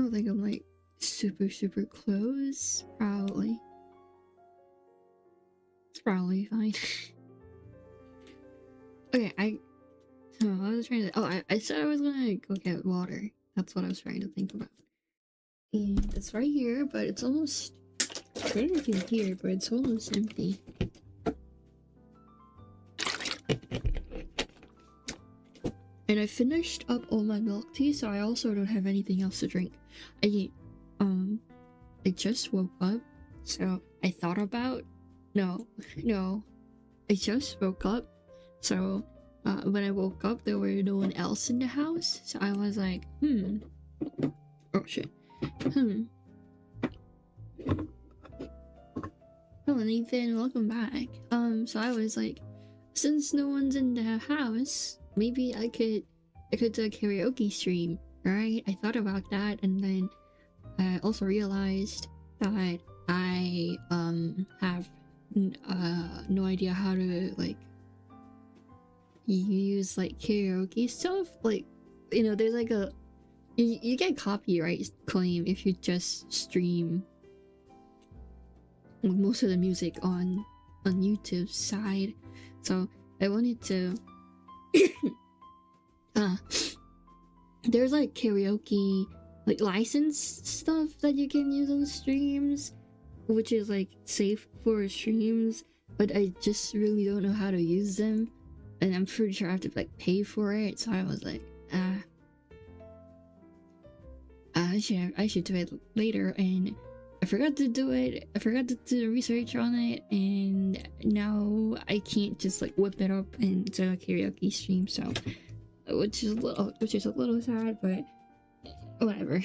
don't think I'm like super close. Probably. It's probably fine. Okay, I was trying to. Oh, I said I was gonna go get water. That's what I was trying to think about. And it's right here, but it's almost. Everything here, but it's almost empty. And I finished up all my milk tea, so I also don't have anything else to drink. I just woke up, so I thought about no, I just woke up, so when I woke up there were no one else in the house, so I was like, oh shit, hello Nathan, welcome back. So I was like, since no one's in the house, maybe I could do a karaoke stream, right? I thought about that, and then I also realized that I have no idea how to like use like karaoke stuff. Like, you know, there's like a you get copyright claim if you just stream most of the music on YouTube's side. So I wanted to there's like karaoke like licensed stuff that you can use on streams, which is like safe for streams, but I just really don't know how to use them, and I'm pretty sure I have to like pay for it. So I was like, I should do it later, and I forgot to do it. I forgot to do research on it, and now I can't just like whip it up and do a karaoke stream. So, which is a little sad, but whatever.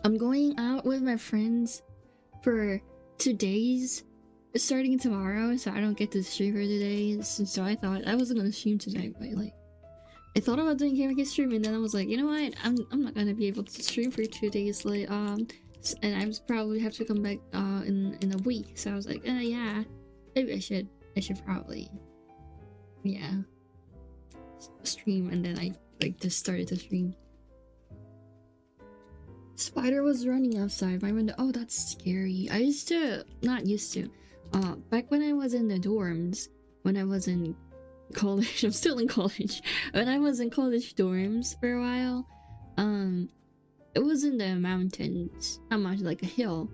I'm going out with my friends for 2 days starting tomorrow, so I don't get to stream for 2 days. So I thought I wasn't gonna stream today, but like I thought about doing karaoke stream, and then I was like, you know what, I'm not gonna be able to stream for 2 days, like and I probably have to come back in a week. So I was like, yeah, maybe I should probably stream. And then I like just started to stream. Spider was running outside my window. Oh, that's scary. Back when I was in the dorms, when I was in college, I'm still in college. When I was in college dorms for a while, it was in the mountains, not much, like a hill,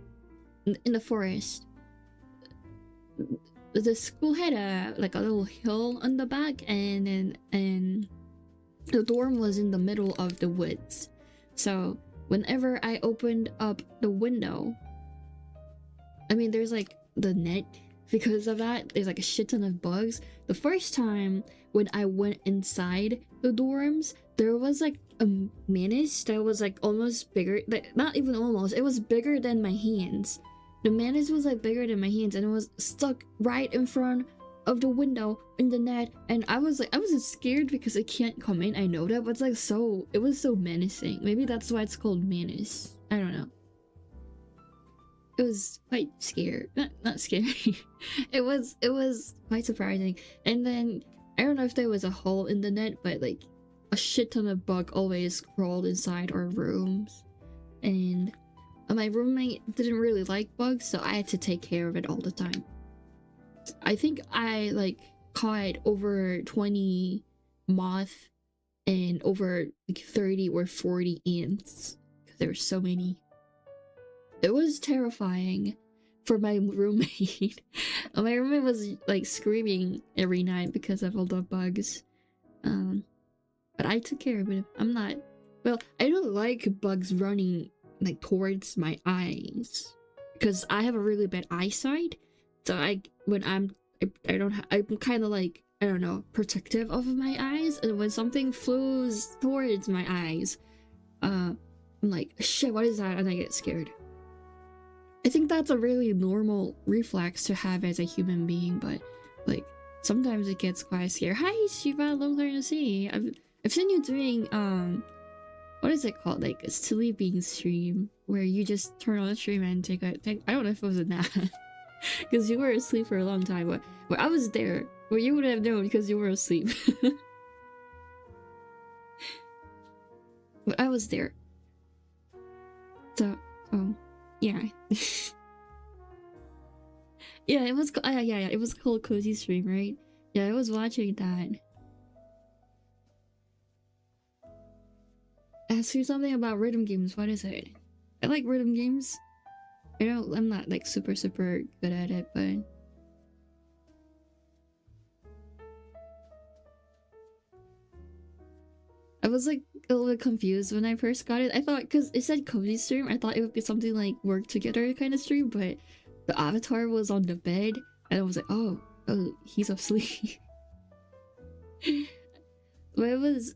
in the forest. The school had a little hill on the back, and the dorm was in the middle of the woods. So whenever I opened up the window, I mean, there's like the net. Because of that, there's like a shit ton of bugs. The first time when I went inside the dorms, there was like a menace that was like almost bigger, like not even almost, it was bigger than my hands. The menace was like bigger than my hands, and it was stuck right in front of the window in the net. And I was scared because it can't come in. I know that, but it's like it was so menacing. Maybe that's why it's called menace. I don't know. It was quite scared. Not scary. It was quite surprising. And then I don't know if there was a hole in the net, but like a shit ton of bug always crawled inside our rooms. And my roommate didn't really like bugs, so I had to take care of it all the time. I think I like caught over 20 moth and over like 30 or 40 ants, because there were so many. It was terrifying for my roommate. My roommate was like screaming every night because of all the bugs. But I took care of it. I don't like bugs running like towards my eyes, because I have a really bad eyesight. So I'm kind of like, I don't know, protective of my eyes, and when something flows towards my eyes, I'm like, shit, what is that? And I get scared. I think that's a really normal reflex to have as a human being, but like sometimes it gets quite scary. Hi Shiva, long time to see. I've seen you doing what is it called? Like a sleeping stream where you just turn on a stream and take I don't know if it was a nap because you were asleep for a long time, but I was there. Well, you would have known because you were asleep. But I was there. So, yeah. Yeah, it was yeah, it was called Cozy Stream, right? Yeah, I was watching that. Ask you something about rhythm games. What is it? I like rhythm games. I'm not like super good at it, but I was like a little bit confused when I first got it. I thought, because it said Cozy Stream, I thought it would be something like work together kind of stream, but the avatar was on the bed, and I was like, oh, he's asleep. But it was,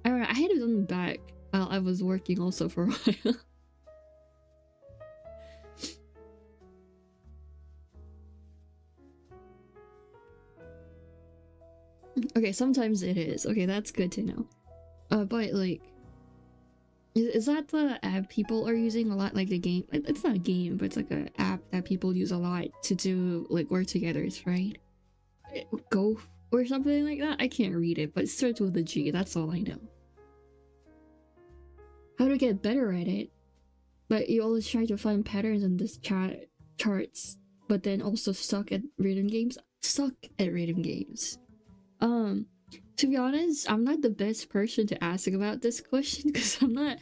I don't know, I had it on the back while I was working also for a while. Okay, sometimes it is. Okay, that's good to know. But like, is that the app people are using a lot? Like the game? It's not a game, but it's like an app that people use a lot to do like work togethers, right? Go or something like that. I can't read it, but it starts with a G. That's all I know. How to get better at it? But you always try to find patterns in this charts, but then also suck at rhythm games. Suck at rhythm games. To be honest, I'm not the best person to ask about this question because I'm not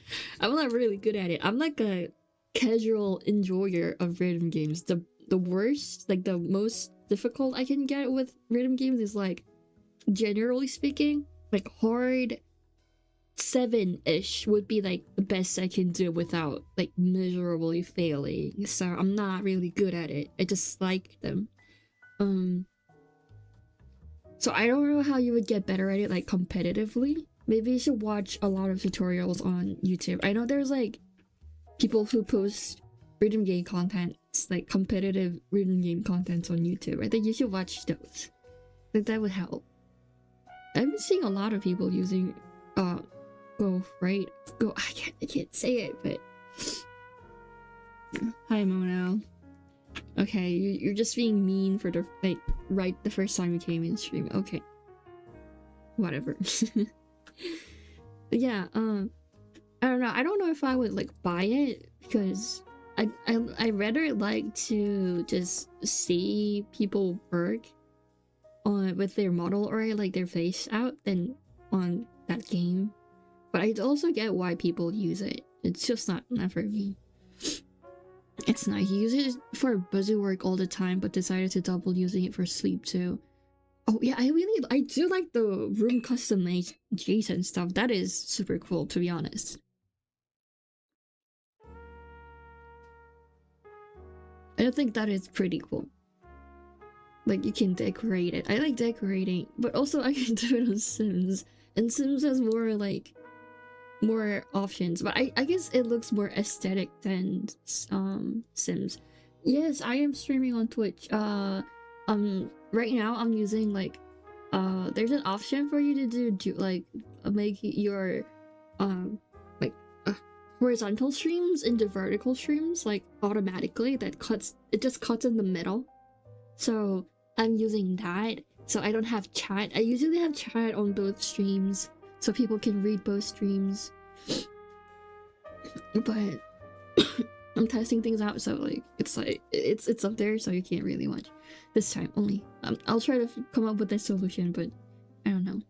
really good at it. I'm like a casual enjoyer of rhythm games. The worst, like the most difficult I can get with rhythm games is like, generally speaking, like hard 7-ish would be like the best I can do without like miserably failing. So I'm not really good at it. I just like them. So I don't know how you would get better at it like competitively. Maybe you should watch a lot of tutorials on YouTube. I know there's like people who post rhythm game content, like competitive rhythm game content on YouTube. I think you should watch those. I think that would help. I've been seeing a lot of people using Go, right? Go, I can't say it, but hi Mono. Okay, you're just being mean for the like right the first time you came in stream. Okay, whatever. Yeah, I don't know. I don't know if I would like buy it because I rather like to just see people work on with their model or like their face out than on that game. But I also get why people use it. It's just not for me. It's not. He uses it for busy work all the time, but decided to double using it for sleep too. Oh yeah, I do like the room customization stuff. That is super cool, to be honest. I think that is pretty cool. Like you can decorate it. I like decorating, but also I can do it on Sims. And Sims has more options, but I guess it looks more aesthetic than Sims. Yes, I am streaming on Twitch. Right now I'm using like there's an option for you to do like make your like horizontal streams into vertical streams like automatically. It just cuts in the middle. So I'm using that, so I don't have chat. I usually have chat on both streams so people can read both streams, but I'm testing things out, so like it's up there, so you can't really watch this time only. I'll try to come up with a solution, but I don't know.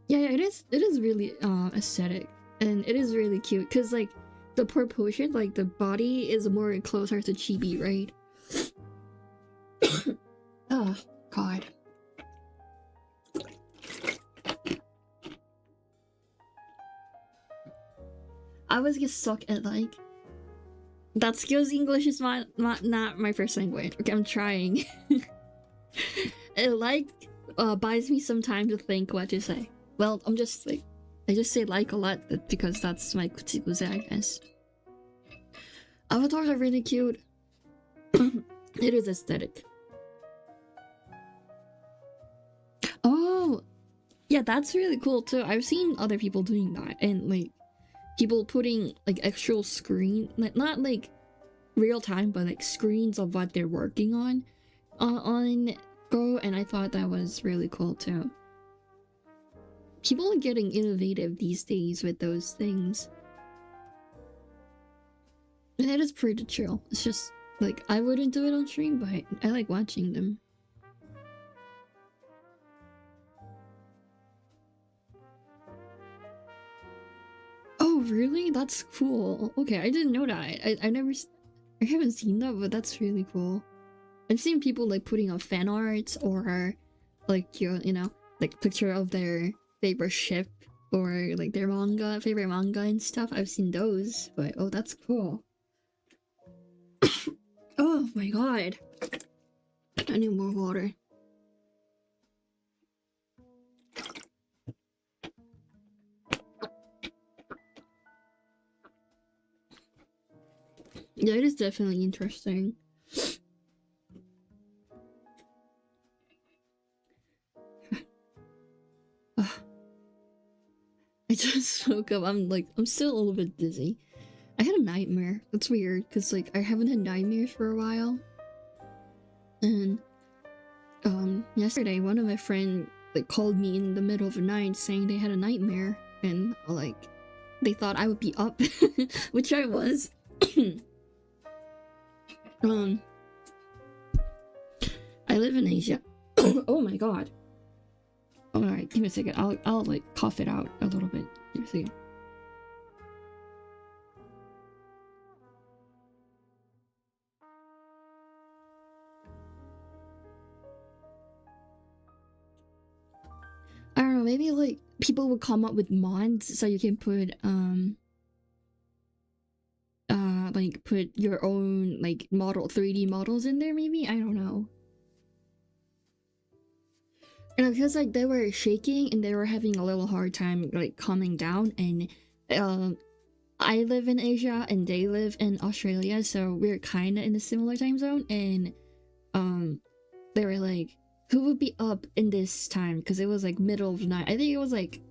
Yeah, it is really aesthetic, and it is really cute because like the proportion, like the body is more closer to chibi, right? Oh god. I was just suck at like that skills. English is not my first language. Okay, I'm trying. It like buys me some time to think what to say. Well, I'm just like I just say like a lot because that's my kutsuguze, I guess. Avatars are really cute. It is aesthetic. Oh Yeah, that's really cool too. I've seen other people doing that, and like people putting like actual screen, like not like real time, but like screens of what they're working on Go, and I thought that was really cool too. People are getting innovative these days with those things. And it is pretty chill. It's just like I wouldn't do it on stream, but I like watching them. Oh really? That's cool. Okay, I didn't know that. I haven't seen that, but that's really cool. I've seen people like putting up fan arts or like you know, like picture of their favorite ship or like their favorite manga and stuff. I've seen those, but oh, that's cool. Oh my god. I need more water. Yeah, it is definitely interesting. I just woke up. I'm still a little bit dizzy. I had a nightmare. That's weird because like I haven't had nightmares for a while. And yesterday one of my friends like called me in the middle of the night saying they had a nightmare, and like they thought I would be up, which I was. I live in Asia. Oh my god. Alright, give me a second. I'll like cough it out a little bit. Give me a second. I don't know, maybe like people would come up with mods so you can put like put your own like 3D models in there, maybe? I don't know. And because like they were shaking and they were having a little hard time like calming down, and I live in Asia and they live in Australia, so we're kind of in a similar time zone, and they were like, who would be up in this time? Because it was like middle of the night. I think it was like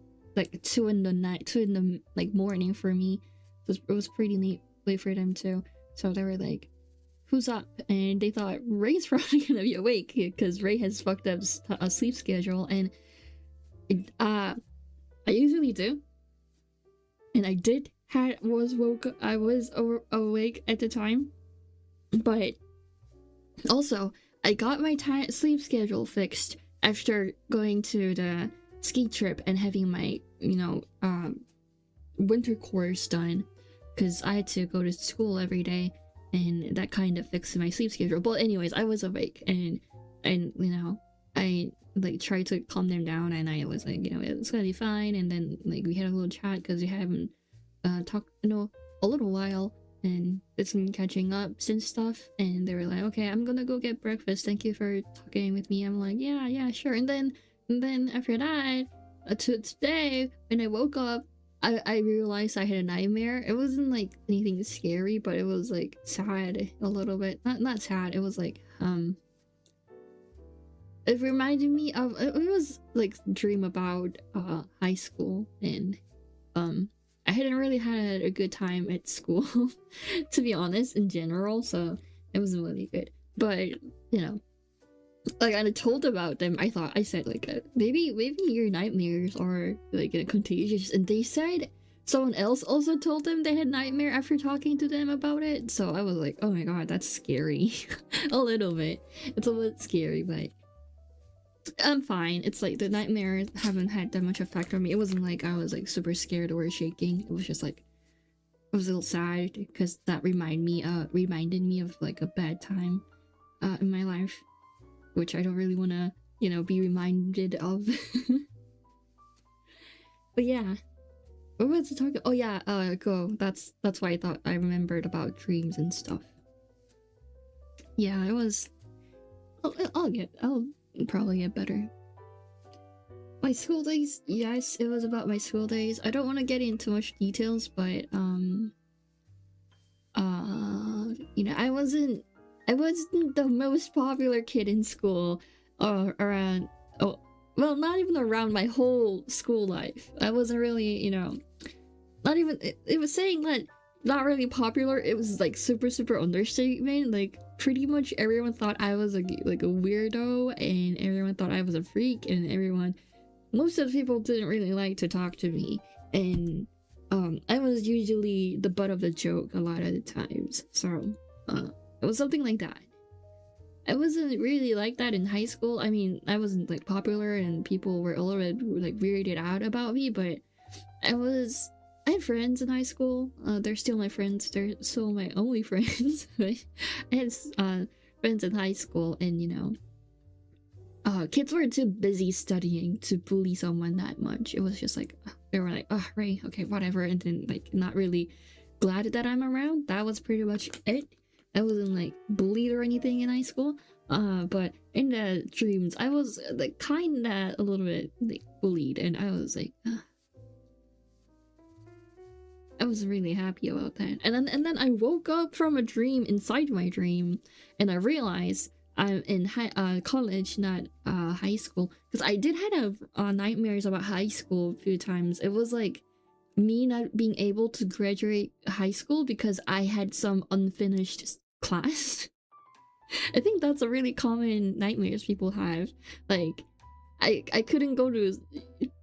2 in the like morning for me. It was pretty late for them too. So they were like, who's up? And they thought Ray's probably gonna be awake because Ray has fucked up a sleep schedule, and I usually do, and I was awake at the time, but also I got my sleep schedule fixed after going to the ski trip and having my winter course done, because I had to go to school every day, and that kind of fixed my sleep schedule. But anyways, I was awake, and you know, I like tried to calm them down, and I was like, you know, it's gonna be fine. And then like we had a little chat because we haven't talked a little while, and it's been catching up since stuff. And they were like, okay, I'm gonna go get breakfast, thank you for talking with me. I'm like, yeah, sure. And then after that, today when I woke up, I realized I had a nightmare. It wasn't like anything scary, but it was like sad a little bit. Not sad, it was like it reminded me of, it was like dream about high school, and I hadn't really had a good time at school to be honest, in general, so it wasn't really good. But you know, like I told about them, I said like maybe your nightmares are like contagious, and they said someone else also told them they had nightmare after talking to them about it. So I was like, oh my god, that's scary. A little bit. It's a bit scary, but I'm fine. It's like the nightmares haven't had that much effect on me. It wasn't like I was like super scared or shaking. It was just like I was a little sad because that reminded me of like a bad time in my life, which I don't really want to, you know, be reminded of. But yeah, what was I talking? Oh yeah, go. That's why I thought I remembered about dreams and stuff. Yeah, it was. I'll probably get better. My school days, yes, it was about my school days. I don't want to get into much details, but you know, I wasn't the most popular kid in school, or around. Oh, well, not even around my whole school life. I wasn't really, you know, not even, it was saying that not really popular. It was like super understatement. Like pretty much everyone thought I was like a weirdo, and everyone thought I was a freak, and everyone, most of the people didn't really like to talk to me, and I was usually the butt of the joke a lot of the times. So it was something like that. I wasn't really like that in high school. I mean, I wasn't like popular and people were a little bit like weirded out about me, but I had friends in high school. They're still my friends. They're still my only friends. I had friends in high school, and you know, kids were too busy studying to bully someone that much. It was just like they were like, oh right, okay, whatever, and then like not really glad that I'm around. That was pretty much it. I wasn't like bullied or anything in high school. But in the dreams, I was like kinda a little bit like bullied, and I was like, I was really happy about that. And then I woke up from a dream inside my dream, and I realized I'm in college, not high school, because I did have nightmares about high school a few times. It was like me not being able to graduate high school because I had some unfinished class. I think that's a really common nightmares people have. Like, I couldn't go to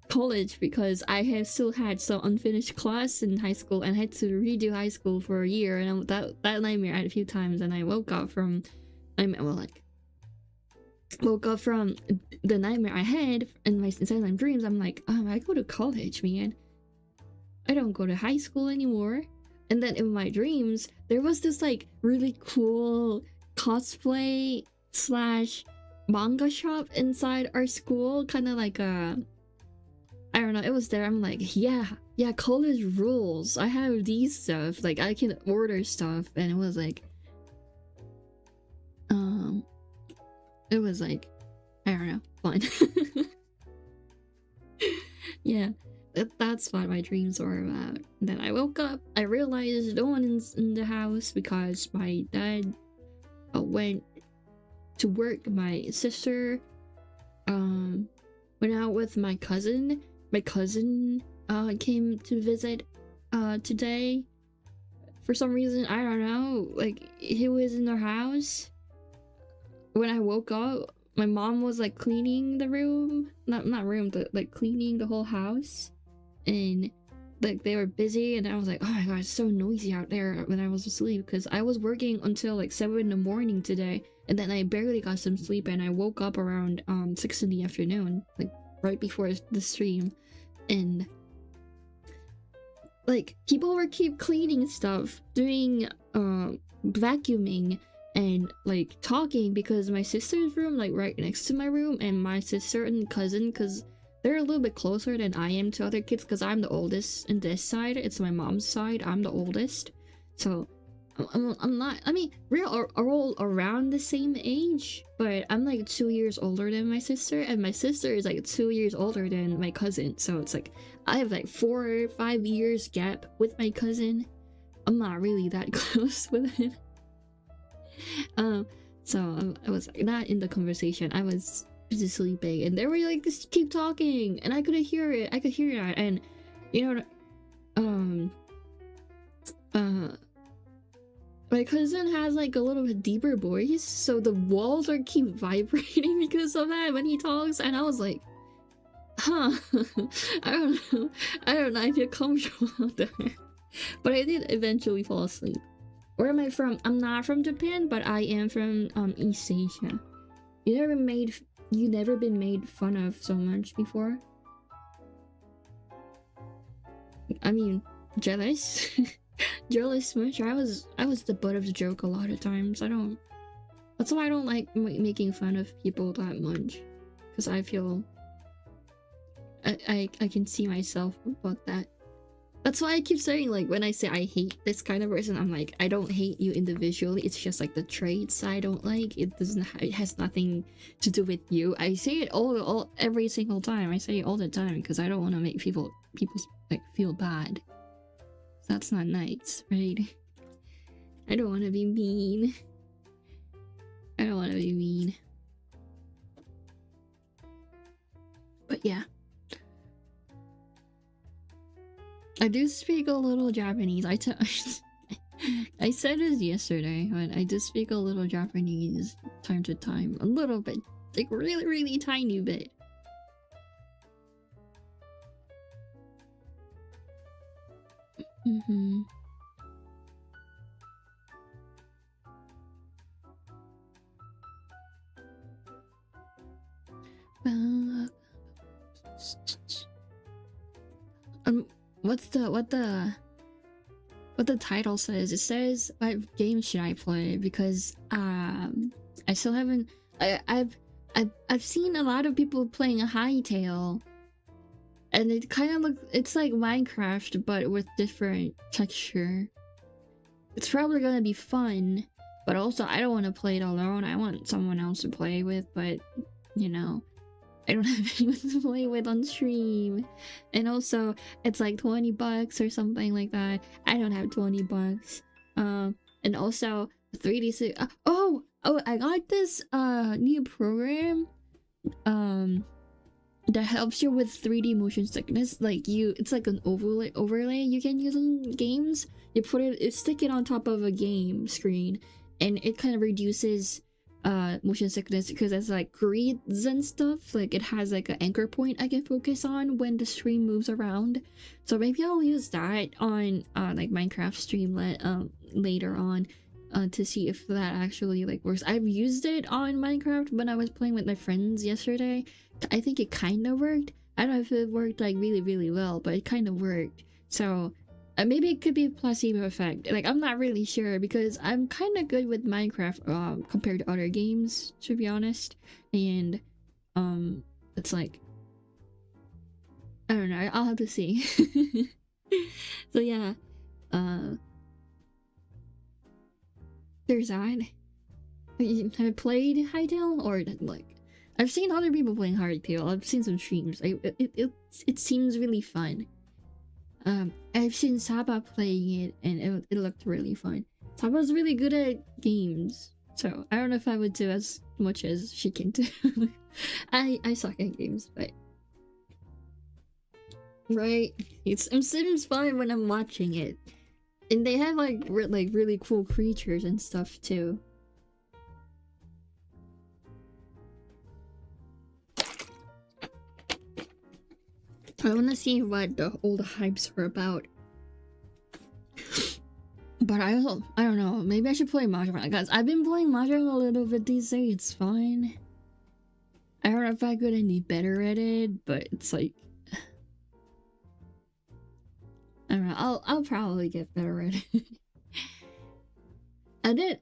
college because I have still had some unfinished class in high school and had to redo high school for a year, and that nightmare I had a few times, and I woke up from the nightmare I had in my inside my dreams. I'm like, I go to college, man. I don't go to high school anymore. And then in my dreams, there was this like really cool cosplay slash manga shop inside our school, kind of like a, I don't know, it was there. I'm like, yeah, college rules. I have these stuff, like I can order stuff, and it was like, I don't know, fun. Yeah, that's what my dreams were about. Then I woke up, I realized no one is in the house because my dad went to work. My sister went out with my cousin. My cousin came to visit today. For some reason, I don't know, like he was in their house. When I woke up, my mom was like cleaning the room, not room, but like cleaning the whole house, and like they were busy, and I was like, oh my god, it's so noisy out there when I was asleep, because I was working until like 7 in the morning today, and then I barely got some sleep, and I woke up around 6 in the afternoon, like right before the stream, and like people were keep cleaning stuff, doing vacuuming, and like talking, because my sister's room like right next to my room, and my sister and cousin, because they're a little bit closer than I am to other kids, because I'm the oldest in this side. It's my mom's side, I'm the oldest, so I'm not, I mean, we're all around the same age, but I'm like 2 years older than my sister, and my sister is like 2 years older than my cousin, so it's like I have like 4 or 5 years gap with my cousin. I'm not really that close with him. So I was like not in the conversation. I was just sleeping, and they were like, just keep talking, and I couldn't hear it. I could hear that, and you know, my cousin has like a little bit deeper voice, so the walls are keep vibrating because of that when he talks, and I was like, huh, I don't know, I feel comfortable out there. But I did eventually fall asleep. Where am I from? I'm not from Japan, but I am from East Asia. You never been made fun of so much before? I mean, jealous? Jealous much? I was the butt of the joke a lot of times. That's why I don't like making fun of people that much, because I feel I can see myself about that. That's why I keep saying, like, when I say I hate this kind of person, I'm like, I don't hate you individually, it's just like the traits I don't like. It has nothing to do with you. I say it all every single time. I say it all the time because I don't want to make people like feel bad. That's not nice, right? I don't want to be mean. I don't want to be mean. But yeah. I do speak a little Japanese. I said this yesterday, but I do speak a little Japanese time to time. A little bit. Like really, really tiny bit. Mm-hmm. What the title says? It says what game should I play, because I still haven't. I've seen a lot of people playing a Hytale, and it kind of looks. It's like Minecraft but with different texture. It's probably gonna be fun, but also I don't want to play it alone. I want someone else to play with, but you know, I don't have anyone to play with on stream. And also, it's like 20 bucks or something like that. I don't have 20 bucks. And also 3D. Oh, I got this new program that helps you with 3D motion sickness. Like it's like an overlay you can use in games. You stick it on top of a game screen, and it kind of reduces motion sickness because it's like grids and stuff. Like it has like an anchor point I can focus on when the stream moves around. So maybe I'll use that on like Minecraft stream later on to see if that actually like works. I've used it on Minecraft when I was playing with my friends yesterday. I think it kind of worked. I don't know if it worked like really, really well, but it kind of worked. So maybe it could be a placebo effect. Like I'm not really sure, because I'm kind of good with Minecraft compared to other games, to be honest. And it's like, I don't know, I'll have to see. So yeah, there's that. Have I played Hytale, or like I've seen other people playing Hytale. I've seen some streams. It seems really fun. I've seen Saba playing it, and it looked really fun. Saba's really good at games, so I don't know if I would do as much as she can do. I suck at games, but right, it seems fun when I'm watching it, and they have like really cool creatures and stuff too. I want to see what all the hypes are about. But I don't know. Maybe I should play Mahjong, guys. I've been playing Mahjong a little bit these days. It's fine. I don't know if I got any better at it, but it's like, I don't know. I'll probably get better at it. I did.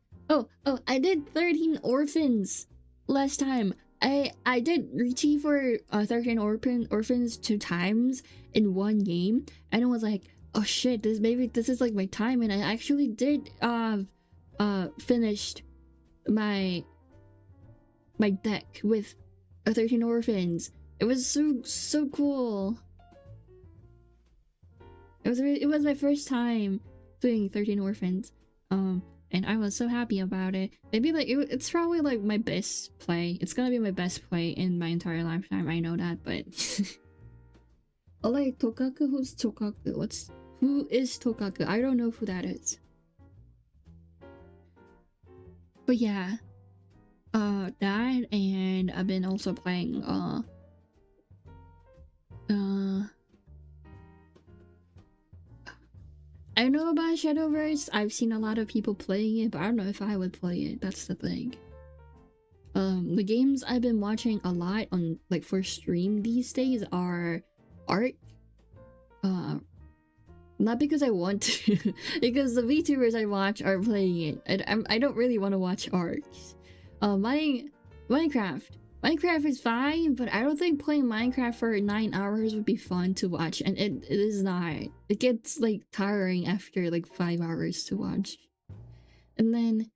I did 13 Orphans last time. I did retrieve for 13 orphans 2 times in one game, and it was like, oh shit, this is like my time, and I actually did finished my deck with 13 orphans. It was so cool. It was my first time doing 13 orphans. And I was so happy about it. Maybe like it's probably like my best play. It's gonna be my best play in my entire lifetime. I know that, but oh, like Tokaku. Who's Tokaku? Who is Tokaku? I don't know who that is. But yeah, that, and I've been also playing I know about Shadowverse. I've seen a lot of people playing it, but I don't know if I would play it. That's the thing. The games I've been watching a lot on like for stream these days are Ark. Not because I want to, because the VTubers I watch are playing it. I don't really want to watch Ark. Minecraft. Minecraft is fine, but I don't think playing Minecraft for 9 hours would be fun to watch, and it is not. It gets like tiring after like 5 hours to watch. And then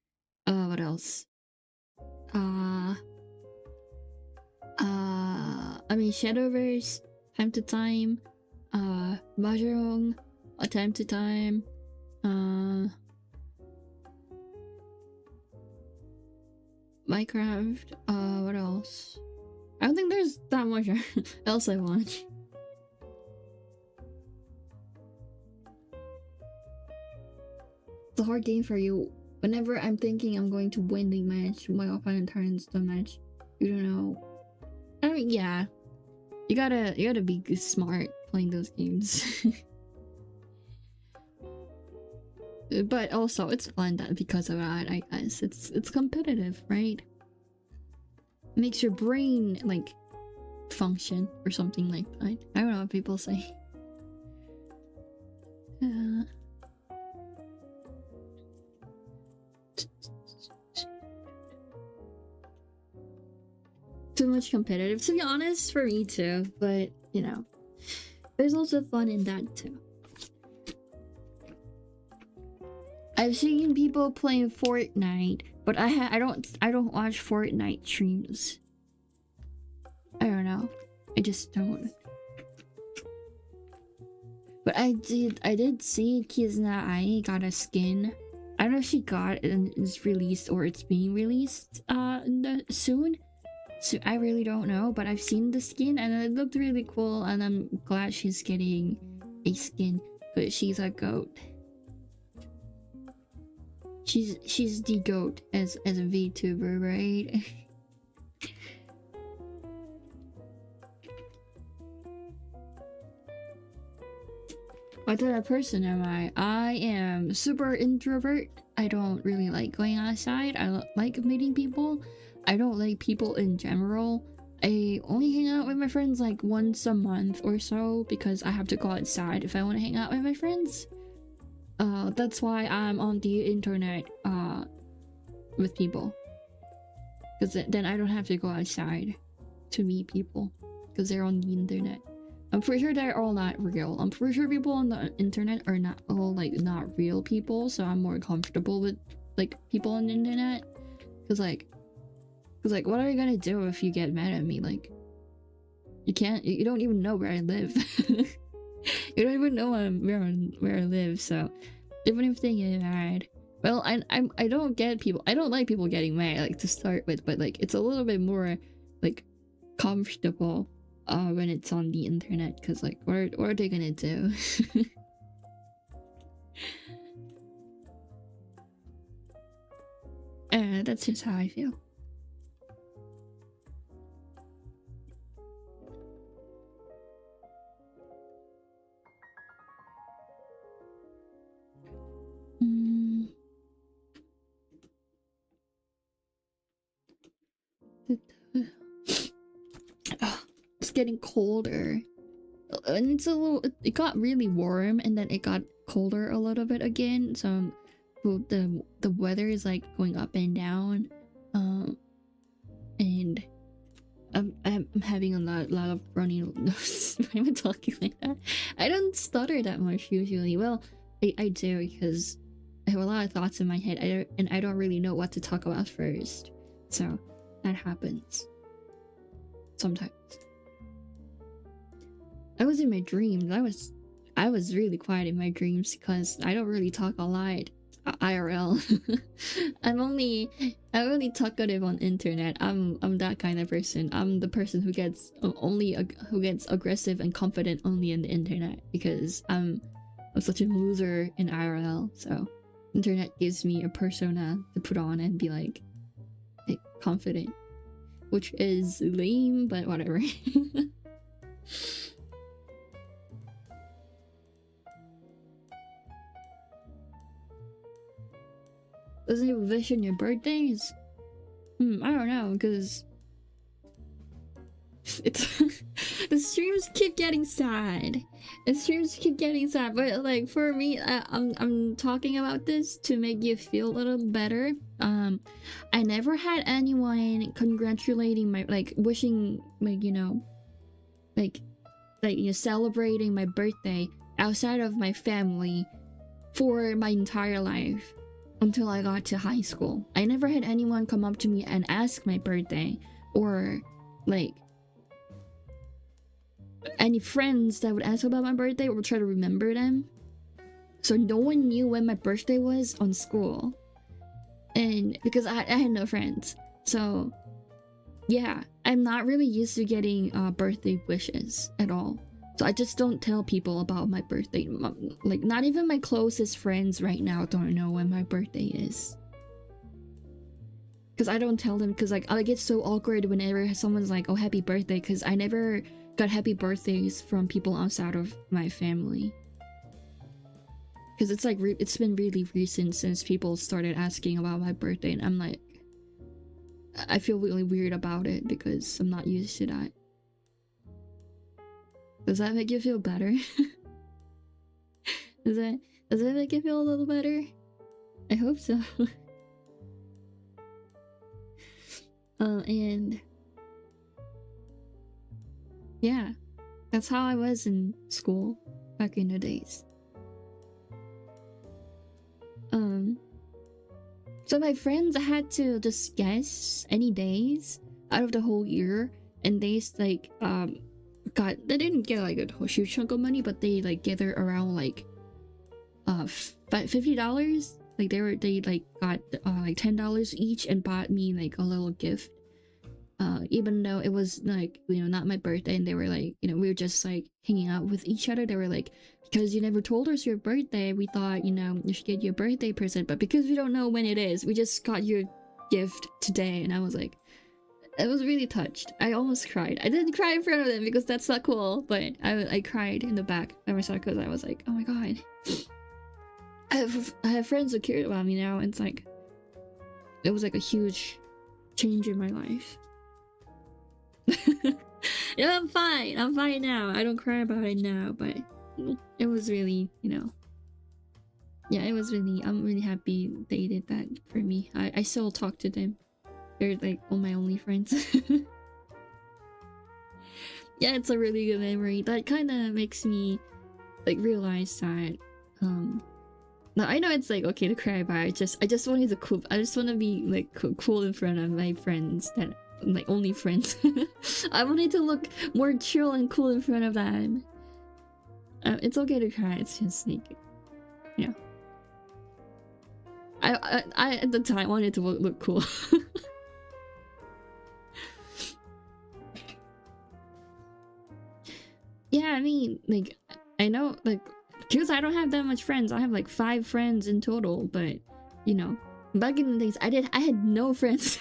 what else? I mean Shadowverse, time to time, Mahjong, time to time, Minecraft, what else? I don't think there's that much else I watch. It's a hard game for you. Whenever I'm thinking I'm going to win the match, my opponent turns the match. You don't know. I mean, yeah. You gotta be smart playing those games. But also, it's fun that because of that, I guess. It's competitive, right? Makes your brain, like, function or something like that. I don't know what people say. Too much competitive, to be honest, for me too. But, you know, there's also fun in that too. I've seen people playing Fortnite, but I don't watch Fortnite streams. I don't know. I just don't. But I did see Kizuna Ai got a skin. I don't know if she got it and it's released or it's being released soon. So I really don't know, but I've seen the skin and it looked really cool, and I'm glad she's getting a skin. But she's a goat. She's the goat as a VTuber, right? What type of person am I? I am super introvert. I don't really like going outside. I don't like meeting people. I don't like people in general. I only hang out with my friends like once a month or so because I have to go outside if I want to hang out with my friends. That's why I'm on the internet with people, because then I don't have to go outside to meet people because they're on the internet. I'm pretty sure they're all not real. I'm pretty sure people on the internet are not all like not real people, so I'm more comfortable with like people on the internet. Cause like what are you gonna do if you get mad at me? Like, you don't even know where I live. You don't even know where I live, so even if they get mad, well, I don't get people. I don't like people getting mad, like, to start with, but like it's a little bit more like comfortable when it's on the internet, because like what are they gonna do? That's just how I feel. It's getting colder, and it's it got really warm and then it got colder a little bit again, so the weather is like going up and down, and I'm having a lot of runny nose. Why am I talking like that? I don't stutter that much usually. Well, I do, because I have a lot of thoughts in my head, and I don't really know what to talk about first, so that happens sometimes. I was in my dreams. I was really quiet in my dreams because I don't really talk a lot IRL. I'm only talkative on internet. I'm that kind of person. I'm the person who gets aggressive and confident only in the internet, because I'm such a loser in IRL. So internet gives me a persona to put on and be like confident, which is lame, but whatever. Doesn't it wish on your birthdays? I don't know, because it's the streams keep getting sad. But like for me, I'm talking about this to make you feel a little better. I never had anyone congratulating my, like, wishing, like, you know, like you're celebrating my birthday outside of my family for my entire life. Until I got to high school, I never had anyone come up to me and ask my birthday, or like any friends that would ask about my birthday or try to remember them. So no one knew when my birthday was on school, and because I had no friends. So yeah, I'm not really used to getting birthday wishes at all. So I just don't tell people about my birthday. Like, not even my closest friends right now don't know when my birthday is. Because I don't tell them, because like I get so awkward whenever someone's like, oh, happy birthday, because I never got happy birthdays from people outside of my family. Because it's like, it's been really recent since people started asking about my birthday, and I'm like, I feel really weird about it because I'm not used to that. Does that make you feel better? does that make you feel a little better? I hope so. And yeah, that's how I was in school back in the days. So my friends had to just guess any days out of the whole year, and they like they didn't get like a huge chunk of money, but they like gathered around like $50. Like they like got like $10 each and bought me like a little gift. Even though it was like, you know, not my birthday, and they were like, you know, we were just like hanging out with each other. They were like, because you never told us your birthday, we thought, you know, you should get you a birthday present, but because we don't know when it is, we just got your gift today. And I was like, I was really touched. I almost cried. I didn't cry in front of them because that's not cool, but I cried in the back by myself because I was like, oh my god. I have friends who care about me now, and it's like, it was like a huge change in my life. Yeah, I'm fine now. I don't cry about it now, but it was really, you know, yeah, it was really, I'm really happy they did that for me. I still talk to them. They're like all my only friends. Yeah, it's a really good memory. That kind of makes me like realize that now I know it's like okay to cry, but I just wanted to cool. I just want to be like cool in front of my friends, that my only friends. I wanted to look more chill and cool in front of them. It's okay to cry. It's just like, you know. I at the time wanted to look cool. Yeah, I mean, like, I know, like, because I don't have that much friends. I have like 5 friends in total, but you know, back in the days, I had no friends.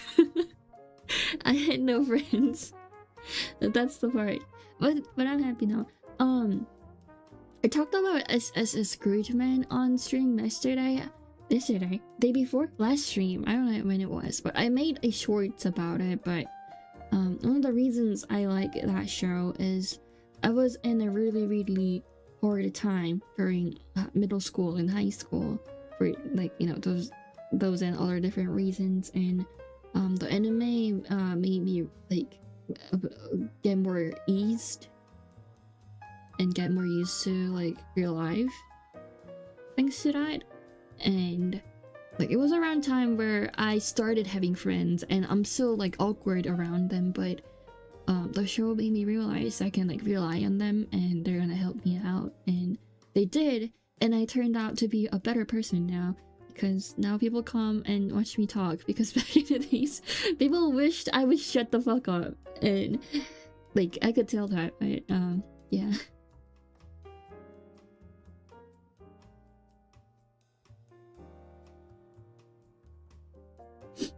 I had no friends. That's the part. But I'm happy now. I talked about SS Scroogeman on stream yesterday, day before, last stream. I don't know when it was, but I made a shorts about it. But one of the reasons I like that show is I was in a really hard time during middle school and high school for like, you know, those and other different reasons, and the anime made me like get more eased and get more used to like real life thanks to that. And like it was around time where I started having friends, and I'm still like awkward around them, but the show made me realize I can like rely on them and they're gonna help me out, and they did, and I turned out to be a better person now, because now people come and watch me talk, because back in the days people wished I would shut the fuck up, and like I could tell that, but yeah.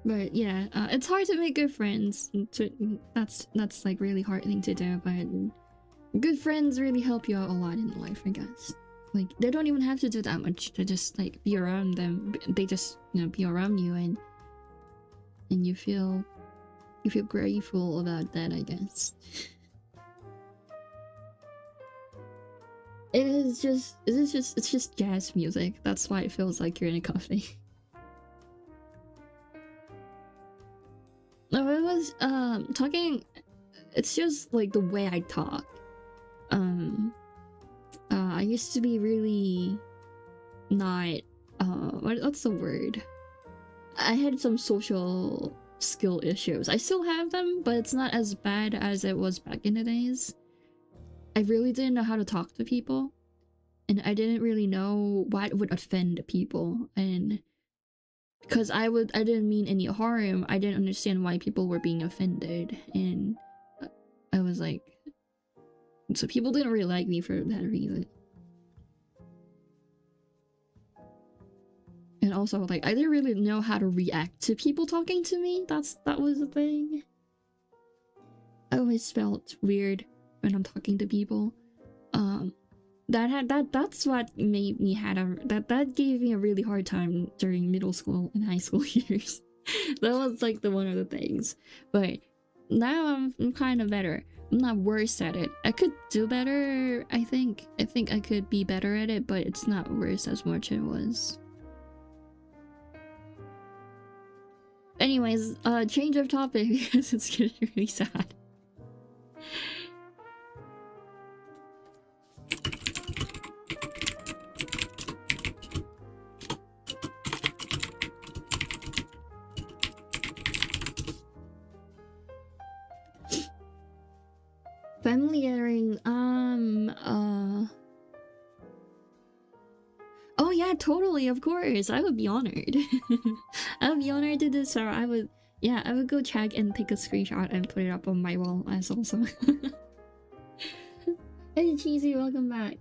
But yeah, it's hard to make good friends. That's like really hard thing to do, but good friends really help you out a lot in life, I guess. Like they don't even have to do that much to just like be around them. They just, you know, be around you, and you feel grateful about that, I guess. It's just jazz music. That's why it feels like you're in a cafe. No, I was talking, it's just like the way I talk. I used to be really not what's the word? I had some social skill issues. I still have them, but it's not as bad as it was back in the days. I really didn't know how to talk to people, and I didn't really know what would offend people, and because I didn't mean any harm. I didn't understand why people were being offended, and I was like, so people didn't really like me for that reason. And also, like, I didn't really know how to react to people talking to me. That was the thing. I always felt weird when I'm talking to people. That's what made me that gave me a really hard time during middle school and high school years. That was like the one of the things. But now I'm kind of better. I'm not worse at it. I could do better, I think. I think I could be better at it, but it's not worse as much as it was. Anyways, change of topic because it's getting really sad. Family gathering, oh yeah, totally, of course. I would be honored. I would be honored to do so. I would go check and take a screenshot and put it up on my wall as also. Hey Cheesy, welcome back.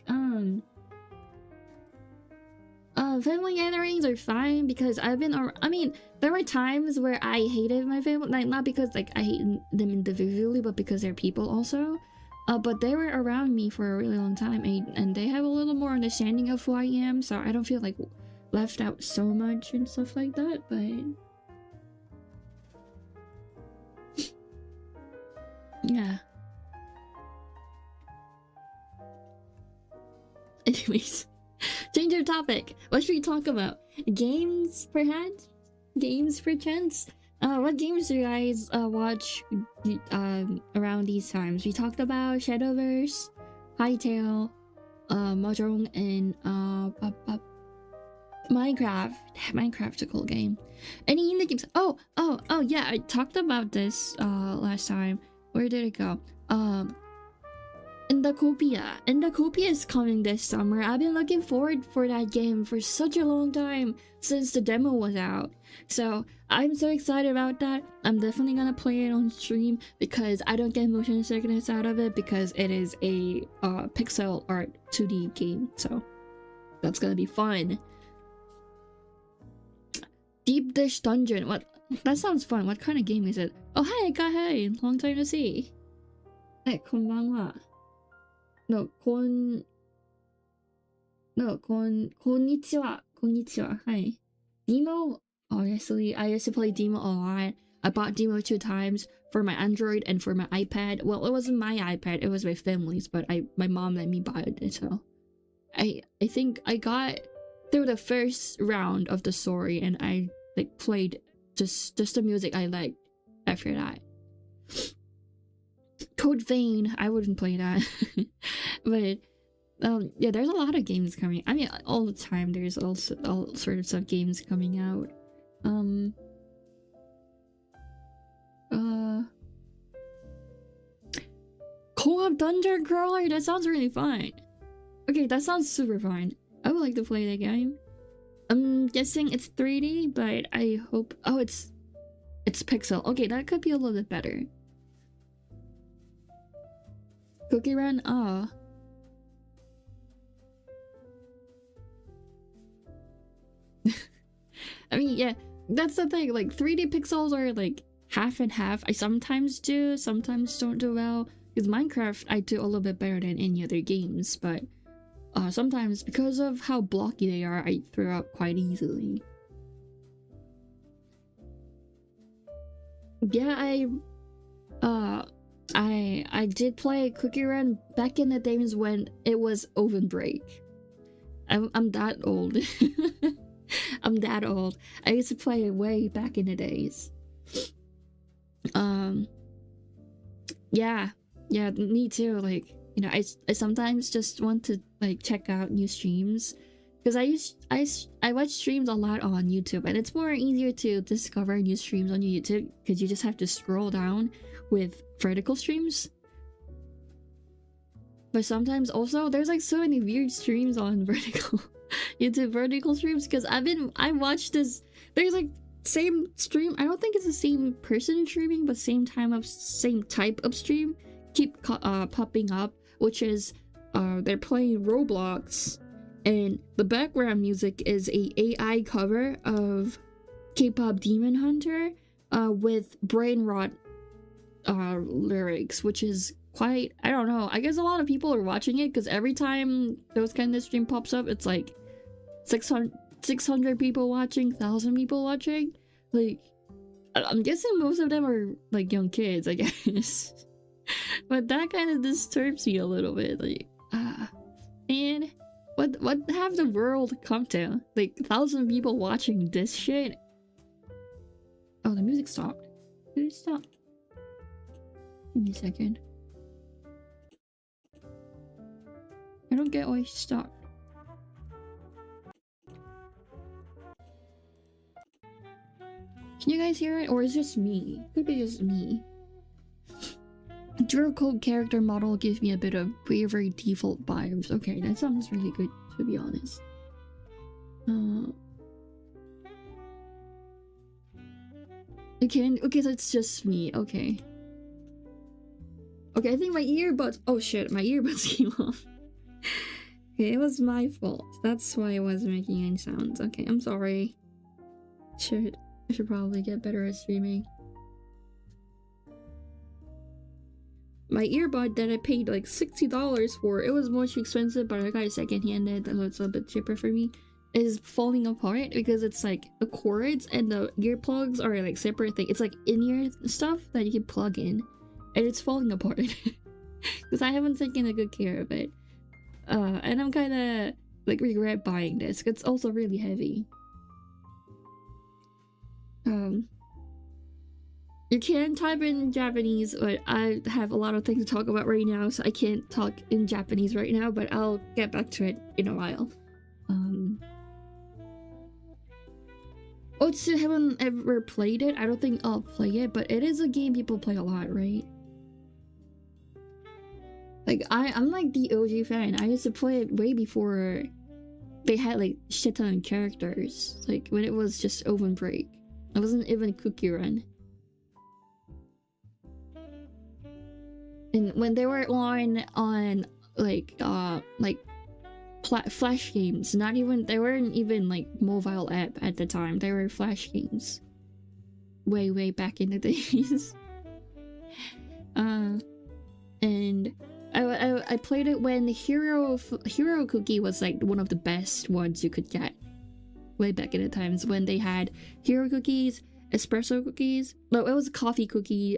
Family gatherings are fine because I mean, there were times where I hated my family, like not because like I hate them individually, but because they're people also. But they were around me for a really long time, and they have a little more understanding of who I am, so I don't feel like left out so much and stuff like that, but yeah. Anyways, change of topic. What should we talk about? Games, perhaps? Games, perchance? What games do you guys watch around these times? We talked about Shadowverse, Hytale, Mahjong, and Minecraft. Minecraft's a cool game. Any indie games? Oh yeah, I talked about this last time. Where did it go? Endacopia. Endacopia is coming this summer. I've been looking forward for that game for such a long time since the demo was out. So I'm so excited about that. I'm definitely gonna play it on stream because I don't get motion sickness out of it because it is a pixel art 2D game. So that's gonna be fun. Deep Dish Dungeon. What? That sounds fun. What kind of game is it? Oh hey, hey, long time to see. Hey, konbanwa. Konnichiwa. Konnichiwa. Hi. Demo. Obviously, I used to play Demo a lot. I bought Demo 2 times for my Android and for my iPad. Well, it wasn't my iPad, it was my family's, but my mom let me buy it, so I think I got through the first round of the story and I like played just the music I liked after that. Code Vein, I wouldn't play that. But yeah, there's a lot of games coming. I mean, all the time there's also all sorts of games coming out. Co-op Dungeon Crawler, that sounds really fun. Okay, that sounds super fun. I would like to play that game. I'm guessing it's 3D, but I hope... Oh, it's pixel. Okay, that could be a little bit better. Cookie Run? Oh. I mean, yeah, that's the thing. Like, 3D pixels are like half and half. I sometimes do, sometimes don't do well. Because Minecraft, I do a little bit better than any other games, but sometimes because of how blocky they are, I throw up quite easily. Yeah, I did play Cookie Run back in the days when it was Oven Break. I'm that old. I'm that old. I used to play it way back in the days. Yeah, me too. Like, you know, I sometimes just want to like check out new streams because I watch streams a lot on YouTube, and it's more easier to discover new streams on YouTube because you just have to scroll down with vertical streams. But sometimes also there's like so many weird streams on vertical YouTube vertical streams because I watched this There's like same stream. I don't think it's the same person streaming, but same type of stream keep popping up, which is they're playing Roblox, and the background music is a AI cover of K-pop Demon Hunter with brain rot lyrics, which is quite, I don't know, I guess a lot of people are watching it because every time those kind of stream pops up, it's like 600 people watching, 1,000 people watching. Like, I'm guessing most of them are like young kids, I guess. But that kind of disturbs me a little bit. Like, man, what have the world come to? Like, 1,000 people watching this shit. Oh, the music stopped. Did it stop? Give me a second. I don't get why it stopped. Can you guys hear it? Or is it just me? Could be just me. Dual code character model gives me a bit of bravery default vibes. Okay, that sounds really good, to be honest. Okay, so it's just me. Okay. Okay, I think my earbuds. Oh shit, my earbuds came off. Okay, it was my fault. That's why I wasn't making any sounds. Okay, I'm sorry. I should probably get better at streaming. My earbud that I paid like $60 for, it was much expensive, but I got it second-handed, so it's a bit cheaper for me, is falling apart because it's like the cords and the earplugs are like separate thing. It's like in-ear stuff that you can plug in, and it's falling apart because I haven't taken a good care of it. And I'm kind of like regret buying this. It's also really heavy. You can type in Japanese, but I have a lot of things to talk about right now, so I can't talk in Japanese right now, but I'll get back to it in a while. Otsu, haven't ever played it. I don't think I'll play it, but it is a game people play a lot, right? Like, I'm like the OG fan. I used to play it way before they had like shit ton of characters. Like when it was just Open Break. It wasn't even Cookie Run. And when they were on like flash games, they weren't even like mobile app at the time. They were flash games. Way back in the days. And I played it when Hero Cookie was like one of the best ones you could get. Way back in the times when they had Hero Cookies, Espresso Cookies. No, it was a coffee cookie,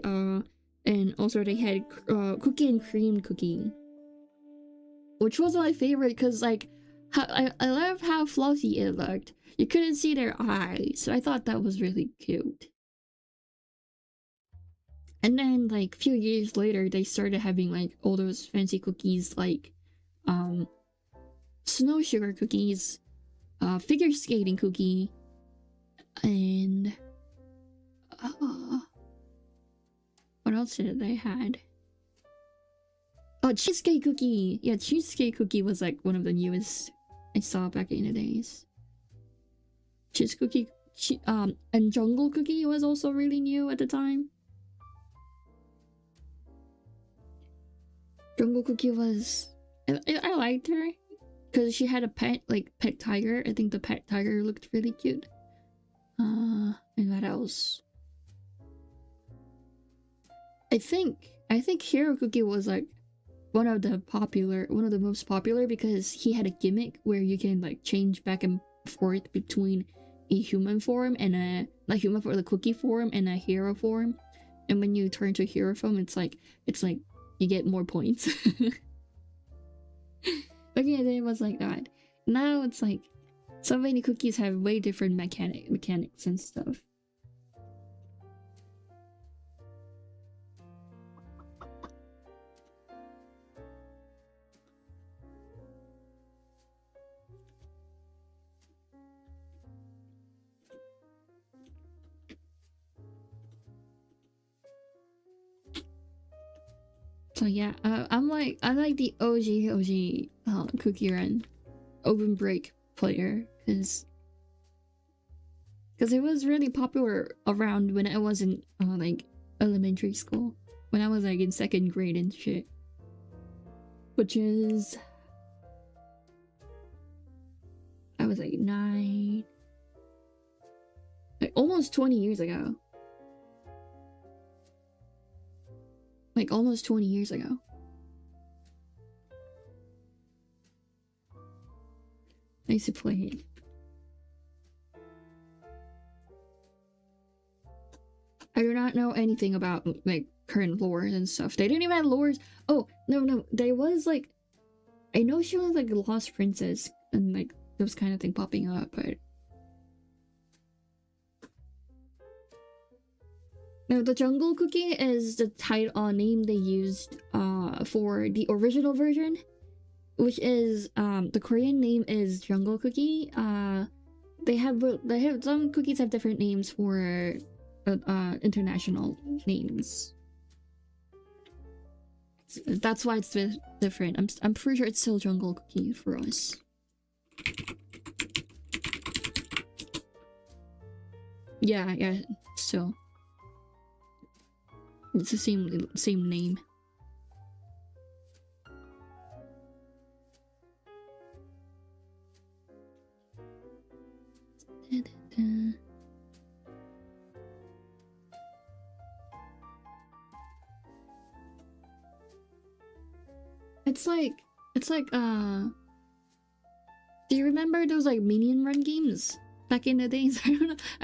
and also they had cookie and cream cookie, which was my favorite because like I love how fluffy it looked. You couldn't see their eyes, so I thought that was really cute. And then like a few years later they started having like all those fancy cookies like snow sugar cookies, figure skating cookie, and what else did they had? Oh, cheesecake cookie. Yeah, cheesecake cookie was like one of the newest I saw back in the days. Cheese cookie, and jungle cookie was also really new at the time. Jungle cookie was, I liked her because she had a pet tiger. I think the pet tiger looked really cute. And what else? I think Hero Cookie was like one of the most popular because he had a gimmick where you can like change back and forth between a human form and a human for the cookie form and a hero form. And when you turn to hero form, it's like you get more points. Back in the day, it was like that. Now it's like so many cookies have way different mechanics and stuff. So yeah, I like the OG Cookie Run Open Break player because Because it was really popular around when I was in like elementary school, when I was like in second grade and shit, which is I was like 9, like almost 20 years ago. Like almost 20 years ago. I used to play it. I do not know anything about like current lores and stuff. They didn't even have lores. Oh, no. There was like, I know she was like a lost princess and like those kind of thing popping up, but no, the jungle cookie is the title name they used for the original version, which is the Korean name is jungle cookie. They have some cookies have different names for international names. That's why it's different. I'm pretty sure it's still jungle cookie for us. Yeah, still. It's the same name. It's like do you remember those like Minion Run games back in the days? I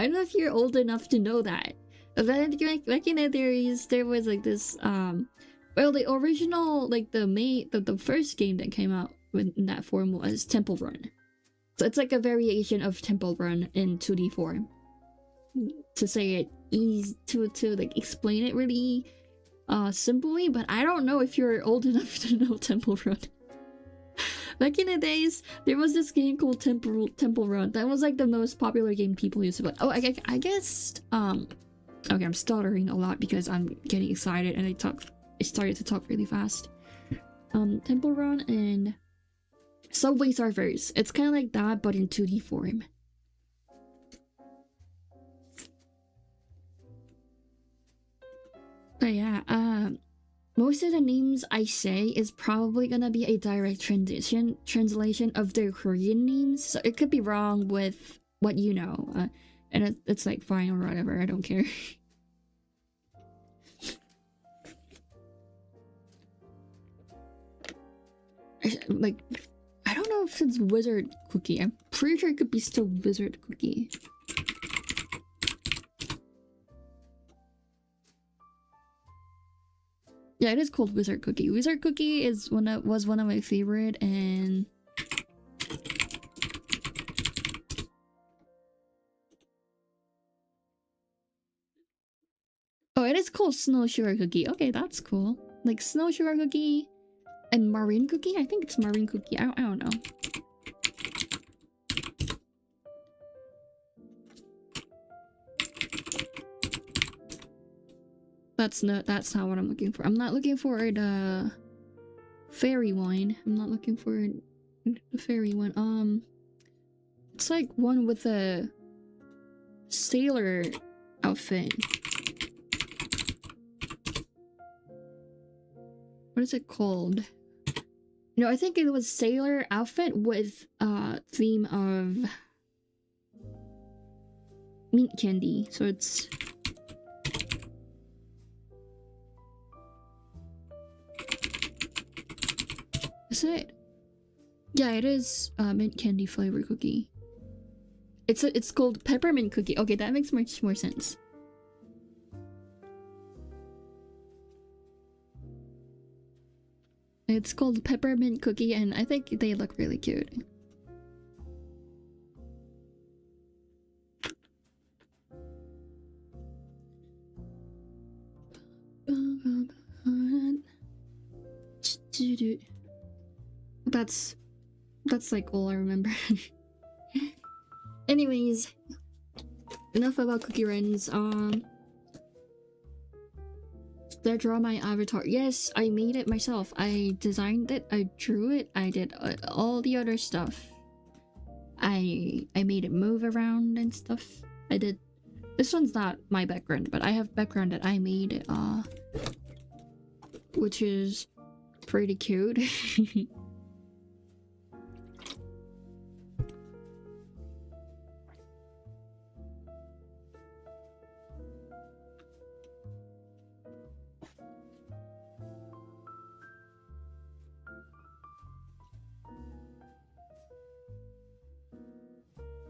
don't know if you're old enough to know that. But back in the days there was like this well, the original like the first game that came out in that form was Temple Run. So it's like a variation of Temple Run in 2D form. To say it easy to like explain it really simply, but I don't know if you're old enough to know Temple Run. Back in the days, there was this game called Temple Run. That was like the most popular game people used to play. Oh, I guess okay, I'm stuttering a lot because I'm getting excited and I started to talk really fast. Temple Run and Subway Surfers. It's kind of like that, but in 2D form. But yeah, most of the names I say is probably gonna be a direct translation of their Korean names, so it could be wrong with what you know, and it's like fine or whatever. I don't care. Like, I don't know if it's Wizard Cookie. I'm pretty sure it could be still Wizard Cookie. Yeah, it is called Wizard Cookie. Wizard Cookie is was one of my favorite, and oh, it is called Snow Sugar Cookie. Okay, that's cool. Like Snow Sugar Cookie and Marine Cookie. I think it's Marine Cookie. I don't know. That's not what I'm looking for. I'm not looking for the fairy one. I'm not looking for the fairy one. It's like one with a sailor outfit. What is it called? No, I think it was sailor outfit with theme of mint candy. So it's is it? Yeah, it is mint candy flavor cookie. It's called peppermint cookie. Okay, that makes much more sense. It's called peppermint cookie, and I think they look really cute. That's like all I remember. Anyways, enough about cookie runs. Did I draw my avatar? Yes, I made it myself. I designed it, I drew it, I did all the other stuff. I made it move around and stuff. I did. This one's not my background, but I have background that I made, which is pretty cute.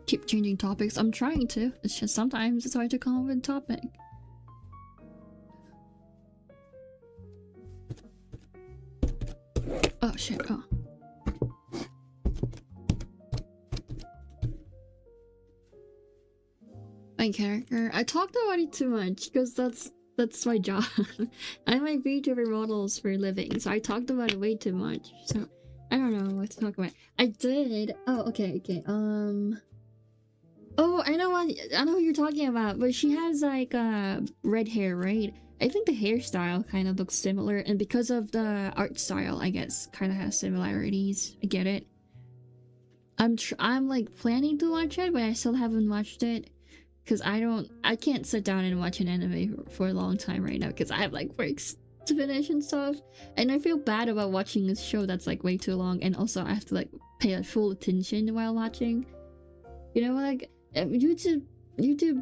Keep changing topics. I'm trying to. It's just sometimes it's hard to come up with a topic. Oh shit. Oh. My character. I talked about it too much because that's my job. I make VTuber models for a living, so I talked about it way too much. So I don't know what to talk about. I did. Oh, okay. Oh, I know who you're talking about, but she has like red hair, right? I think the hairstyle kind of looks similar, and because of the art style, I guess kind of has similarities. I get it. I'm like planning to watch it, but I still haven't watched it because I can't sit down and watch an anime for a long time right now because I have like works to finish and stuff, and I feel bad about watching a show that's like way too long, and also I have to like pay like, full attention while watching. You know, like YouTube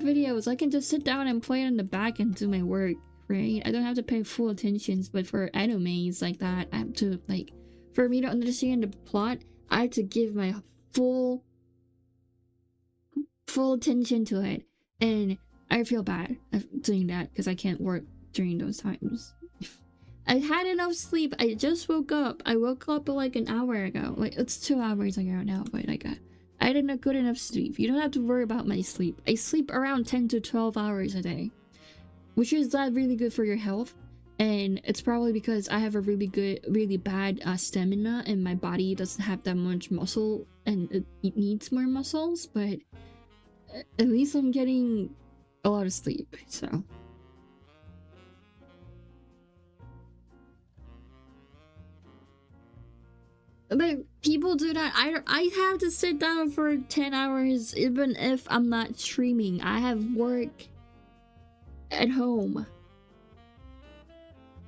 videos, I can just sit down and play it in the back and do my work, right? I don't have to pay full attention, but for animes like that, I have to like, for me to understand the plot, I have to give my full attention to it, and I feel bad doing that because I can't work during those times. I had enough sleep. I just woke up. I woke up like an hour ago. Like it's 2 hours ago now, but like I had a good enough sleep. You don't have to worry about my sleep. I sleep around 10 to 12 hours a day, which is not really good for your health. And it's probably because I have a really bad stamina, and my body doesn't have that much muscle, and it needs more muscles. But at least I'm getting a lot of sleep, so. But people do that. I have to sit down for 10 hours even if I'm not streaming. I have work at home.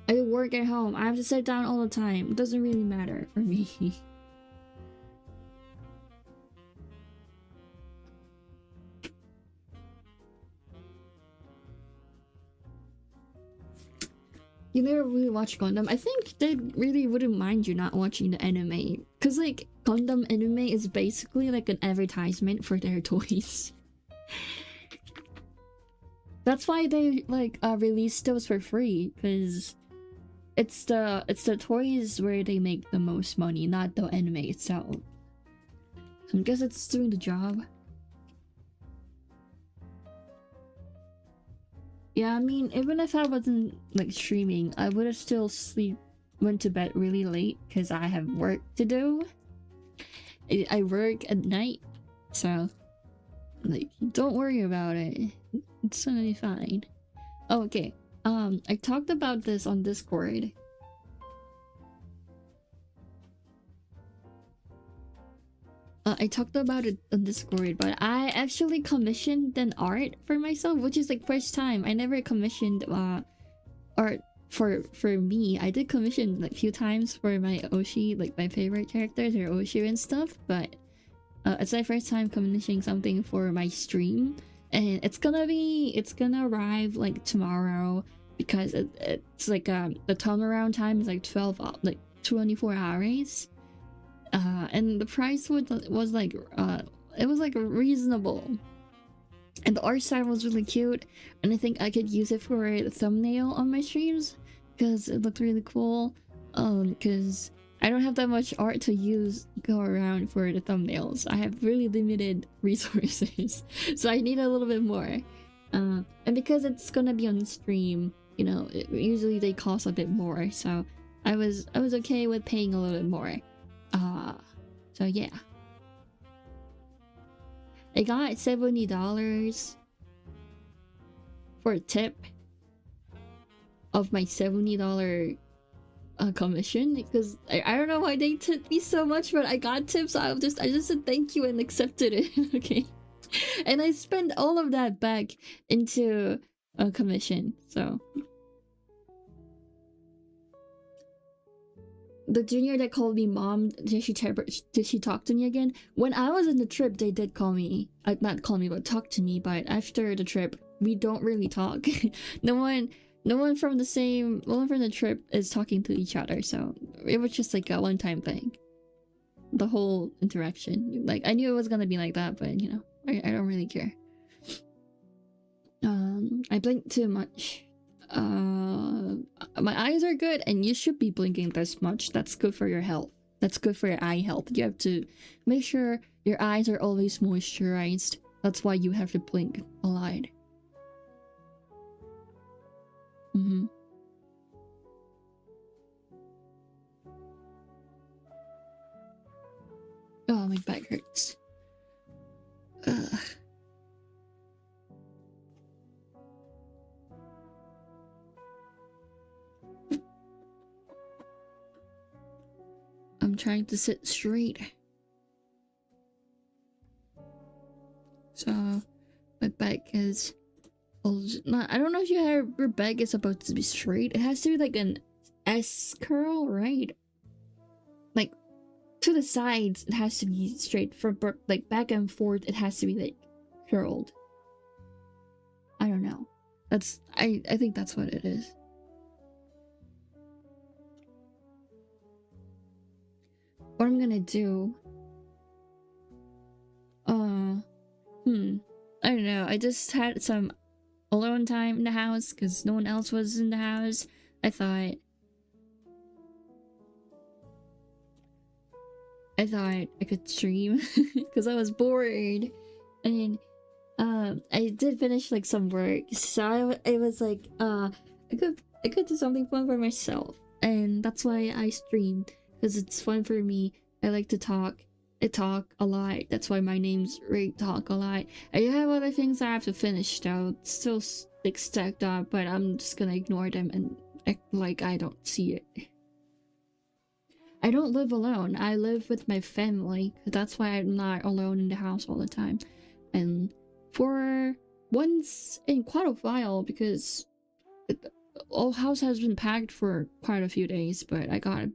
I work at home. I have to sit down all the time. It doesn't really matter for me. You never really watch Gundam. I think they really wouldn't mind you not watching the anime. Cause like Gundam anime is basically like an advertisement for their toys. That's why they like release those for free, cause it's the toys where they make the most money, not the anime itself. So I guess it's doing the job. Yeah, I mean, even if I wasn't like streaming, I would have still went to bed really late because I have work to do. I work at night, so like don't worry about it. It's gonna be fine. Oh, okay. I talked about this on Discord. I talked about it on Discord, but I actually commissioned an art for myself, which is like first time. I never commissioned art for me. I did commission like a few times for my Oshi, like my favorite characters or Oshi and stuff, but it's my first time commissioning something for my stream, and it's gonna arrive like tomorrow because it's like the turnaround time is like 24 hours. And the price was like it was like reasonable, and the art style was really cute, and I think I could use it for a thumbnail on my streams because it looked really cool. Because I don't have that much art to go around for the thumbnails. I have really limited resources, so I need a little bit more. And because it's gonna be on stream, you know, usually they cost a bit more, so I was okay with paying a little bit more. So yeah, I got $70 for a tip of my $70 commission, because I don't know why they tipped me so much, but I got tips, so I just said thank you and accepted it. Okay. And I spent all of that back into a commission. So the junior that called me mom, did she talk to me again? When I was in the trip, they did call me, not call me, but talk to me. But after the trip, we don't really talk. no one from the trip is talking to each other. So it was just like a one-time thing. The whole interaction, like I knew it was gonna be like that, but you know, I don't really care. I blink too much. My eyes are good, and you should be blinking this much. That's good for your health. That's good for your eye health. You have to make sure your eyes are always moisturized. That's why you have to blink a lot. Oh, my back hurts. Ugh. I'm trying to sit straight. So my back is not, I don't know if your back is supposed to be straight. It has to be like an S curl, right? Like to the sides it has to be straight. From like back and forth it has to be like curled. I don't know. That's I think that's what it is. What I'm gonna do, I don't know. I just had some alone time in the house because no one else was in the house. I thought I could stream because I was bored, and I did finish like some work, so I was like, I could do something fun for myself, and that's why I streamed, because it's fun for me. I like to talk. I talk a lot. That's why my name's Ray Talk a lot. I have other things I have to finish though. It's still like stacked up, but I'm just gonna ignore them and act like I don't see it. I don't live alone. I live with my family. That's why I'm not alone in the house all the time. And for once in quite a while, because all house has been packed for quite a few days, but I got to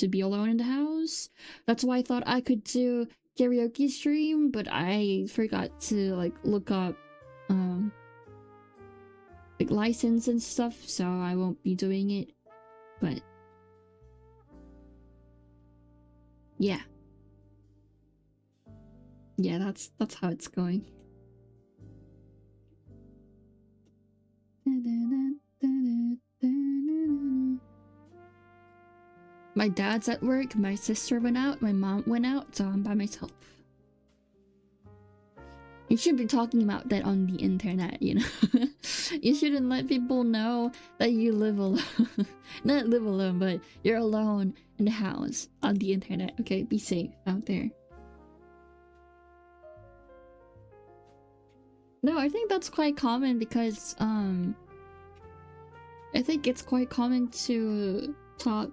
be alone in the house. That's why I thought I could do karaoke stream, but I forgot to like look up like license and stuff, so I won't be doing it. But yeah, that's how it's going. My dad's at work, my sister went out, my mom went out, so I'm by myself. You shouldn't be talking about that on the internet, you know? You shouldn't let people know that you live alone. Not live alone, but you're alone in the house on the internet. Okay, be safe out there. No, I think that's quite common because, I think it's quite common to talk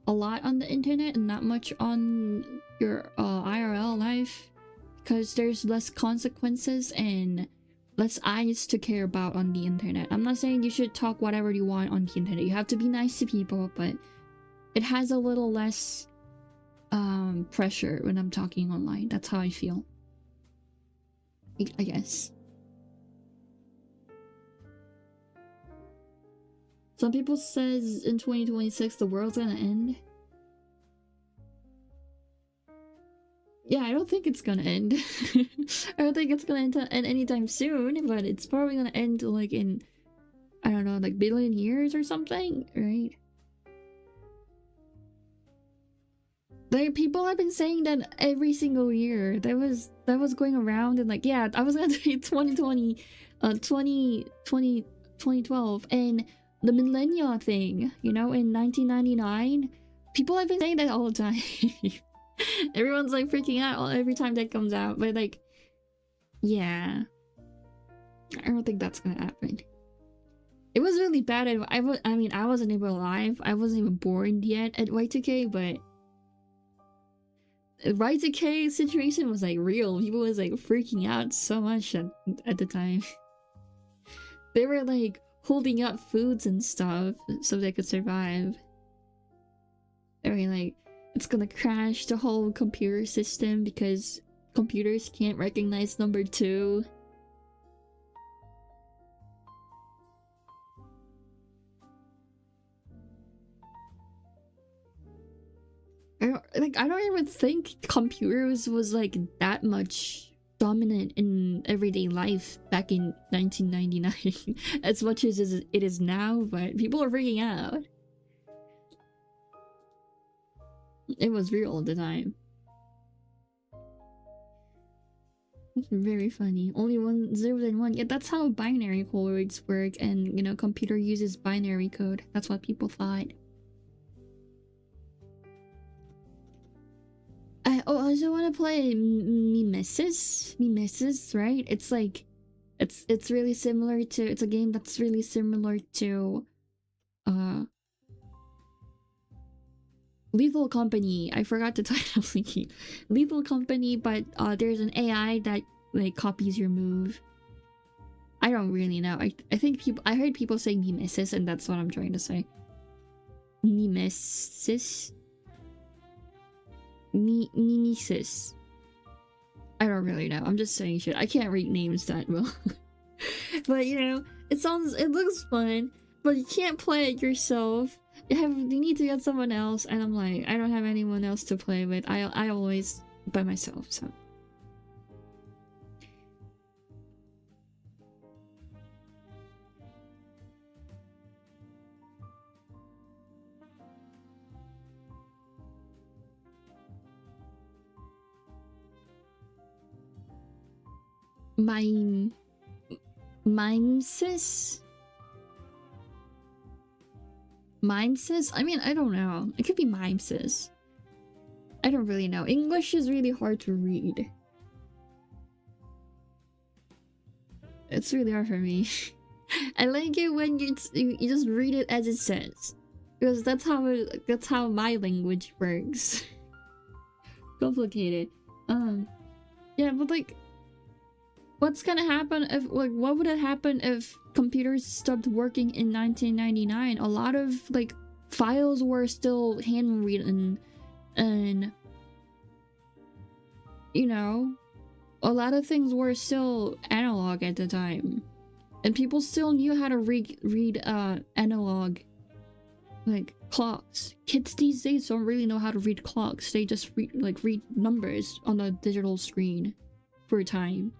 a lot on the internet and not much on your IRL life, because there's less consequences and less eyes to care about on the internet. I'm not saying you should talk whatever you want on the internet. You have to be nice to people, but it has a little less pressure when I'm talking online. That's how I feel, I guess. Some people says in 2026 the world's gonna end. Yeah, I don't think it's gonna end. I don't think it's gonna end anytime soon, but it's probably gonna end like in, I don't know, like billion years or something, right? Like people have been saying that every single year. That was going around, and like, yeah, I was gonna say 2020, 2012, and the millennia thing, you know, in 1999. People have been saying that all the time. Everyone's like freaking out every time that comes out, but like, yeah, I don't think that's gonna happen. It was really bad. I mean, I wasn't even alive. I wasn't even born yet at Y2K, but Y2K situation was like real. People was like freaking out so much at the time. They were like holding up foods and stuff so they could survive. They were like, it's gonna crash the whole computer system because computers can't recognize number 2. I don't even think computers was like that much dominant in everyday life back in 1999 as much as it is now, but people are freaking out. It was real at the time. Very funny. Only 1 0 and 1. Yeah, that's how binary codes work, and you know, computer uses binary code. That's what people thought. I also want to play Mimesis, right? It's like, it's really similar to, it's a game that's really similar to, Lethal Company. I forgot the title. Lethal Company, but there's an AI that like copies your move. I don't really know. I think I heard people say Mimesis, and that's what I'm trying to say. Mimesis. Mimesis. I don't really know. I'm just saying shit. I can't read names that well. But you know, it looks fun, but you can't play it yourself. You need to get someone else, and I'm like, I don't have anyone else to play with. I always by myself, so. Mimesis? Mimesis? I mean, I don't know. It could be Mimesis. I don't really know. English is really hard to read. It's really hard for me. I like it when you just read it as it says, because that's how my language works. Complicated. Yeah, but like, what's gonna happen if, like, what would have happened if computers stopped working in 1999? A lot of like files were still handwritten, and you know, a lot of things were still analog at the time, and people still knew how to read analog, like, clocks. Kids these days don't really know how to read clocks. They just read numbers on a digital screen for time.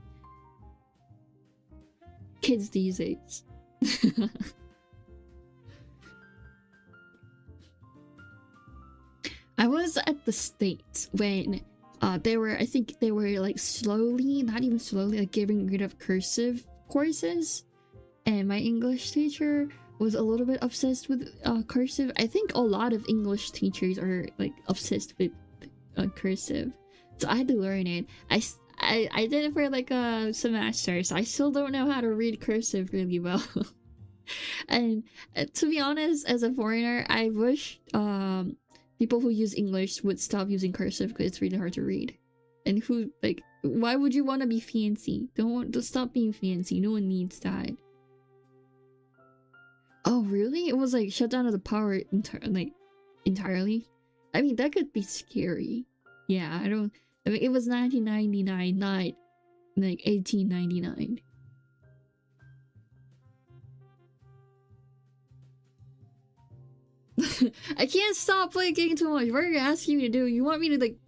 Kids these days. I was at the States when I think they were like slowly, not even slowly, like getting rid of cursive courses, and my English teacher was a little bit obsessed with cursive. I think a lot of English teachers are like obsessed with cursive, so I had to learn it. I did it for like a semester, so I still don't know how to read cursive really well. And to be honest, as a foreigner, I wish people who use English would stop using cursive, because it's really hard to read. And why would you want to be fancy? Don't stop being fancy. No one needs that. Oh really? It was like shut down of the power entirely. I mean, that could be scary. Yeah, I mean, it was 1999, not like 1899. I can't stop playing too much. What are you asking me to do? You want me to like...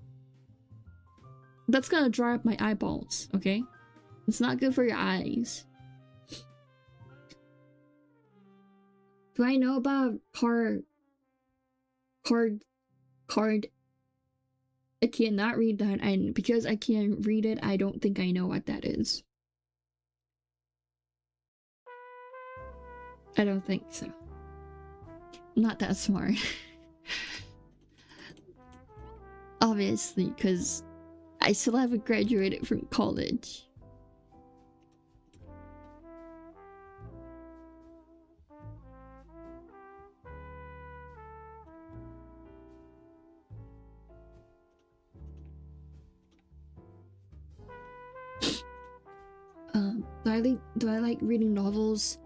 That's gonna dry up my eyeballs, okay? It's not good for your eyes. Do I know about card? I cannot read that, and because I can't read it, I don't think I know what that is. I don't think so. I'm not that smart. Obviously, because I still haven't graduated from college. Do I like reading novels?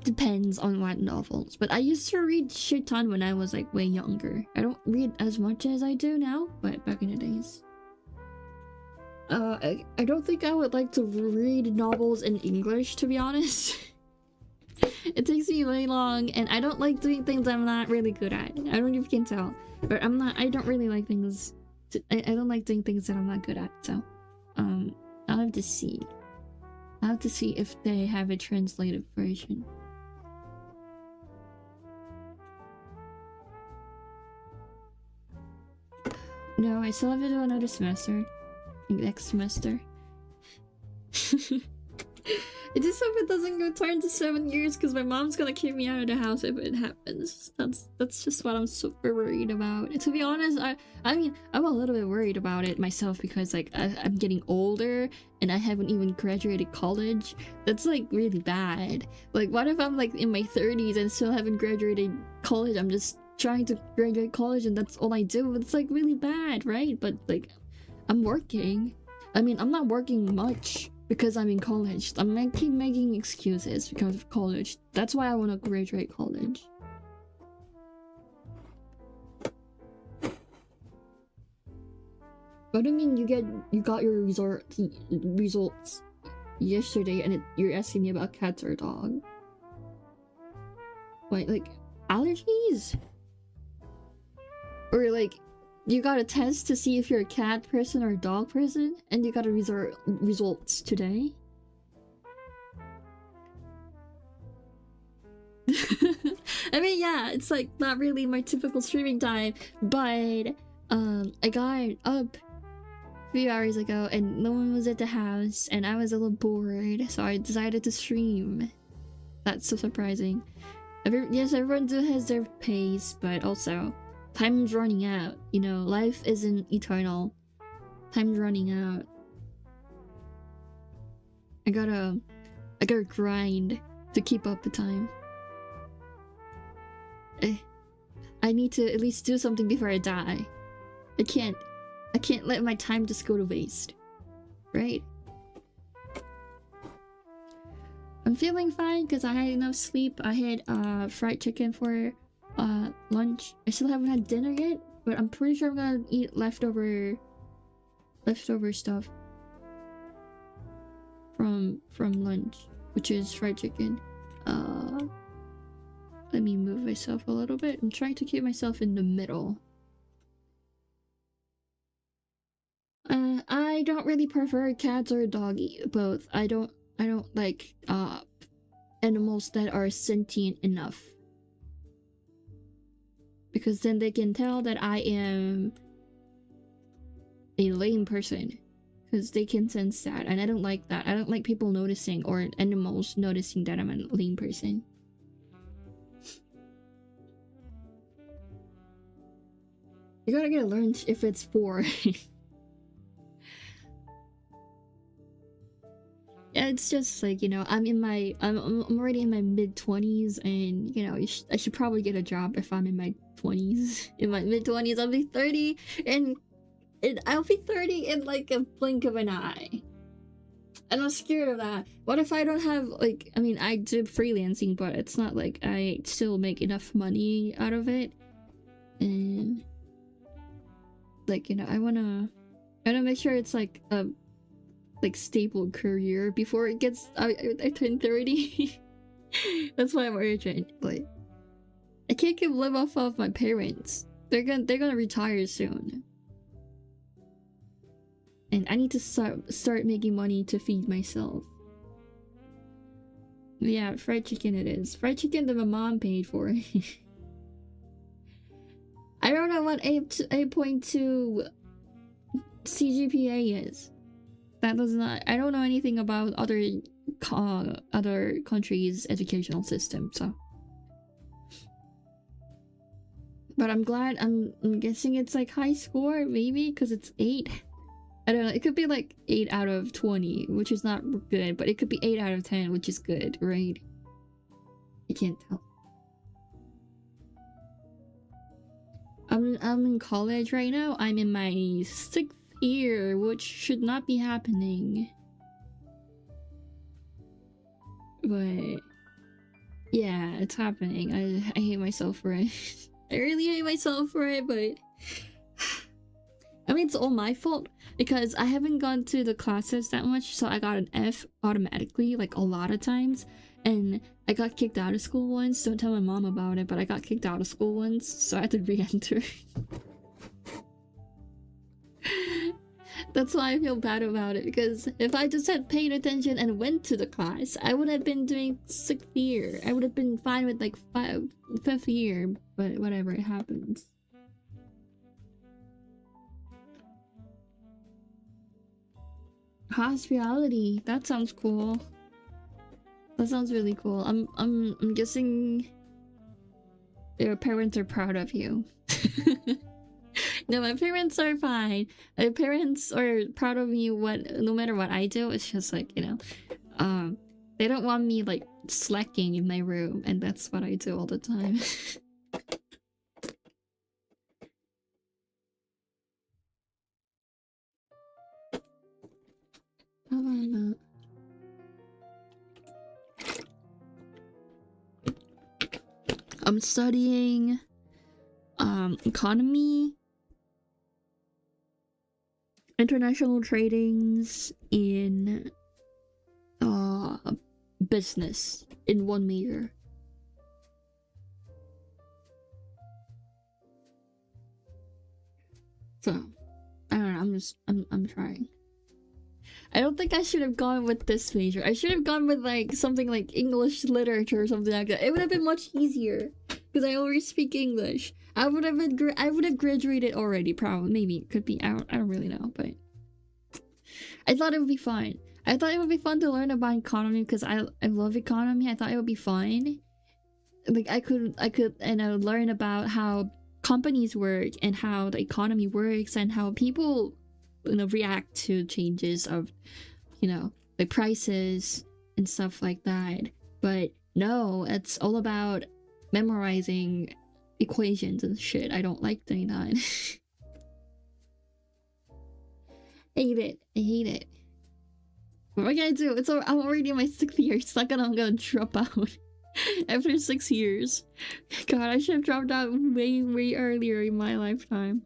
Depends on what novels. But I used to read shit ton when I was like way younger. I don't read as much as I do now, but back in the days. I don't think I would like to read novels in English, to be honest. It takes me way long, and I don't like doing things I'm not really good at. I don't know if you can tell, but I don't really like things. I don't like doing things that I'm not good at, so, I'll have to see. I'll have to see if they have a translated version. No, I still have to do another semester. Next semester. I just hope it doesn't go turn to 7 years because my mom's gonna kick me out of the house if it happens. That's just what I'm super worried about. And to be honest, I mean, I'm a little bit worried about it myself because like I'm getting older and I haven't even graduated college. That's like really bad. Like what if I'm like in my 30s and still haven't graduated college? I'm just trying to graduate college and that's all I do. It's like really bad, right? But like I'm working. I mean, I'm not working much because I'm in college. I keep making excuses because of college. That's why I want to graduate college. What do you mean you got your results yesterday and you're asking me about cats or dog? Wait, like allergies? Or like you got a test to see if you're a cat person or a dog person and you got a results today? I mean, yeah, it's like not really my typical streaming time, but I got up a few hours ago and no one was at the house and I was a little bored, so I decided to stream. That's so surprising. Yes, everyone has their pace, but also time's running out. You know, life isn't eternal. Time's running out. I gotta grind to keep up the time. I need to at least do something before I die. I can't let my time just go to waste. Right? I'm feeling fine because I had enough sleep. I had fried chicken for lunch. I still haven't had dinner yet, but I'm pretty sure I'm gonna eat leftover stuff from lunch, which is fried chicken. Let me move myself a little bit. I'm trying to keep myself in the middle. I don't really prefer cats or doggy, both. I don't like animals that are sentient enough. Because then they can tell that I am a lame person. Because they can sense that. And I don't like that. I don't like people noticing or animals noticing that I'm a lame person. You gotta get lunch if it's 4. Yeah, it's just like, you know, I'm already in my mid-20s and, you know, I should probably get a job if I'm in my 20s. In my mid-20s, I'll be 30 and I'll be 30 in like a blink of an eye. And I'm scared of that. What if I don't have, like, I mean, I do freelancing, but it's not like I still make enough money out of it. And, like, you know, I wanna make sure it's like a stable career before it gets I turn 30. That's why I'm urgent. Like, I can't live off of my parents. They're gonna retire soon, and I need to start making money to feed myself. Yeah, fried chicken it is. Fried chicken that my mom paid for. I don't know what 8.2 CGPA is. That does not. I don't know anything about other countries' educational system, so. But I'm glad. I'm guessing it's like high score, maybe, because it's 8. I don't know. It could be like 8 out of 20, which is not good, but it could be 8 out of 10, which is good, right? I can't tell. I'm in college right now. I'm in my 6th year, which should not be happening. But yeah, it's happening. I hate myself for it. I really hate myself for it, but I mean, it's all my fault because I haven't gone to the classes that much, so I got an F automatically, like a lot of times. And I got kicked out of school once. Don't tell my mom about it, but I got kicked out of school once, so I had to re-enter. That's why I feel bad about it, because if I just had paid attention and went to the class, I would have been doing 6th year. I would have been fine with like 5th year, but whatever, it happens. Hospitality, that sounds cool. That sounds really cool. I'm guessing your parents are proud of you. No, my parents are fine. My parents are proud of me no matter what I do. It's just like, you know, they don't want me like slacking in my room, and that's what I do all the time. I'm studying economy, international tradings in business in one major. So I don't know, I'm trying. I don't think I should have gone with this major. I should have gone with like something like English literature or something like that. It would have been much easier because I already speak English. I would have graduated already, probably. Maybe it could be. I don't really know, but I thought it would be fun. I thought it would be fun to learn about economy because I love economy. I thought it would be fun. Like I could learn about how companies work and how the economy works and how people, you know, react to changes of, you know, like prices and stuff like that. But no, it's all about memorizing equations and shit. I don't like doing that. Hate it. I hate it. What am I gonna do? I'm already in my 6th year. It's not gonna I'm gonna drop out after 6 years. God, I should have dropped out way earlier in my lifetime.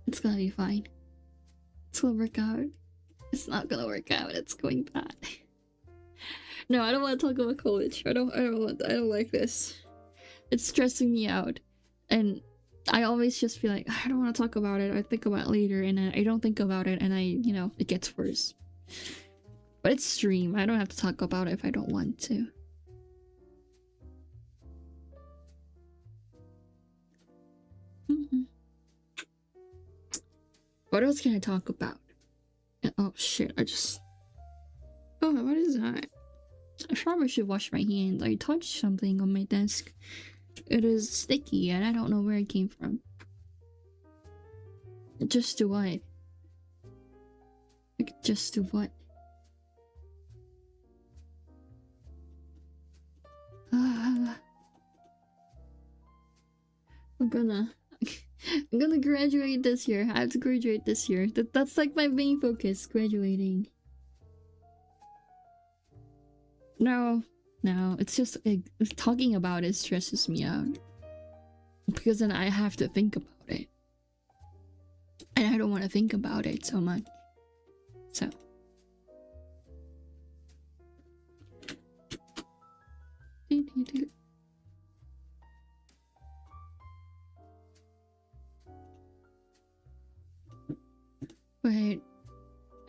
It's gonna be fine. It's gonna work out. It's not gonna work out. It's going bad. No, I don't want to talk about college. I don't like this. It's stressing me out. And I always just feel like, I don't want to talk about it. I think about it later, and I don't think about it, and you know, it gets worse. But it's stream. I don't have to talk about it if I don't want to. What else can I talk about? Oh shit, oh, what is that? I probably should wash my hands. I touched something on my desk. It is sticky and I don't know where it came from. Just to what? Like, just to what? I'm gonna graduate this year. I have to graduate this year. That's like my main focus, graduating. No, it's just like, talking about it stresses me out. Because then I have to think about it. And I don't want to think about it so much. So. But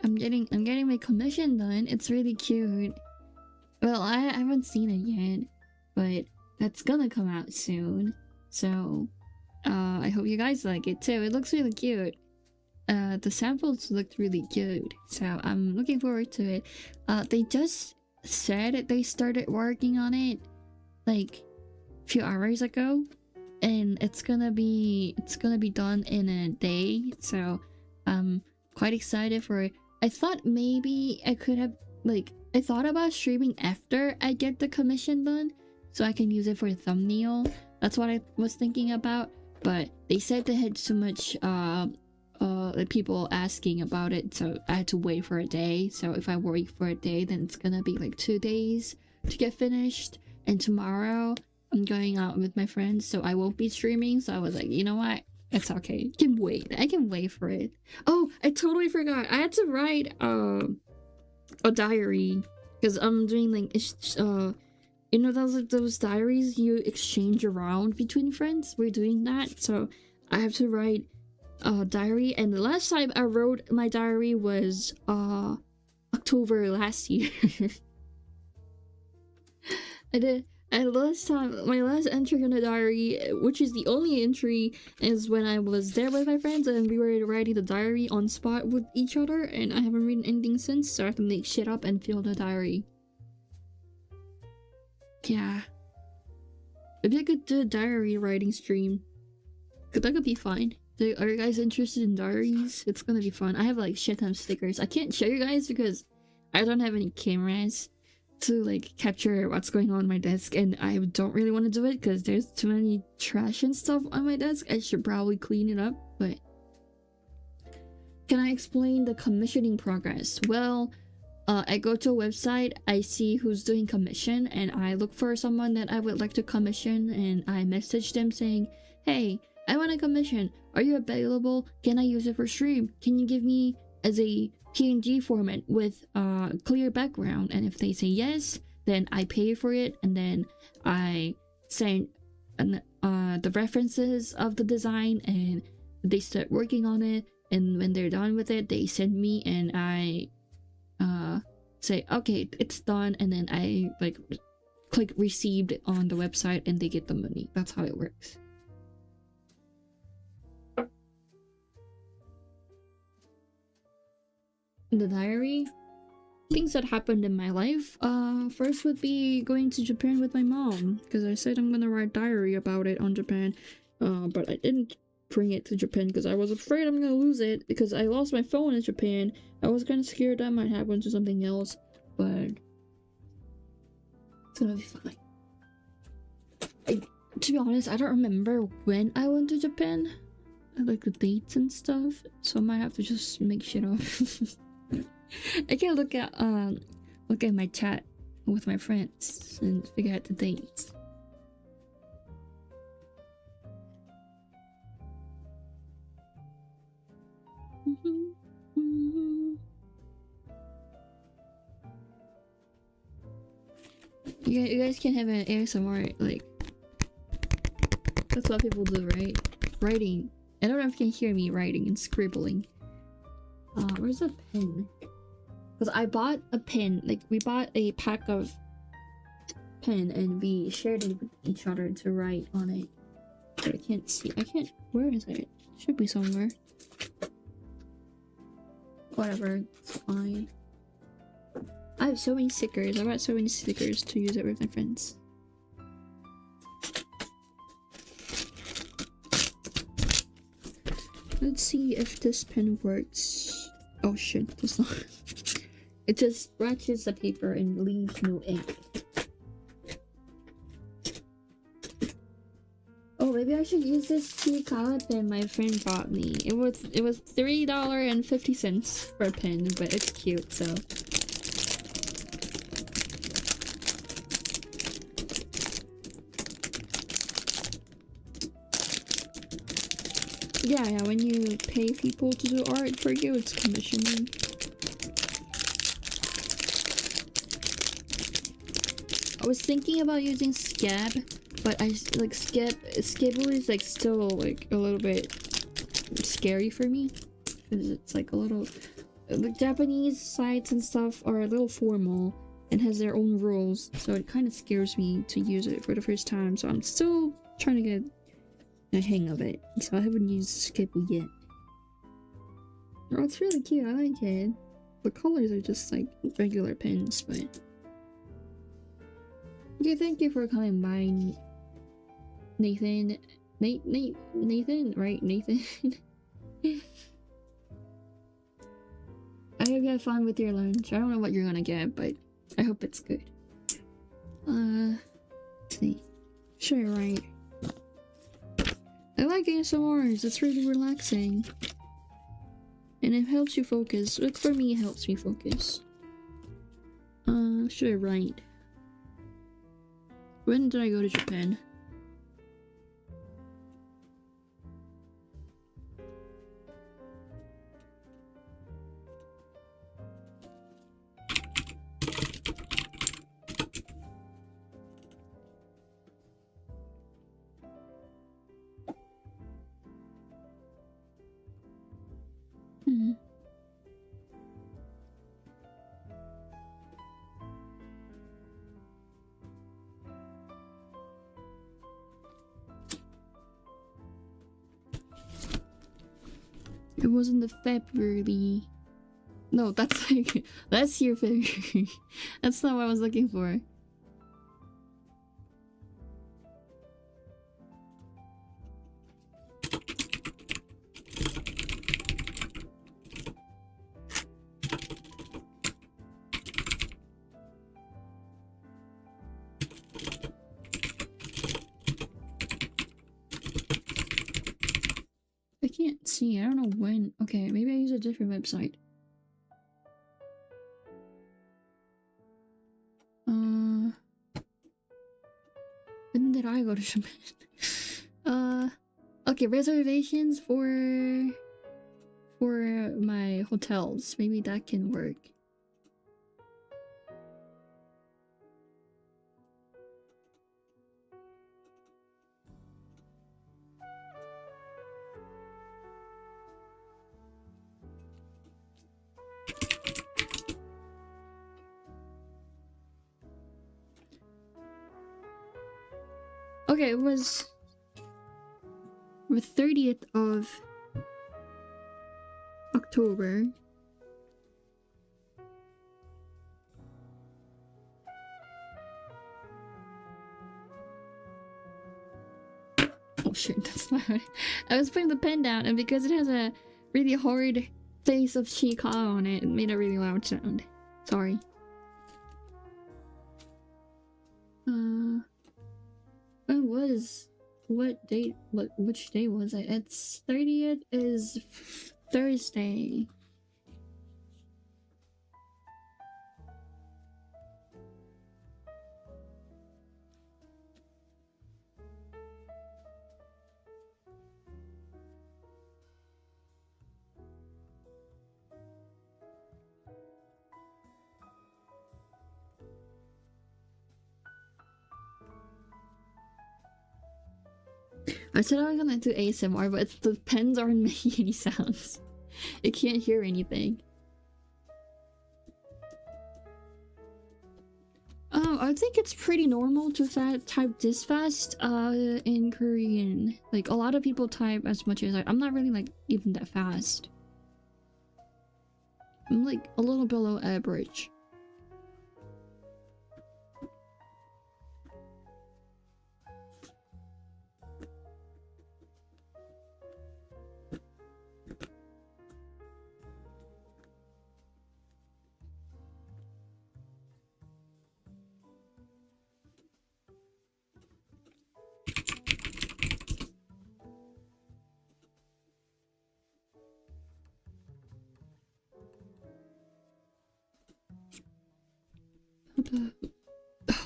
I'm getting my commission done. It's really cute. Well, I haven't seen it yet, but that's gonna come out soon. So, I hope you guys like it too. It looks really cute. The samples looked really good, so I'm looking forward to it. They just said they started working on it like a few hours ago, and it's gonna be done in a day. So I'm quite excited for it. I thought maybe I could have I thought about streaming after I get the commission done so I can use it for a thumbnail. That's what I was thinking about. but they said they had so much like people asking about it, so I had to wait for a day. So if I wait for a day, then it's gonna be like 2 days to get finished, and tomorrow I'm going out with my friends, so I won't be streaming. So I was like, you know what, it's okay, I can wait for it. Oh, I totally forgot, I had to write a diary, because I'm doing like you know those diaries you exchange around between friends. We're doing that, so I have to write a diary. And the last time I wrote my diary was October last year. I did. And last time, my last entry in the diary, which is the only entry, is when I was there with my friends and we were writing the diary on spot with each other, and I haven't written anything since, so I have to make shit up and fill the diary. Yeah. Maybe I could do a diary writing stream. That could be fun. Are you guys interested in diaries? It's gonna be fun. I have like shit ton of stickers. I can't show you guys because I don't have any cameras to like capture what's going on my desk, and I don't really want to do it because there's too many trash and stuff on my desk. I should probably clean it up, but can I explain the commissioning progress? Well, I go to a website, I see who's doing commission, and I look for someone that I would like to commission, and I message them saying, hey, I want a commission, are you available? Can I use it for stream? Can you give me as a PNG format with clear background? And if they say yes, then I pay for it, and then I send the references of the design, and they start working on it, and when they're done with it, they send me, and I say okay, it's done, and then I like click received on the website and they get the money. That's how it works. The diary, things that happened in my life, first would be going to Japan with my mom, because I said I'm gonna write diary about it on Japan, but I didn't bring it to Japan because I was afraid I'm gonna lose it, because I lost my phone in Japan. I was kind of scared that might happen to something else, but it's gonna be fine. To be honest, I don't remember when I went to Japan, like the dates and stuff, so I might have to just make shit up. I can look at my chat with my friends and figure out the dates. You guys can have an ASMR, like, that's what people do, right? Writing. I don't know if you can hear me writing and scribbling. Where's the pen? Because I bought a pen, like we bought a pack of pen and we shared it with each other to write on it. But I can't see. Where is it? It should be somewhere. Whatever, it's fine. I have so many stickers. I bought so many stickers to use it with my friends. Let's see if this pen works. Oh shit, it's not. It just scratches the paper and leaves no ink. Oh, maybe I should use this tea colored pen my friend bought me. It was $3.50 for a pen, but it's cute, so. Yeah, when you pay people to do art for you, it's commissioning. I was thinking about using Scab, but I like Scabble is like still like a little bit scary for me, because it's like a little, the Japanese sites and stuff are a little formal and has their own rules, so it kind of scares me to use it for the first time. So I'm still trying to get a hang of it, so I haven't used Scabble yet. Oh, it's really cute. I like it. The colors are just like regular pens, but. Okay, thank you for coming by, Nathan. Nathan? Right, Nathan? I hope you have fun with your lunch. I don't know what you're gonna get, but I hope it's good. Let's see. Sure, right. I like ASMRs. It's really relaxing. And it helps you focus. Like for me, it helps me focus. Should I write? When did I go to Japan? It wasn't the February. No, that's like last year February. That's not what I was looking for. I can't see. I don't know when. Okay, maybe I use a different website. When did I go to Japan? Okay, reservations for my hotels. Maybe that can work. Okay, it was the 30th of October. Oh shit, that's not right. I was putting the pen down, and because it has a really hard face of Chica on it, it made a really loud sound. Sorry. When was... What date? Which day was it? It's 30th is Thursday. I said I was gonna do ASMR, but the pens aren't making any sounds. It can't hear anything. I think it's pretty normal to type this fast in Korean. Like, a lot of people type as much as I'm not really like even that fast. I'm like a little below average.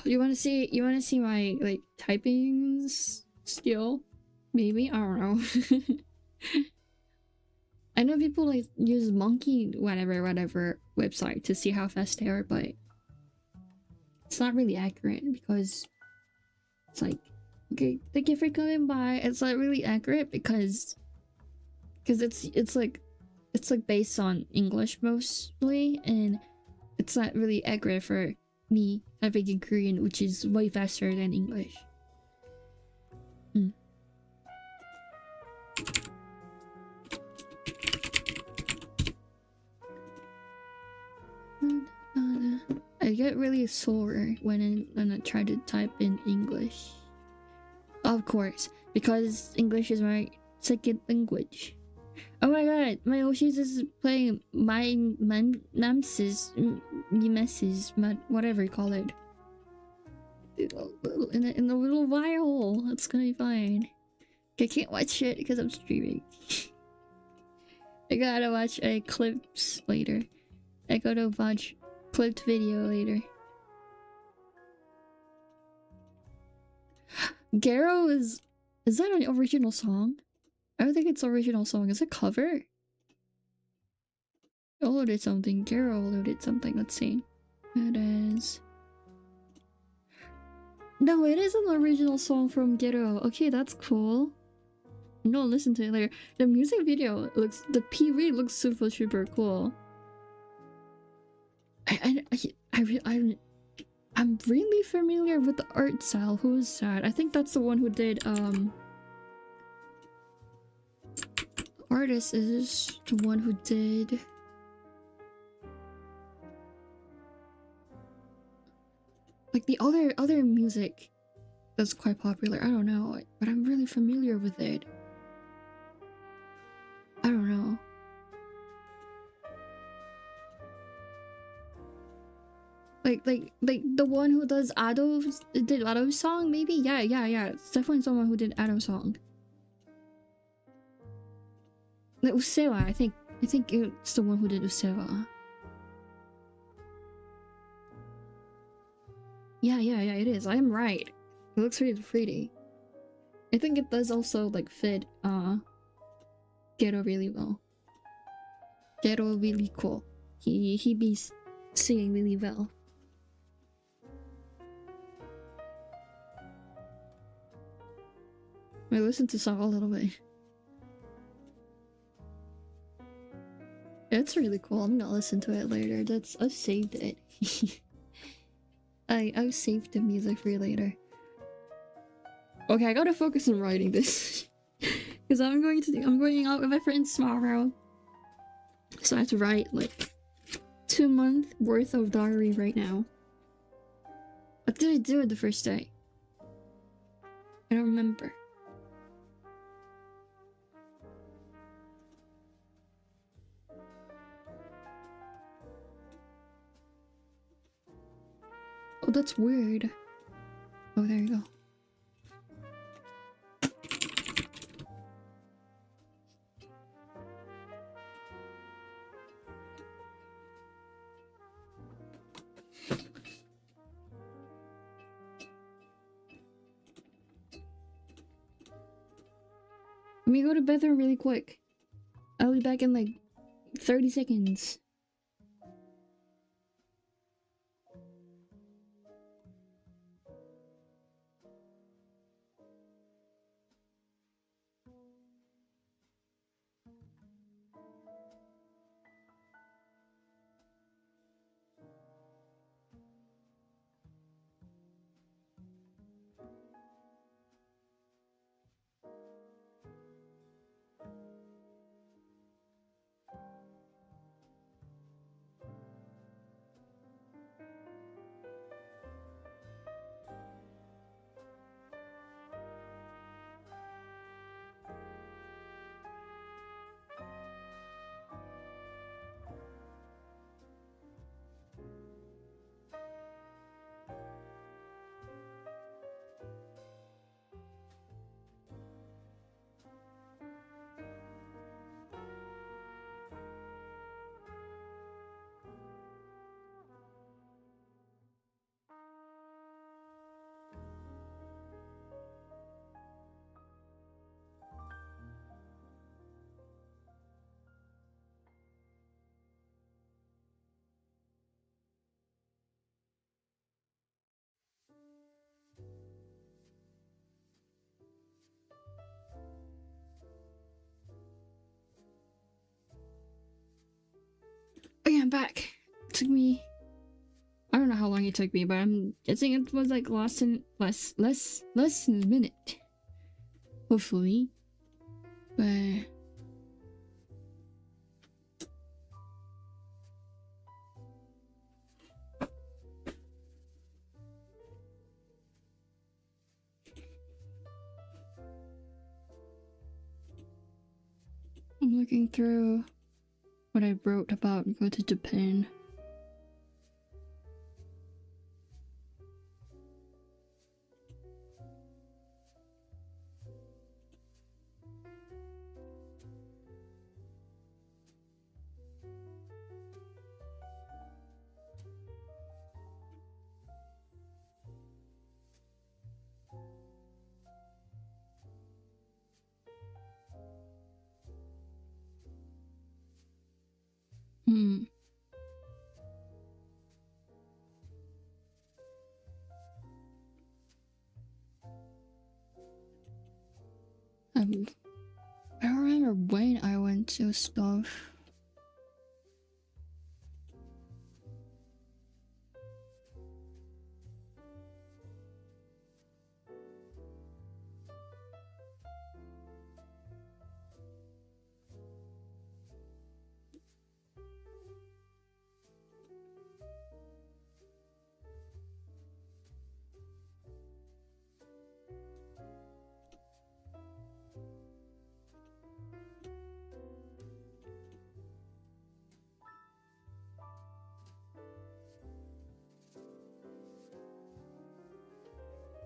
You want to see my like typing skill? Maybe, I don't know. I know people like use monkey whatever website to see how fast they are, but it's not really accurate because it's like, okay, thank you for coming by. It's not really accurate because it's like based on English mostly, and it's not really accurate for me typing in Korean, which is way faster than English. I get really sore when I try to type in English. Of course, because English is my second language. Oh my god, my Oshis is playing my Nemesis, whatever you call it. In a little vial. It's gonna be fine. I can't watch it because I'm streaming. I gotta watch clips later. I gotta watch clipped video later. Garo is that an original song? I don't think it's original song. Is it cover? I loaded something. Garo loaded something. Let's see. It is. No, it is an original song from Garo. Okay, that's cool. I'm gonna listen to it later. The music video looks, the PV looks super cool. I'm really familiar with the art style. Who is that? I think that's the one who did the artist is the one who did like the other music that's quite popular. I don't know, but I'm really familiar with it. I don't know. Like the one who does did Ado's song, maybe? Yeah. It's definitely someone who did Ado's song. Like Usewa, I think it's the one who did Usewa. Yeah, it is. I am right. It looks really pretty. I think it does also like fit Gero really well. Gero really cool. He be singing really well. I listened to song a little bit. It's really cool. I'm gonna listen to it later. I've saved it. I've saved the music for later. Okay, I gotta focus on writing this. Because I'm going out with my friends tomorrow. So I have to write like 2 months worth of diary right now. What did I do it the first day? I don't remember. Oh, that's weird. Oh, there you go. Let me go to bathroom really quick. I'll be back in like 30 seconds. Okay, I'm back. It took me, I don't know how long it took me, but I'm guessing it was like less than a minute. Hopefully. But I'm looking through what I wrote about go to Japan. I don't remember when I went to stuff.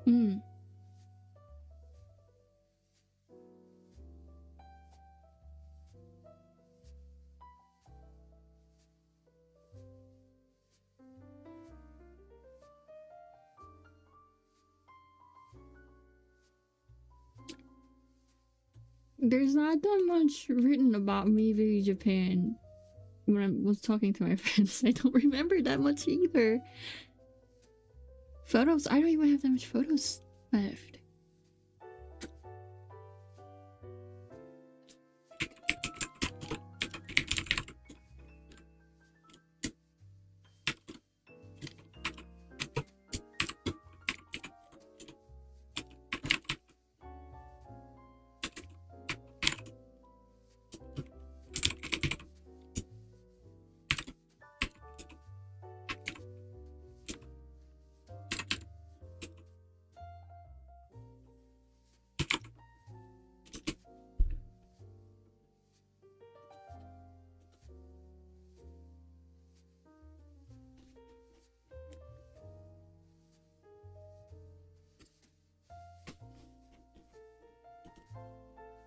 Hmm. There's not that much written about me visiting Japan when I was talking to my friends. I don't remember that much either. Photos? I don't even have that much photos left.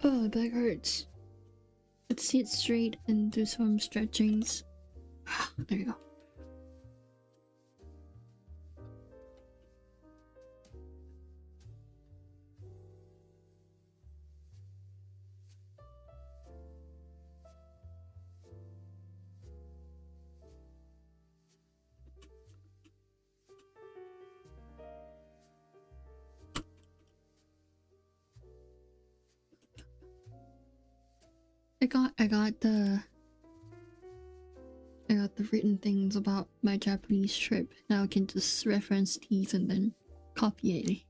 Oh, my back hurts. Let's sit straight and do some stretchings. There you go. I got the written things about my Japanese trip. Now I can just reference these and then copy it.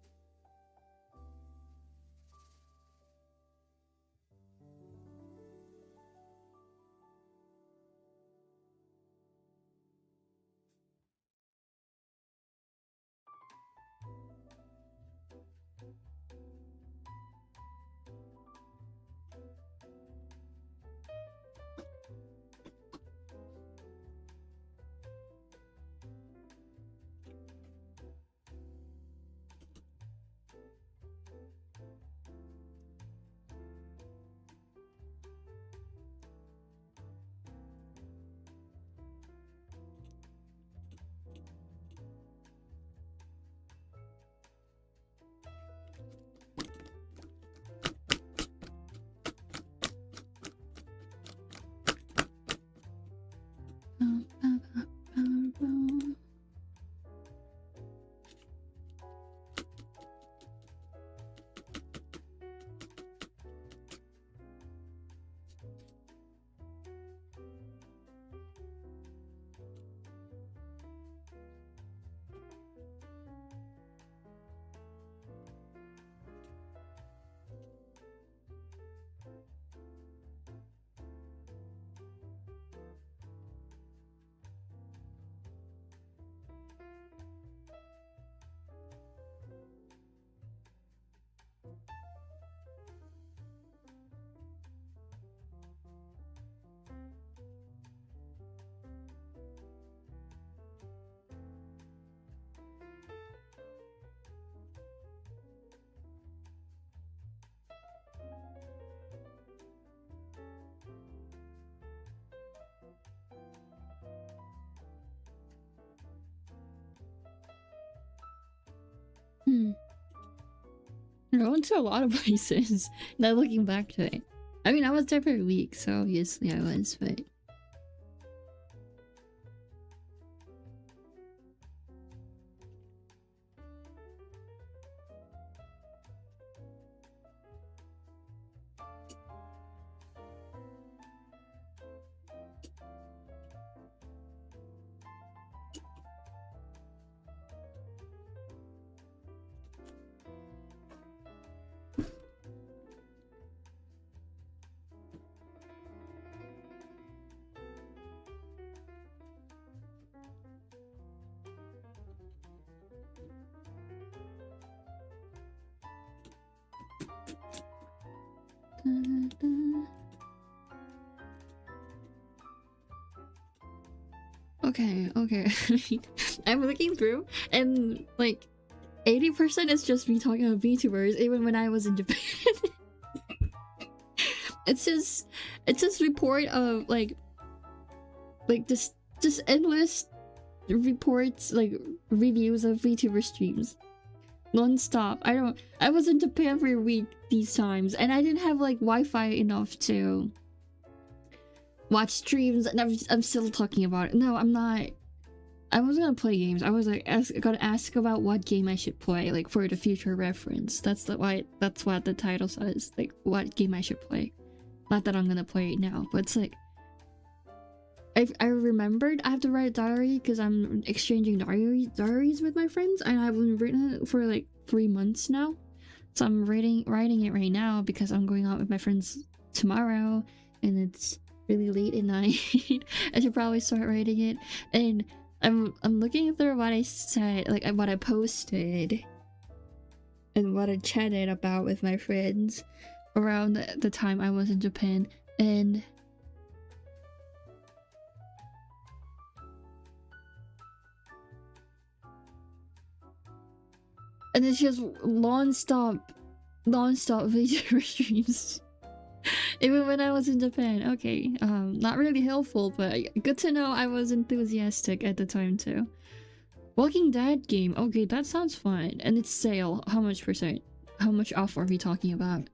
I went to a lot of places. Now looking back to it. I mean, I was there for a week, so obviously I was, but... Okay, okay. I'm looking through and like 80% is just me talking about VTubers even when I was in Japan. it's just report of like just endless reports, like reviews of VTuber streams. Non-stop. I was in Japan for a week these times and I didn't have like Wi-Fi enough to watch streams, and I'm still talking about it. No, I'm not. I was gonna play games. I was like gonna ask about what game I should play, like for the future reference. That's what the title says, like what game I should play. Not that I'm gonna play it now, but it's like I remembered I have to write a diary because I'm exchanging diaries with my friends, and I haven't written it for like 3 months now. So I'm writing it right now because I'm going out with my friends tomorrow, and it's really late at night. I should probably start writing it. And I'm looking through what I said, like what I posted and what I chatted about with my friends around the time I was in Japan, and it's just non-stop video streams. Even when I was in Japan. Okay, not really helpful, but good to know I was enthusiastic at the time too. Walking Dead game. Okay, that sounds fun. And it's sale. How much percent? How much off are we talking about?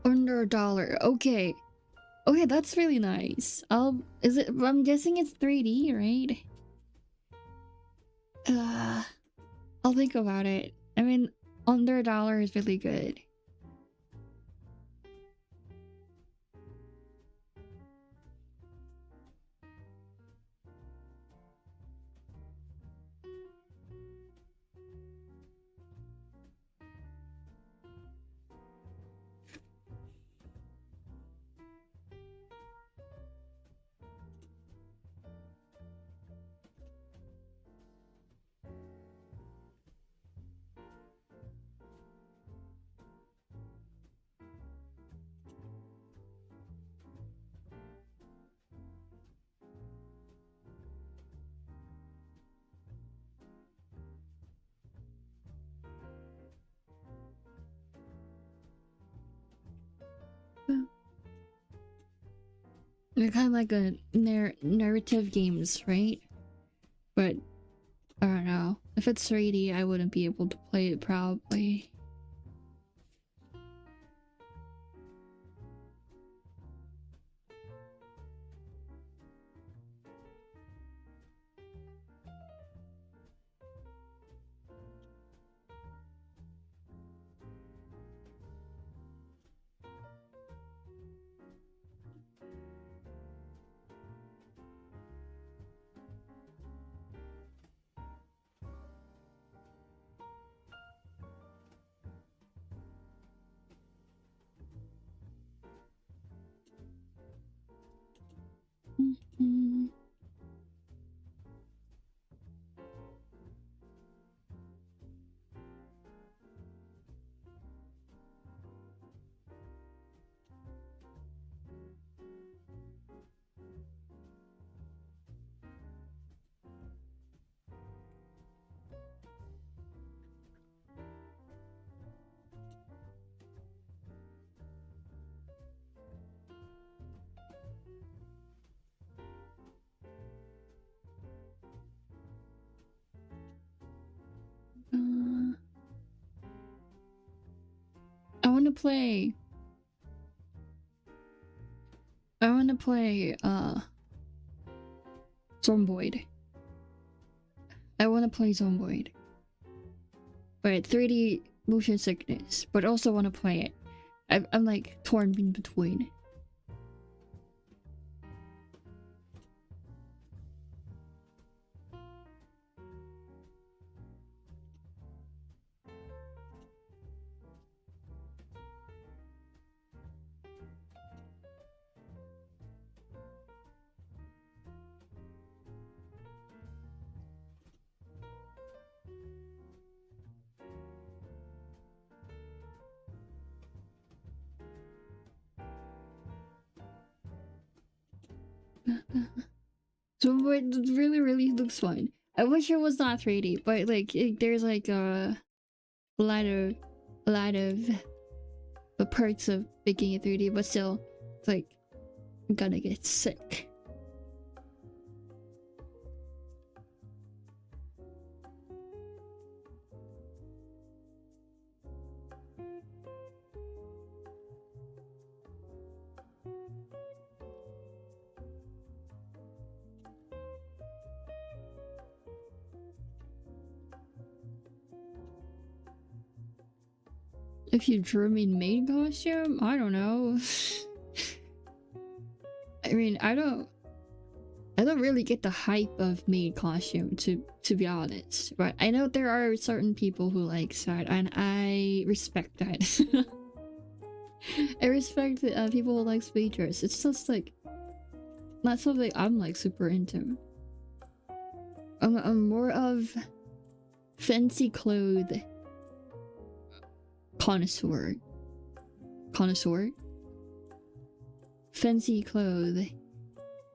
Under $1. Okay. Okay, that's really nice. I'm guessing it's 3D, right? I'll think about it. I mean, under $1 is really good. They're kind of like a narrative games, right? But I don't know. If it's 3D, I wouldn't be able to play it probably. I want to play. Zomboid. I want to play Zomboid. But 3D motion sickness, but also want to play it. I'm like torn in between. So it really looks fun. I wish it was not 3D, but like there's like a lot of the perks of making it 3D, but still, it's like I'm gonna get sick. If you drew me maid costume, I don't know. I mean, I don't really get the hype of maid costume to be honest, but I know there are certain people who like that, and I respect that. I respect people who like maid dress. It's just like not something I'm like super into. I'm more of fancy clothes connoisseur. Fancy clothes,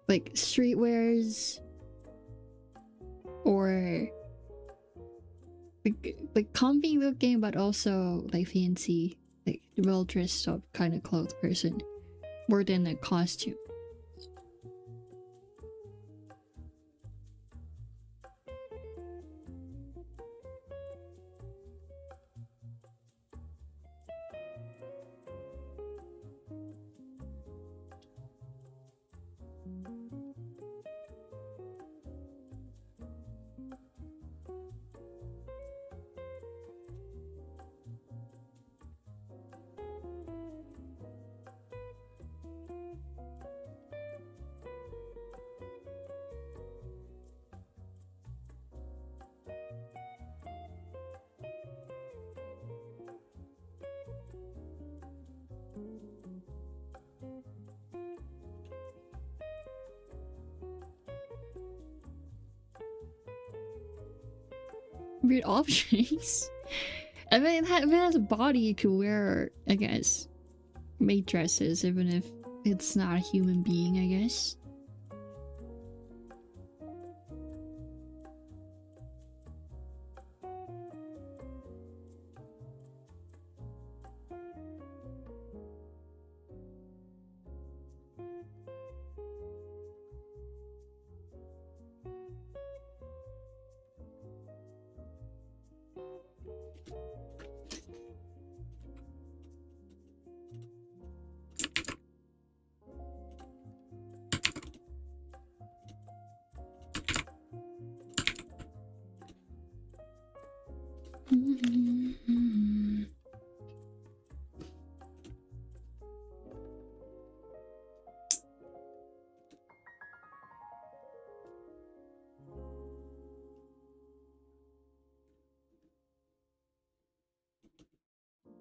like streetwears, or like comfy looking, but also like fancy, like well dressed up kind of clothes person, more than a costume. Weird options. I mean, if it has a body, you could wear, I guess, maid dresses, even if it's not a human being, I guess.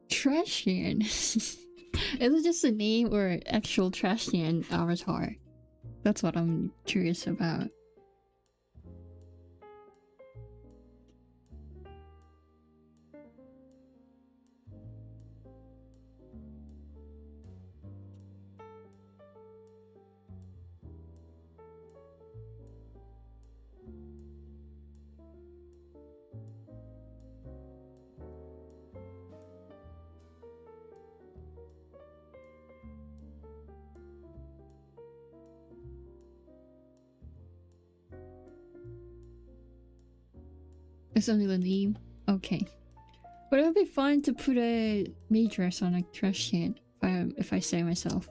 Trash can. Is it just a name or actual trash can avatar? That's what I'm curious about. It's only the name? Okay. But it would be fun to put a maid dress on a trash can, if I say myself.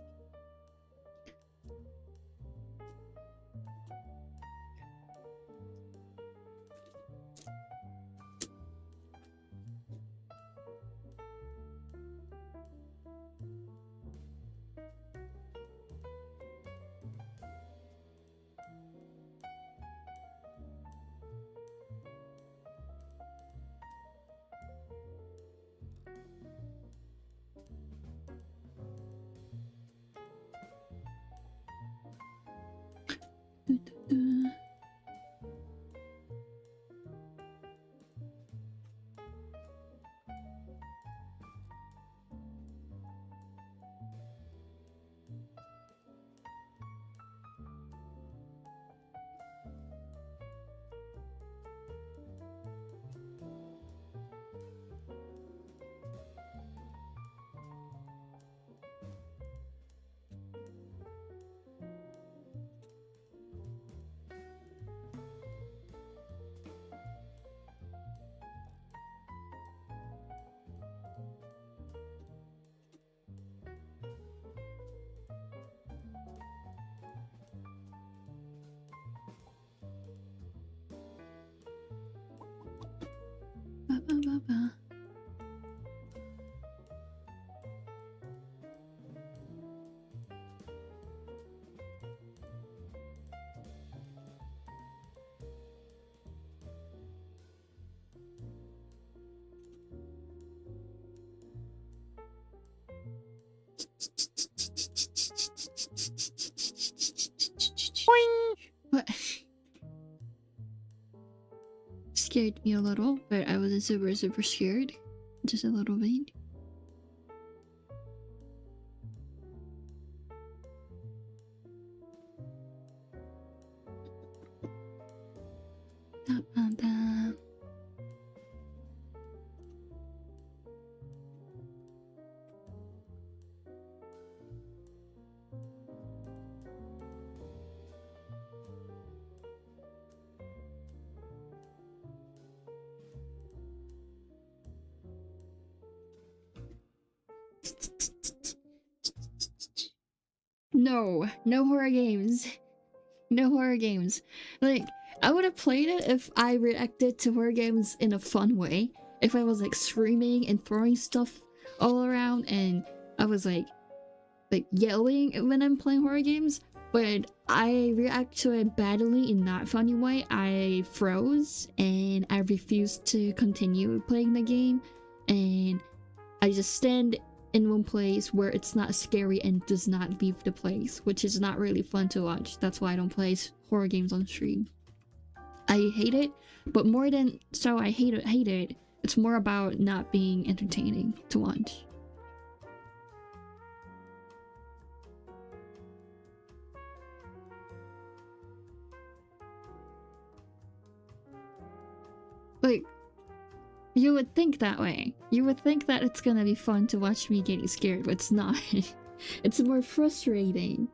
What? Scared me a little, but I wasn't super scared. Just a little bit. No, no horror games. No horror games. Like, I would have played it if I reacted to horror games in a fun way. If I was like screaming and throwing stuff all around and I was like yelling when I'm playing horror games, but I react to it badly in not funny way. I froze and I refused to continue playing the game, and I just stand in one place where it's not scary and does not leave the place, which is not really fun to watch. That's why I don't play horror games on stream. I hate it, but more than so I hate it, it's more about not being entertaining to watch. Like, you would think that way. You would think that it's gonna be fun to watch me getting scared, but it's not. It's more frustrating.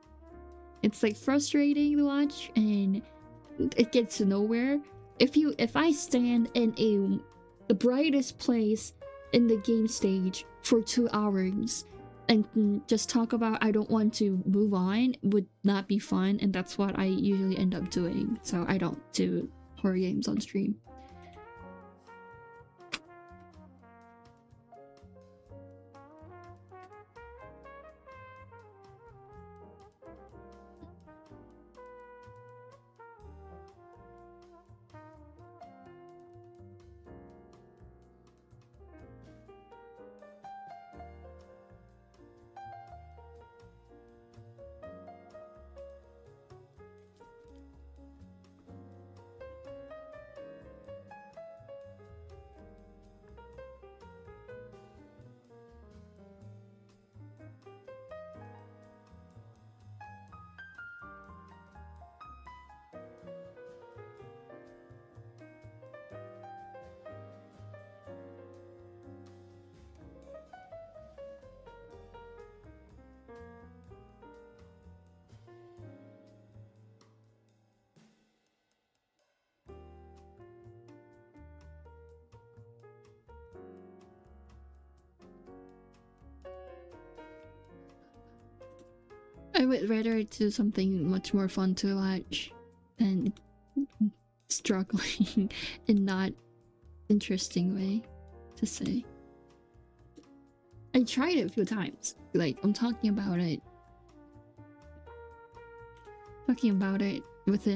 It's like frustrating to watch, and it gets nowhere. If I stand in the brightest place in the game stage for 2 hours and just talk about I don't want to move on, would not be fun, and that's what I usually end up doing. So I don't do horror games on stream. I would rather do something much more fun to watch than struggling in not interesting way to say. I tried it a few times. Like, I'm talking about it with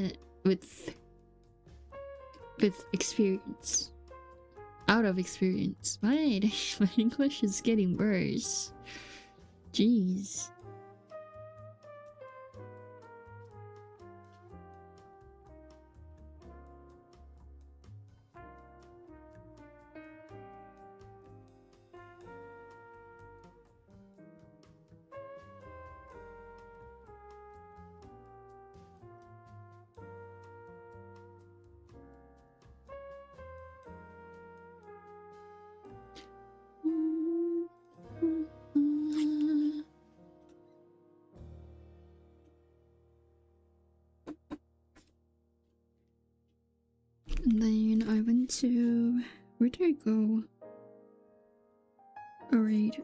experience. Out of experience. My English is getting worse. Jeez. And then I went to... where did I go? Alright,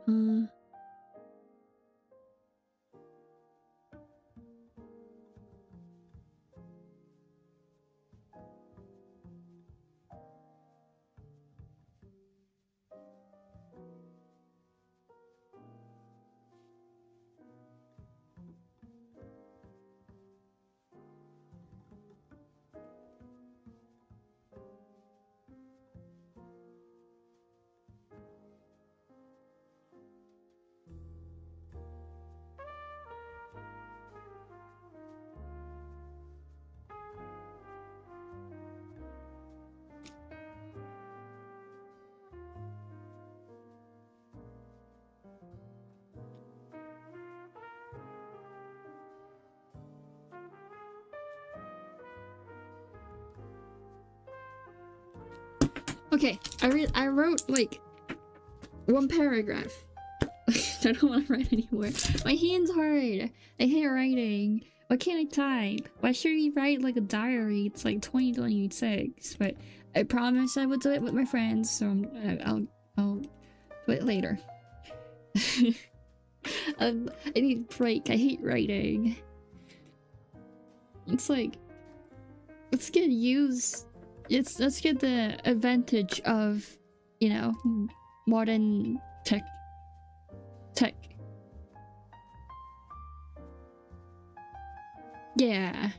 Okay, I wrote like one paragraph. I don't want to write anymore. My hand's hard. I hate writing. Why can't I type? Why should we write like a diary? It's like 2026, but I promised I would do it with my friends, so I'll do it later. I need a break. I hate writing. It's like, let's get the advantage of, you know, modern tech. Yeah.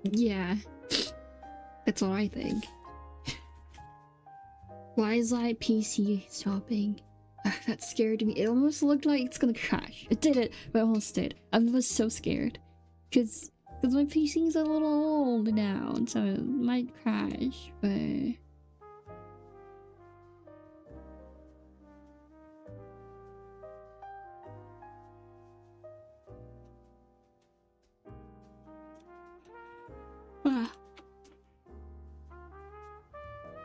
Yeah. That's what I think. Why is my PC stopping? That scared me. It almost looked like it's gonna crash. It didn't, but it almost did. I was so scared. Cause my PC's a little old now, so it might crash, but...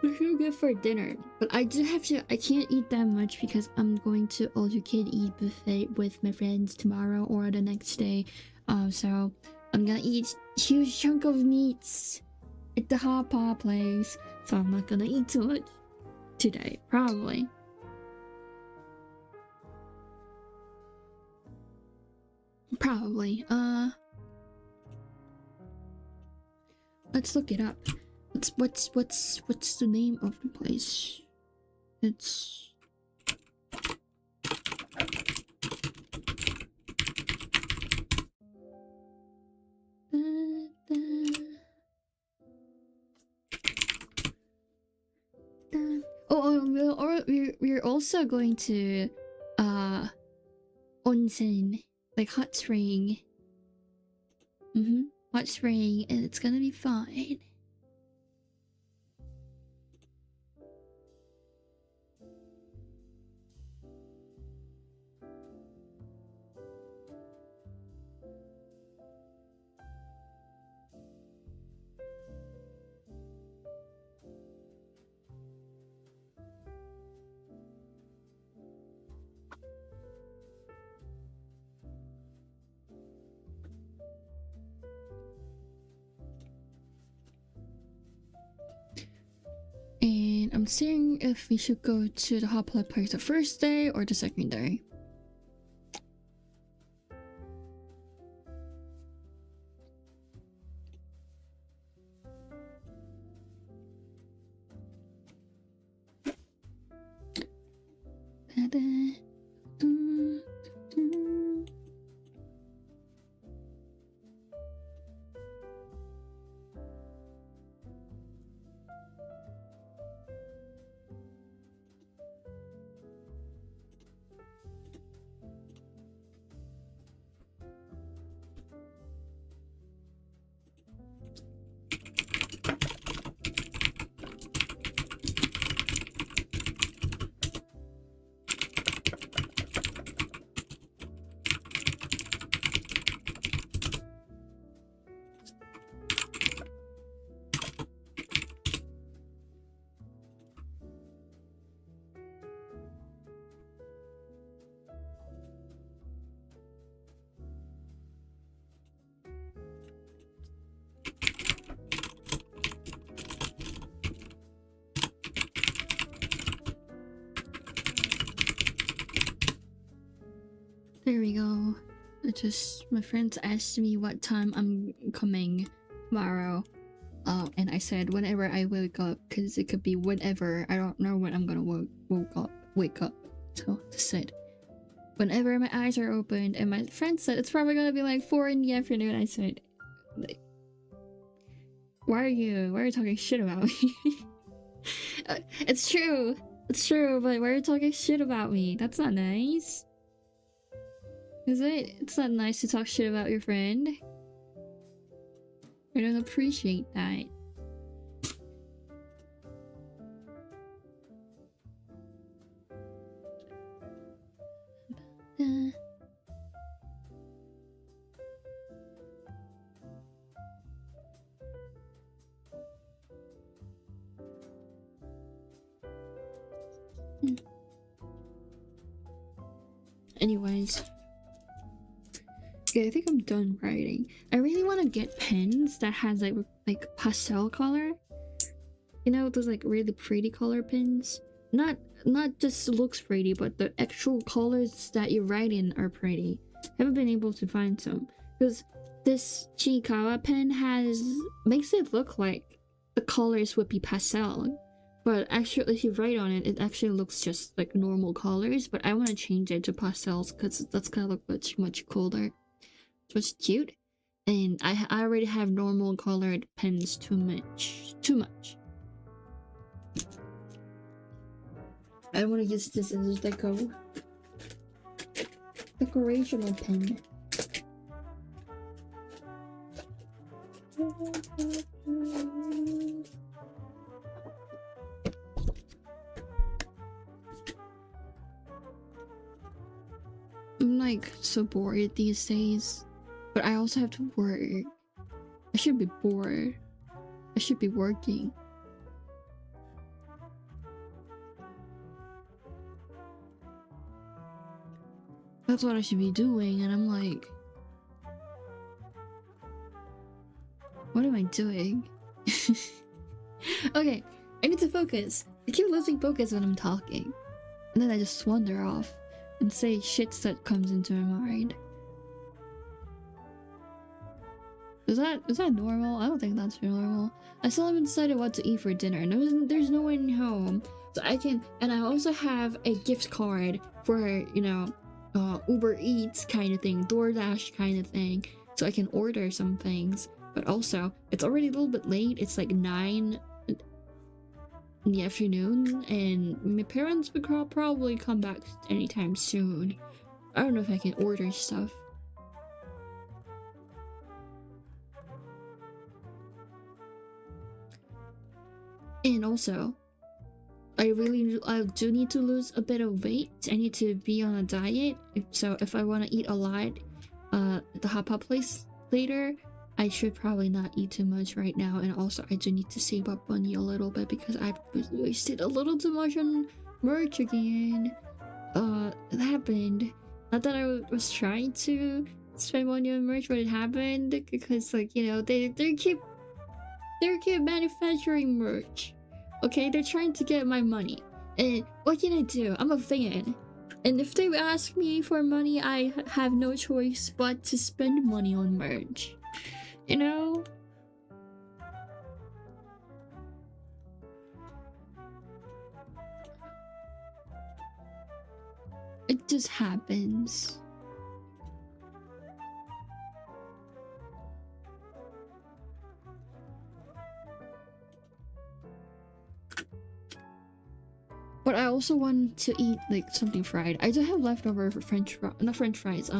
We're gonna go for dinner, but I can't eat that much because I'm going to all you can eat buffet with my friends tomorrow or the next day. So I'm gonna eat a huge chunk of meats at the hot pot place. So I'm not gonna eat too much today, probably. Let's look it up. What's the name of the place? It's... we're also going to onsen, like hot spring. Hot spring, and it's gonna be fine. And I'm seeing if we should go to the hot plate place the first day or the second day. There we go. My friends asked me what time I'm coming tomorrow. And I said whenever I wake up, because it could be whenever. I don't know when I'm gonna wake up. So I said whenever my eyes are opened, and my friend said it's probably gonna be like 4 in the afternoon. I said, like, why are you talking shit about me? It's true, but why are you talking shit about me? That's not nice. Is it? It's not nice to talk shit about your friend. I don't appreciate that. Anyways. Okay, I think I'm done writing. I really want to get pens that has like pastel color. You know, those like really pretty color pens. Not just looks pretty, but the actual colors that you write in are pretty. Haven't been able to find some because this Chikawa pen makes it look like the colors would be pastel, but actually if you write on it, it actually looks just like normal colors. But I want to change it to pastels because that's gonna look much cooler. So it's cute, and I already have normal colored pens too much. I want to use this as a decorational pen. I'm like so bored these days, but I also have to work. I should be bored. I should be working. That's what I should be doing, and I'm like, what am I doing? Okay, I need to focus. I keep losing focus when I'm talking, and then I just wander off and say shit that comes into my mind. Is that normal? I don't think that's normal. I still haven't decided what to eat for dinner. There's no one home, so I can. And I also have a gift card for, you know, Uber Eats kind of thing, DoorDash kind of thing, so I can order some things. But also, it's already a little bit late. It's like 9 in the afternoon, and my parents would probably come back anytime soon. I don't know if I can order stuff. And also, I do need to lose a bit of weight. I need to be on a diet. So if I want to eat a lot at the hot pot place later, I should probably not eat too much right now. And also, I do need to save up money a little bit because I've wasted a little too much on merch again. It happened. Not that I was trying to spend money on merch, but it happened because, like, you know, they keep manufacturing merch. Okay, they're trying to get my money, and what can I do? I'm a fan, and if they ask me for money, I have no choice but to spend money on merch. You know? It just happens. But I also want to eat like something fried. I do have leftover for not French fries,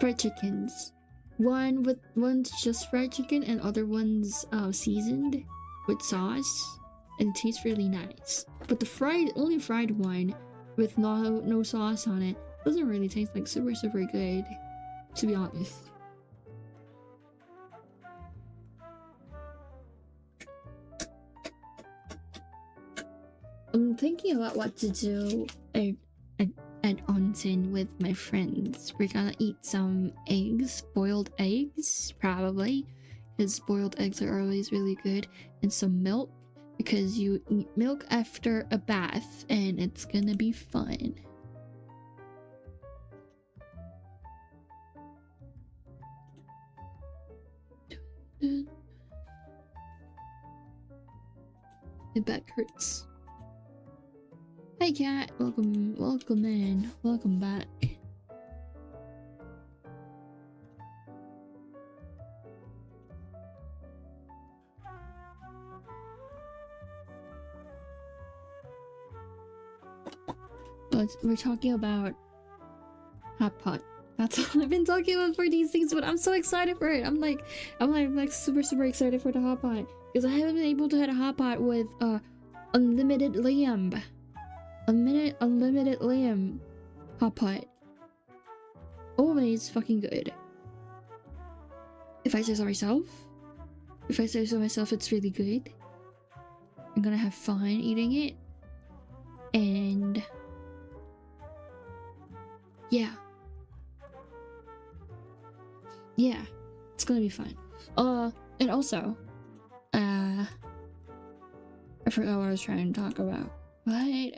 fried chickens. One's just fried chicken and other one's seasoned with sauce, and it tastes really nice. But the only fried one with no sauce on it doesn't really taste like super good, to be honest. I'm thinking about what to do at onsen with my friends. We're gonna eat some eggs, boiled eggs, probably, because boiled eggs are always really good, and some milk, because you eat milk after a bath, and it's gonna be fun. My back hurts. Hi cat, welcome in, welcome back. We're talking about hot pot. That's all I've been talking about for these things, but I'm so excited for it. I'm like super excited for the hot pot because I haven't been able to have a hot pot with unlimited lamb. Unlimited lamb hot pot. Always fucking good. If I say so myself, it's really good. I'm gonna have fun eating it. And yeah, it's gonna be fun. And also, I forgot what I was trying to talk about. What?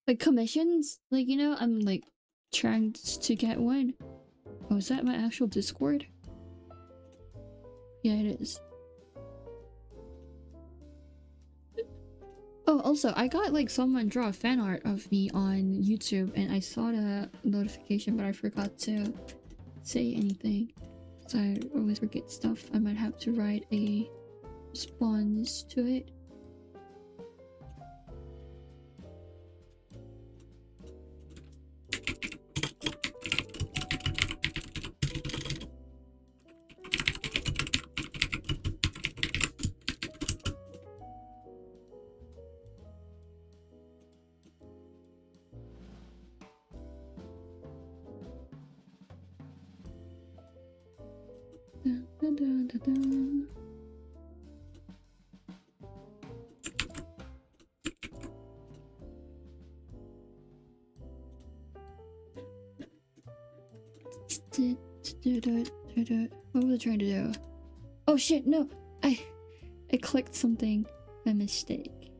Like commissions? Like, you know, I'm like trying to get one. Oh, is that my actual Discord? Yeah, it is. Oh, also, I got like someone draw a fan art of me on YouTube and I saw the notification, but I forgot to say anything. So I always forget stuff. I might have to write a response to it. Da, da, da, da. What was I trying to do? Oh shit, no! I clicked something by mistake.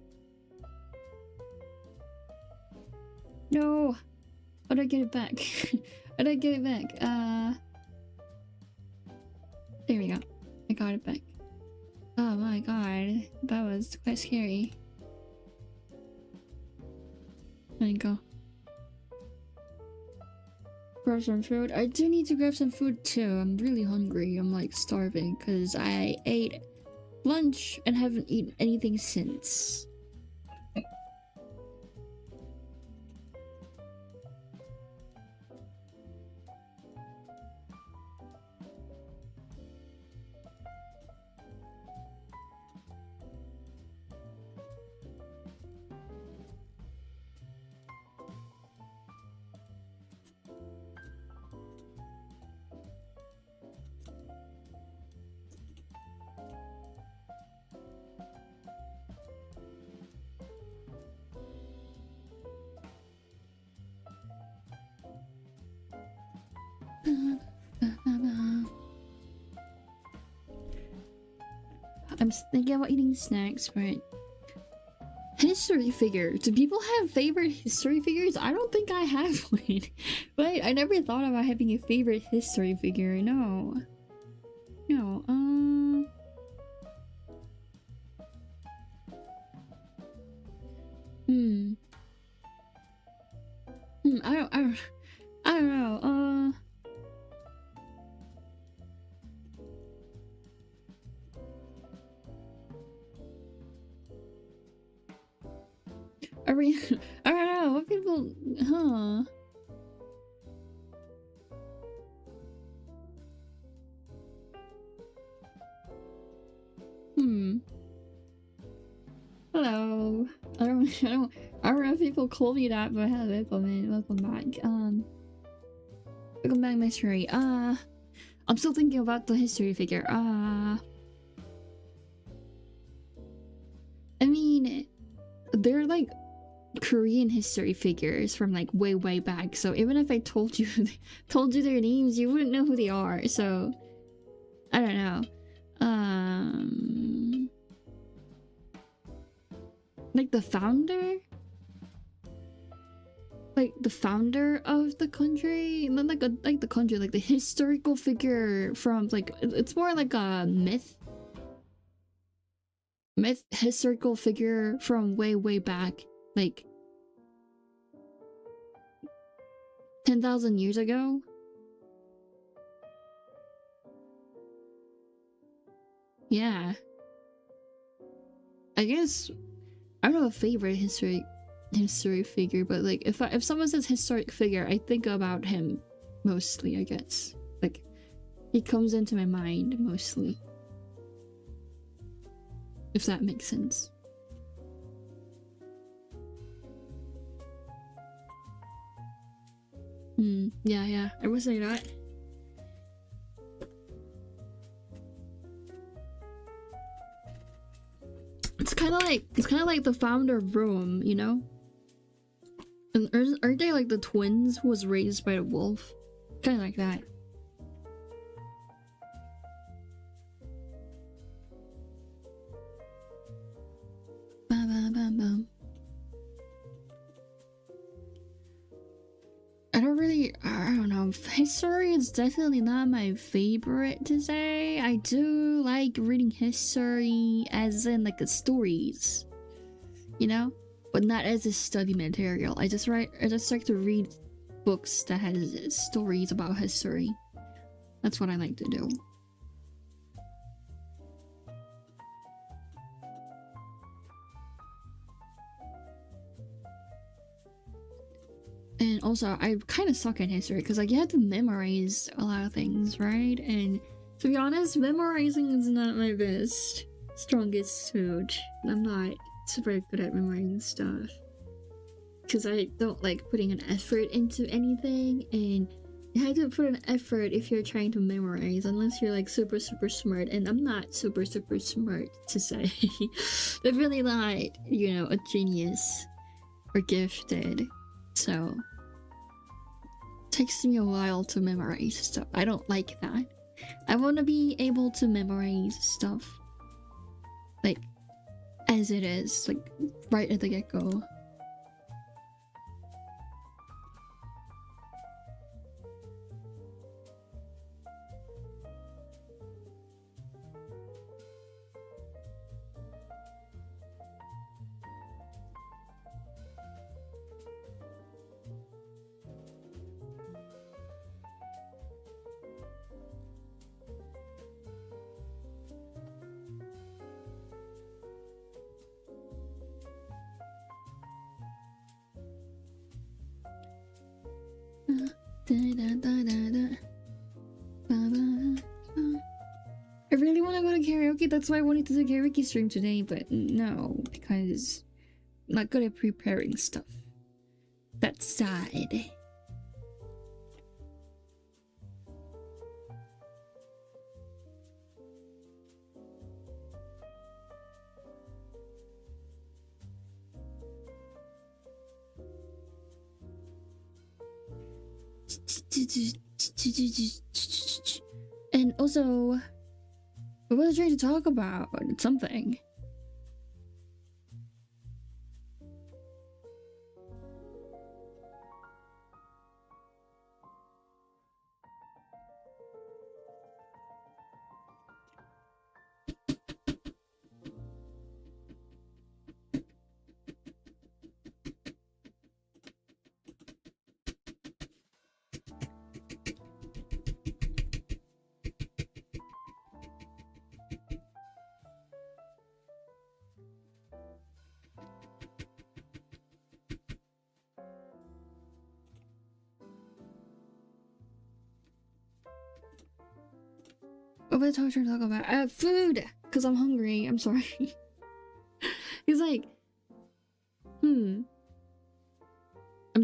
No! How do I get it back? How do I get it back? There we go. I got it back. Oh my god, that was quite scary. There you go. Grab some food. I do need to grab some food too. I'm really hungry. I'm like starving because I ate lunch and haven't eaten anything since. I'm thinking about eating snacks, but history figure. Do people have favorite history figures? I don't think I have one. But I never thought about having a favorite history figure. No. No. I don't know. I don't know. What people, huh? Hello. I don't know if people call me that, but hello, welcome back. Welcome back, mystery. I'm still thinking about the history figure. I mean, they're like Korean history figures from like way back. So even if I told you their names, you wouldn't know who they are. So I don't know. Like the founder? Like the founder of the country? Not like the country, like the historical figure from like, it's more like a myth historical figure from way back, like 10,000 years ago. Yeah. I guess I don't know a favorite history figure, but like if someone says historic figure, I think about him mostly, I guess. Like he comes into my mind mostly. If that makes sense. Yeah, I would say that. It's kind of like the founder of Rome, you know? And aren't they like the twins who was raised by a wolf? Kind of like that. Bam, bam, bam, bam. I don't know. History is definitely not my favorite to say. I do like reading history as in like the stories, you know? But not as a study material. I just like to read books that has stories about history. That's what I like to do. And also, I kind of suck at history because like you have to memorize a lot of things, right? And to be honest, memorizing is not my strongest suit. I'm not super good at memorizing stuff because I don't like putting an effort into anything, and you have to put an effort if you're trying to memorize, unless you're like super smart, and I'm not super smart to say. Definitely not, you know, a genius or gifted, so takes me a while to memorize stuff. I don't like that. I want to be able to memorize stuff like as it is, like right at the get-go. I really want to go to karaoke. That's why I wanted to do karaoke stream today, but no, because I'm not good at preparing stuff. That's sad. And also, we were trying to talk about something. What was I trying to talk about? Food! Because I'm hungry. I'm sorry. He's like, I'm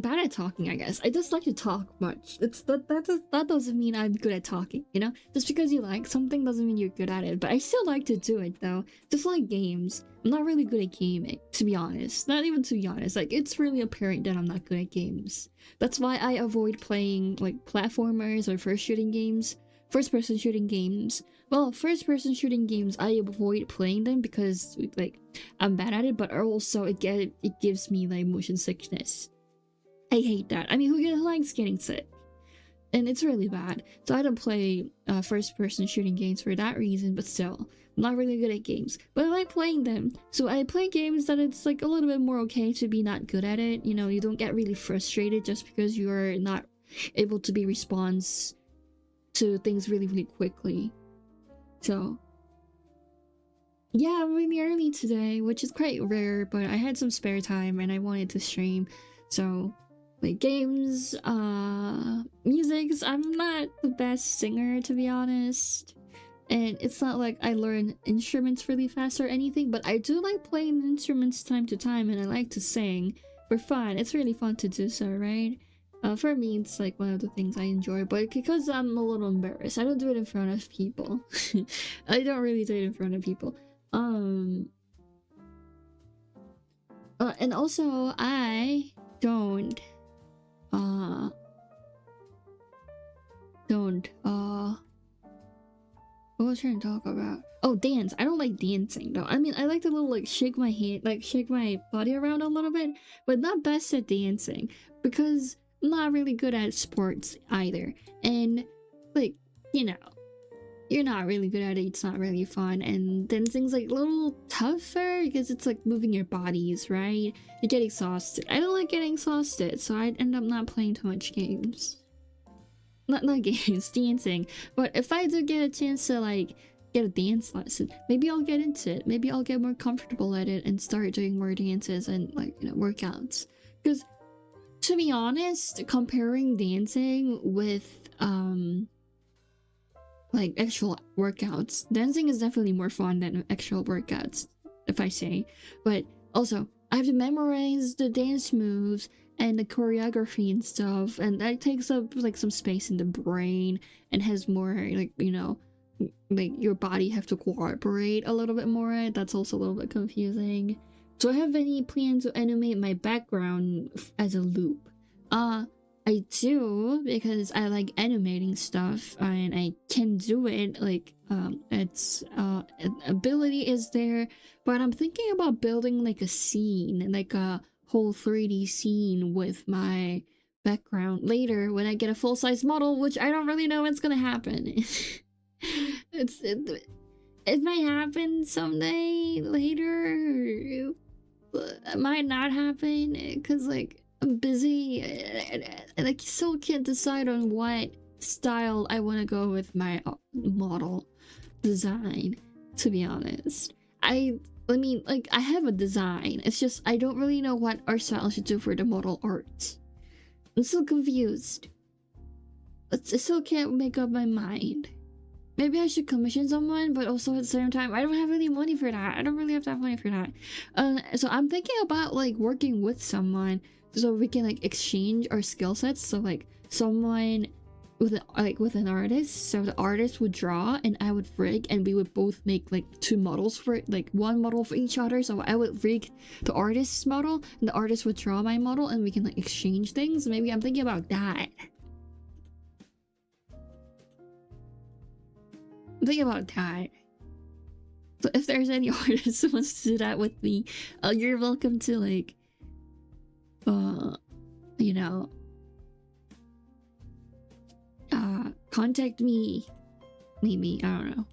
bad at talking, I guess. I just like to talk much. That doesn't mean I'm good at talking, you know? Just because you like something doesn't mean you're good at it. But I still like to do it, though. Just like games. I'm not really good at gaming, to be honest. Not even to be honest. Like, it's really apparent that I'm not good at games. That's why I avoid playing, like, platformers or first-person shooting games. Well, first-person shooting games, I avoid playing them because, like, I'm bad at it, but also it gives me, like, motion sickness. I hate that. I mean, who likes getting sick? And it's really bad. So I don't play first-person shooting games for that reason, but still, I'm not really good at games. But I like playing them. So I play games that it's, like, a little bit more okay to be not good at it. You know, you don't get really frustrated just because you're not able to be response to things really quickly. So yeah, I'm really early today, which is quite rare, but I had some spare time and I wanted to stream. So like games, musics, I'm not the best singer, to be honest, and it's not like I learn instruments really fast or anything, but I do like playing instruments time to time, and I like to sing for fun. It's really fun to do so, right? For me, it's like one of the things I enjoy, but because I'm a little embarrassed, I don't do it in front of people. I don't really do it in front of people. And also I uh don't what was I trying to talk about? Oh, dance. I don't like dancing though. I mean, I like to little like shake my hand, like shake my body around a little bit, but not best at dancing because I'm not really good at sports either. And like, you know, you're not really good at it, it's not really fun. And dancing's like a little tougher because it's like moving your bodies, right? You get exhausted. I don't like getting exhausted, so I'd end up not playing too much games. Not games, dancing. But if I do get a chance to like get a dance lesson, maybe I'll get into it. Maybe I'll get more comfortable at it and start doing more dances and like, you know, workouts. Because to be honest, comparing dancing with like actual workouts, dancing is definitely more fun than actual workouts, if I say. But also, I have to memorize the dance moves and the choreography and stuff, and that takes up like some space in the brain and has more like, you know, like your body have to cooperate a little bit more. That's also a little bit confusing. Do I have any plan to animate my background as a loop? I do, because I like animating stuff and I can do it. Like it's ability is there, but I'm thinking about building like a scene, like a whole 3D scene with my background later when I get a full-size model, which I don't really know what's gonna happen. It might happen someday later, but it might not happen because like I'm busy and I still can't decide on what style I want to go with my model design, to be honest. I mean, like, I have a design. It's just I don't really know what art style I should do for the model art. I'm still confused. I still can't make up my mind. Maybe I should commission someone, but also at the same time, I don't have any money for that. I don't really have that money for that. So I'm thinking about like working with someone so we can like exchange our skill sets. So like someone with an artist, so the artist would draw and I would rig, and we would both make like two models for it, like one model for each other. So I would rig the artist's model and the artist would draw my model, and we can like exchange things. Maybe I'm thinking about that. I'm thinking about that. So if there's any artist who wants to do that with me, you're welcome to like you know, contact me. Maybe, I don't know.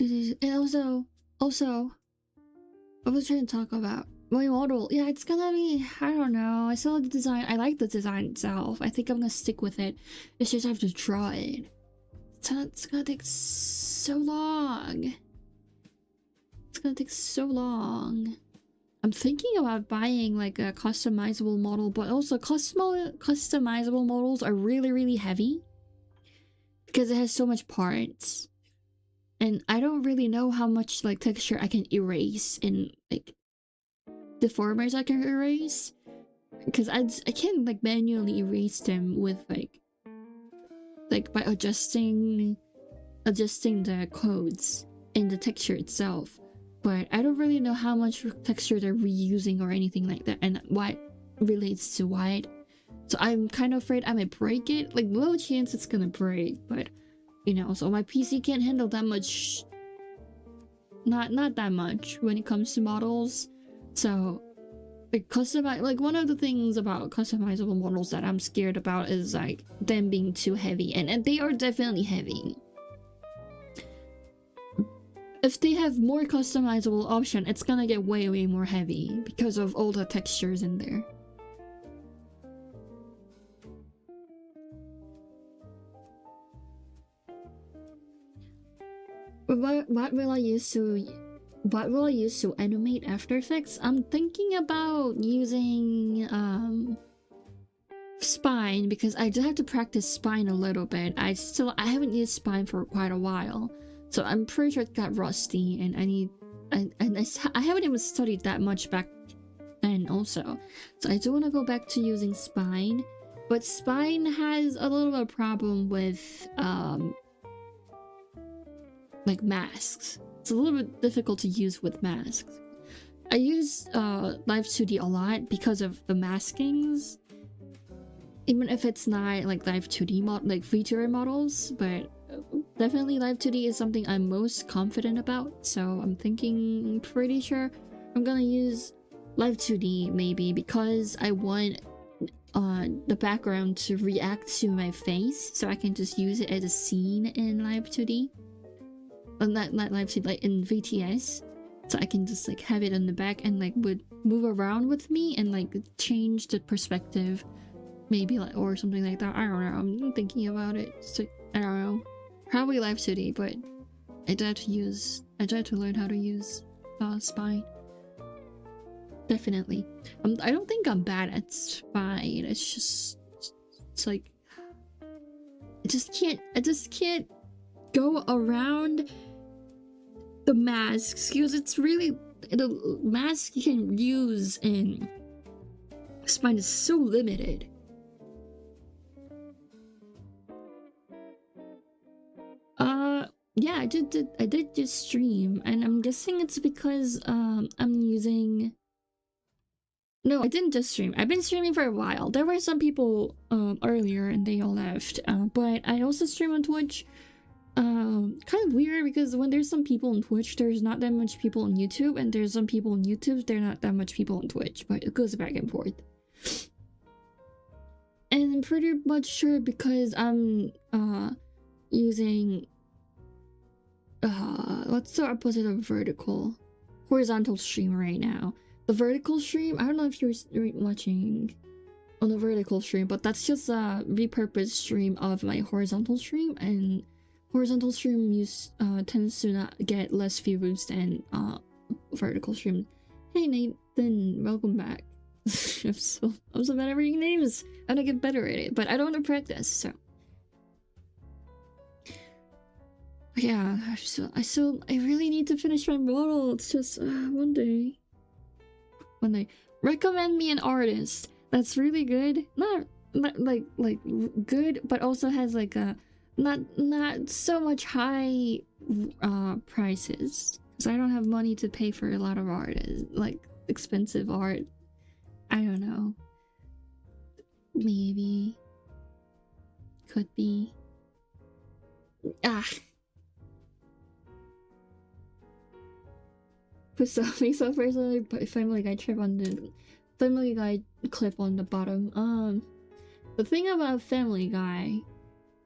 And also, I was trying to talk about my model. Yeah, it's gonna be, I don't know. I saw the design. I like the design itself. I think I'm gonna stick with it. It's just I have to draw it. It's gonna take so long. It's gonna take so long. I'm thinking about buying like a customizable model, but also customizable models are really, really heavy because it has so much parts. And I don't really know how much like texture I can erase and like deformers I can erase, because I can't like manually erase them with like by adjusting the codes in the texture itself. But I don't really know how much texture they're reusing or anything like that, and what relates to what. So I'm kind of afraid I might break it. Like low chance it's gonna break, but you know, so my PC can't handle that much. Not that much when it comes to models. So like one of the things about customizable models that I'm scared about is like them being too heavy, and they are definitely heavy. If they have more customizable option, it's gonna get way more heavy because of all the textures in there. But what will I use to animate After Effects? I'm thinking about using Spine because I just have to practice Spine a little bit. I haven't used Spine for quite a while, so I'm pretty sure it got rusty, and I haven't even studied that much back then also. So I do want to go back to using Spine, but Spine has a little bit of problem with like masks. It's a little bit difficult to use with masks. I use Live 2D a lot because of the maskings, even if it's not like Live 2D like VTuber models, but definitely Live 2D is something I'm most confident about. So I'm pretty sure I'm gonna use Live 2D maybe because I want the background to react to my face, so I can just use it as a scene in Live 2D. Not Live 2D, like in VTS. So I can just like have it on the back and like would move around with me and like change the perspective, maybe, like, or something like that. I don't know. I'm thinking about it. So I don't know. Probably Live 2D, but I tried to learn how to use Spine. Definitely. I don't think I'm bad at Spine. It's like I just can't go around the masks because it's really the mask you can use in Spine is so limited. Yeah, I did just stream, and I'm guessing it's because I'm using. No, I didn't just stream. I've been streaming for a while. There were some people earlier and they all left. But I also stream on Twitch. Kind of weird because when there's some people on Twitch, there's not that much people on YouTube, and there's some people on YouTube, there are not that much people on Twitch, but it goes back and forth. And I'm pretty much sure because I'm using what's the opposite of vertical? Horizontal stream right now. The vertical stream, I don't know if you're watching on the vertical stream, but that's just a repurposed stream of my horizontal stream, and horizontal stream tends to not get less views than vertical stream. Hey Nathan, welcome back. I'm so bad at reading names. I'm gonna get better at it, but I don't want to practice, so. Yeah, I really need to finish my model. It's just one day. Recommend me an artist that's really good, not like good, but also has like a not so much high prices, because I don't have money to pay for a lot of art, like expensive art. I don't know, maybe could be put something so personally, but Family Guy trip on the Family Guy clip on the bottom. The thing about Family Guy,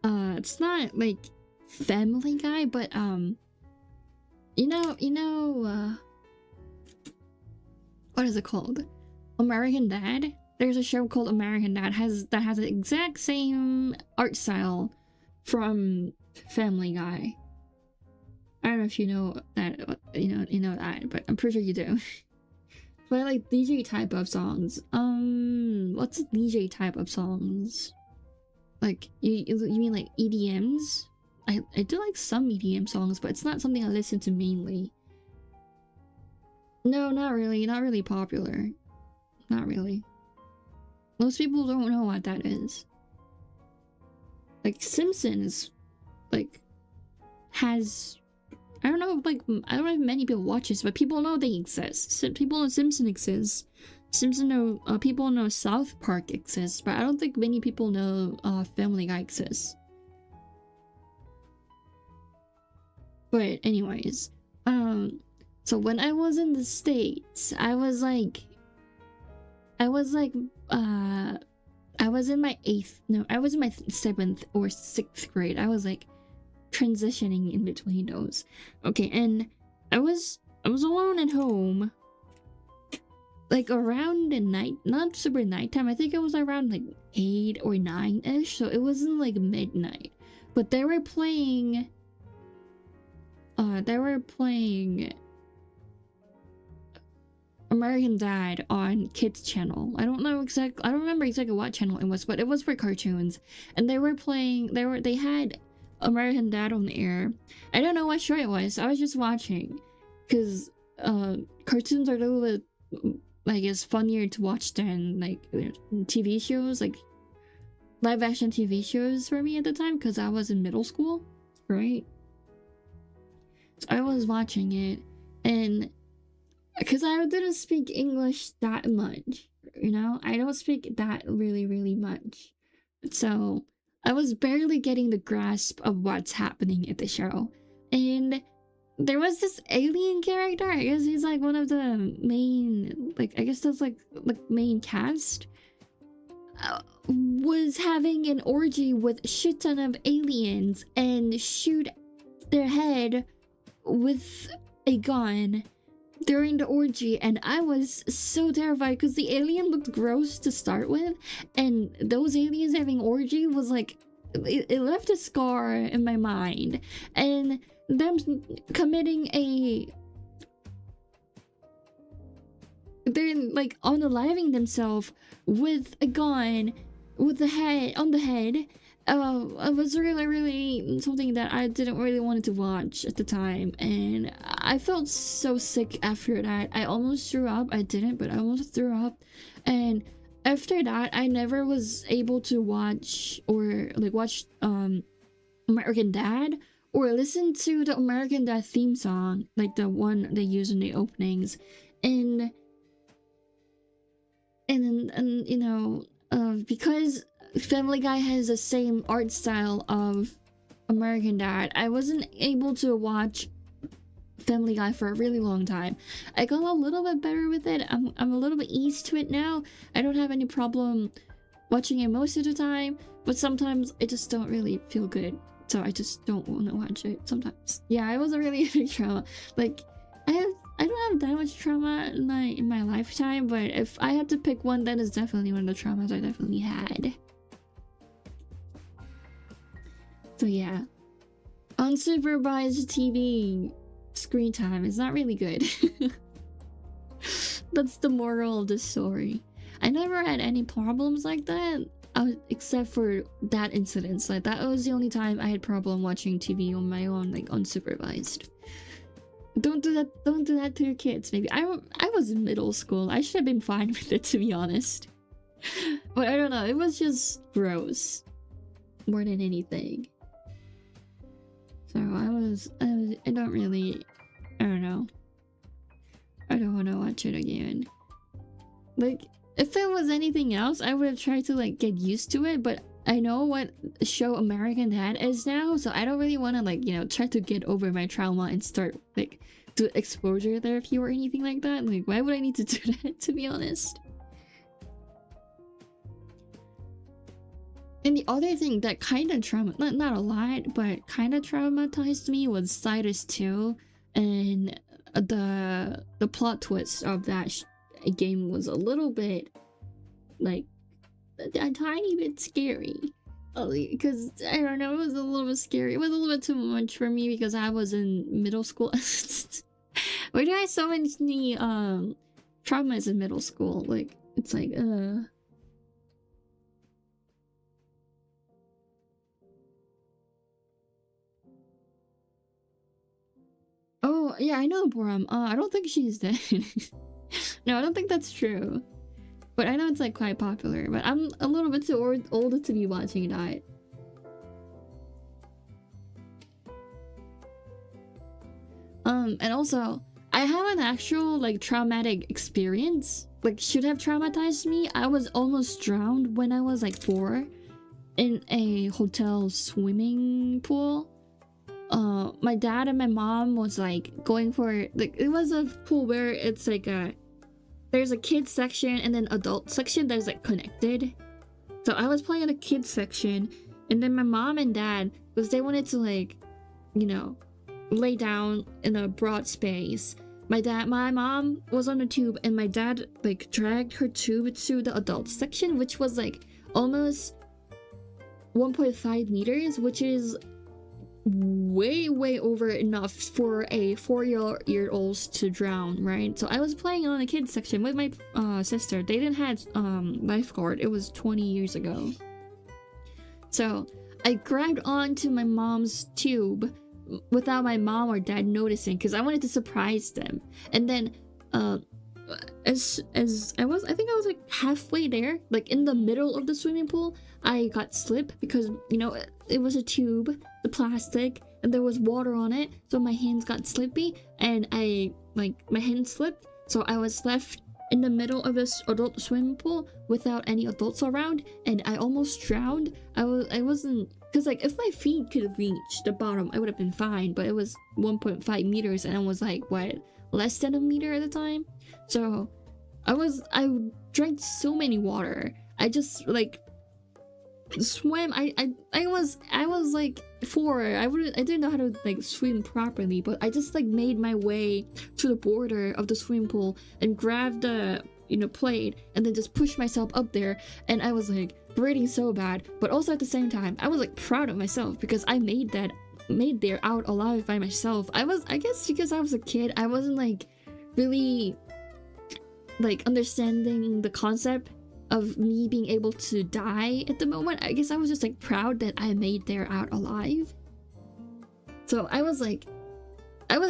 it's not like Family Guy, but you know, what is it called? American Dad. There's a show called American Dad that has the exact same art style from Family Guy. I don't know if you know that, you know that, but I'm pretty sure you do. But I like DJ type of songs. What's a DJ type of songs? Like, you mean like EDMs? I do like some EDM songs, but it's not something I listen to mainly. No, not really. Not really popular. Not really. Most people don't know what that is. Like, Simpsons, like, has... I don't know if many people watch this, but people know they exist. People know Simpson exists. People know South Park exists, but I don't think many people know Family Guy exists. But anyways, so when I was in the States, I was in my 7th or 6th grade. I was like transitioning in between those. Okay, and I was alone at home, like around the night, not super nighttime. I think it was around like 8 or 9-ish, so it wasn't like midnight. But they were playing American Dad on Kids Channel. I don't remember exactly what channel it was, but it was for cartoons. And they had American Dad on the air. I don't know what show it was. I was just watching. Because cartoons are a little bit, I guess, funnier to watch than like TV shows, like live action TV shows for me at the time, because I was in middle school, right? So I was watching it, and because I didn't speak English that much, I don't speak that really much, so I was barely getting the grasp of what's happening at the show. And there was this alien character, I guess he's like one of the main, like, I guess that's like main cast, was having an orgy with a shit ton of aliens and shoot their head with a gun during the orgy. And I was so terrified because the alien looked gross to start with, and those aliens having orgy was like, it left a scar in my mind. And them committing they're like unaliving themselves with a gun with the head on the head. It was really something that I didn't really want to watch at the time, and I felt so sick after that. I almost threw up. I didn't, but I almost threw up. And after that, I never was able to watch American Dad, or listen to the American Dad theme song, like the one they use in the openings. And because Family Guy has the same art style of American Dad, I wasn't able to watch Family Guy for a really long time. I got a little bit better with it. I'm a little bit used to it now. I don't have any problem watching it most of the time, but sometimes I just don't really feel good, so I just don't want to watch it sometimes. Yeah, I was a really big trauma. Like, I don't have that much trauma in my lifetime, but if I had to pick one, that is definitely one of the traumas I definitely had. So yeah, unsupervised TV screen time is not really good. That's the moral of the story. I never had any problems like that, except for that incident. Like, that was the only time I had problem watching TV on my own, like unsupervised. Don't do that to your kids. Maybe I was in middle school. I should have been fine with it, to be honest. But I don't know, it was just gross more than anything. So I don't know. I don't want to watch it again. Like, if it was anything else, I would have tried to like get used to it, but I know what show American Dad is now, so I don't really want to like, try to get over my trauma and start like do exposure therapy or anything like that. Like, why would I need to do that, to be honest? And the other thing that kind of not a lot, but kind of traumatized me was Cyrus 2, and the plot twist of that game was a little bit like a tiny bit scary, because I don't know, it was a little bit scary. It was a little bit too much for me because I was in middle school. Why do I have so many traumas in middle school? Like, it's like oh yeah, I know Boram. I don't think she's dead. No, I don't think that's true. But I know it's like quite popular, but I'm a little bit too old to be watching that. And also, I have an actual like traumatic experience. Like, should have traumatized me. I was almost drowned when I was like 4 in a hotel swimming pool. My dad and my mom was like going for, like, it was a pool where it's like there's a kids section and then adult section that's like connected. So I was playing in the kids section, and then my mom and dad, because they wanted to like, lay down in a broad space. My mom was on the tube, and my dad like dragged her tube to the adult section, which was like almost 1.5 meters, which is way over enough for a 4-year-old to drown, right? So I was playing on the kids section with my sister. They didn't have lifeguard. It was 20 years ago. So I grabbed onto my mom's tube without my mom or dad noticing, because I wanted to surprise them. And then as I think I was like halfway there, like in the middle of the swimming pool, I got slipped because, you know, it was a tube, the plastic, and there was water on it, so my hands got slippy, and my hands slipped, so I was left in the middle of this adult swimming pool without any adults around, and I almost drowned. I wasn't, because like if my feet could have reached the bottom, I would have been fine, but it was 1.5 meters, and I was like, what, less than a meter at the time? So I drank so many water. I just like swam. I was like 4. I didn't know how to like swim properly, but I just like made my way to the border of the swimming pool and grabbed the, you know, plate, and then just pushed myself up there, and I was like breathing so bad, but also at the same time I was like proud of myself because I made there out alive by myself. I guess because I was a kid, I wasn't like really like understanding the concept of me being able to die at the moment. I guess I was just like proud that I made there out alive. So I was like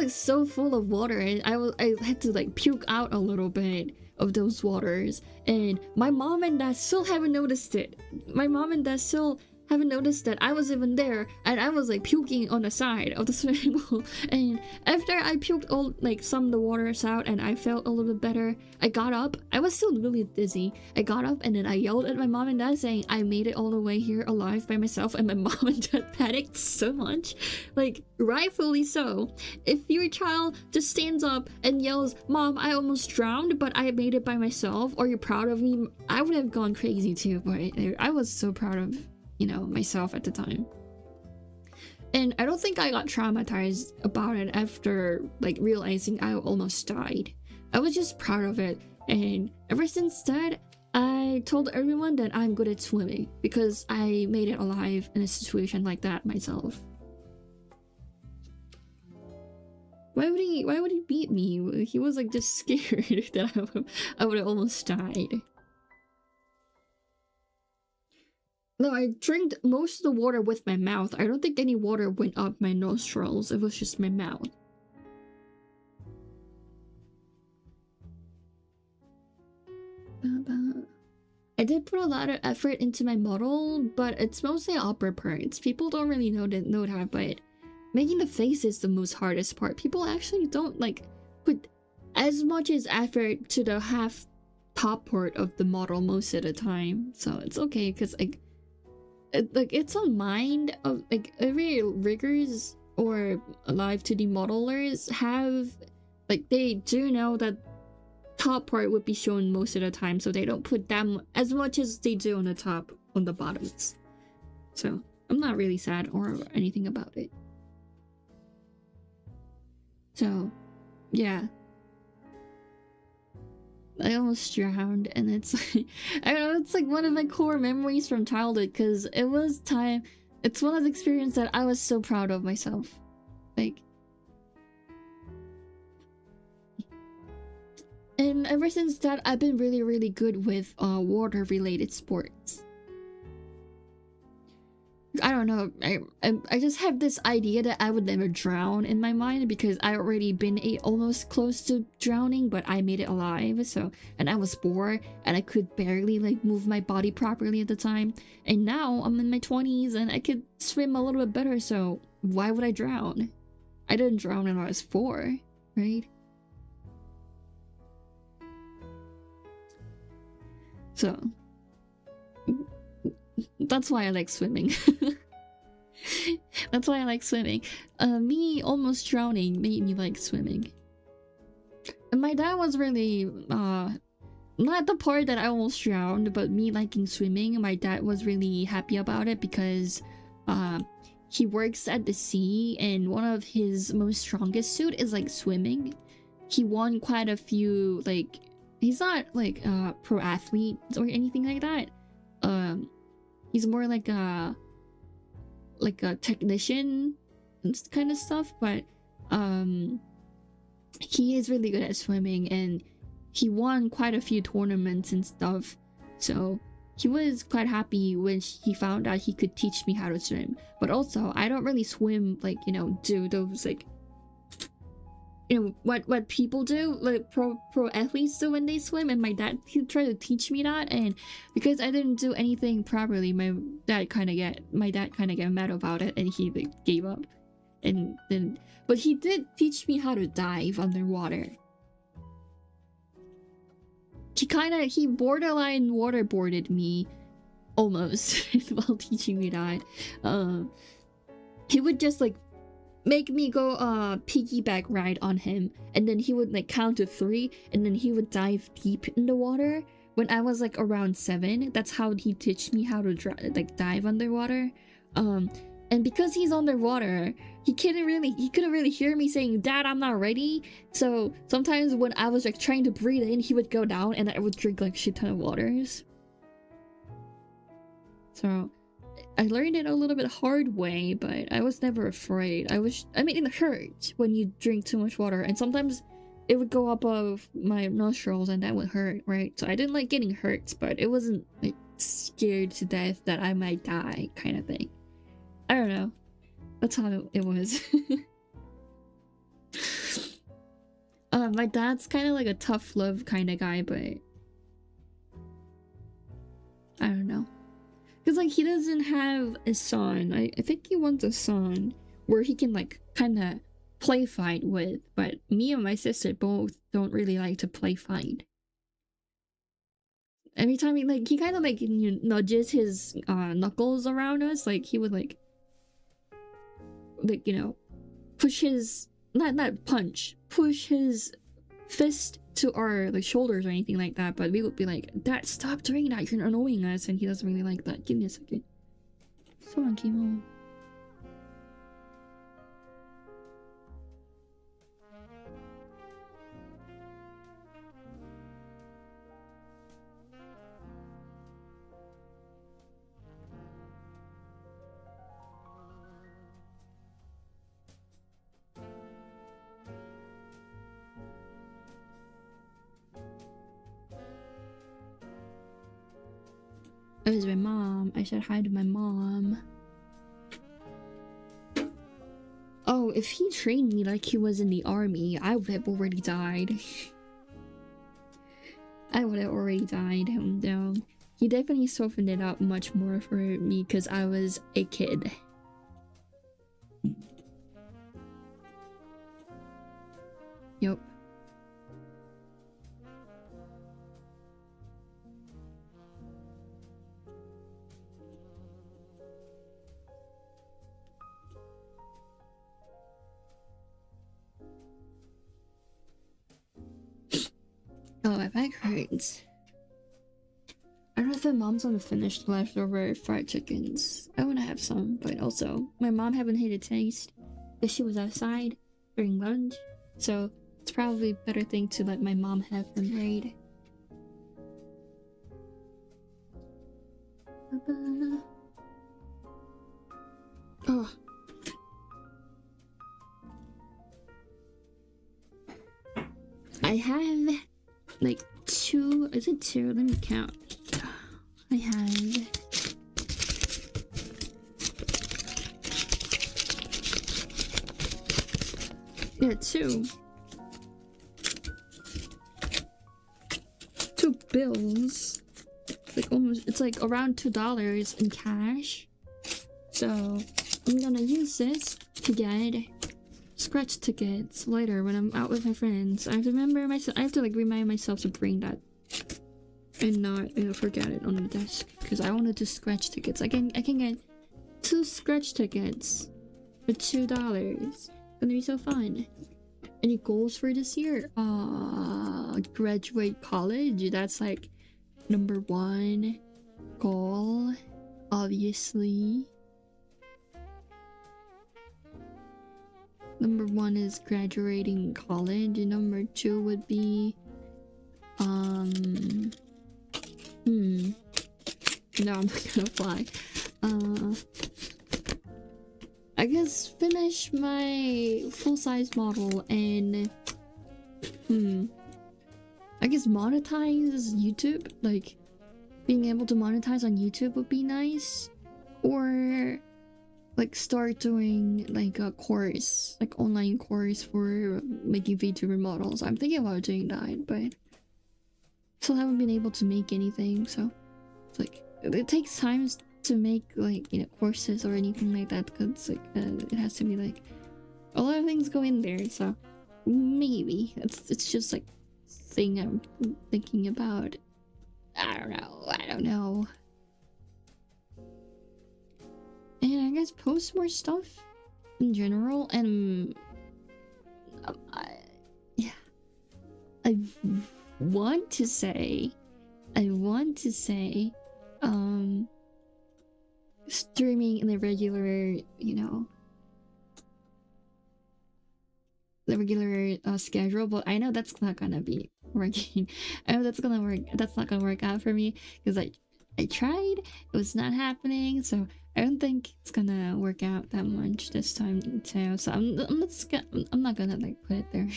so full of water, and I had to like puke out a little bit of those waters, and my mom and dad still haven't noticed it. My mom and dad still haven't noticed that I was even there, and I was like puking on the side of the swimming pool. And after I puked all like some of the waters out and I felt a little bit better, I got up. I was still really dizzy. I got up and then I yelled at my mom and dad saying I made it all the way here alive by myself, and my mom and dad panicked so much, like rightfully so. If your child just stands up and yells, "Mom, I almost drowned but I made it by myself," or "You're proud of me," I would have gone crazy too. But I was so proud of, you know, myself at the time. And I don't think I got traumatized about it after like realizing I almost died. I was just proud of it, and ever since that I told everyone that I'm good at swimming because I made it alive in a situation like that myself. Why would he beat me? He was like just scared that I would have almost died. No, I drank most of the water with my mouth. I don't think any water went up my nostrils. It was just my mouth. I did put a lot of effort into my model, but it's mostly upper parts. People don't really know that, but making the face is the most hardest part. People actually don't like put as much as effort to the half top part of the model most of the time. So it's okay, because like it's on mind of like every riggers or live 2D modelers have, like, they do know that top part would be shown most of the time, so they don't put them as much as they do on the top on the bottoms. So I'm not really sad or anything about it. So yeah, I almost drowned, and it's like, I don't know, it's like one of my core memories from childhood, because it was time. It's one of the experiences that I was so proud of myself. Like, and ever since that, I've been really good with water related sports. I don't know, I just have this idea that I would never drown in my mind, because I already been almost close to drowning, but I made it alive. So, and I was 4 and I could barely like move my body properly at the time, and now I'm in my 20s and I could swim a little bit better, so why would I drown? I didn't drown when I was 4, right? So that's why I like swimming. That's why I like swimming. Me almost drowning made me like swimming. And my dad was really not the part that I almost drowned, but me liking swimming. My dad was really happy about it because he works at the sea, and one of his most strongest suit is like swimming. He won quite a few, like, he's not like a pro athlete or anything like that. He's more like a technician kind of stuff, but he is really good at swimming, and he won quite a few tournaments and stuff, so he was quite happy when he found out he could teach me how to swim. But also, I don't really swim, like, you know, do those, like, you know, what people do, like pro athletes do when they swim. And my dad, he tried to teach me that, and because I didn't do anything properly, my dad kind of get mad about it, and he like gave up. And then, but he did teach me how to dive underwater. He borderline waterboarded me almost while teaching me that. He would just like make me go piggyback ride on him, and then he would like count to 3, and then he would dive deep in the water when I was like around 7. That's how he teach me how to dive underwater. And because he's underwater, he couldn't really hear me saying, "Dad, I'm not ready." So sometimes when I was like trying to breathe in, he would go down and I would drink like a shit ton of waters. So I learned it a little bit hard way, but I was never afraid. I mean, it hurt when you drink too much water, and sometimes it would go up of my nostrils and that would hurt, right? So I didn't like getting hurt, but it wasn't like scared to death that I might die kind of thing. I don't know. That's how it was. My dad's kind of like a tough love kind of guy, but I don't know. Because like he doesn't have a son. I think he wants a son where he can like kind of play fight with, but me and my sister both don't really like to play fight. Every time he kind of like nudges his knuckles around us, like he would like you know, push his push his fist to our like shoulders or anything like that, but we would be like, "Dad, stop doing that, you're annoying us," and he doesn't really like that. Give me a second. Someone came home. It was my mom. I said hi to my mom. Oh, if he trained me like he was in the army, I would have already died. I would have already died. No. He definitely softened it up much more for me because I was a kid. Yup. Oh, my back hurts. I don't know if my mom's gonna finish the leftover fried chickens. I wanna have some, but also my mom haven't had a taste because she was outside during lunch, so it's probably a better thing to let my mom have them, right? Oh. I have like 2, is it 2? Let me count. I have two bills, like almost, it's like around $2 in cash, so I'm gonna use this to get scratch tickets later when I'm out with my friends. I have to remember myself, I have to like remind myself to bring that and not forget it on the desk, because I wanted to scratch tickets. I can get 2 scratch tickets for $2. Gonna be so fun. Any goals for this year? Graduate college. That's like number 1 goal, obviously. Number 1 is graduating college, and number 2 would be no, I'm not gonna fly. I guess finish my full-size model and I guess monetize YouTube. Like being able to monetize on YouTube would be nice, or like start doing like a course, like online course for making VTuber models. I'm thinking about doing that, but still haven't been able to make anything. So it's like it takes time to make like, you know, courses or anything like that, because like it has to be like a lot of things go in there. So maybe it's just like thing I'm thinking about. I don't know. And I guess post more stuff in general, and yeah, I want to say streaming in the regular, you know, the regular schedule, but I know that's not gonna be working. I know that's not gonna work out for me, because I tried, it was not happening, so I don't think it's gonna work out that much this time too. So I'm not gonna like put it there.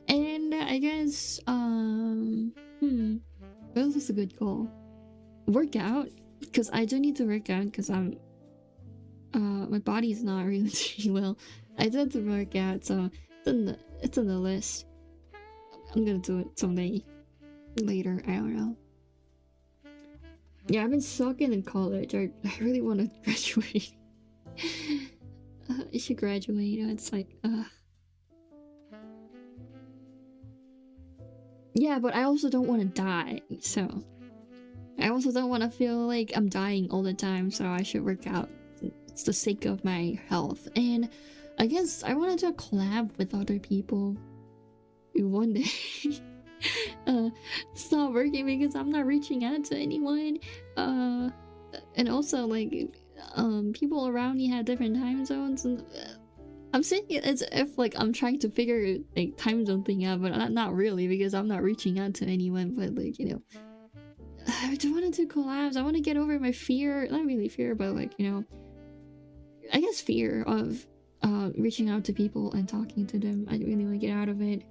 And I guess this is a good goal. Work out, because I do need to work out, because I'm my body's not really doing well. I do have to work out, so it's on the list. I'm gonna do it someday later, I don't know. Yeah, I've been sucking in college. I really want to graduate. I should graduate. It's like yeah, but I also don't want to die, so I also don't want to feel like I'm dying all the time, so I should work out. It's the sake of my health. And I guess I want to do a collab with other people one day. It's not working because I'm not reaching out to anyone. And also like people around me have different time zones, and I'm saying it as if like I'm trying to figure like time zone thing out, but not really, because I'm not reaching out to anyone. But like, you know, I do want to do collabs. I want to get over my fear, not really fear, but like, you know, I guess fear of reaching out to people and talking to them. I really want to get out of it.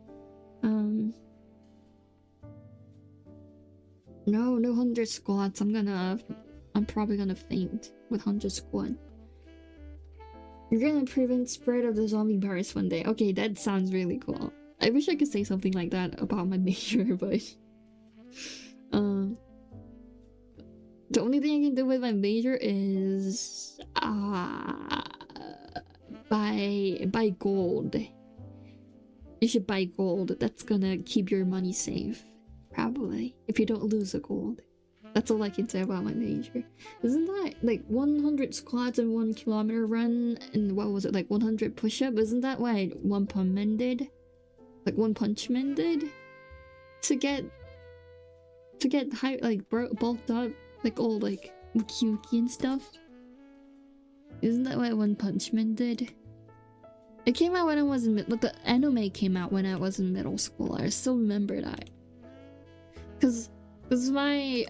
No 100 squats. I'm probably gonna faint with 100 squat. You're gonna prevent spread of the zombie virus one day. Okay, that sounds really cool. I wish I could say something like that about my major, but the only thing I can do with my major is buy gold. You should buy gold. That's gonna keep your money safe, probably, if you don't lose the gold. That's all I can say about my major. Isn't that like 100 squats and 1 kilometer run, and what was it, like 100 push-up? Isn't that why One Punch Man did? Like One Punch Man did? To get high, like bulked up, like all like Uki and stuff. Isn't that what One Punch Man did? It came out when I was in like the anime came out when I was in middle school. I still remember that. Cause my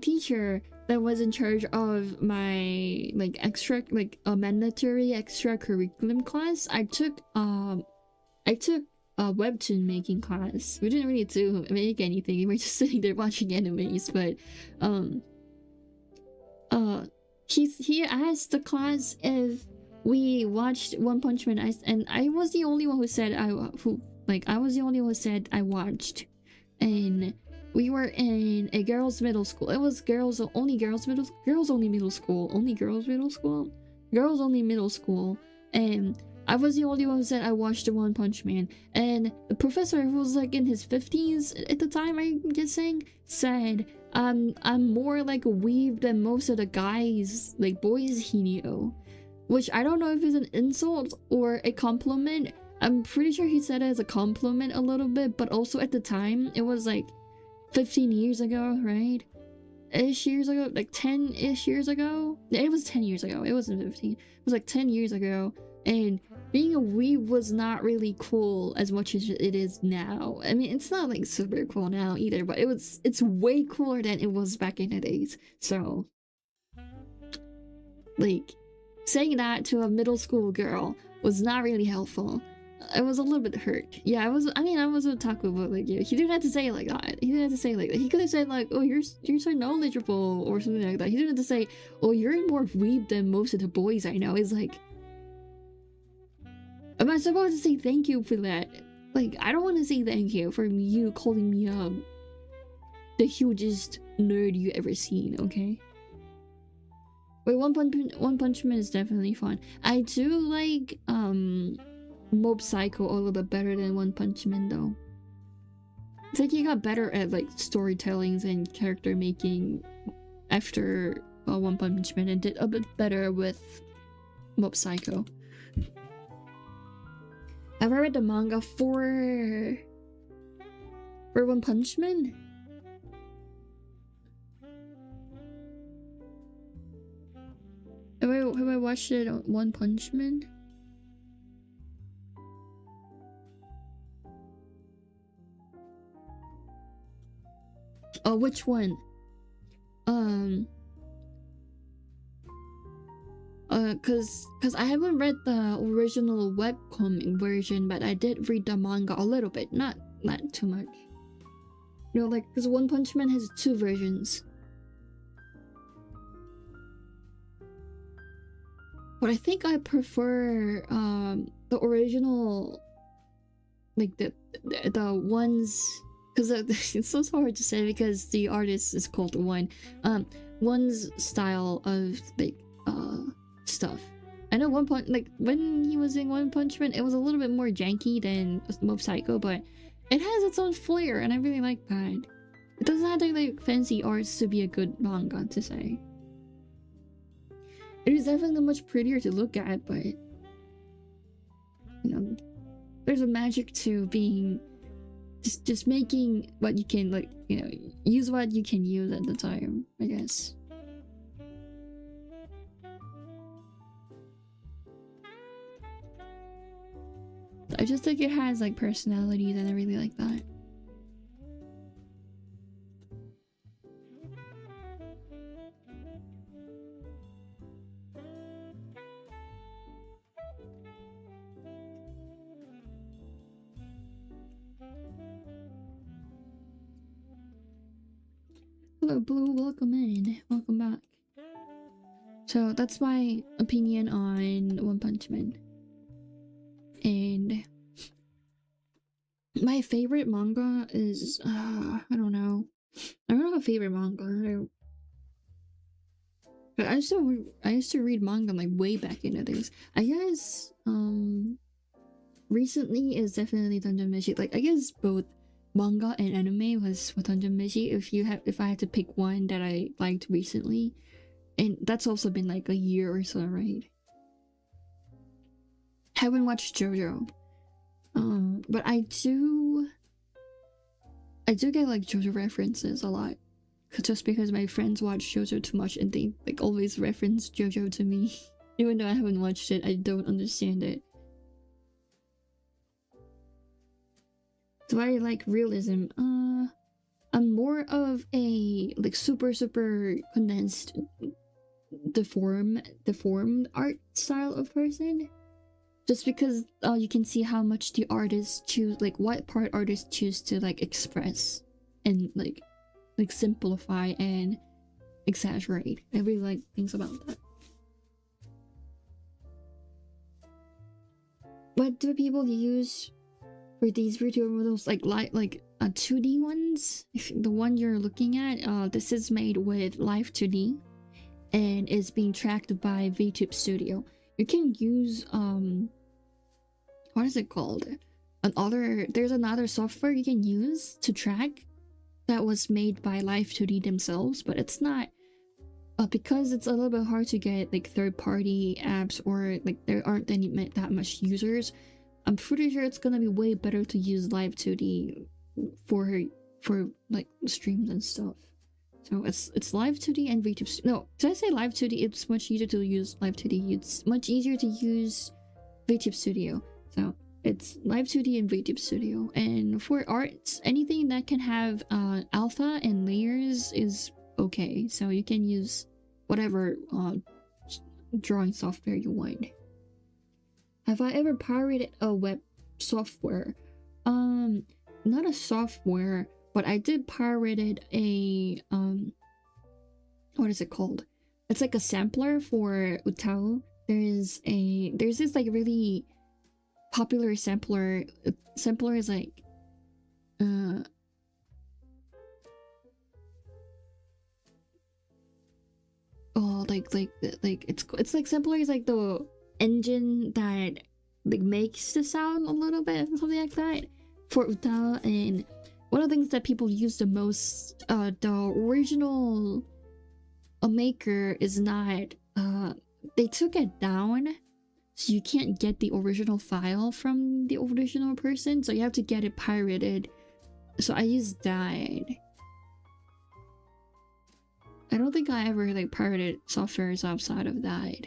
teacher that was in charge of my like extra, like a mandatory extracurriculum class, I took a webtoon making class. We didn't really make anything. We were just sitting there watching animes, but he asked the class if we watched One Punch Man, and I was the only one who said I was the only one who said I watched. And we were in a girls' middle school. It was girls only middle school. And I was the only one who said I watched the One Punch Man. And the professor, who was like in his 50s at the time, I'm guessing, said I'm more like a weeb than most of the guys, like boys he knew. Which I don't know if it's an insult or a compliment. I'm pretty sure he said it as a compliment a little bit, but also at the time, it was like 15 years ago, right? Ish years ago, like 10-ish years ago? It was 10 years ago, it wasn't 15. It was like 10 years ago, and being a weeb was not really cool as much as it is now. I mean, it's not like super cool now either, but it's way cooler than it was back in the days. So, like, saying that to a middle school girl was not really helpful. I was a little bit hurt. Yeah, I was a otaku, but like, yeah, he didn't have to say it like that. He didn't have to say it like that. He could have said like, oh, you're so knowledgeable or something like that. He didn't have to say, oh, you're more weeb than most of the boys I know. It's like, am I supposed to say thank you for that? Like, I don't want to say thank you for you calling me the hugest nerd you ever seen, okay? Wait, One Punch Man is definitely fun. I do like Mob Psycho a little bit better than One Punch Man though. It's like he got better at like storytellings and character making after One Punch Man and did a bit better with Mob Psycho. Have I read the manga for One Punch Man? Have I watched it on One Punch Man? Oh, which one? Cause I haven't read the original webcomic version, but I did read the manga a little bit, not too much. You know, like, cause One Punch Man has 2 versions. But I think I prefer the original, like the ones, because it's so hard to say because the artist is called One. One's style of like stuff. I know like when he was in One Punch Man, it was a little bit more janky than Mob Psycho, but it has its own flair, and I really like that. It doesn't have to like fancy arts to be a good manga, to say. It is definitely much prettier to look at, but you know, there's a magic to being just making what you can, like, you know, use what you can use at the time, I guess. I just think it has like personalities, and I really like that. Hello Blue, welcome in. Welcome back. So that's my opinion on One Punch Man. And my favorite manga is I don't know. I don't have a favorite manga. But I used to read manga like way back in the days. I guess recently is definitely Dungeon Meshi. Like, I guess both manga and anime was Dungeon Meshi if I had to pick one that I liked recently. And that's also been like a year or so, right? Haven't watched JoJo. But I do get like JoJo references a lot. Just because my friends watch JoJo too much and they like always reference JoJo to me. Even though I haven't watched it, I don't understand it. Do I like realism? I'm more of a like super condensed deformed art style of person. Just because you can see how much the artists choose, like what part artists choose to like express and like simplify and exaggerate. I really like things about that. What do people use for these virtual models, like 2D ones? The one you're looking at, this is made with Live 2D and is being tracked by VTube Studio. You can use what is it called? There's another software you can use to track that was made by Live 2D themselves, but it's not because it's a little bit hard to get like third-party apps, or like there aren't that much users. I'm pretty sure it's gonna be way better to use Live 2D for like streams and stuff. So it's Live 2D and VTube. No, did I say Live 2D? It's much easier to use Live 2D. It's much easier to use VTube Studio. So it's Live 2D and VTube Studio. And for arts, anything that can have alpha and layers is okay. So you can use whatever drawing software you want. Have I ever pirated a web software? Not a software, but I did pirated a what is it called? It's like a sampler for Utao. There's this like really popular sampler. Sampler is like oh like it's like sampler is like the engine that like makes the sound a little bit, something like that, for Utao. And one of the things that people use the most, the original maker is not, they took it down, so you can't get the original file from the original person, so you have to get it pirated. So I used that. I don't think I ever like pirated softwares outside of that.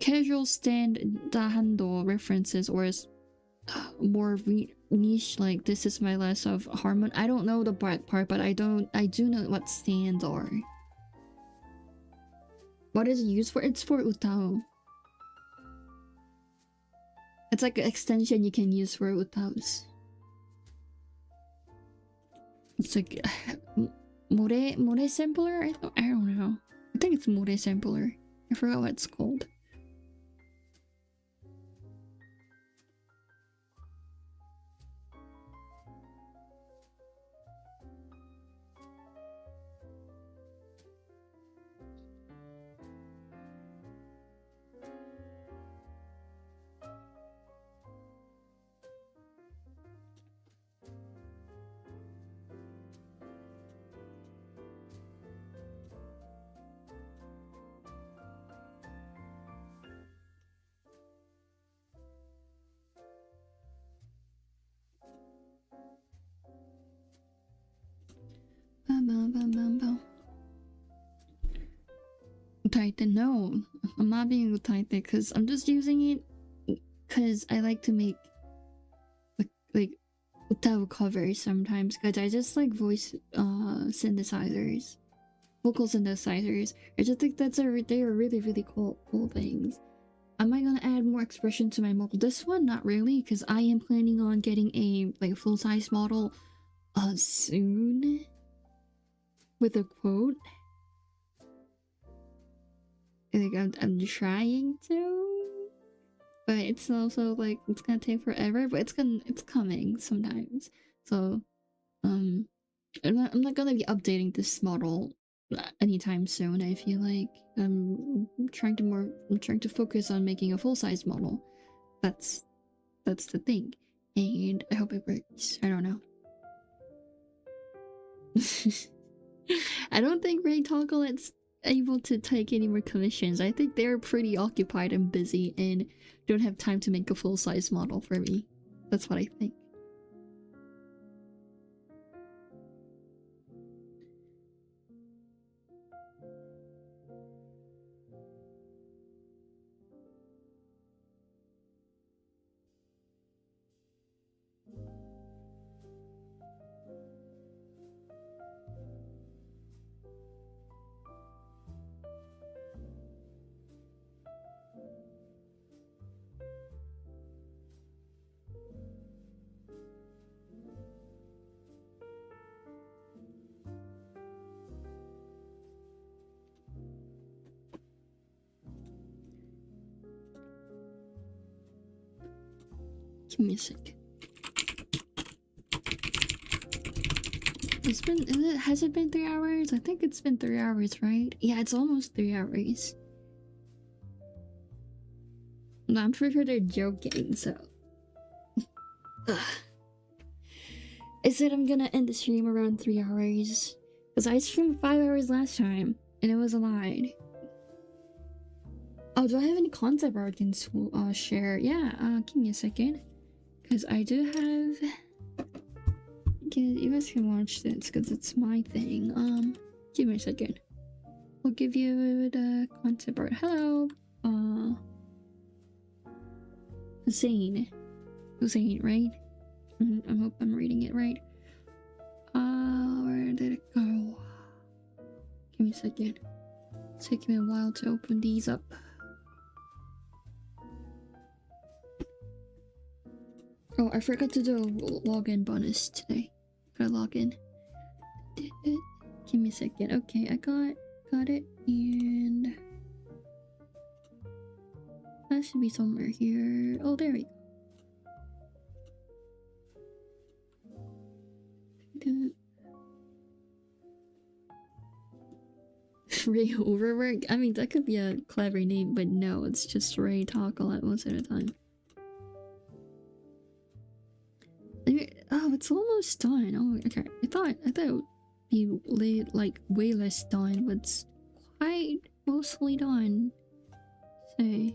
Casual stand-handle references, or is more niche, like this is my list of harmon. I don't know the part, but I do know what stands are. What is it used for? It's for Utao. It's like an extension you can use for Utaos. It's like More sampler? I don't know. I think it's More sampler. I forgot what it's called. Titan, no, I'm not being Titan because I'm just using it because I like to make like Utao covers sometimes, because I just like voice synthesizers, vocal synthesizers. I just think they are really cool things. Am I gonna add more expression to my model? This one, not really, because I am planning on getting a like full-size model soon with a quote. Like I'm trying to, but it's also like it's gonna take forever. But it's coming sometimes. So I'm not gonna be updating this model anytime soon. I feel like I'm trying to focus on making a full-size model. That's the thing, and I hope it works. I don't know. I don't think Ray Toggle's able to take any more commissions. I think they're pretty occupied and busy and don't have time to make a full-size model for me. That's what I think. Give me a sec. Has it been 3 hours? I think it's been 3 hours, right? Yeah, it's almost 3 hours. No, I'm pretty sure they're joking, so. I said I'm gonna end the stream around 3 hours. Because I streamed 5 hours last time, and it was a lie. Oh, do I have any concept art I can share? Yeah, give me a second. Because I do have... You guys can watch this, because it's my thing. Give me a second. I'll give you the concept art. Hello, Hussein, right? I hope I'm reading it right. Where did it go? Give me a second. It's taking me a while to open these up. Oh, I forgot to do a login bonus today. Gotta log in. Give me a second. Okay, I got it, and that should be somewhere here. Oh, there we go. Ray Overwork? I mean, that could be a clever name, but no, it's just Ray talk a lot most of the time. Oh, it's almost done. Oh, okay. I thought it would be late, like way less done, but it's quite mostly done. Say.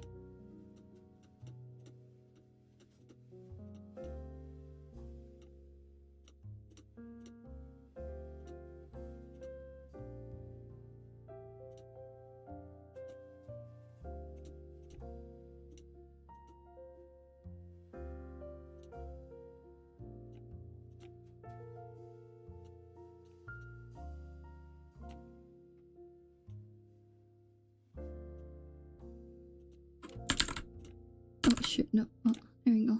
Oh shit, no. Oh, there you go.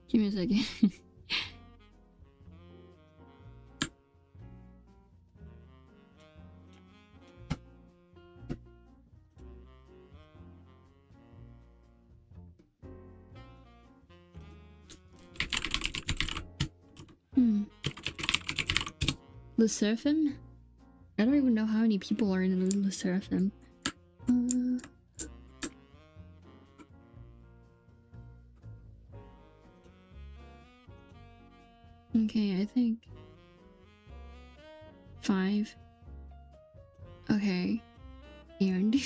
Give me a second. The Seraphim? I don't even know how many people are in the Seraphim. Okay, I think 5. Okay. And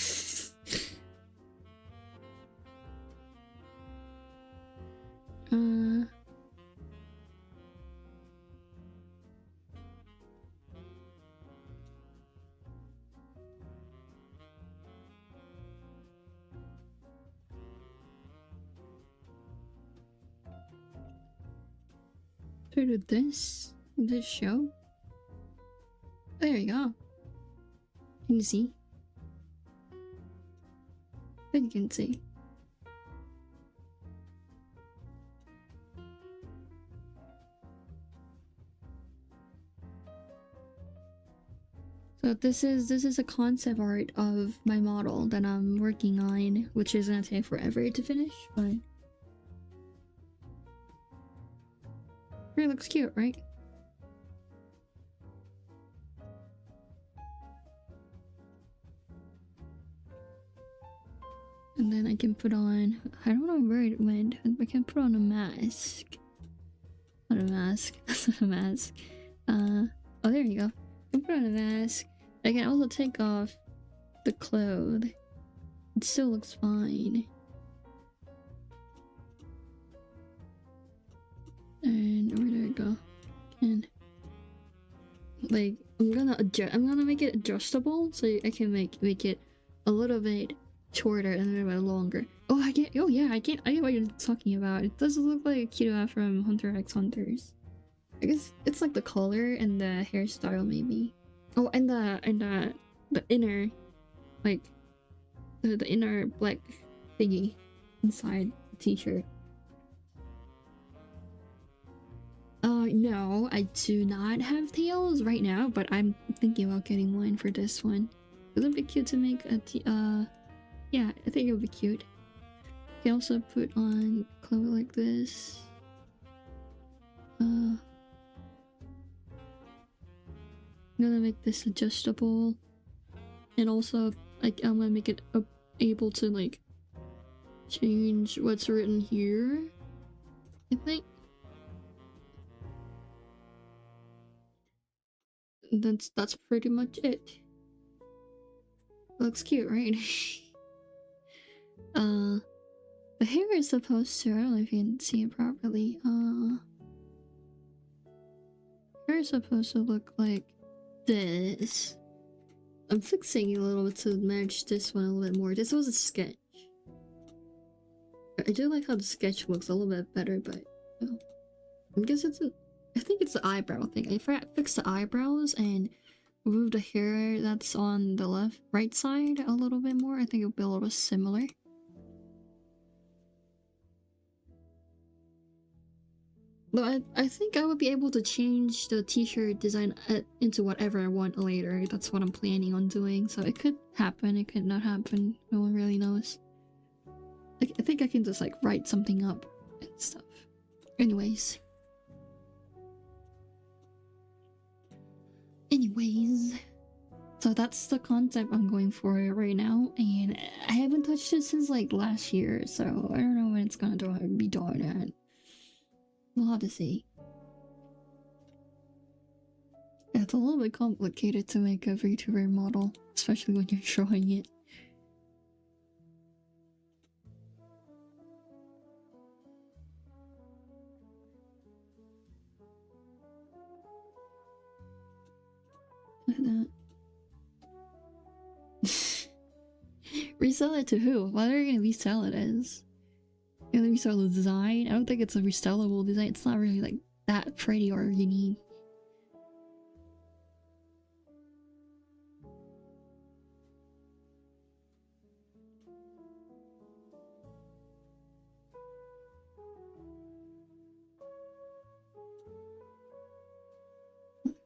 to this show. There you go. Can you see? I think you can see. So this is a concept art of my model that I'm working on, which is gonna take forever to finish, but it looks cute, right? And then I can put on, I don't know where it went, I can put on a mask. Not a mask, that's not a mask. Oh, there you go. I can put on a mask. I can also take off the clothes. It still looks fine. And where do I go? And like I'm gonna make it adjustable so I can make it a little bit shorter and a little bit longer. Oh, I get what you're talking about. It does look like a Kira from Hunter x Hunters. I guess it's like the color and the hairstyle maybe. Oh, and the inner, like the inner black thingy inside the t-shirt. No, I do not have tails right now, but I'm thinking about getting one for this one. It would be cute to make a yeah, I think it would be cute. You can also put on clothes like this. I'm gonna make this adjustable, and also like I'm gonna make it able to like change what's written here, I think. That's pretty much it. Looks cute, right? The hair is supposed to, I don't know if you can see it properly. Hair is supposed to look like this. I'm fixing it a little bit to match this one a little bit more. This was a sketch. I do like how the sketch looks a little bit better, but I guess I think it's the eyebrow thing. If I fix the eyebrows and move the hair that's on the right side a little bit more, I think it'll be a little bit similar. But I think I would be able to change the t-shirt design into whatever I want later. That's what I'm planning on doing. So it could happen, it could not happen. No one really knows. Like, I think I can just like write something up and stuff. Anyways. So that's the concept I'm going for right now, and I haven't touched it since like last year, so I don't know when it's gonna be done at. We'll have to see. It's a little bit complicated to make a VTuber model, especially when you're drawing it. Like that. Resell it to who? What are you gonna resell it as? You're gonna resell the design? I don't think it's a resellable design. It's not really like that pretty or unique.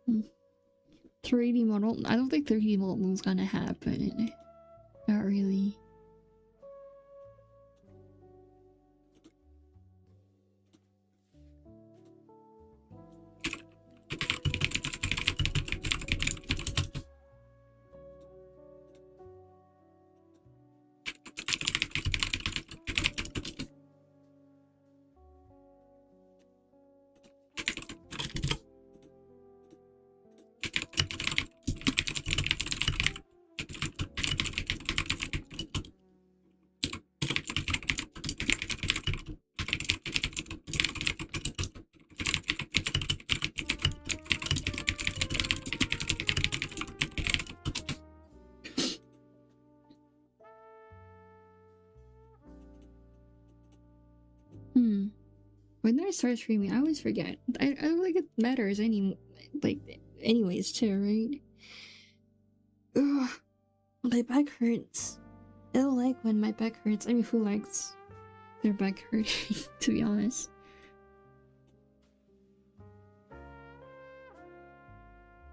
Hmm. 3D model? I don't think 3D model is gonna happen. Not really. When did I start streaming? I always forget. I don't think it matters anyways too, right? Ugh, my back hurts. I don't like when my back hurts. I mean, who likes their back hurting, to be honest?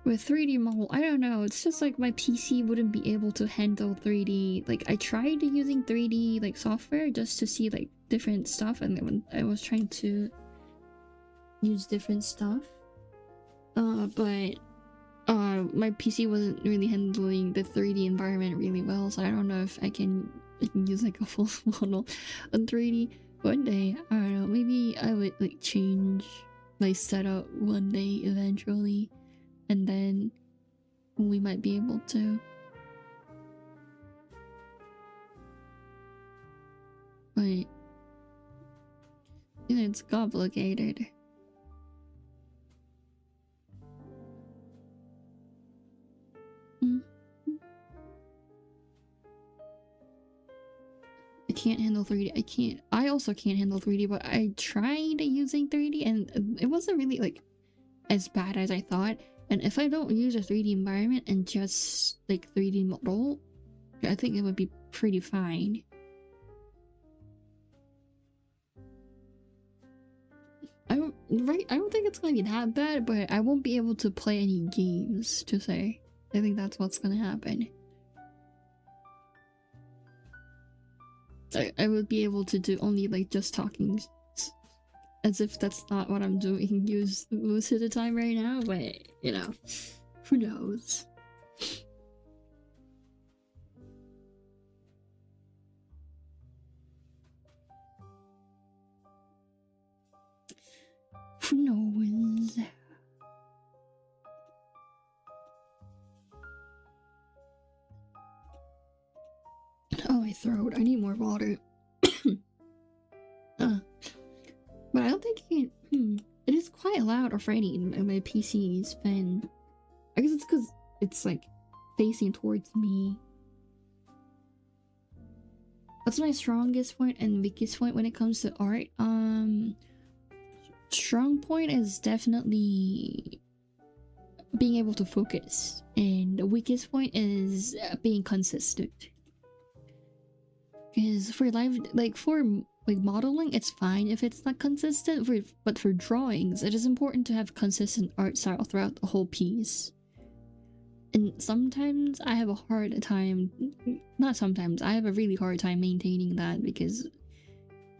With 3D model, I don't know, it's just like my PC wouldn't be able to handle 3D. Like, I tried using 3D like software just to see like different stuff, and then I was trying to use different stuff. But my PC wasn't really handling the 3D environment really well, so I don't know if I can use like a full model on 3D. One day, I don't know, maybe I would like change my setup one day eventually, and then we might be able to. But it's complicated. I can't handle 3D. I also can't handle 3D, but I tried using 3D and it wasn't really like as bad as I thought. And if I don't use a 3D environment and just like 3D model, I think it would be pretty fine. I don't think it's gonna be that bad, but I won't be able to play any games, to say. I think that's what's gonna happen. I would be able to do only like just talking, as if that's not what I'm doing most of the time right now, but you know, who knows. Who knows? Oh, my throat. I need more water. But I don't think it is quite loud already in my PC's fan. I guess it's because it's like facing towards me. What's my strongest point and weakest point when it comes to art? Strong point is definitely being able to focus, and the weakest point is being consistent. Because for modeling, it's fine if it's not consistent. But for drawings, it is important to have consistent art style throughout the whole piece. And sometimes I have a hard time. Not sometimes. I have a really hard time maintaining that, because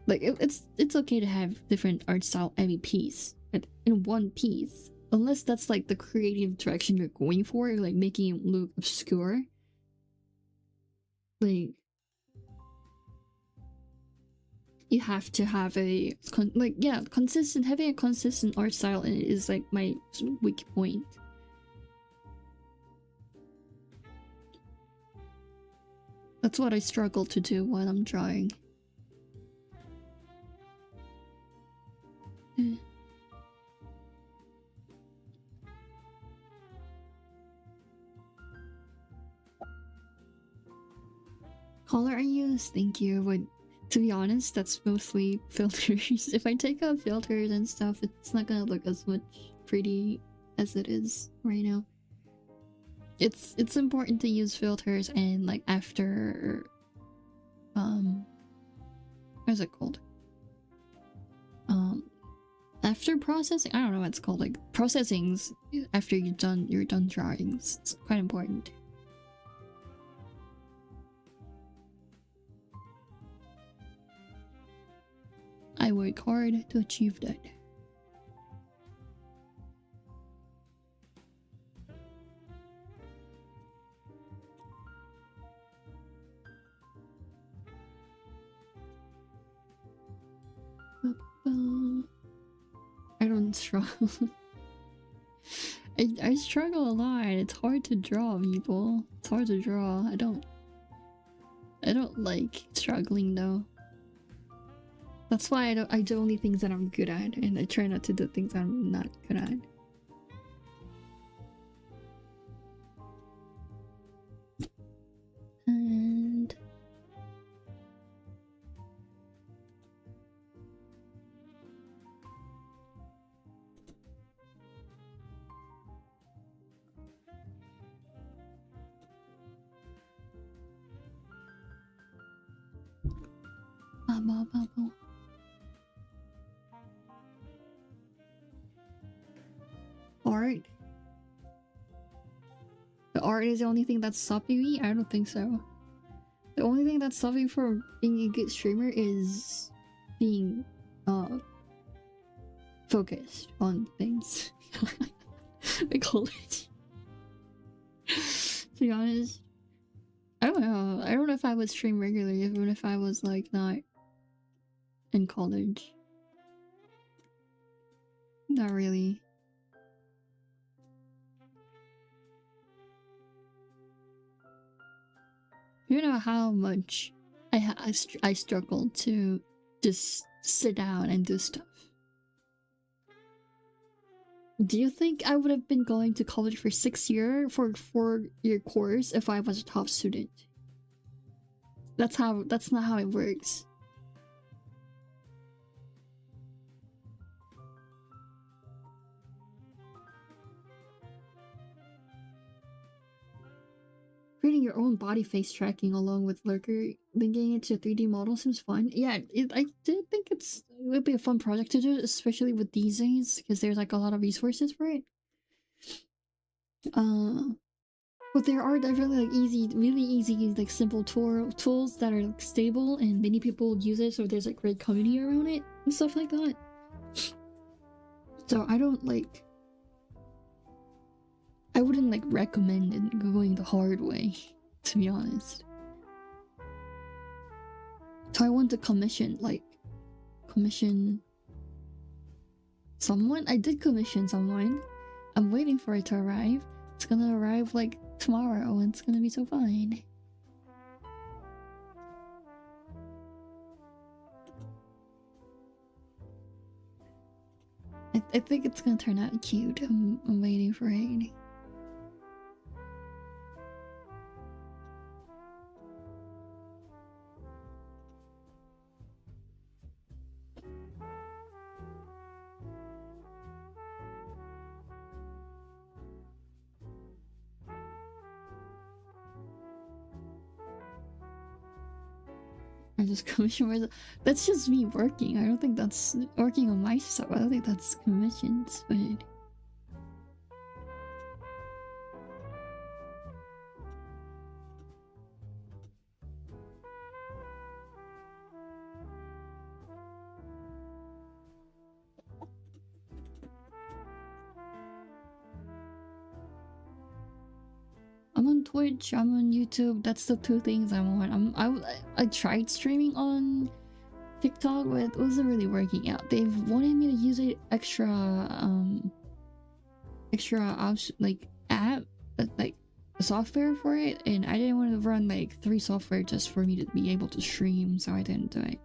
like it's okay to have different art style every piece, but in one piece, unless that's like the creative direction you're going for, like making it look obscure. Like you have to have a consistent. Having a consistent art style is like my weak point. That's what I struggle to do while I'm drawing. Color I use? Thank you, but to be honest, that's mostly filters. If I take out filters and stuff, it's not gonna look as much pretty as it is right now. It's important to use filters, and like after what's it called? After processing, I don't know what it's called, like processings after you're done drawings. It's quite important. I work hard to achieve that. I don't struggle. I struggle a lot. It's hard to draw, people. It's hard to draw. I don't like struggling though. That's why I do only things that I'm good at, and I try not to do things I'm not good at. And art. The art is the only thing that's stopping me? I don't think so. The only thing that's stopping me from being a good streamer is being focused on things. I call it. To be honest, I don't know. I don't know if I would stream regularly even if I was like not in college. Not really. You know how much I struggled to just sit down and do stuff. Do you think I would have been going to college for 6 years for a 4-year course if I was a top student? That's not how it works. Creating your own body face tracking along with Lurker, linking it to a 3D model seems fun. Yeah, I did think it would be a fun project to do, especially with these days, because there's like a lot of resources for it. But there are definitely like really easy, like simple tools that are like stable and many people use it, so there's like great community around it and stuff like that. So I wouldn't like recommend it going the hard way, to be honest. So I want to commission someone. I did commission someone. I'm waiting for it to arrive. It's gonna arrive like tomorrow and it's gonna be so fun. I think it's gonna turn out cute. I'm waiting for it. I just commission myself. That's just me working. I don't think that's working on my stuff. I don't think that's commissions, but I'm on Twitch, I'm on YouTube. That's the two things I'm on. I tried streaming on TikTok, but it wasn't really working out. They've wanted me to use an like app, like software for it, and I didn't want to run like 3 software just for me to be able to stream, so I didn't do it.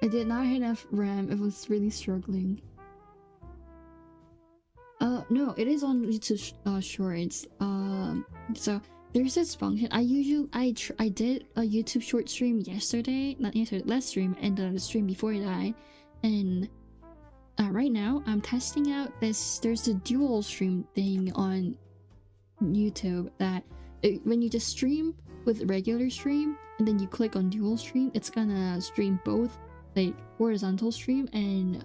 I did not have enough RAM. It was really struggling. No, it is on YouTube Shorts. So there's this function. I did a YouTube short stream yesterday, not yesterday, last stream, and the stream before that, and right now I'm testing out this. There's a dual stream thing on YouTube that when you just stream with regular stream and then you click on dual stream, it's gonna stream both like horizontal stream and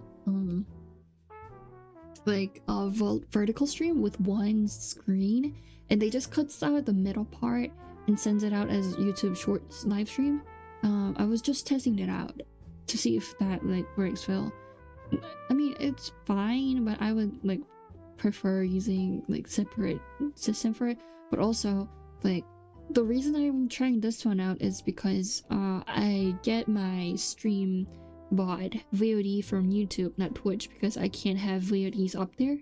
like a vertical stream with one screen, and they just cuts out the middle part and sends it out as YouTube Shorts live stream. I was just testing it out to see if that like works well. I mean, it's fine, but I would like prefer using like separate system for it. But also, like, the reason I'm trying this one out is because I get my stream VOD from YouTube, not Twitch, because I can't have VODs up there.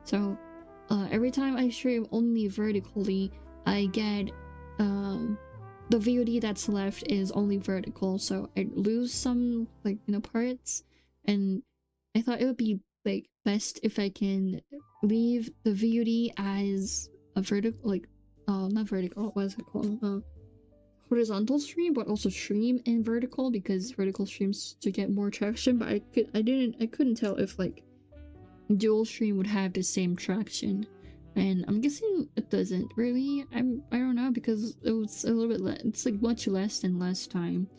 So every time I stream only vertically, I get the VOD that's left is only vertical, so I lose some, like, you know, parts. And I thought it would be like best if I can leave the VOD as a vertical, like not vertical, what is it called, horizontal stream, but also stream in vertical, because vertical streams to get more traction. But I couldn't tell if like dual stream would have the same traction, and I'm guessing it doesn't really. I don't know, because it was a little bit it's like much less than last time,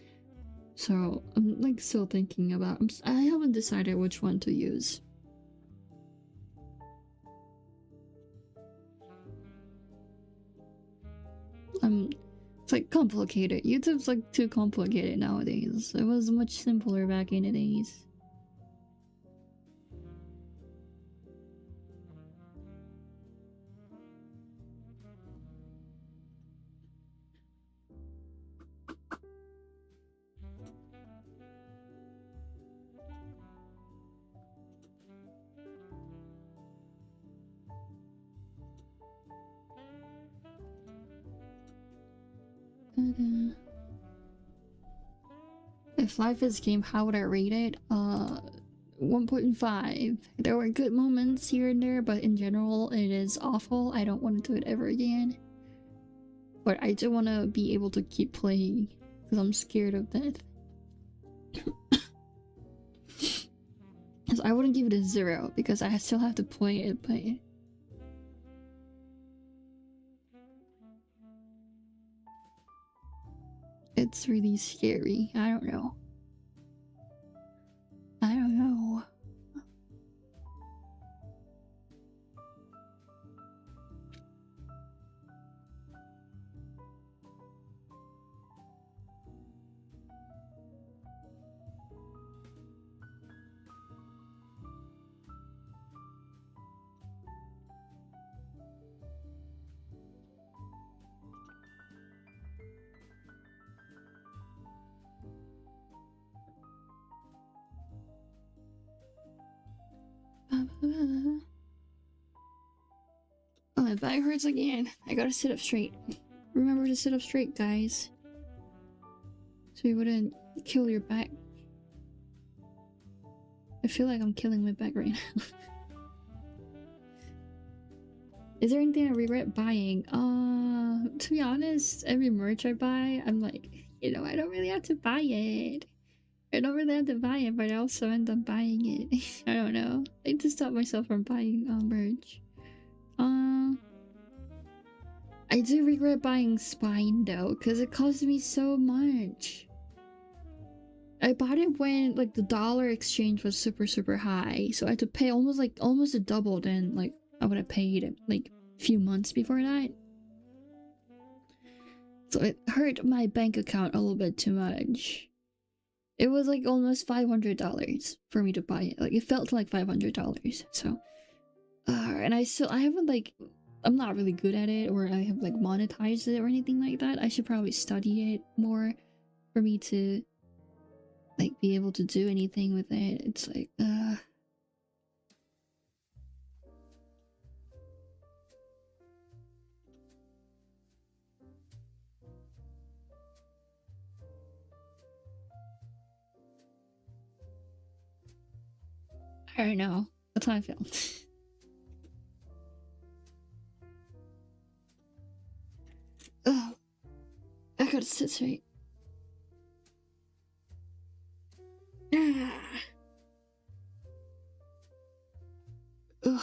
so I'm like still thinking about. I haven't decided which one to use. It's like complicated. YouTube's like too complicated nowadays. It was much simpler back in the days. If life is a game, how would I rate it? 1.5. There were good moments here and there, but in general, it is awful. I don't want to do it ever again. But I do want to be able to keep playing, because I'm scared of death. So I wouldn't give it a 0, because I still have to play it, but... it's really scary. I don't know. I don't know. Oh, my back hurts again. I gotta sit up straight. Remember to sit up straight, guys, so you wouldn't kill your back. I feel like I'm killing my back right now. Is there anything I regret buying? to be honest, every merch I buy, I'm like, you know, I don't really have to buy it. I don't really have to buy it, but I also end up buying it. I don't know. I need to stop myself from buying merch. I do regret buying Spine though, because it cost me so much. I bought it when like the dollar exchange was super high, so I had to pay almost a double than like I would have paid like a few months before that. So it hurt my bank account a little bit too much. It was like almost $500 for me to buy it. Like it felt like $500. So, and I haven't like, I'm not really good at it, or I have like monetized it or anything like that. I should probably study it more for me to like be able to do anything with it. It's like, I don't know. That's how I feel. Oh, I gotta sit straight. Ugh.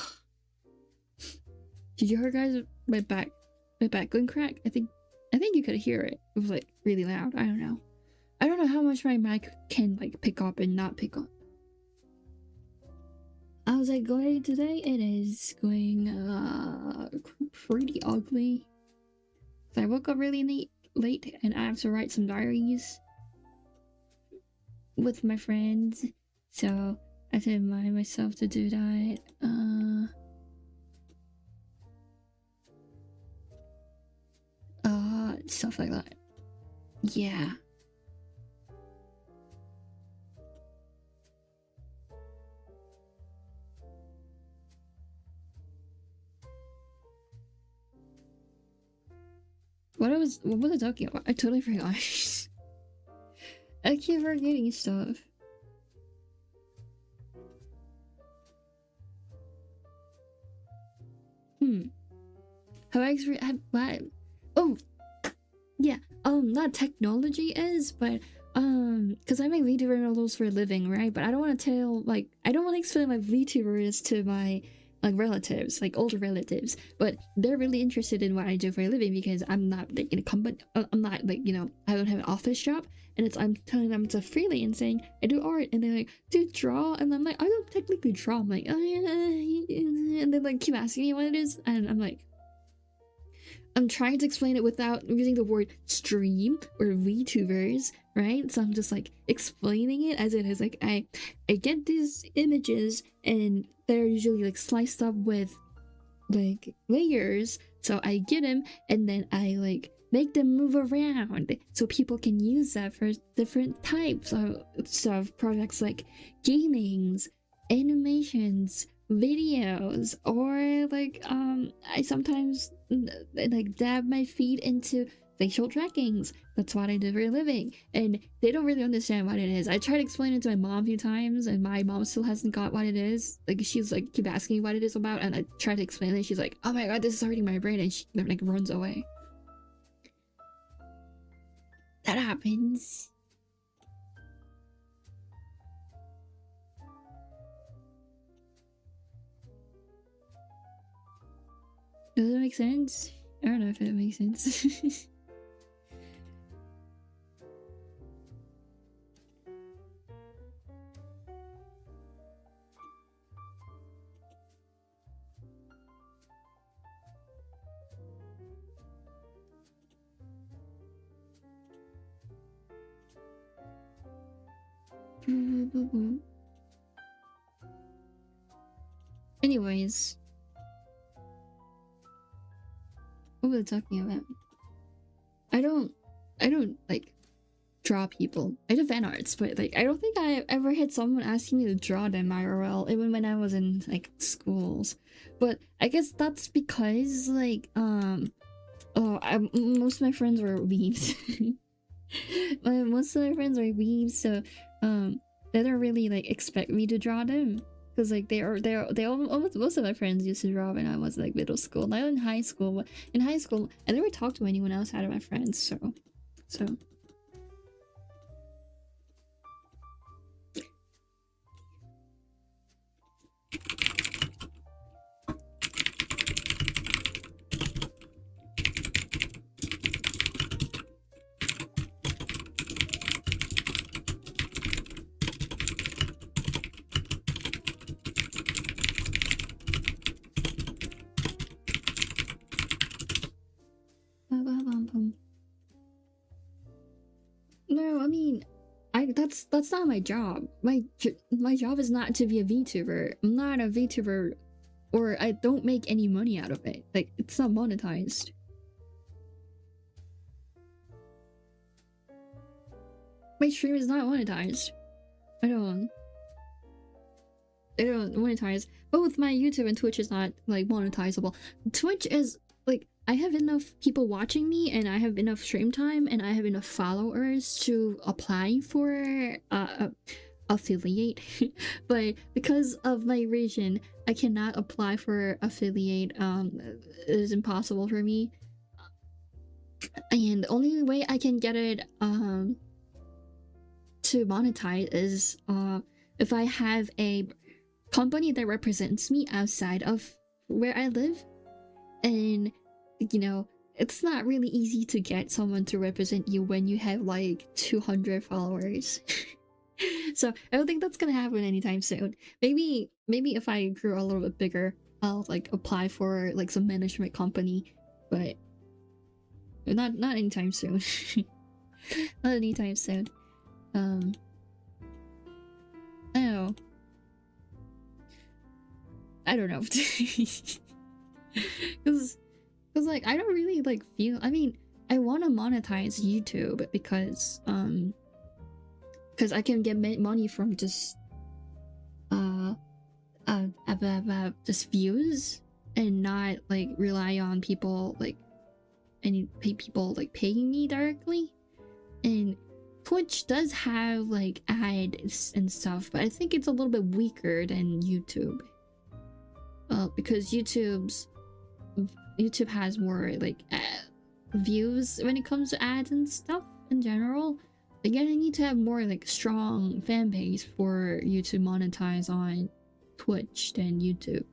Did you hear, guys? My back going crack. I think you could hear it. It was like really loud. I don't know. I don't know how much my mic can like pick up and not pick up. How's it going today? It is going pretty ugly. So I woke up really late and I have to write some diaries with my friends. So I have to remind myself to do that. Stuff like that. Yeah. What was I talking about? I totally forgot. I keep forgetting stuff. Have I what? Oh, yeah. Not technology is, but because I make VTuber rules for a living, right? But I don't want to tell I don't want to explain my VTubers to my like relatives, like older relatives, but they're really interested in what I do for a living because I'm not like in a company. I'm not like, you know, I don't have an office job, and I'm telling them it's a freelancing. I do art, and they're like, do you draw? And I'm like, I don't technically draw. I'm like, oh yeah, and they like keep asking me what it is, and I'm like, I'm trying to explain it without using the word stream or VTubers, right? So I'm just like explaining it as it is. Like I get these images and they're usually like sliced up with like layers. So I get them and then I like make them move around so people can use that for different types of projects like gamings, animations, videos, or like I sometimes like dab my feet into facial trackings. That's what I do for a living, and they don't really understand what it is. I tried to explain it to my mom a few times, and my mom still hasn't got what it is. Like she's like keep asking me what it is about, and I try to explain it. She's like, "Oh my god, this is hurting my brain," and she like runs away. That happens. Does it make sense? I don't know if it makes sense. Anyways, what was I talking about? I don't like draw people. I do fan arts, but like I don't think I ever had someone asking me to draw them IRL, even when I was in like schools. But I guess that's because like most of my friends were weebs. Most of my friends are weebs, so they don't really like expect me to draw them. Because like they almost most of my friends used to draw when I was like middle school, not in high school. But in high school, I never talked to anyone outside of my friends. So. No, I mean, that's not my job. My job is not to be a VTuber. I'm not a VTuber, or I don't make any money out of it. Like, it's not monetized. My stream is not monetized. I don't monetize. Both my YouTube and Twitch is not like monetizable. Twitch is like, I have enough people watching me, and I have enough stream time, and I have enough followers to apply for affiliate. But because of my region, I cannot apply for affiliate. It is impossible for me. And the only way I can get it to monetize is if I have a company that represents me outside of where I live. And you know, it's not really easy to get someone to represent you when you have like 200 followers. So I don't think that's gonna happen anytime soon. Maybe if I grew a little bit bigger, I'll like apply for like some management company, but not anytime soon. Not anytime soon. I don't know. I don't know. Because like I don't really like feel, I mean, I want to monetize YouTube because I can get money from just just views, and not like rely on people like people like paying me directly. And Twitch does have like ads and stuff, but I think it's a little bit weaker than YouTube. Because YouTube has more like views when it comes to ads and stuff in general. Again, I need to have more like strong fan base for you to monetize on Twitch than YouTube.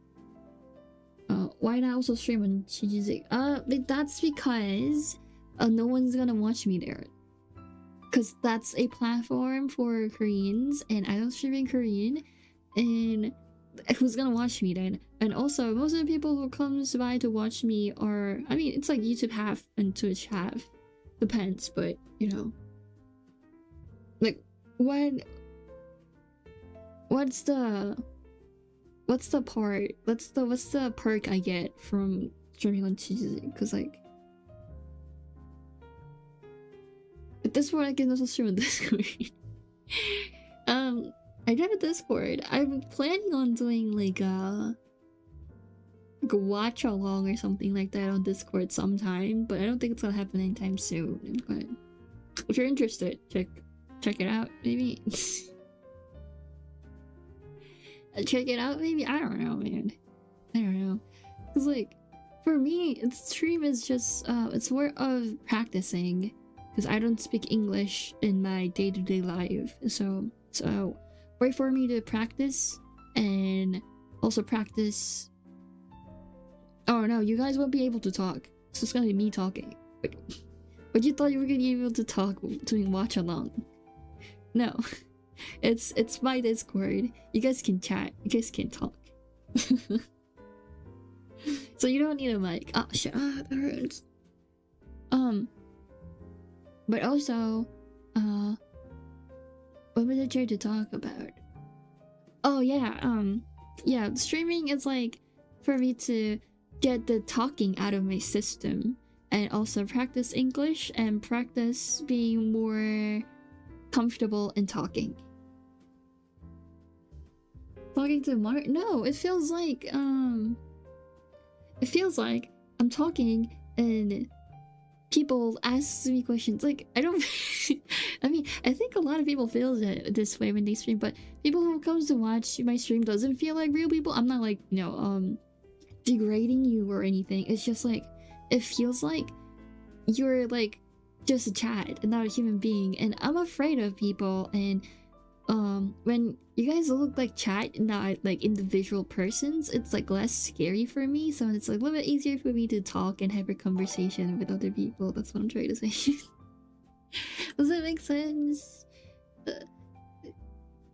Why not also stream on Chijizik? But that's because no one's gonna watch me there. Because that's a platform for Koreans, and I don't stream in Korean, and who's gonna watch me then? And also, most of the people who comes by to watch me are, I mean, it's like YouTube half and Twitch half. Depends, but you know. Like, what's the perk I get from streaming on Chijizik? Because like, at this point I can also stream on Discord. I have a Discord. I'm planning on doing like a watch along or something like that on Discord sometime, but I don't think it's gonna happen anytime soon. But if you're interested, check it out, maybe. Check it out, maybe. I don't know, man. I don't know. Cause like, for me, stream is just it's more of practicing, because I don't speak English in my day-to-day life. So way for me to practice, and also practice. Oh no, you guys won't be able to talk. It's just gonna be me talking. But you thought you were gonna be able to talk doing watch along. No. It's my Discord. You guys can chat. You guys can talk. So you don't need a mic. Oh shit, that hurts. But also, what was I trying to talk about? Oh yeah, yeah, streaming is like for me to get the talking out of my system, and also practice English and practice being more comfortable in talking. Talking to Mark? No, it feels like I'm talking and people ask me questions. Like, I don't I mean, I think a lot of people feel this way when they stream, but people who comes to watch my stream doesn't feel like real people. I'm not like, you know, degrading you or anything. It's just like, it feels like you're like just a chat and not a human being, and I'm afraid of people. And when you guys look like chat, not like individual persons, it's like less scary for me, so it's like a little bit easier for me to talk and have a conversation with other people. That's what I'm trying to say. Does that make sense?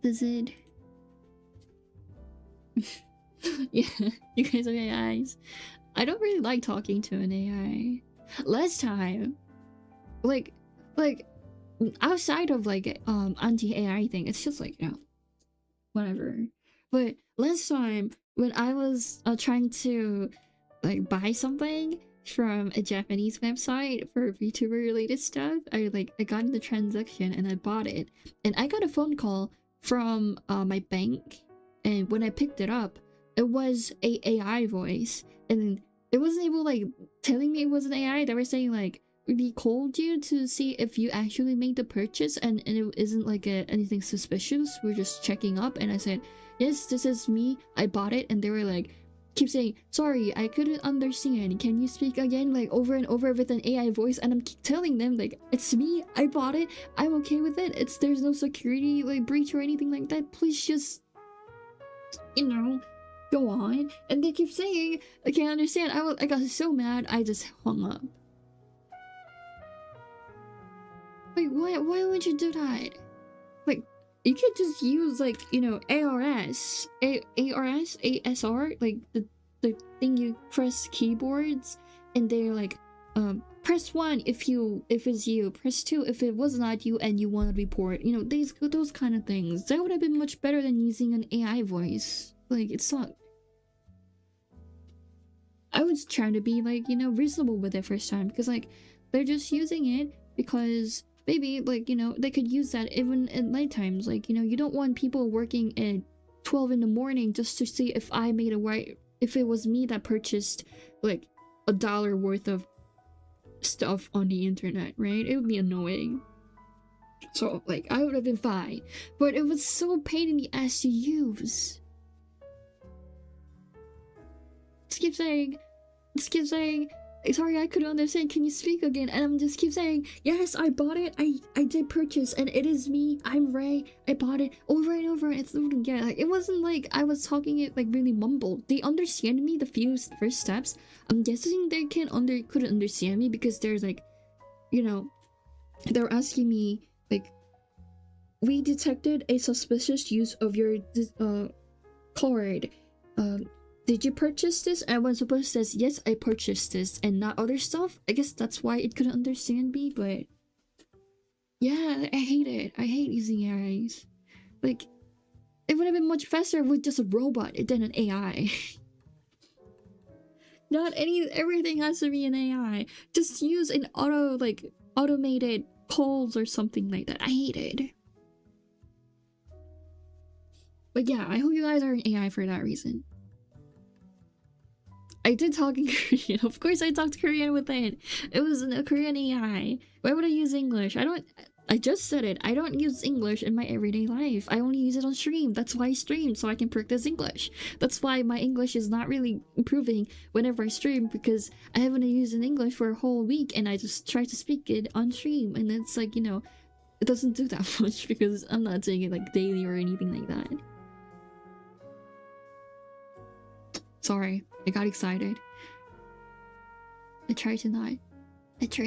Does it? Yeah, you guys are AIs. I don't really like talking to an AI. Last time, like outside of like anti-AI thing, it's just like, you know, whatever. But last time when I was trying to like buy something from a Japanese website for VTuber related stuff, I got in the transaction and I bought it, and I got a phone call from my bank, and when I picked it up, it was a AI voice, and it wasn't able like telling me it was an AI. They were saying like, we called you to see if you actually made the purchase, and it isn't like anything suspicious, we're just checking up. And I said, yes, this is me, I bought it. And they were like, keep saying, sorry, I couldn't understand, can you speak again, like over and over with an AI voice. And I'm telling them like, it's me, I bought it, I'm okay with it, there's no security like breach or anything like that, please just, you know, go on. And they keep saying, I can't understand. I got so mad, I just hung up. Like, why would you do that? Like, you could just use like, you know, ASR, like the thing you press keyboards, and they're like, press 1 if it's you, press 2 if it was not you and you want to report, you know, those kind of things. That would have been much better than using an AI voice. Like, it sucked. I was trying to be like, you know, reasonable with it first time, because like they're just using it because maybe like, you know, they could use that even at night times. Like, you know, you don't want people working at 12 in the morning just to see if I made a right, if it was me that purchased like $1 worth of stuff on the internet, right? It would be annoying. So like, I would have been fine, but it was so pain in the ass to use. Keep saying, sorry, I couldn't understand, can you speak again? And I'm just keep saying, yes, I bought it, I did purchase, and it is me, I'm Ray, I bought it, over and over. It's yeah, like, it wasn't like I was talking it like really mumbled. They understand me the first steps. I'm guessing they couldn't understand me because there's like, you know, they're asking me like, we detected a suspicious use of your card, did you purchase this? And when supposed says, yes, I purchased this, and not other stuff. I guess that's why it couldn't understand me, but yeah, I hate it. I hate using AIs. Like, it would have been much faster with just a robot than an AI. Not everything has to be an AI. Just use an automated calls or something like that. I hate it. But yeah, I hope you guys are an AI for that reason. I did talk in Korean. Of course I talked Korean with it. It was a Korean AI. Why would I use English? I just said it. I don't use English in my everyday life. I only use it on stream. That's why I stream, so I can practice English. That's why my English is not really improving whenever I stream, because I haven't used an English for a whole week and I just try to speak it on stream, and it's like, you know, it doesn't do that much because I'm not doing it like daily or anything like that. Sorry, I got excited. I try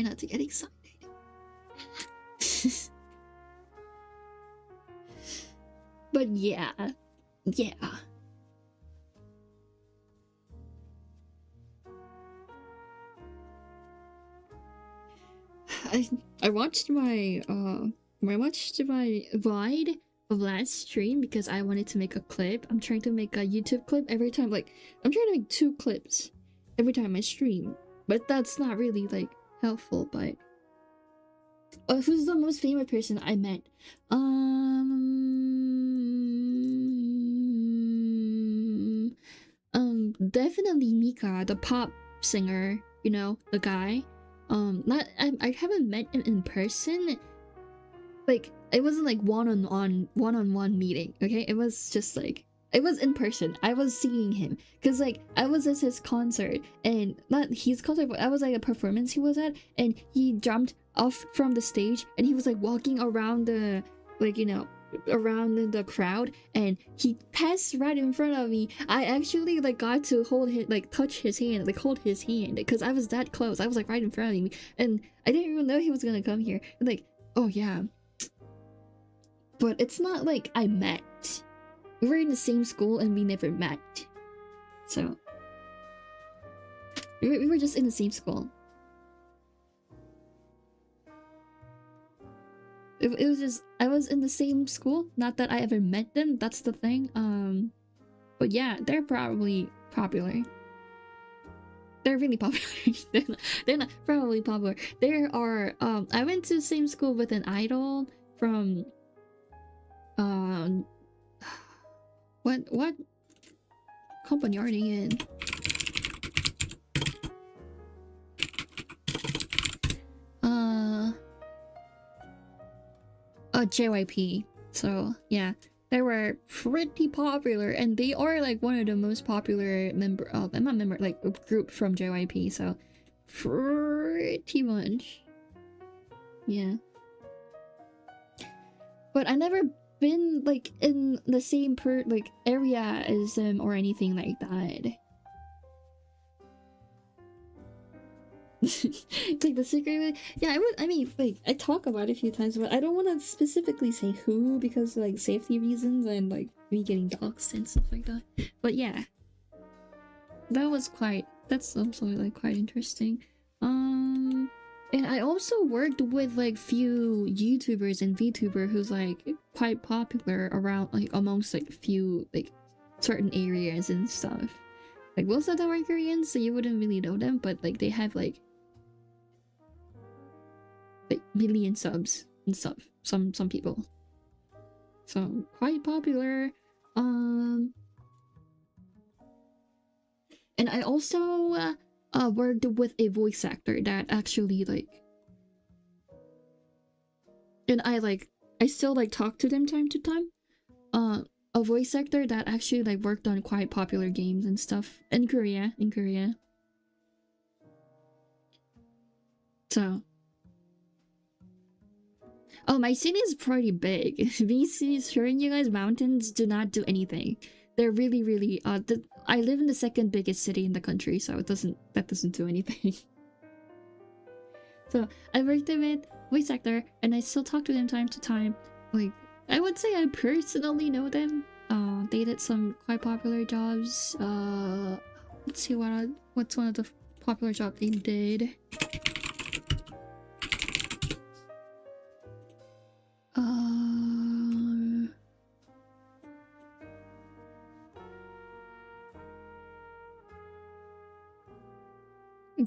not to get excited. But yeah. I watched my VOD of last stream because I wanted to make a clip. I'm trying to make a YouTube clip every time. Like, I'm trying to make 2 clips every time I stream, but that's not really like helpful. But who's the most famous person I met? Definitely Mika, the pop singer, you know, the guy. not I haven't met him in person. Like it wasn't like one-on-one meeting, okay? It was just like it was in person. I was seeing him because like I was at his concert, and not his concert, but I was like a performance he was at, and he jumped off from the stage and he was like walking around the like around the crowd, and he passed right in front of me. I actually like got to hold his like touch his hand, like hold his hand because I was that close. I was like right in front of me, and I didn't even know he was gonna come here. And like, oh yeah. But it's not like I met. We were in the same school and we never met. So we were just in the same school. It was just I was in the same school. Not that I ever met them. That's the thing. But yeah, they're probably popular. They're really popular. they're not probably popular. There are I went to the same school with an idol from what company are they in? JYP. So yeah, they were pretty popular, and they are like one of the most popular like a group from JYP. So pretty much, yeah. But I never been like in the same area as them or anything like that. Like the secret, yeah. I mean, like I talk about it a few times, but I don't want to specifically say who because like safety reasons and like me getting doxxed and stuff like that. But yeah, that's also like quite interesting. And I also worked with like few YouTubers and VTuber who's like quite popular around like amongst like few like certain areas and stuff. Like most of them are Koreans, so you wouldn't really know them, but like they have like million subs and stuff. Some people. So quite popular. And I also worked with a voice actor that actually like, and I still like talk to them time to time. A voice actor that actually like worked on quite popular games and stuff in Korea. So oh, my city is pretty big. VC is showing you guys mountains do not do anything. They're really I live in the second biggest city in the country, so that doesn't do anything. So I worked with voice actor, and I still talk to them time to time. Like I would say I personally know them. They did some quite popular jobs. Let's see what's one of the popular jobs they did.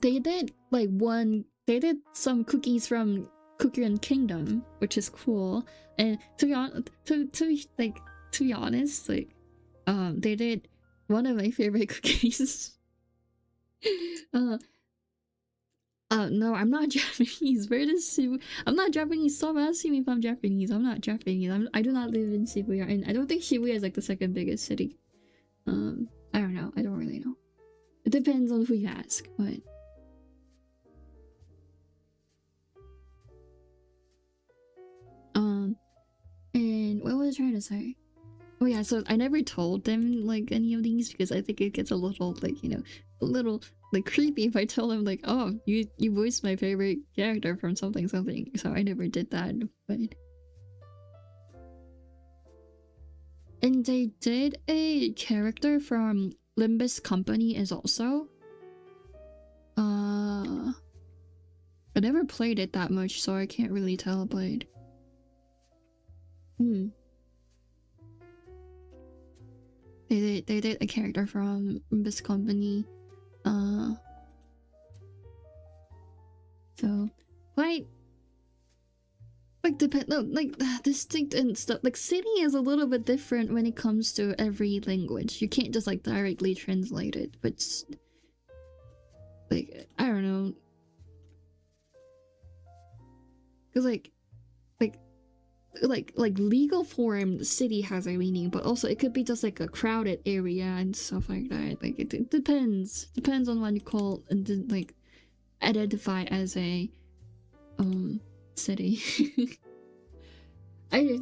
They did they did some cookies from Cookie and Kingdom, which is cool. And to be honest, like they did one of my favorite cookies. No, I'm not Japanese. I'm not Japanese. Stop asking me if I'm Japanese. I'm not Japanese. I do not live in Shibuya, and I don't think Shibuya is like the second biggest city. I don't know. I don't really know. It depends on who you ask, but and what was I trying to say? Oh yeah, so I never told them like any of these because I think it gets a little like, a little like creepy if I tell them like, oh, you voiced my favorite character from something. So I never did that. But and they did a character from Limbus Company as also. I never played it that much, so I can't really tell, but They did a character from this company. So quite like distinct and stuff. Like city is a little bit different when it comes to every language. You can't just like directly translate it, but like I don't know. Because like legal form city has a meaning, but also it could be just like a crowded area and stuff like that. Like it depends on what you call and like identify as a city. I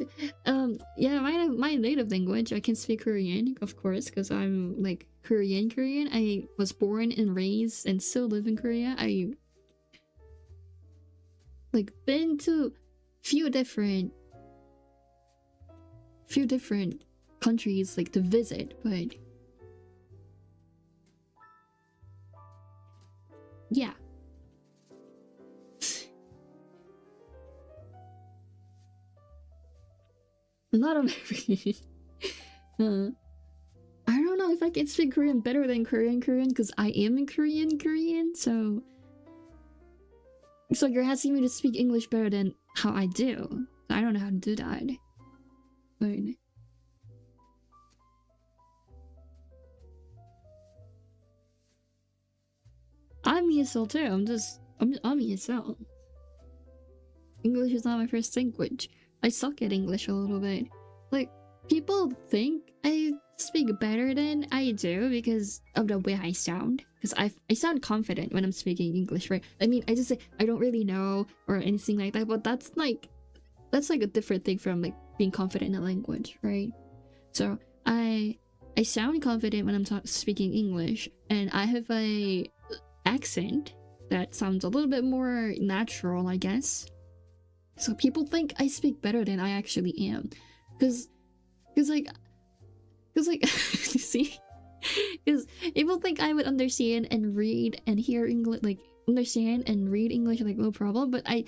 yeah, my native language, I can speak Korean, of course, because I'm like Korean. I was born and raised and still live in Korea. I like been to few different countries like to visit, but yeah. Not a very I don't know if I can speak Korean better than Korean because I am in Korean, so you're asking me to speak English better than how I do. I don't know how to do that. But I'm ESL too. I'm ESL. English is not my first language. I suck at English a little bit. Like, people think I speak better than I do because of the way I sound. Because I sound confident when I'm speaking English, right? I mean, I just say I don't really know or anything like that, but that's like a different thing from like being confident in a language, right? So I sound confident when I'm speaking English, and I have a accent that sounds a little bit more natural, I guess. So people think I speak better than I actually am, because like see, because people think I would understand and read and hear English, like understand and read English like no problem, but I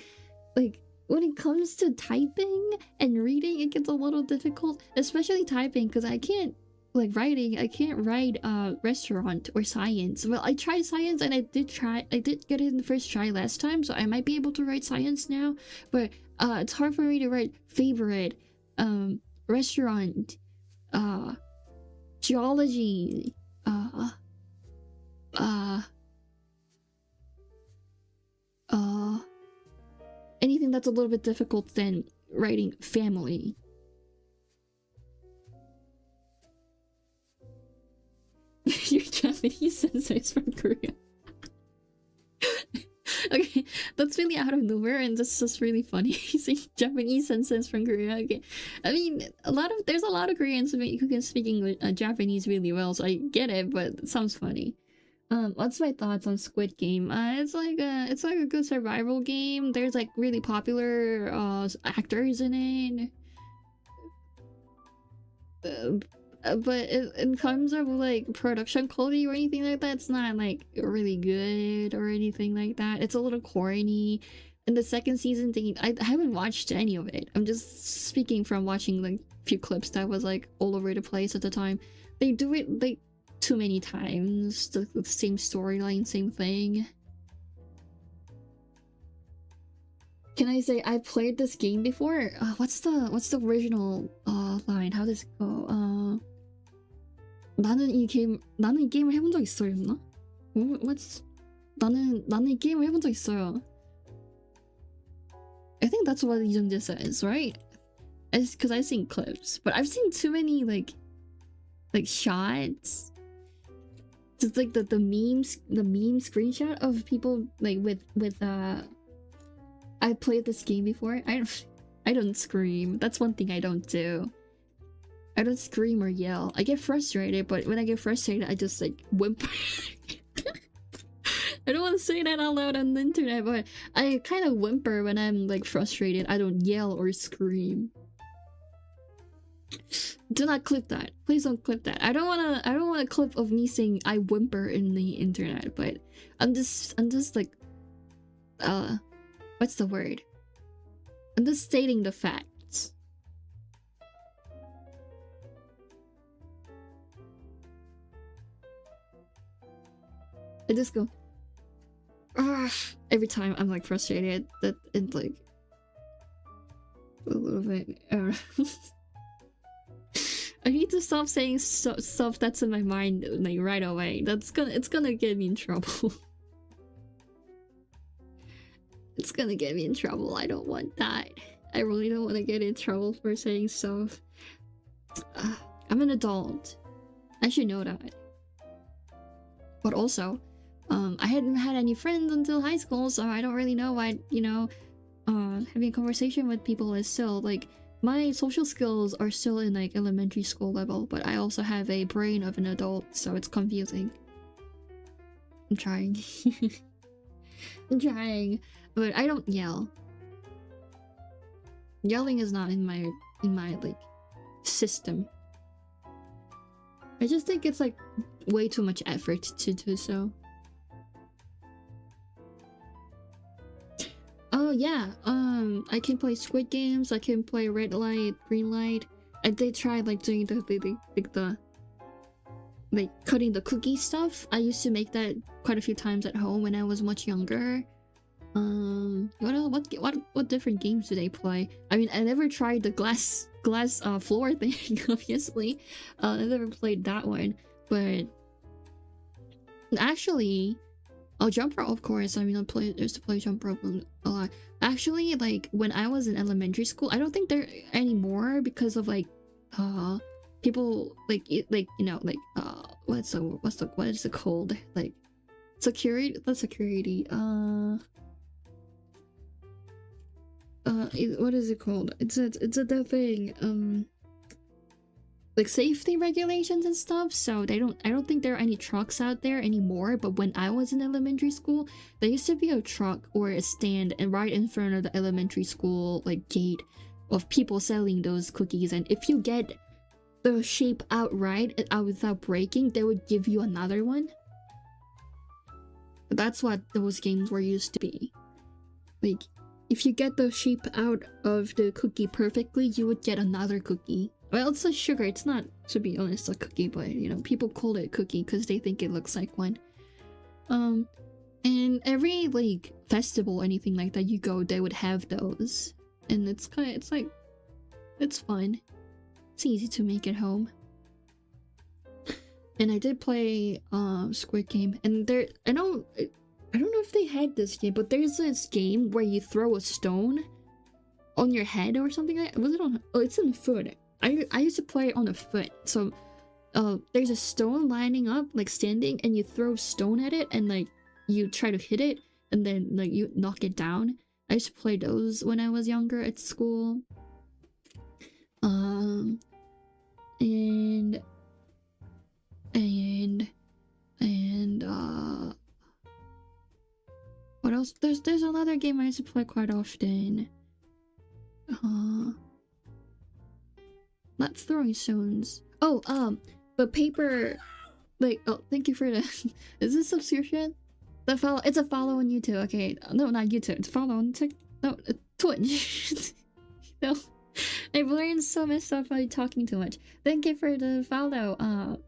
like when it comes to typing and reading, it gets a little difficult, especially typing, because I can't like writing. I can't write restaurant or science. Well, I tried science and I did get it in the first try last time, so I might be able to write science now, but it's hard for me to write favorite, restaurant, geology, anything that's a little bit difficult than writing family. Your Japanese sensei is from Korea. Okay, that's really out of nowhere, and that's just really funny. Saying Japanese sensei is from Korea. Okay, I mean, there's a lot of Koreans who can speak English, Japanese really well, so I get it, but it sounds funny. What's my thoughts on Squid Game? It's like a good survival game. There's like really popular actors in it. But in terms of like production quality or anything like that, it's not like really good or anything like that. It's a little corny. And the second season thing, I haven't watched any of it. I'm just speaking from watching like a few clips that was like all over the place at the time. They do it like too many times, the same storyline, same thing. Can I say I played this game before? What's the original line? How does it go? 나는 이 게임을 해본 적 있어였나? What's 나는 이 게임을 해본 적 있어요. I think that's what Lee Jung-jae says, right? It's because I've seen clips, but I've seen too many like shots. Just like the meme screenshot of people like with I played this game before. I don't scream. That's one thing I don't do. I don't scream or yell. I get frustrated, but when I get frustrated, I just like whimper. I don't want to say that out loud on the internet, but I kind of whimper when I'm like frustrated. I don't yell or scream. Do not clip that. Please don't clip that. I don't want a clip of me saying I whimper in the internet, but I'm just like what's the word? I'm just stating the facts. I just go every time I'm like frustrated that it like a little bit. I need to stop saying stuff that's in my mind like right away. It's gonna get me in trouble. It's gonna get me in trouble. I don't want that. I really don't want to get in trouble for saying stuff. I'm an adult. I should know that. But also, I hadn't had any friends until high school, so I don't really know why, you know, having a conversation with people is still, like, my social skills are still in, like, elementary school level, but I also have a brain of an adult, so it's confusing. I'm trying. I'm trying, but I don't yell. Yelling is not in my, like, system. I just think it's, like, way too much effort to do so. Oh yeah, I can play Squid Games, I can play red light, green light. I did try like doing the like cutting the cookie stuff. I used to make that quite a few times at home when I was much younger. What different games do they play? I mean, I never tried the glass floor thing, obviously. I never played that one, but actually, oh, jump rope, of course. I mean, I used to play jump rope a lot. Actually, like when I was in elementary school, I don't think there anymore because of like, people like you know, like what is it called? Like security. The security. What is it called? It's a thing. Like safety regulations and stuff, so I don't think there are any trucks out there anymore. But when I was in elementary school, there used to be a truck or a stand and right in front of the elementary school like gate of people selling those cookies, and if you get the shape out right and without breaking, they would give you another one. That's what those games were used to be. Like if you get the shape out of the cookie perfectly, you would get another cookie. Well, it's a sugar, it's not, to be honest, a cookie, but, you know, people call it cookie because they think it looks like one. And every, like, festival, anything like that you go, they would have those. And it's fun. It's easy to make at home. And I did play, Squid Game, and I don't know if they had this game, but there's this game where you throw a stone on your head or something like that. Was it on, oh, it's on foot. I used to play on a foot, so there's a stone lining up, like standing, and you throw stone at it, and like you try to hit it, and then like you knock it down. I used to play those when I was younger at school. And what else? There's another game I used to play quite often. Not throwing stones. Oh, the paper, like, oh, thank you for the is this subscription? The follow, it's a follow on YouTube. Okay, no, not YouTube, it's a follow on Twitch. No, I've learned so much stuff by talking too much. Thank you for the follow.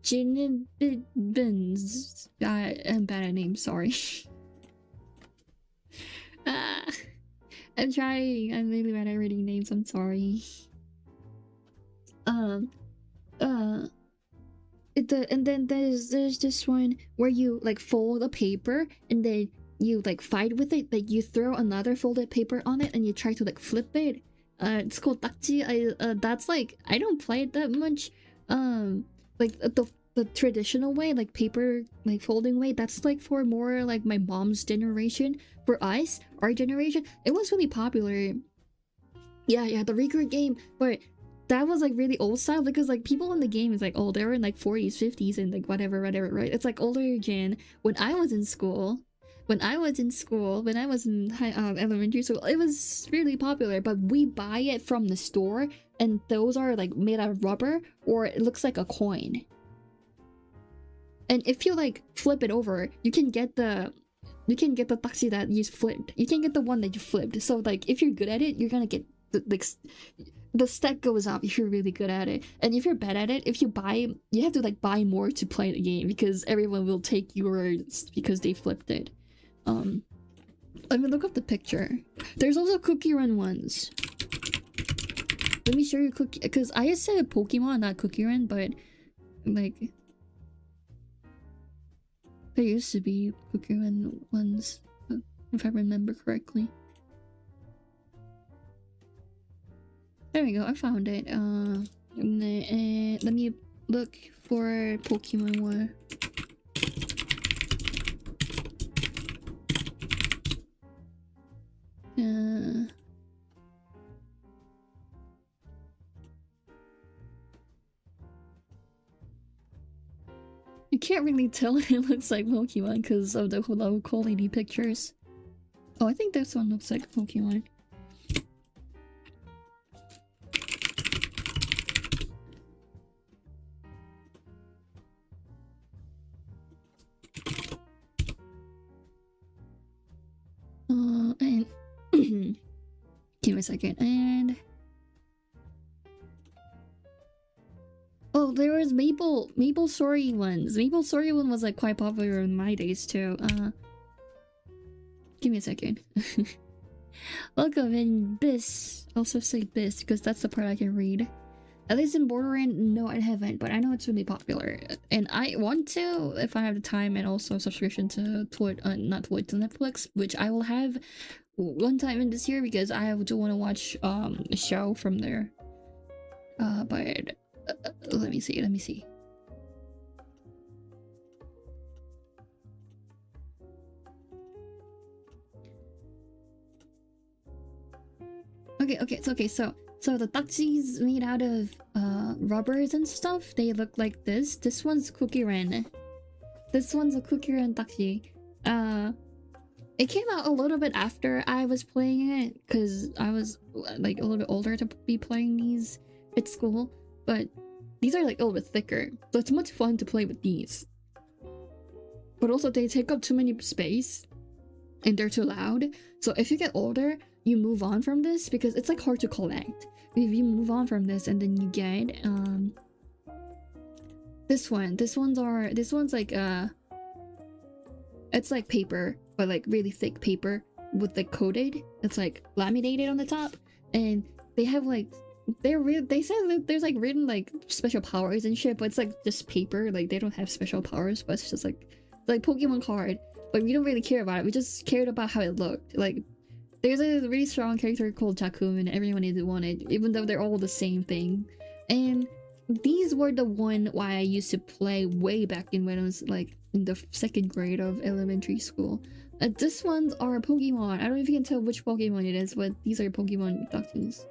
Jin Bins. I'm bad at names, sorry. I'm trying. I'm really bad at reading names, I'm sorry. And then there's this one where you like fold a paper and then you like fight with it, like you throw another folded paper on it and you try to like flip it. It's called takji. That's like, I don't play it that much. Like the traditional way, like paper like folding way, that's like for more like my mom's generation. For us, our generation, it was really popular. Yeah, the Recruit game, but that was like really old style because like people in the game is like, oh, they were in like 40s, 50s, and like whatever, right? It's like older gen. When I was in elementary school, it was really popular, but we buy it from the store, and those are like made out of rubber, or it looks like a coin. And if you like flip it over, you can get the taxi that you flipped. You can get the one that you flipped. So like if you're good at it, you're gonna get the stat goes up if you're really good at it. And if you're bad at it, if you have to like buy more to play the game because everyone will take yours because they flipped it. Let me look up the picture. There's also Cookie Run ones. Let me show you Cookie, because I said Pokemon, not Cookie Run, but like there used to be Cookie Run ones. if I remember correctly. There we go, I found it. Let me look for Pokemon one. You can't really tell it looks like Pokemon because of the low quality pictures. Oh, I think this one looks like Pokemon. And give me a second. And oh, there was Maple Story ones. Maple Story one was like quite popular in my days too. Give me a second. Welcome in Bis. Also say Bis because that's the part I can read. At least in Borderland, no, I haven't, but I know it's really popular, and I want to if I have the time, and also subscription to to Netflix, which I will have one time in this year because I do want to watch a show from there. But let me see. Okay, so the taxis made out of rubbers and stuff, they look like this. This one's Cookie Ren. This one's a Cookie Ren taxi. It came out a little bit after I was playing it because I was like a little bit older to be playing these at school, but these are like a little bit thicker, so it's much fun to play with these. But also they take up too many space and they're too loud, so if you get older you move on from this because it's like hard to collect. If you move on from this and then you get this one's like it's like paper, but like really thick paper with like coated, it's like laminated on the top, and they have like they said that there's like written like special powers and shit, but it's like just paper, like they don't have special powers, but it's just like Pokemon card, but we don't really care about it, we just cared about how it looked. Like there's a really strong character called Jakun and everyone didn't want it, even though they're all the same thing. And these were the one why I used to play way back in when I was like in the 2nd grade of elementary school. This ones are Pokemon. I don't know if you can tell which Pokemon it is, but these are Pokemon documents.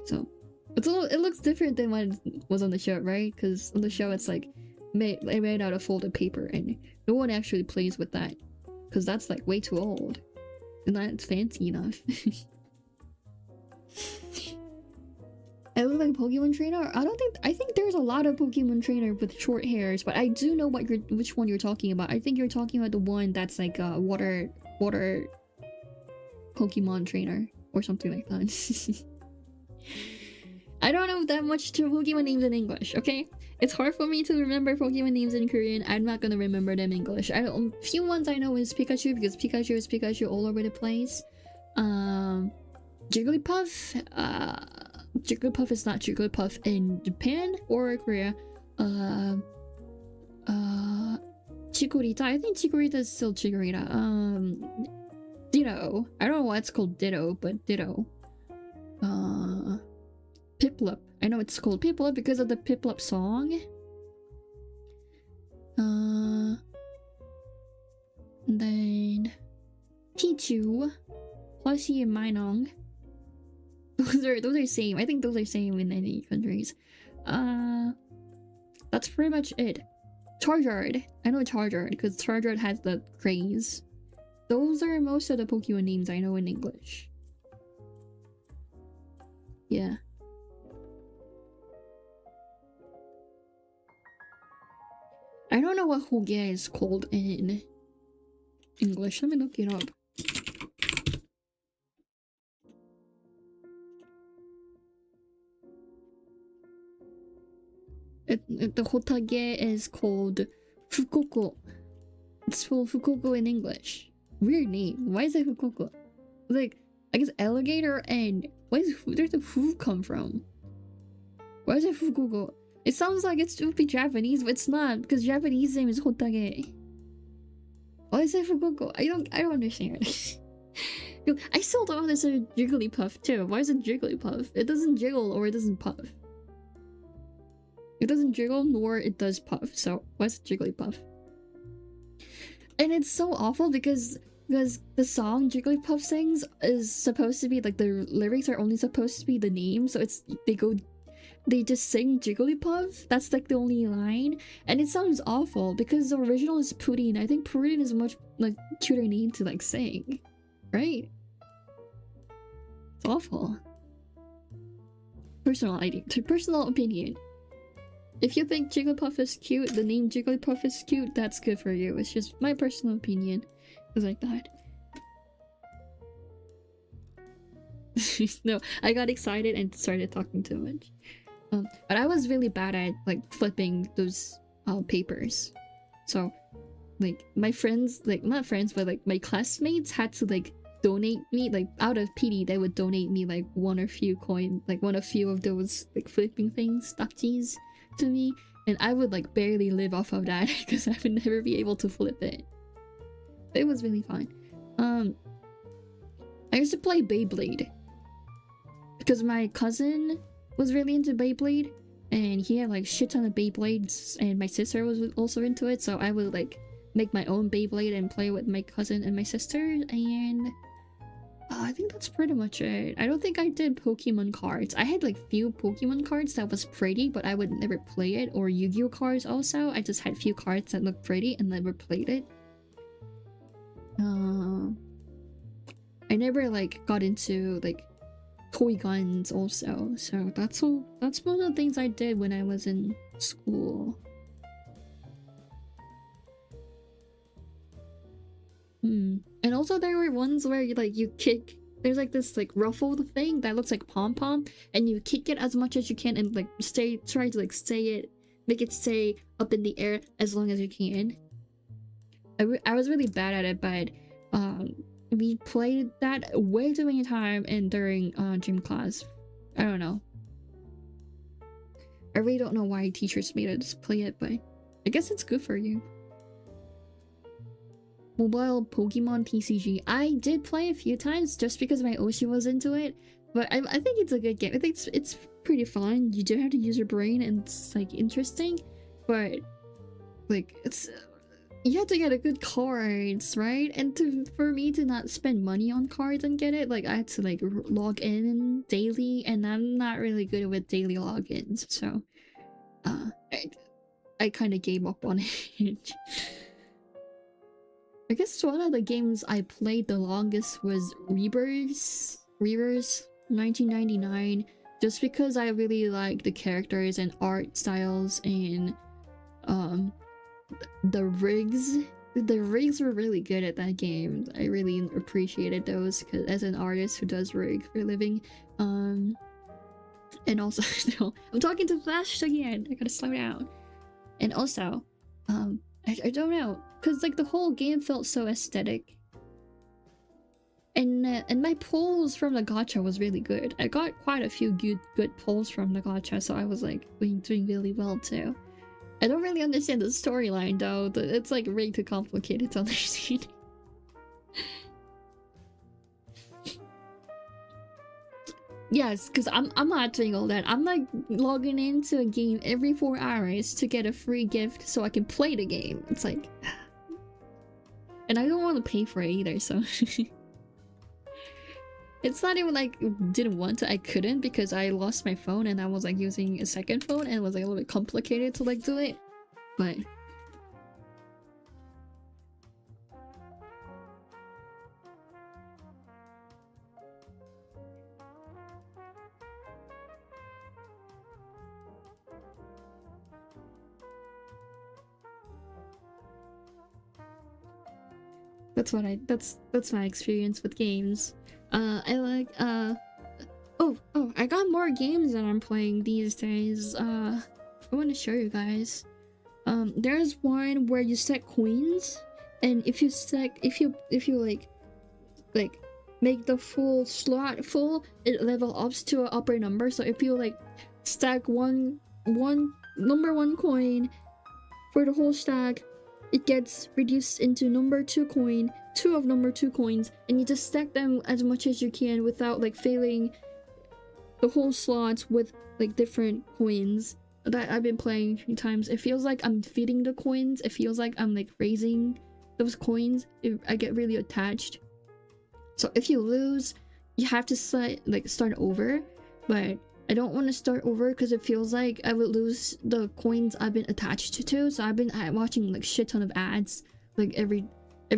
So it's it looks different than what was on the show, right? Because on the show it's like made out of folded paper, and no one actually plays with that because that's like way too old. And that's fancy enough. I look like a Pokemon trainer. I think there's a lot of Pokemon trainer with short hairs, but I do know which one you're talking about. I think you're talking about the one that's like a water Pokemon trainer or something like that. I don't know that much to Pokemon names in English, okay? It's hard for me to remember Pokemon names in Korean. I'm not gonna remember them in English. Few ones I know is Pikachu, because Pikachu is Pikachu all over the place. Jigglypuff. Jigglypuff is not Jigglypuff in Japan or Korea. Chikorita. I think Chikorita is still Chikorita. Ditto. I don't know why it's called Ditto, but Ditto. Piplup. I know it's called Piplup because of the Piplup song. And then Pichu, Plushie, and Minong. Those are same. I think those are same in any countries. That's pretty much it. Charizard. I know Charizard because Charizard has the craze. Those are most of the Pokemon names I know in English. Yeah. I don't know what Hoge is called in English. Let me look it up. The Hotage is called Fukoko. It's called Fukoko in English. Weird name. Why is it Fukoko? Like, I guess alligator and where's the Fu come from? Why is it Fukoko? It sounds like it would be Japanese, but it's not, because Japanese name is Hotage. Why is it for Google? I don't understand. Yo, I still don't understand Jigglypuff too. Why is it Jigglypuff? It doesn't jiggle or it doesn't puff. It doesn't jiggle nor it does puff. So why is it Jigglypuff? And it's so awful because the song Jigglypuff sings is supposed to be like the lyrics are only supposed to be the name, so it's they just sing Jigglypuff. That's like the only line, and it sounds awful because the original is Pudding. I think Pudding is a much like cuter name to like sing, right? It's awful. Personal opinion. If you think Jigglypuff is cute, the name Jigglypuff is cute, that's good for you. It's just my personal opinion. It's like that. No, I got excited and started talking too much. But I was really bad at like flipping those papers. So like my friends, like not friends, but like my classmates had to like donate me, like out of pity they would donate me like one or few of those like flipping things, stockies to me, and I would like barely live off of that because I would never be able to flip it. It was really fun. I used to play Beyblade because my cousin was really into Beyblade and he had like shit ton of Beyblades, and my sister was also into it, so I would like make my own Beyblade and play with my cousin and my sister, and I think that's pretty much it. I don't think I did Pokemon cards. I had like few Pokemon cards that was pretty, but I would never play it, or Yu-Gi-Oh cards also. I just had few cards that looked pretty and never played it. I never like got into like toy guns also, so that's one of the things I did when I was in school. And also there were ones where you kick, there's like this like ruffled thing that looks like pom-pom, and you kick it as much as you can and like try to like make it stay up in the air as long as you can. I was really bad at it, but we played that way too many times and during gym class. I don't know. I really don't know why teachers made us play it, but I guess it's good for you. Mobile Pokemon TCG. I did play a few times just because my Oshi was into it, but I think it's a good game. I think it's pretty fun. You do have to use your brain and it's like interesting, but like you have to get a good cards, right? And for me to not spend money on cards and get it, like I had to like log in daily, and I'm not really good with daily logins, so I kind of gave up on it. I guess one of the games I played the longest was Reavers 1999, just because I really like the characters and art styles and the rigs. The rigs were really good at that game. I really appreciated those because as an artist who does rig for a living. And also no, I'm talking too fast again. I gotta slow down. And also, I don't know, because like the whole game felt so aesthetic. And my pulls from the gacha was really good. I got quite a few good pulls from the gacha, so I was like doing really well too. I don't really understand the storyline though. It's like way too complicated to understand. Yes, because I'm not doing all that. I'm like logging into a game every 4 hours to get a free gift so I can play the game. It's like, and I don't want to pay for it either, so it's not even like didn't want to. I couldn't because I lost my phone and I was like using a second phone and it was like a little bit complicated to like do it, but that's my experience with games. I like oh, I got more games that I'm playing these days. I want to show you guys. There's one where you set coins, and if you like make the full slot full, it level ups to an upper number. So if you like stack one number one coin for the whole stack, it gets reduced into number 2 coin, 2 of number 2 coins, and you just stack them as much as you can without like filling the whole slots with like different coins. That I've been playing a few times. It feels like I'm feeding the coins. It feels like I'm like raising those coins. I get really attached. So if you lose, you have to start over. But I don't want to start over because it feels like I would lose the coins I've been attached to. So I've been watching like shit ton of ads like every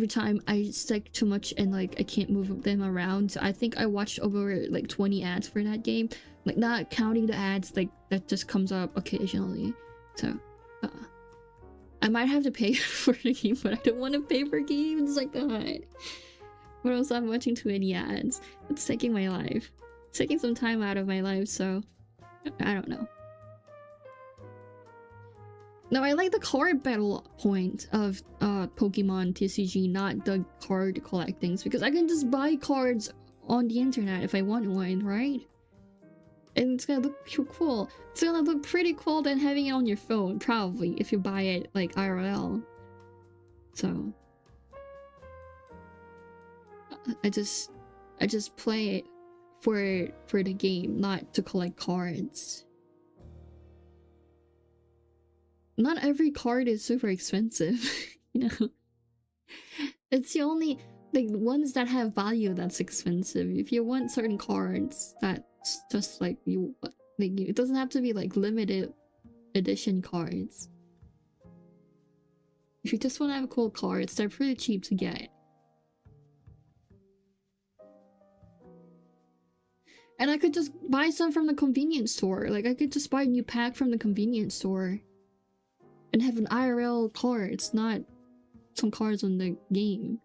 time I stack too much and like I can't move them around. So I think I watched over like 20 ads for that game, like not counting the ads like that just comes up occasionally. So I might have to pay for the game, but I don't want to pay for games like that. But also I'm watching too many ads. It's taking my life. It's taking some time out of my life, so I don't know. No, I like the card battle point of Pokemon TCG, not the card collectings, because I can just buy cards on the internet if I want one, right? And it's gonna look cool. It's gonna look pretty cool than having it on your phone, probably, if you buy it like IRL. So I just play it for the game, not to collect cards. Not every card is super expensive, you know? It's the only like ones that have value that's expensive. If you want certain cards, that's just like it doesn't have to be like limited edition cards. If you just want to have cool cards, they're pretty cheap to get. And I could just buy some from the convenience store. Like I could just buy a new pack from the convenience store and have an IRL card. It's not some cards on the game.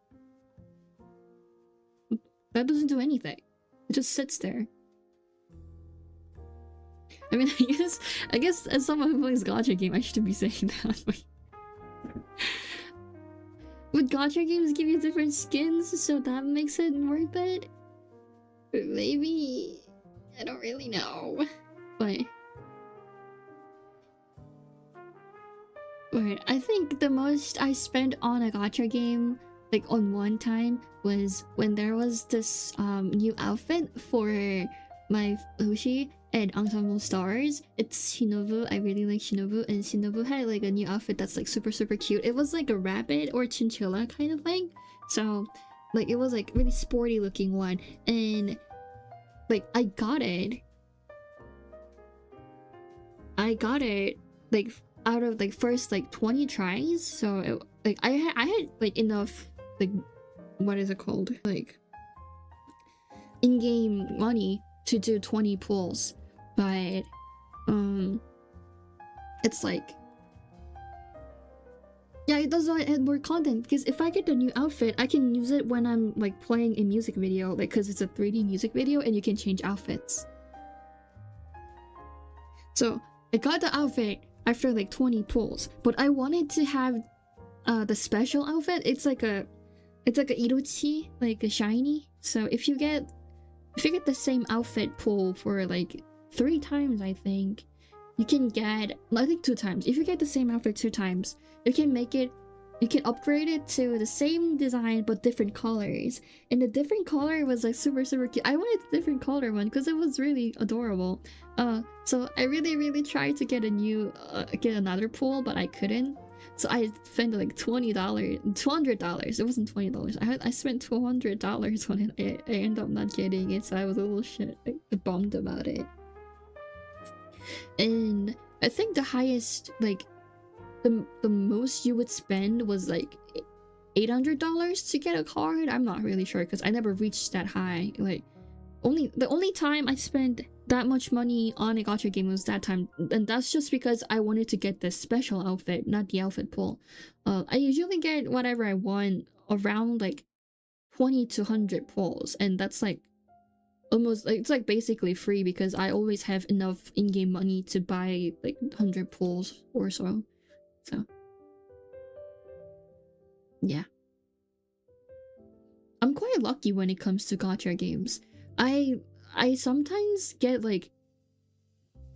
That doesn't do anything. It just sits there. I mean, I guess as someone who plays gacha game, I shouldn't be saying that. Would gacha games give you different skins, so that makes it worth it? Maybe. I don't really know. But I think the most I spent on a gacha game, like on one time, was when there was this new outfit for my Hoshi and Ensemble Stars. It's Shinobu. I really like Shinobu, and Shinobu had like a new outfit that's like super cute. It was like a rabbit or chinchilla kind of thing. So like it was like really sporty looking one, and like I got it like out of like first like 20 tries. So it, like I had like enough like, what is it called, like in-game money to do 20 pulls. But it's like, yeah, it does add more content, because if I get the new outfit, I can use it when I'm like playing a music video, like because it's a 3D music video and you can change outfits. So I got the outfit after like 20 pulls, but I wanted to have the special outfit. It's like a irochi, like a shiny. So if you get the same outfit pull for like 3 times, I think you can get, I think 2 times. If you get the same outfit 2 times, you can upgrade it to the same design but different colors. And the different color was like super cute. I wanted the different color one because it was really adorable. So I really tried to get get another pull, but I couldn't. So I spent like $200. It wasn't $20. I spent $200 on it. I ended up not getting it, so I was a little bummed about it. And I think the highest, like the most you would spend was like $800 to get a card. I'm not really sure because I never reached that high. Like the only time I spent that much money on a gacha game was that time, and that's just because I wanted to get the special outfit, not the outfit pull. I usually get whatever I want around like 20 to 100 pulls, and that's like almost like, it's like basically free because I always have enough in-game money to buy like 100 pulls or so. So yeah, I'm quite lucky when it comes to gacha games. I sometimes get like,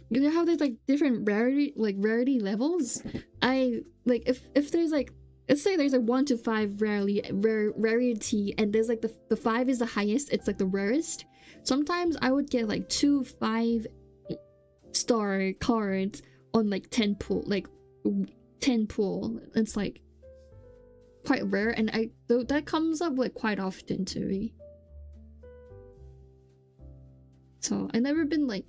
you know how there's like different rarity levels? I like if there's like let's say there's a 1 to 5 rarity, and there's like the 5 is the highest, it's like the rarest. Sometimes I would get like 2 5-star cards on like 10 pull, like 10 pull. It's like quite rare, and that comes up like quite often to me. So I never been like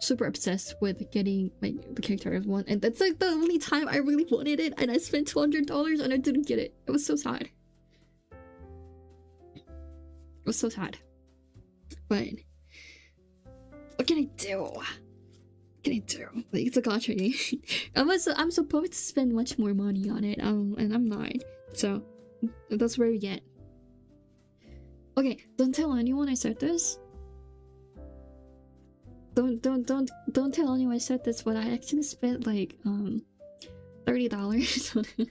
super obsessed with getting like the character I want, and that's like the only time I really wanted it, and I spent $200 and I didn't get it. It was so sad. It was so sad. But what can I do? What can I do? Like, it's a gacha game. I'm supposed to spend much more money on it, and I'm not. So that's where we get. Okay, don't tell anyone I said this. Don't tell anyone I said this, but I actually spent like $30 on it.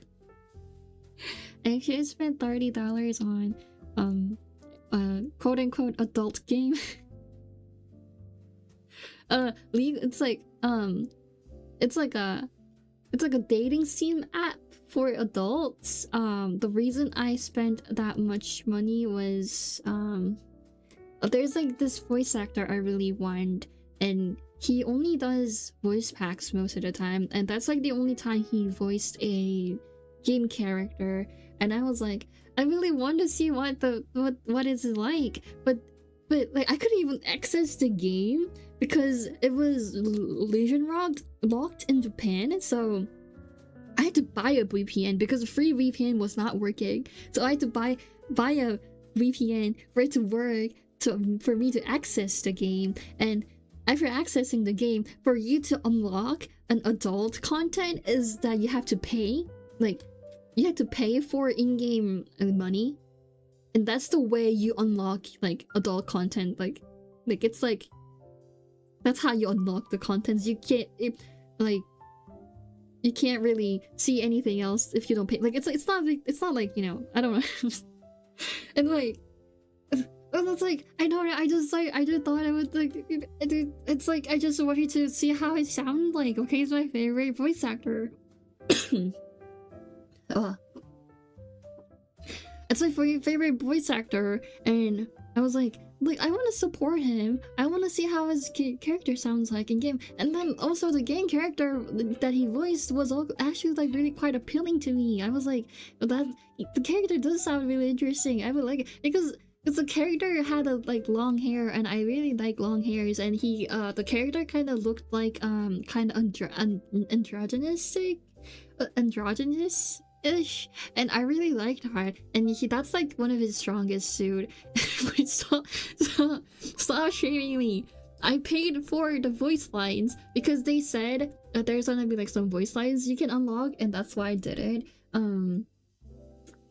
I actually spent $30 on quote unquote adult game. It's like a dating sim app for adults. The reason I spent that much money was there's like this voice actor I really want, and he only does voice packs most of the time, and that's like the only time he voiced a game character. And I was like, I really want to see what is it like, but like I couldn't even access the game because it was Legion locked in Japan. So I had to buy a VPN because a free VPN was not working. So I had to buy a VPN for it to work, for me to access the game. And after accessing the game, for you to unlock an adult content is that you have to pay. Like, you have to pay for in-game money, and that's the way you unlock like adult content. Like it's like that's how you unlock the contents. You can't you can't really see anything else if you don't pay. Like it's not like, you know, I don't know. And like it's like I just thought I would like it's like I just wanted to see how it sounded like. Okay, he's my favorite voice actor. It's my favorite voice actor, and I was like I want to support him. I want to see how his character sounds like in game. And then also the game character that he voiced was actually like really quite appealing to me. I was like, that the character does sound really interesting. I would like it because the character had like long hair, and I really like long hairs. And he the character kind of looked like kind of androgynous-ish, and I really liked that. And that's like one of his strongest suit. Stop shaming me. I paid for the voice lines because they said that there's gonna be like some voice lines you can unlock, and that's why I did it.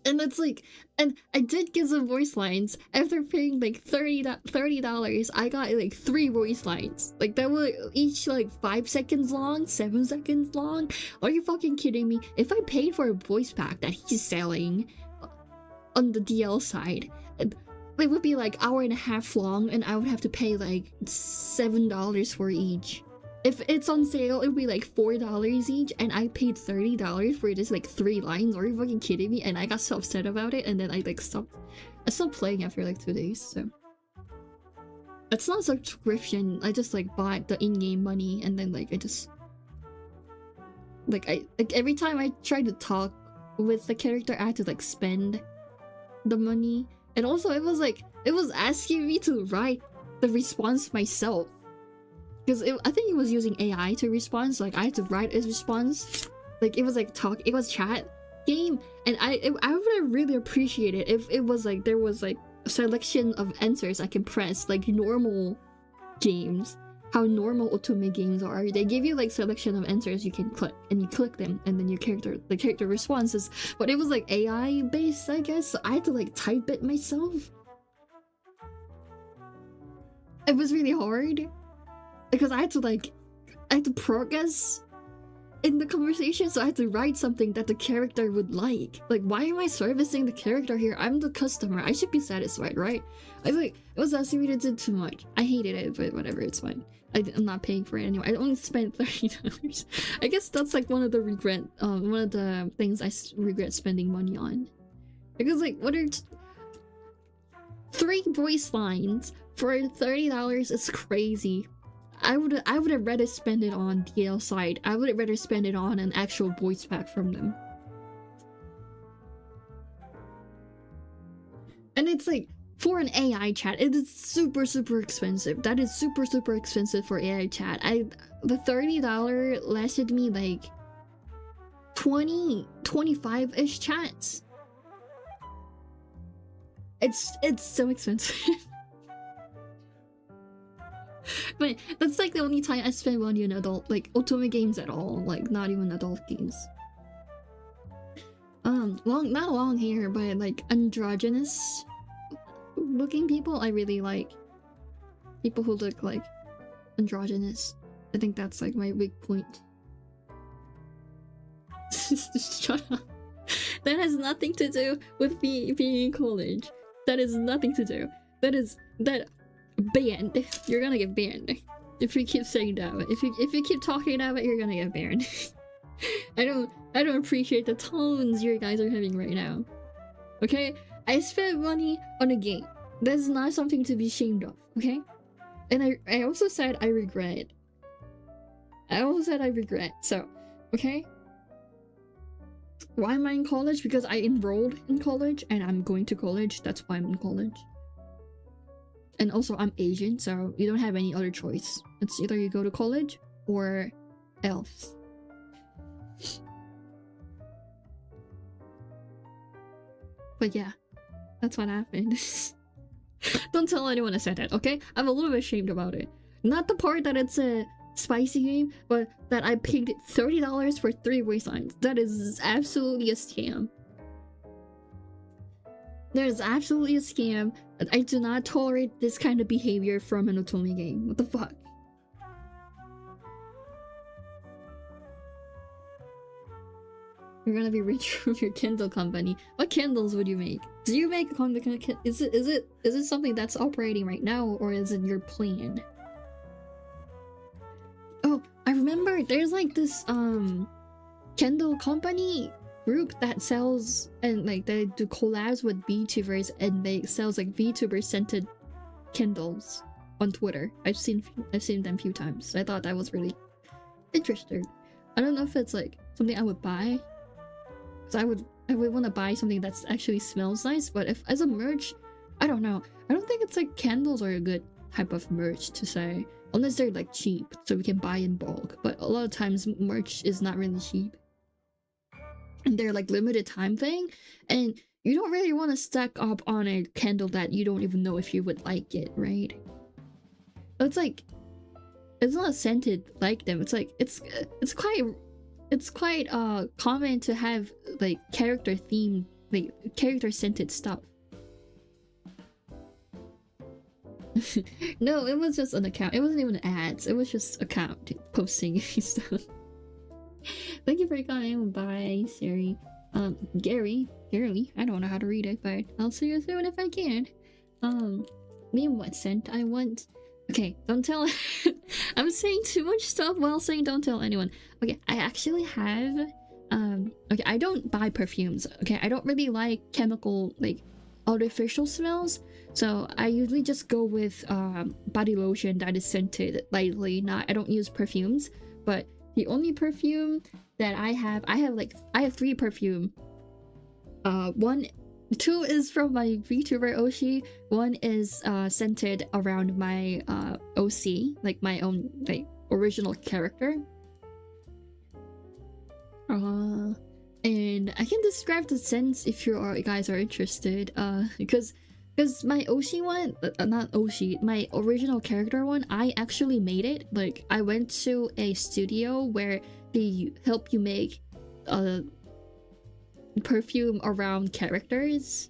And it's like, and I did get some voice lines. After paying like $30, I got like 3 voice lines. Like they were each like 5 seconds long, 7 seconds long. Are you fucking kidding me? If I paid for a voice pack that he's selling on the DL side, it would be like hour and a half long, and I would have to pay like $7 for each. If it's on sale, it would be like $4 each, and I paid $30 for just like 3 lines. Are you fucking kidding me? And I got so upset about it, and then I stopped playing after like 2 days. So it's not a subscription. I just like bought the in-game money, and then like I just every time I try to talk with the character, I had to like spend the money. And also it was asking me to write the response myself. Because I think it was using AI to respond, so like I had to write a response. Like it was like it was chat game, and I would really appreciate it if it was like there was like a selection of answers I can press, like normal games, how normal otome games are. They give you like selection of answers you can click, and you click them, and then the character responses. But it was like AI based, I guess, so I had to like type it myself. It was really hard. Because I had to progress in the conversation, so I had to write something that the character would like. Like, why am I servicing the character here? I'm the customer. I should be satisfied, right? I feel like it was actually did too much. I hated it, but whatever, it's fine. I'm not paying for it anyway. I only spent $30. I guess that's like one of the one of the things I regret spending money on. Because like, what are 3 voice lines for $30 is crazy. I would have rather spend it on DL side. I would have rather spend it on an actual voice pack from them. And it's like, for an AI chat, it is super expensive. That is super expensive for AI chat. The $30 lasted me like 25-ish chats. It's so expensive. But that's like the only time I spend money on adult, like otome games at all, like not even adult games. Not long hair, but like androgynous looking people I really like. People who look like androgynous. I think that's like my big point. Shut up. That has nothing to do with being in college. That is nothing to do. That banned. You're gonna get banned if you keep saying that. If you keep talking about it, you're gonna get banned. I don't appreciate the tones you guys are having right now. Okay? I spent money on a game. That's not something to be ashamed of, okay? And I also said I regret. So, okay? Why am I in college? Because I enrolled in college and I'm going to college. That's why I'm in college. And also I'm Asian, so you don't have any other choice. It's either you go to college or else. But yeah, that's what happened. Don't tell anyone I said that, okay? I'm a little bit ashamed about it. Not the part that it's a spicy game, but that I paid $30 for 3 voice lines. That is absolutely a scam. That is absolutely a scam. I do not tolerate this kind of behavior from an otome game. What the fuck? You're gonna be rich from your Kindle company. What Kindles would you make? Do you make a is it something that's operating right now, or is it your plan? Oh, I remember there's like this Kindle company group that sells, and like they do collabs with VTubers, and they sells like VTuber scented Kindles on Twitter. I've seen them a few times. I thought that was really interesting. I don't know if it's like something I would buy. I would want to buy something that actually smells nice, but if as a merch, I don't know. I don't think it's like candles are a good type of merch to say, unless they're like cheap, so we can buy in bulk. But a lot of times merch is not really cheap, and they're like limited time thing, and you don't really want to stack up on a candle that you don't even know if you would like it, right? It's like, it's not scented like them. It's like it's quite common to have like character themed, like character scented stuff. No, it was just an account. It wasn't even ads. It was just account posting stuff. Thank you for coming. Bye, Siri. Gary. I don't know how to read it, but I'll see you soon if I can. Name what scent I want. Okay, don't tell. I'm saying too much stuff while saying don't tell anyone. Okay, I actually have okay, I don't buy perfumes. Okay, I don't really like chemical, like artificial smells, so I usually just go with body lotion that is scented lightly. I don't use perfumes, but the only perfume that I have 3 perfume. 2 is from my VTuber Oshi. 1 is scented around my OC, like my own like original character. And I can describe the scents if you guys are interested. Because my Oshi one, not Oshi, my original character one, I actually made it. Like I went to a studio where they help you make perfume around characters,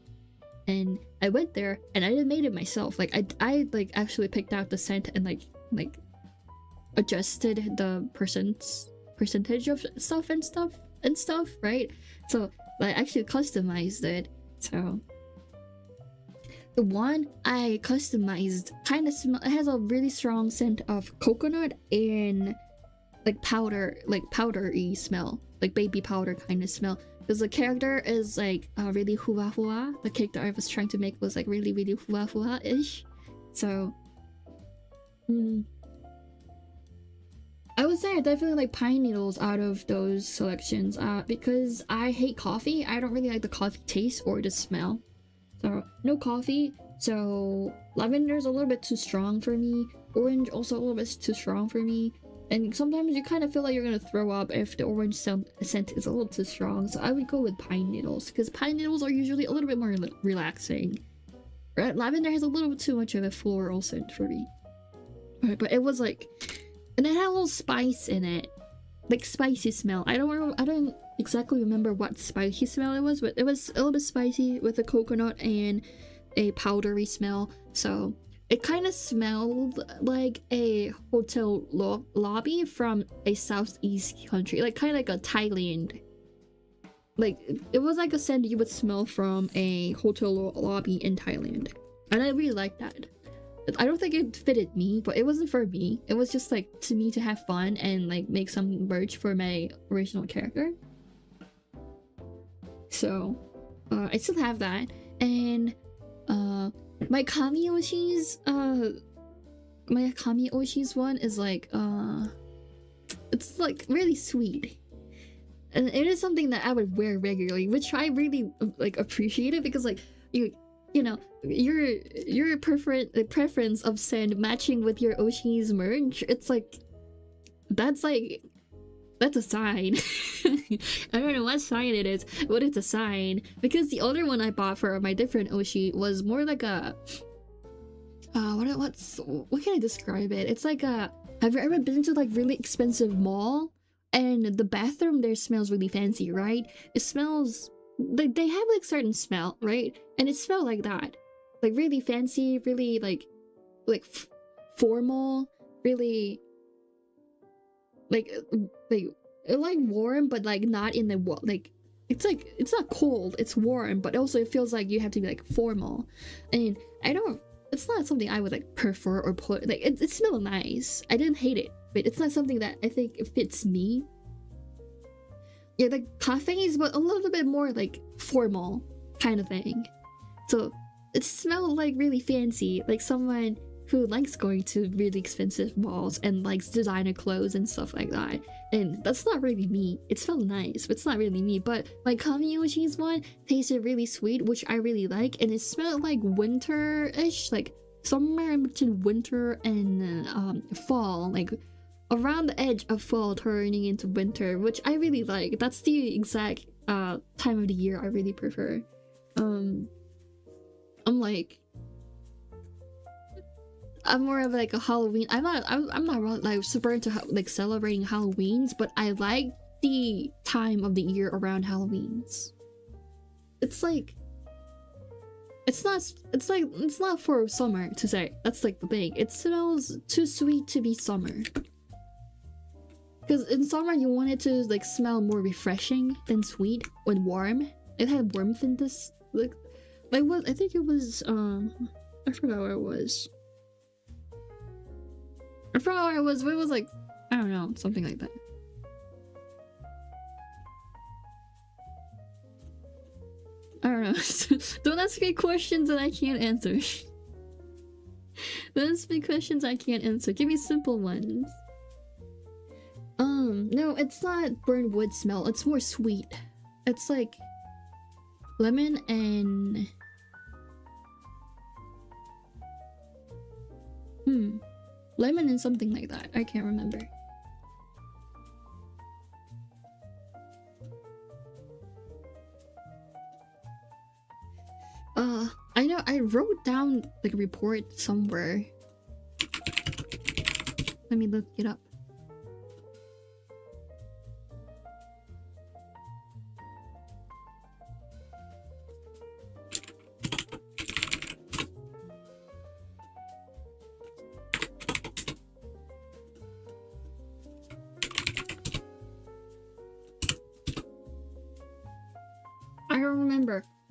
and I went there and I made it myself. Like I like actually picked out the scent and like adjusted the person's percentage of stuff and stuff, right? So I actually customized it. So the one I customized kind of it has a really strong scent of coconut and like powdery smell, like baby powder kind of smell. Because the character is like really hua hua. The character I was trying to make was like really hua hua ish. So I would say I definitely like pine needles out of those selections. Because I hate coffee. I don't really like the coffee taste or the smell. So no coffee. So lavender's a little bit too strong for me. Orange also a little bit too strong for me. And sometimes you kind of feel like you're gonna throw up if the orange scent is a little too strong. So I would go with pine needles because pine needles are usually a little bit more relaxing. Right? Lavender has a little bit too much of a floral scent for me. Right, but it was like, and it had a little spice in it, like spicy smell. I don't exactly remember what spicy smell it was, but it was a little bit spicy with a coconut and a powdery smell. So it kind of smelled like a hotel lobby from a southeast country, like kind of like a Thailand. Like it was like a scent you would smell from a hotel lobby in Thailand, and I really liked that. I don't think it fitted me, but it wasn't for me. It was just like to me to have fun and like make some merch for my original character. So I still have that, and my Kami Oshi's one is like it's like really sweet, and it is something that I would wear regularly, which I really like appreciated because like you know your preference of scent matching with your Oshi's merch, it's like that's a sign. I don't know what sign it is, but it's a sign. Because the other one I bought for my different Oshi was more like a what can I describe it? It's like a, have you ever been to like really expensive mall and the bathroom there smells really fancy, right? It smells like they have like certain smell, right? And it smelled like that, like really fancy, really like formal, really like warm, but like not in the like it's like it's not cold, it's warm, but also it feels like you have to be like formal. And it's not something I would like prefer or put like it smelled nice. I didn't hate it, but it's not something that I think it fits me. Yeah, like cafes, but a little bit more like formal kind of thing. So it smelled like really fancy, like someone who likes going to really expensive malls and likes designer clothes and stuff like that. And that's not really me. It smelled nice, but it's not really me. But my Kami Yoshi's one tasted really sweet, which I really like, and it smelled like winter-ish, like somewhere in between winter and fall, like around the edge of fall turning into winter, which I really like. That's the exact time of the year I really prefer. I'm more of like a Halloween. I'm not like super into like celebrating Halloweens, but I like the time of the year around Halloweens. It's like it's not for summer to say. That's like the thing. It smells too sweet to be summer. Because in summer you want it to like smell more refreshing than sweet and warm. It had warmth in this like what I think it was I forgot where it was. I forgot where it was, but it was like, I don't know, something like that. I don't know. Don't ask me questions that I can't answer. Don't ask me questions I can't answer. Give me simple ones. No, it's not burnt wood smell. It's more sweet. It's like lemon and lemon and something like that. I can't remember. I know I wrote down like a report somewhere. Let me look it up.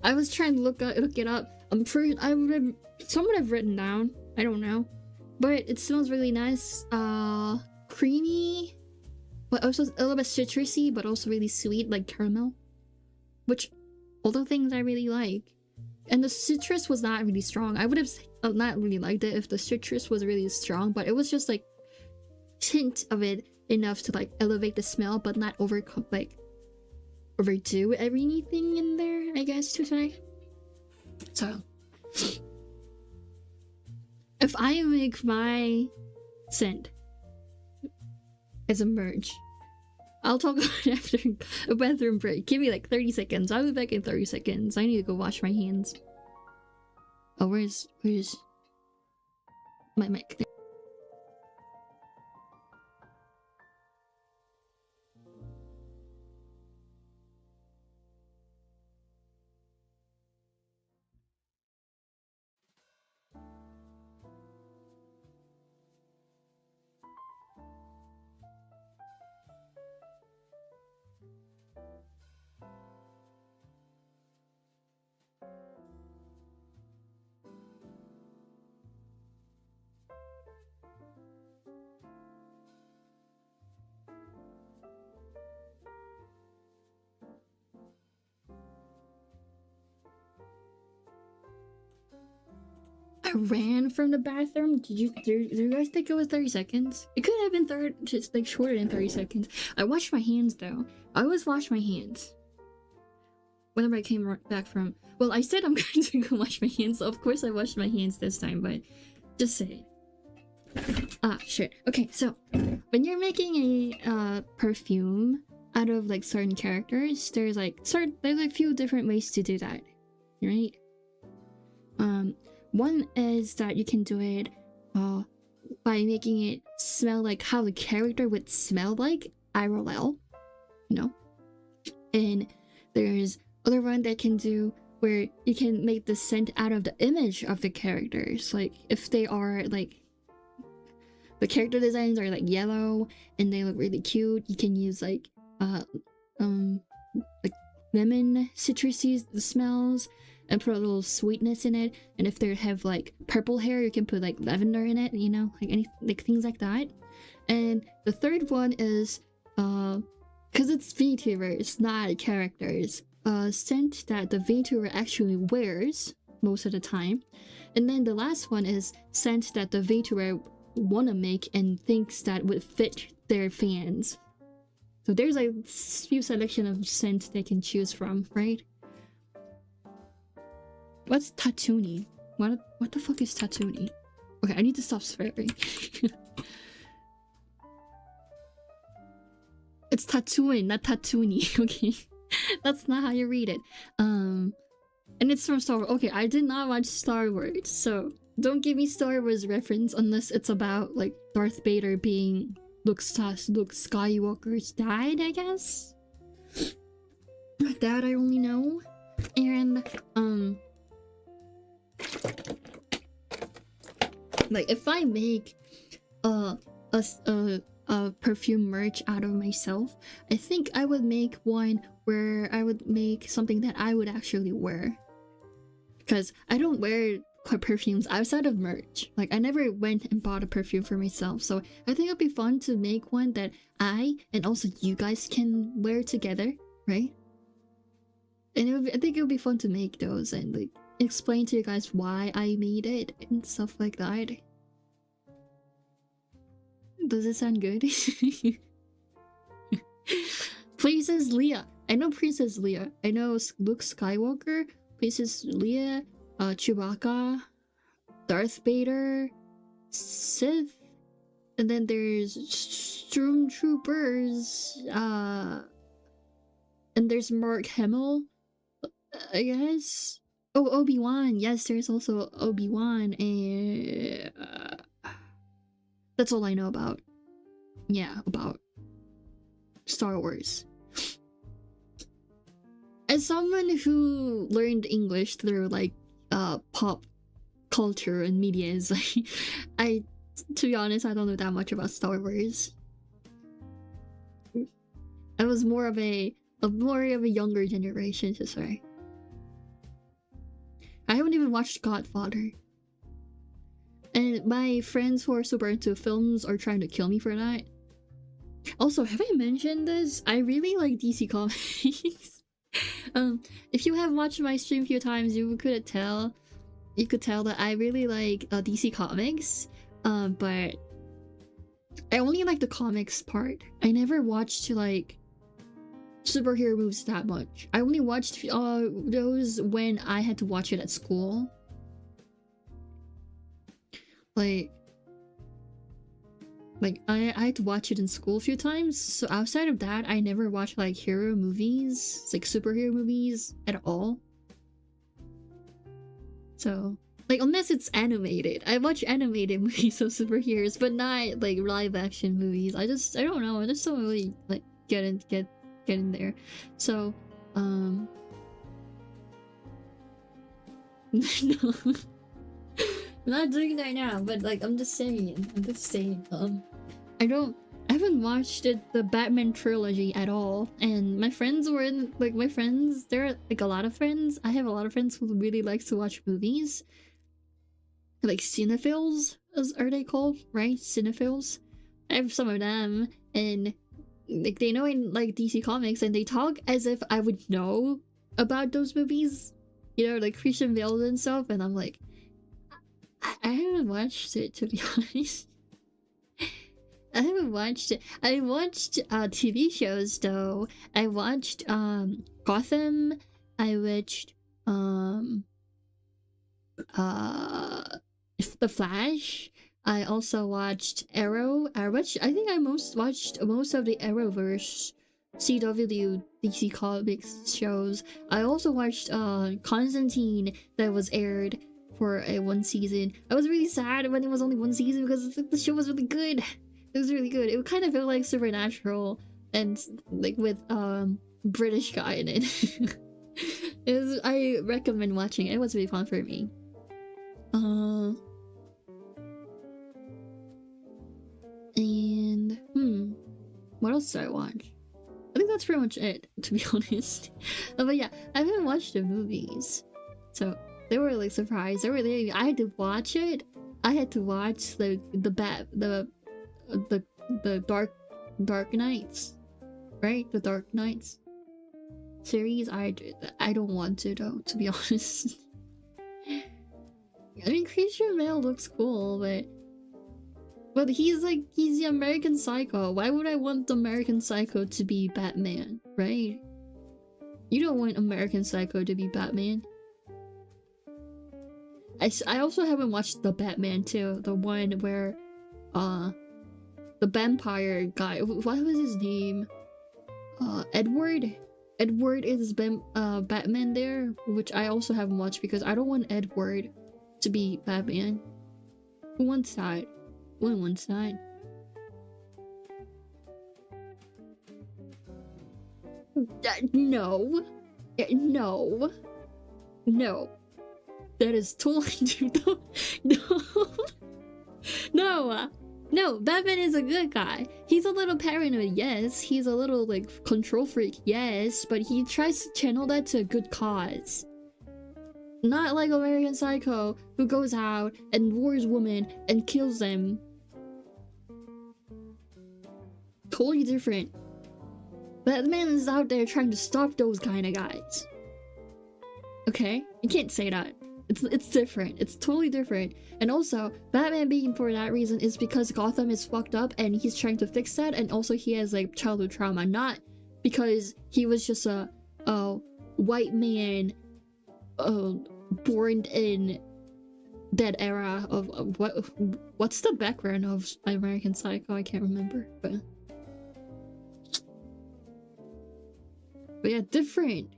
I was trying to look it up. I'm sure I would have someone have written down. I don't know, but it smells really nice. Creamy, but also a little bit citrusy, but also really sweet, like caramel, which all the things I really like. And the citrus was not really strong. I would have not really liked it if the citrus was really strong, but it was just like hint of it enough to like elevate the smell, but not overdo everything in there, I guess to say. So if I make my scent as a merch, I'll talk about it after a bathroom break. Give me like 30 seconds. I'll be back in 30 seconds. I need to go wash my hands. Oh, where's my mic? I ran from the bathroom. Do you guys think it was 30 seconds? It could have been just like shorter than 30 seconds. I washed my hands though. I always wash my hands whenever I came back from. Well, I said I'm going to go wash my hands, so of course I washed my hands this time, but just say it. Ah, shit. Okay, so when you're making a perfume out of like certain characters, there's like a few different ways to do that, right? One is that you can do it by making it smell like how the character would smell like IRL, you know? And there's other one that can do where you can make the scent out of the image of the characters. Like if they are like the character designs are like yellow and they look really cute, you can use like lemon citrusy smells and put a little sweetness in it. And if they have like purple hair, you can put like lavender in it, you know, like things like that. And the third one is because it's VTubers, not characters, scent that the VTuber actually wears most of the time. And then the last one is scent that the VTuber wanna make and thinks that would fit their fans. So there's a few selection of scents they can choose from, right? What's Tatooine? What the fuck is Tatooine? Okay, I need to stop swearing. It's Tatooine, not Tatooine, okay? That's not how you read it. And it's from Star Wars. Okay, I did not watch Star Wars, so don't give me Star Wars reference unless it's about like Darth Vader being Luke Skywalker's dad, I guess? That I only know. And like if I make a perfume merch out of myself, I think I would make one where I would make something that I would actually wear, because I don't wear perfumes outside of merch. Like I never went and bought a perfume for myself, so I think it'd be fun to make one that I and also you guys can wear together, right? And I think it would be fun to make those and like explain to you guys why I made it and stuff like that. Does it sound good? Princess Leia. I know Princess Leia. I know Luke Skywalker, Princess Leia, Chewbacca, Darth Vader, Sith, and then there's Stormtroopers, and there's Mark Hamill, I guess. Oh, Obi-Wan. Yes, there's also Obi-Wan, and that's all I know about. Yeah, about Star Wars. As someone who learned English through like pop culture and media, is like, to be honest, I don't know that much about Star Wars. I was more of a younger generation, to say. I haven't even watched Godfather. And my friends who are super into films are trying to kill me for that. Also, have I mentioned this? I really like DC Comics. If you have watched my stream a few times, you could tell that I really like DC Comics. But I only like the comics part. I never watched like superhero movies that much. I only watched those when I had to watch it at school. Like I had to watch it in school a few times, so outside of that I never watched like hero movies, like superhero movies at all. So like unless it's animated, I watch animated movies of superheroes, but not like live action movies. I don't know, I just don't really like get in there. So no. I'm not doing that now, but like I'm just saying. I haven't watched the Batman trilogy at all, and my friends were in like there are like a lot of friends. I have a lot of friends who really like to watch movies. Like cinephiles, are they called? Right? Cinephiles. I have some of them, and like they know in like DC Comics, and they talk as if I would know about those movies. You know, like Christian Bale and stuff, and I'm like, I haven't watched it, to be honest. I haven't watched it. I watched TV shows though. I watched Gotham. I watched The Flash. I also watched Arrow. I think I watched most of the Arrowverse CW DC Comics shows. I also watched Constantine that was aired for one season. I was really sad when it was only one season because the show was really good. It was really good. It kind of felt like Supernatural and like with British guy in it. I recommend watching it. It was really fun for me. And what else did I watch? I think that's pretty much it, to be honest. But yeah, I haven't watched the movies, so they were like surprised. I had to watch it. I had to watch like the Dark Knights, right? The Dark Knights series. I don't want to though, to be honest. I mean, Christian Bale looks cool, but he's the American Psycho. Why would I want the American Psycho to be Batman, right? You don't want American Psycho to be Batman. I also haven't watched the Batman too, the one where the vampire guy, what was his name? Edward is Batman there, which I also haven't watched because I don't want Edward to be Batman. Who wants that? Who wants that? No. No. That is totally no, Batman is a good guy. He's a little paranoid, yes. He's a little like control freak, yes, but he tries to channel that to a good cause. Not like American Psycho, who goes out and wars women and kills them. Totally different. Batman is out there trying to stop those kind of guys. Okay? You can't say that. It's different. It's totally different. And also, Batman being for that reason is because Gotham is fucked up and he's trying to fix that, and also he has like childhood trauma, not because he was just a white man born in that era of what's the background of American Psycho? I can't remember, but yeah, different.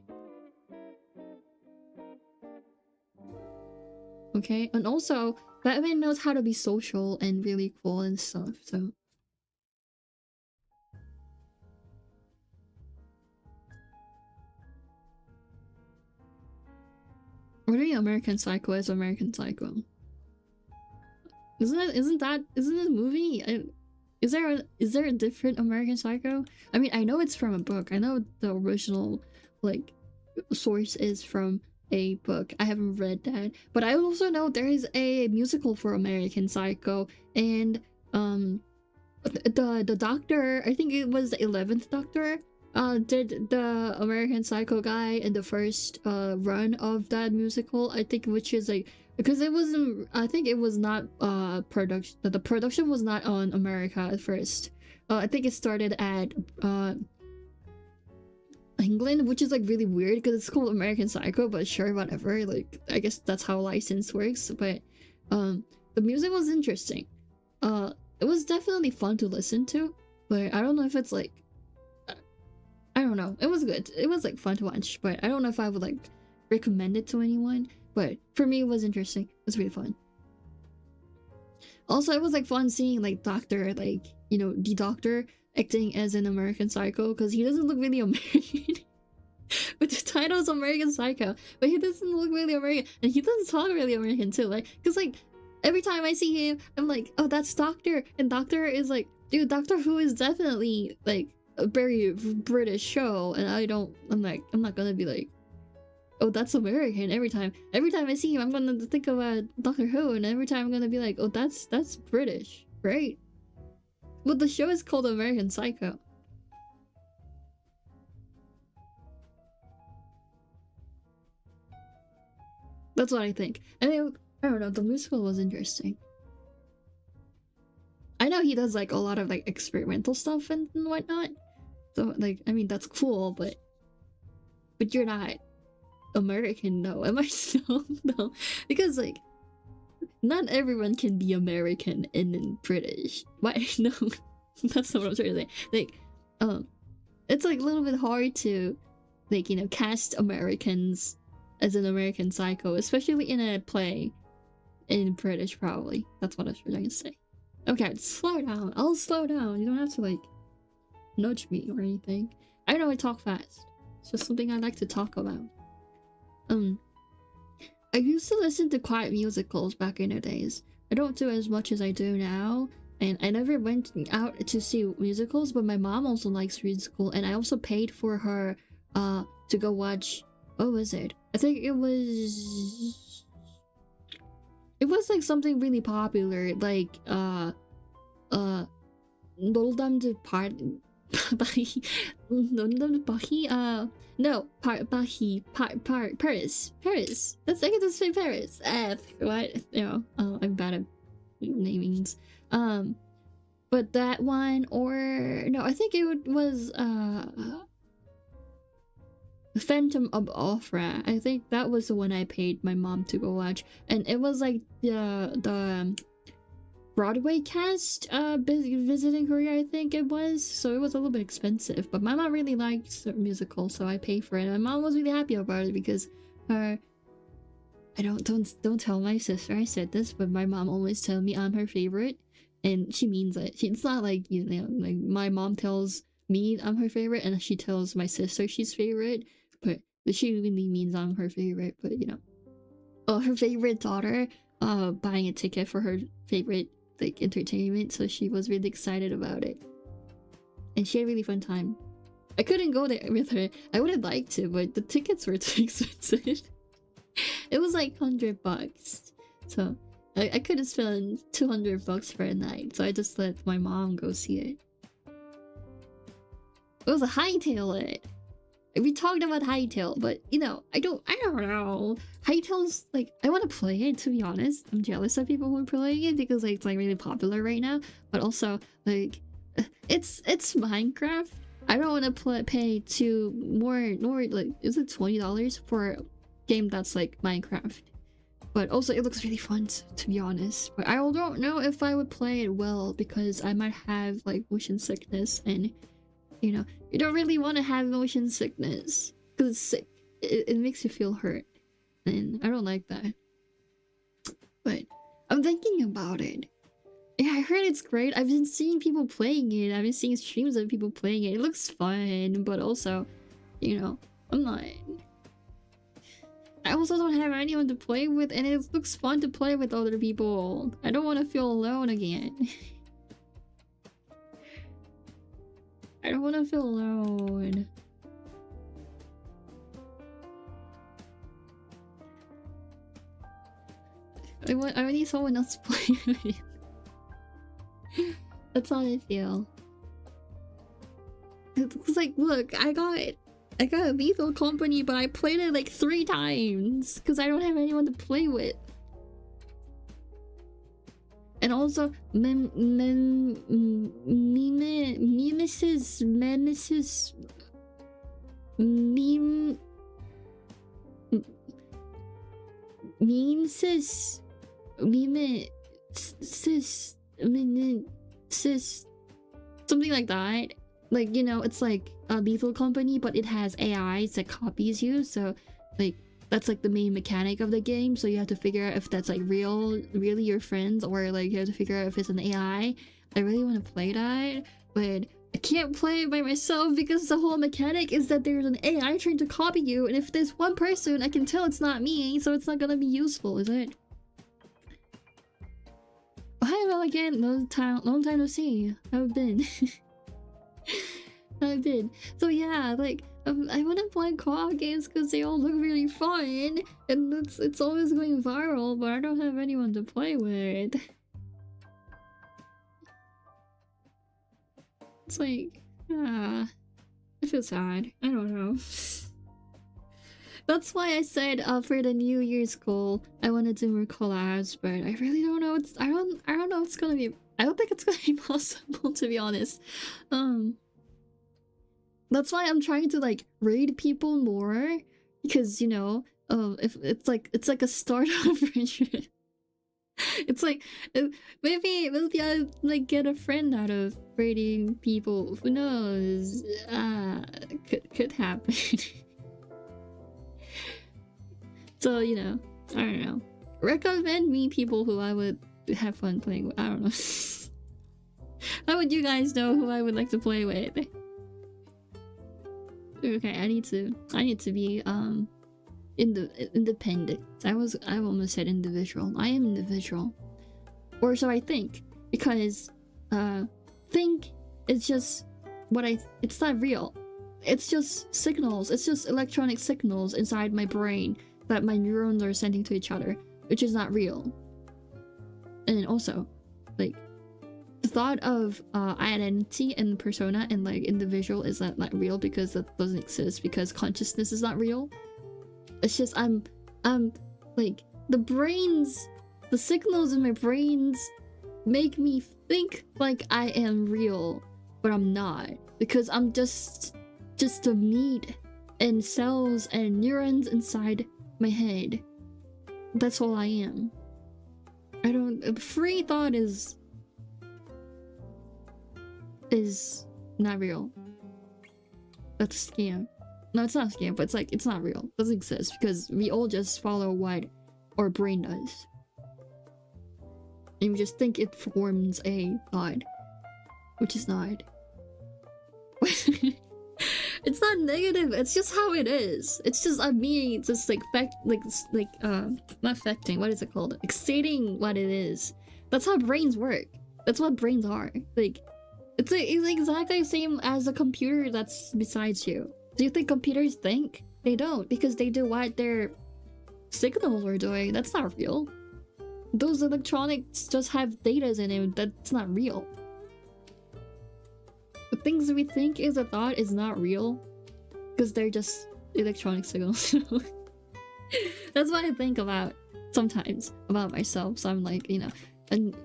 Okay, and also Batman knows how to be social and really cool and stuff, so what are you American Psycho as American Psycho? Isn't this movie? Is there a different American Psycho? I mean, I know it's from a book. I know the original like source is from a book. I haven't read that, but I also know there is a musical for American Psycho, and the doctor, I think it was the 11th Doctor, did the American Psycho guy in the first run of that musical, I think, which is like, because it wasn't, I think it was not production, the production was not on America at first. I think it started at England, which is like really weird because it's called American Psycho, but sure, whatever, like I guess that's how license works. But the music was interesting. It was definitely fun to listen to, but I don't know if it's like, I don't know, it was good, it was like fun to watch, but I don't know if I would like recommend it to anyone. But for me, it was interesting, it was really fun. Also, it was like fun seeing like Doctor, like, you know, the Doctor acting as an American Psycho, because he doesn't look really American. But the title is American Psycho, but he doesn't look really American, and he doesn't talk really American too, like, because like every time I see him, I'm like, oh, that's Doctor, and Doctor is like, dude, Doctor Who is definitely like a very British show, and I'm not gonna be like, oh, that's American every time. Every time I see him, I'm gonna think of Doctor Who, and every time I'm gonna be like, oh, that's British, right? But the show is called American Psycho. That's what I think. And I don't know, the musical was interesting. I know he does like a lot of like experimental stuff and whatnot. So like, I mean, that's cool, but you're not American though, am I? So no, because like not everyone can be American and then British. Why? No, that's not what I'm trying to say. Like, it's like a little bit hard to, like, you know, cast Americans as an American Psycho, especially in a play in British, probably. That's what I was trying to say. Okay, slow down. I'll slow down. You don't have to, like, nudge me or anything. I know I talk fast. It's just something I like to talk about. I used to listen to quiet musicals back in the days. I don't do as much as I do now, and I never went out to see musicals, but my mom also likes musical, and I also paid for her to go watch, what was it? I think it was like something really popular, like Noldam Party no, Paris. That's, I can just say Paris. What? You know, I'm bad at namings. But that one, or no, I think it was Phantom of Opera. I think that was the one I paid my mom to go watch, and it was like the Broadway cast visiting Korea, I think it was, so it was a little bit expensive, but my mom really liked the musical, so I paid for it, and my mom was really happy about it because her, I don't tell my sister I said this, but my mom always tells me I'm her favorite, and she means it. It's not like, you know, like my mom tells me I'm her favorite and she tells my sister she's favorite, but she really means I'm her favorite. But you know, her favorite daughter buying a ticket for her favorite like entertainment, so she was really excited about it, and she had a really fun time. I couldn't go there with her. I would have liked to, but the tickets were too expensive. It was like $100, so I could have spent $200 for a night, so I just let my mom go see it. It was a Hightail it. We talked about Hightail, but you know, I don't know. Hightail's like, I want to play it, to be honest. I'm jealous of people who are playing it because like, it's like really popular right now. But also like, it's Minecraft. I don't want to pay more like, is it $20 for a game that's like Minecraft? But also it looks really fun, to be honest. But I don't know if I would play it well because I might have like motion sickness, and you know, you don't really want to have motion sickness because it's sick. It makes you feel hurt, and I don't like that. But I'm thinking about it. Yeah, I heard it's great. I've been seeing people playing it. I've been seeing streams of people playing it. It looks fun, but also, you know, I also don't have anyone to play with, and it looks fun to play with other people. I don't want to feel alone again. I don't want to feel alone. I need someone else to play with. That's how I feel. It's like, look, I got a Lethal Company, but I played it like 3 times because I don't have anyone to play with. And also, Mimesis, something like that. Like, you know, it's like a Lethal Company, but it has AIs that copies you. So, like, that's like the main mechanic of the game. So you have to figure out if that's like really your friends, or like you have to figure out if it's an AI. I really want to play that, but I can't play it by myself because the whole mechanic is that there's an AI trying to copy you, and if there's one person, I can tell it's not me, so it's not gonna be useful, is it? Hi, well, again, long time no see. How have been? I've been. So yeah, like I want to play co-op games because they all look really fun, and it's always going viral, but I don't have anyone to play with. It's like, I feel sad. I don't know. That's why I said for the New Year's goal, I want to do more collabs, but I really don't know. I don't know if it's gonna be. I don't think it's gonna be possible, to be honest. That's why I'm trying to like raid people more, because you know, if it's like a startup version. It's like maybe I like get a friend out of raiding people. Who knows? Could happen. So you know, I don't know. Recommend me people who I would have fun playing with. I don't know. How would you guys know who I would like to play with? Okay, I need to be independent. I almost said individual. I am individual, or so I think, because think is just it's not real. It's just signals. It's just electronic signals inside my brain that my neurons are sending to each other, which is not real. And also, like, the thought of identity and persona and like individual is not real, because that doesn't exist, because consciousness is not real. It's just I'm like the signals in my brains make me think like I am real, but I'm not, because I'm just a meat and cells and neurons inside my head. That's all I am. I don't. Free thought is not real. That's a scam. No, it's not a scam, but it's like, it's not real. It doesn't exist, because we all just follow what our brain does. And we just think it forms a thought, which is not. It's not negative, it's just how it is. It's just me just like not affecting, what is it called? Exciting what it is. That's how brains work. That's what brains are. Like, it's exactly the same as a computer that's besides you. Do you think computers think? They don't, because they do what their signals are doing. That's not real. Those electronics just have data in it. That's not real. The things we think is a thought is not real, because they're just electronic signals. That's what I think about sometimes about myself. So I'm like, you know, and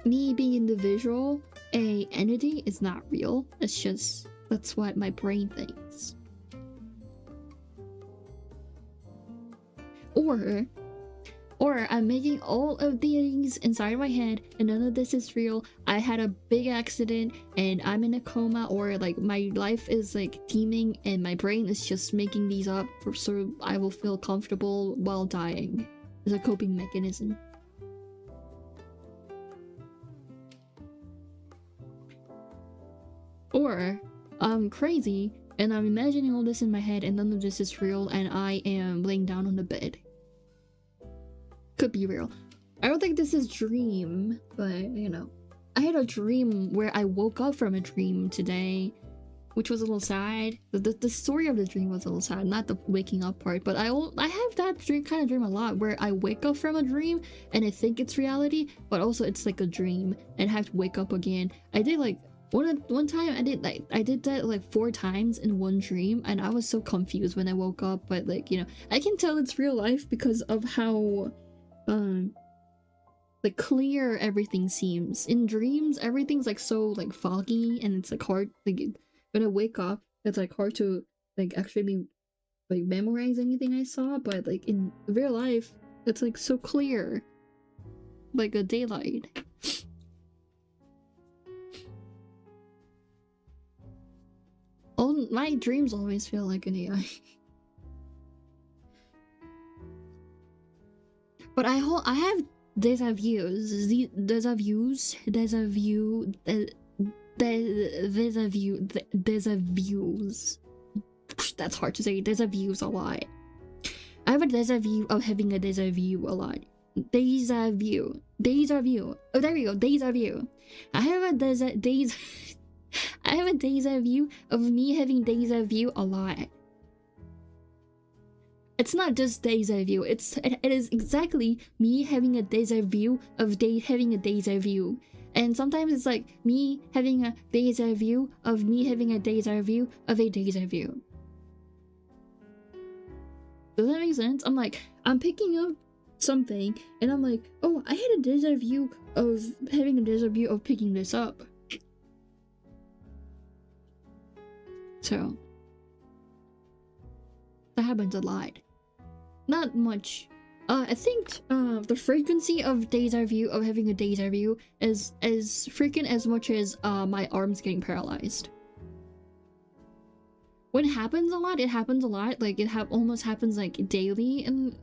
me being individual, a entity, is not real. It's just, that's what my brain thinks. Or I'm making all of these inside my head and none of this is real. I had a big accident and I'm in a coma, or like my life is like teeming and my brain is just making these up so I will feel comfortable while dying. It's a coping mechanism. Or I'm crazy and I'm imagining all this in my head and none of this is real and I am laying down on the bed. Could be real. I don't think this is dream, but you know. I had a dream where I woke up from a dream today which was a little sad. The story of the dream was a little sad, not the waking up part. But I have that kind of dream a lot, where I wake up from a dream and I think it's reality, but also it's like a dream and have to wake up again. I did like one time I did that like 4 times in one dream, and I was so confused when I woke up. But like, you know, I can tell it's real life because of how like clear everything seems. In dreams, everything's like so like foggy, and it's like hard, like when I wake up it's like hard to like actually like memorize anything I saw. But like in real life it's like so clear, like a daylight. All my dreams always feel like an AI. But I have deja views. Deja views. That's hard to say. Deja views a lot. I have a deja vu of having a deja vu a lot. Deja vu. Oh, there we go. Deja vu. I have a deja vu of me having deja vu a lot. It's not just deja vu, it is exactly me having a deja vu of having a deja vu. And sometimes it's like me having a deja vu of me having a deja vu of a deja vu. Does that make sense? I'm like, I'm picking up something and I'm like, oh, I had a deja vu of having a deja vu of picking this up. So that happens a lot. Not much. I think the frequency of deja vu, of having a deja vu, is as frequent as much as my arms getting paralyzed. When it happens a lot, like it almost happens like daily in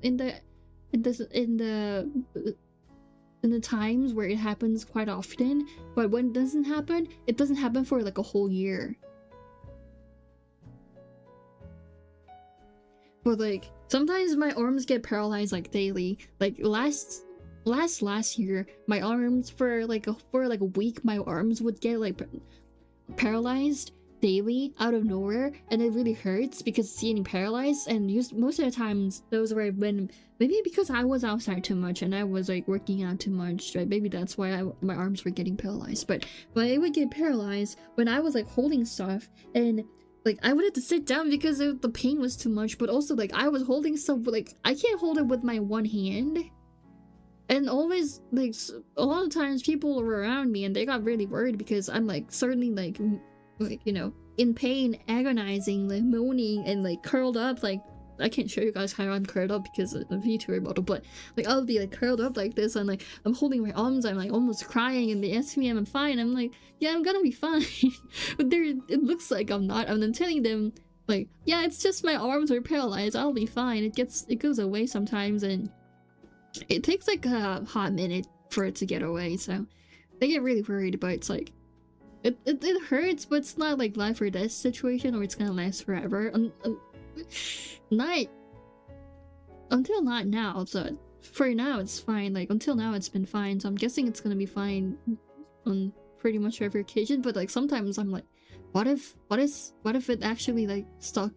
the times where it happens quite often. But when it doesn't happen for like a whole year. But like sometimes my arms get paralyzed like daily. Like last year, my arms for like a week, my arms would get like paralyzed daily out of nowhere, and it really hurts because it's getting paralyzed. And most of the times those were when maybe because I was outside too much and I was like working out too much, right? Maybe that's why my arms were getting paralyzed. But it would get paralyzed when I was like holding stuff, and like I would have to sit down because the pain was too much. But also like I was holding stuff, like I can't hold it with my one hand. And always like a lot of times people were around me and they got really worried because I'm like certainly like you know, in pain, agonizing, like moaning and like curled up. Like I can't show you guys how I'm curled up because of the VTuber model, but like I'll be like curled up like this and like I'm holding my arms, I'm like almost crying, and they ask me if I'm fine. I'm like, yeah, I'm gonna be fine. But it looks like I'm not. I'm then telling them like, yeah, it's just my arms are paralyzed, I'll be fine. It goes away sometimes, and it takes like a hot minute for it to get away. So they get really worried, but it's like it hurts, but it's not like life or death situation or it's gonna last forever. Not until not now. So for now it's fine. Like until now it's been fine, so I'm guessing it's gonna be fine on pretty much every occasion. But like sometimes I'm like, what if it actually like stuck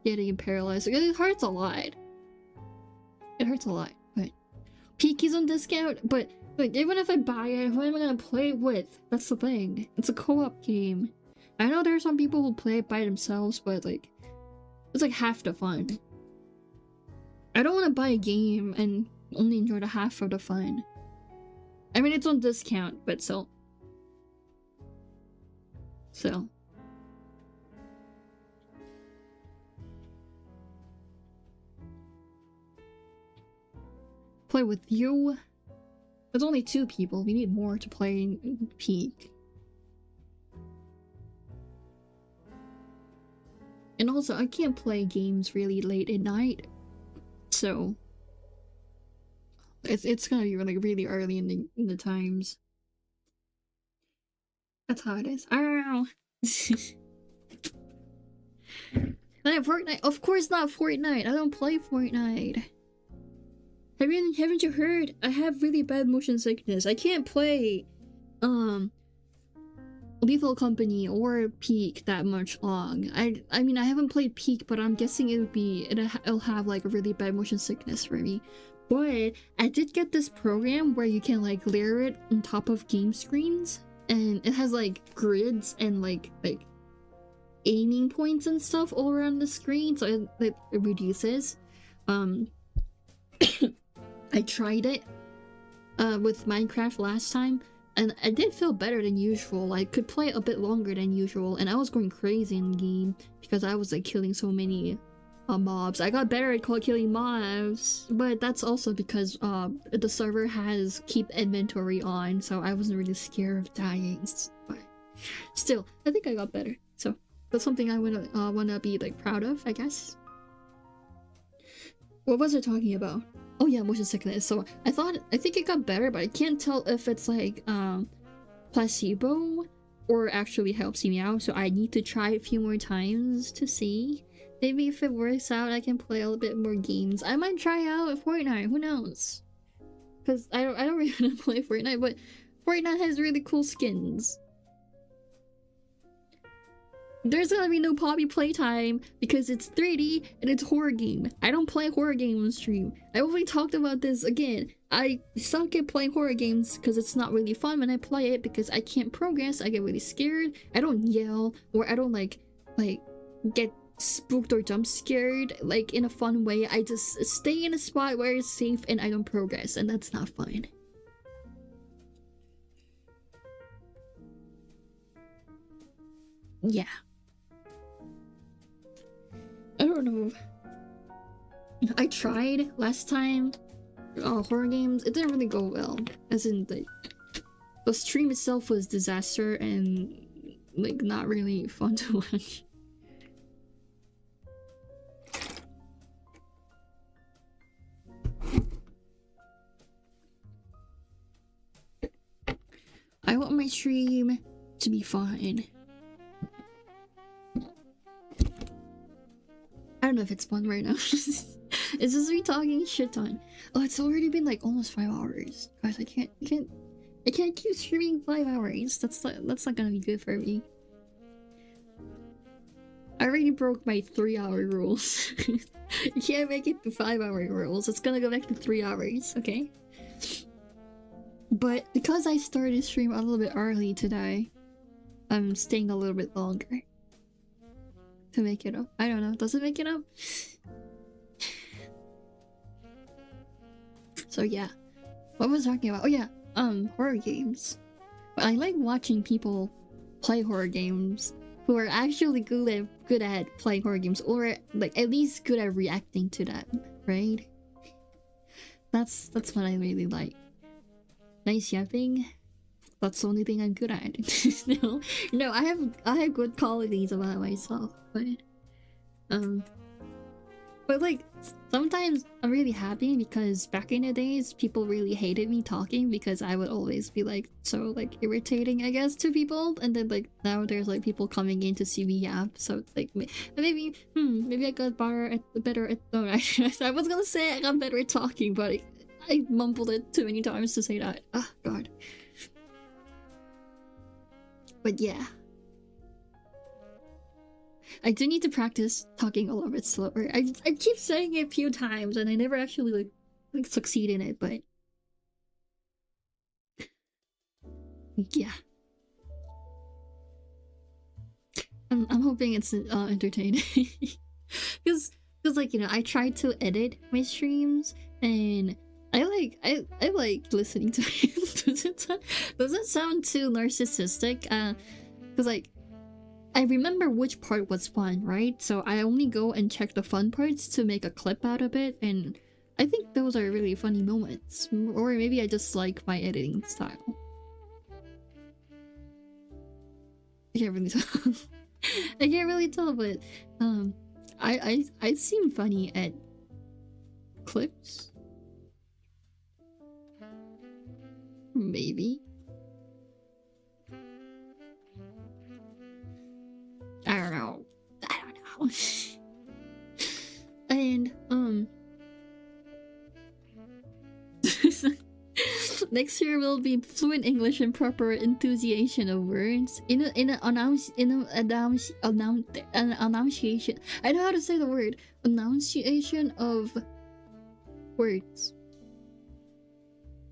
getting paralyzed? It hurts a lot. It hurts a lot. But Peaky's on discount, but like even if I buy it, who am I gonna play it with? That's the thing. It's a co-op game. I know there are some people who play it by themselves, but like it's like half the fun. I don't want to buy a game and only enjoy the half of the fun. I mean, it's on discount, but still. Play with you? There's only 2 people. We need more to play Peak. And also, I can't play games really late at night, so it's gonna be really early in the times. That's how it is. I don't know. Then Fortnite, of course not Fortnite. I don't play Fortnite. Haven't you heard? I have really bad motion sickness. I can't play Lethal Company or Peak that much long. I mean, I haven't played Peak, but I'm guessing it'll have like a really bad motion sickness for me. But I did get this program where you can like layer it on top of game screens, and it has like grids and like aiming points and stuff all around the screen, so it reduces. I tried it with Minecraft last time, and I did feel better than usual. I could play a bit longer than usual, and I was going crazy in the game because I was like killing so many mobs. I got better at killing mobs, but that's also because the server has keep inventory on, so I wasn't really scared of dying. But still, I think I got better. So that's something I wanna be like proud of, I guess. What was I talking about? Oh yeah, motion sickness. So I think it got better, but I can't tell if it's like placebo or actually helps me out. So I need to try a few more times to see. Maybe if it works out, I can play a little bit more games. I might try out Fortnite. Who knows? Because I don't really want to play Fortnite, but Fortnite has really cool skins. There's gonna be no Poppy playtime because it's 3D and it's horror game. I don't play horror games on stream. I already talked about this again. I suck at playing horror games because it's not really fun when I play it because I can't progress. I get really scared. I don't yell, or I don't like get spooked or jump scared like in a fun way. I just stay in a spot where it's safe and I don't progress, and that's not fun. Yeah. I don't know. I tried last time horror games. It didn't really go well. As in the stream itself was disaster and like not really fun to watch. I want my stream to be fun. I don't know if it's fun right now. It's just me talking shit ton. Oh, it's already been like almost 5 hours. Guys, I can't keep streaming 5 hours. That's not gonna be good for me. I already broke my 3-hour rules. You can't make it to 5-hour rules. It's gonna go back to 3 hours, okay? But because I started stream a little bit early today, I'm staying a little bit longer to make it up. I don't know. Does it make it up? So yeah. What was I talking about? Oh yeah. Horror games. I like watching people play horror games who are actually good at playing horror games, or like at least good at reacting to them, right? That's what I really like. Nice yapping. That's the only thing I'm good at. No, I have good qualities about myself, but like sometimes I'm really happy because back in the days people really hated me talking because I would always be like so like irritating, I guess, to people, and then like now there's like people coming in to see me yap, so it's like maybe I got better at no, I was gonna say I got better at talking, but I mumbled it too many times to say that. Oh god. But yeah. I do need to practice talking a little bit slower. I keep saying it a few times and I never actually like succeed in it, but yeah. I'm hoping it's entertaining. Because like, you know, I tried to edit my streams and I like listening to it. Doesn't sound too narcissistic. Because like I remember which part was fun, right? So I only go and check the fun parts to make a clip out of it, and I think those are really funny moments. Or maybe I just like my editing style. I can't really tell. I can't really tell, but I seem funny at clips. Maybe. I don't know. And Next year will be fluent English and proper enthusiasm of words. Enunciation. I know how to say the word. Enunciation of words.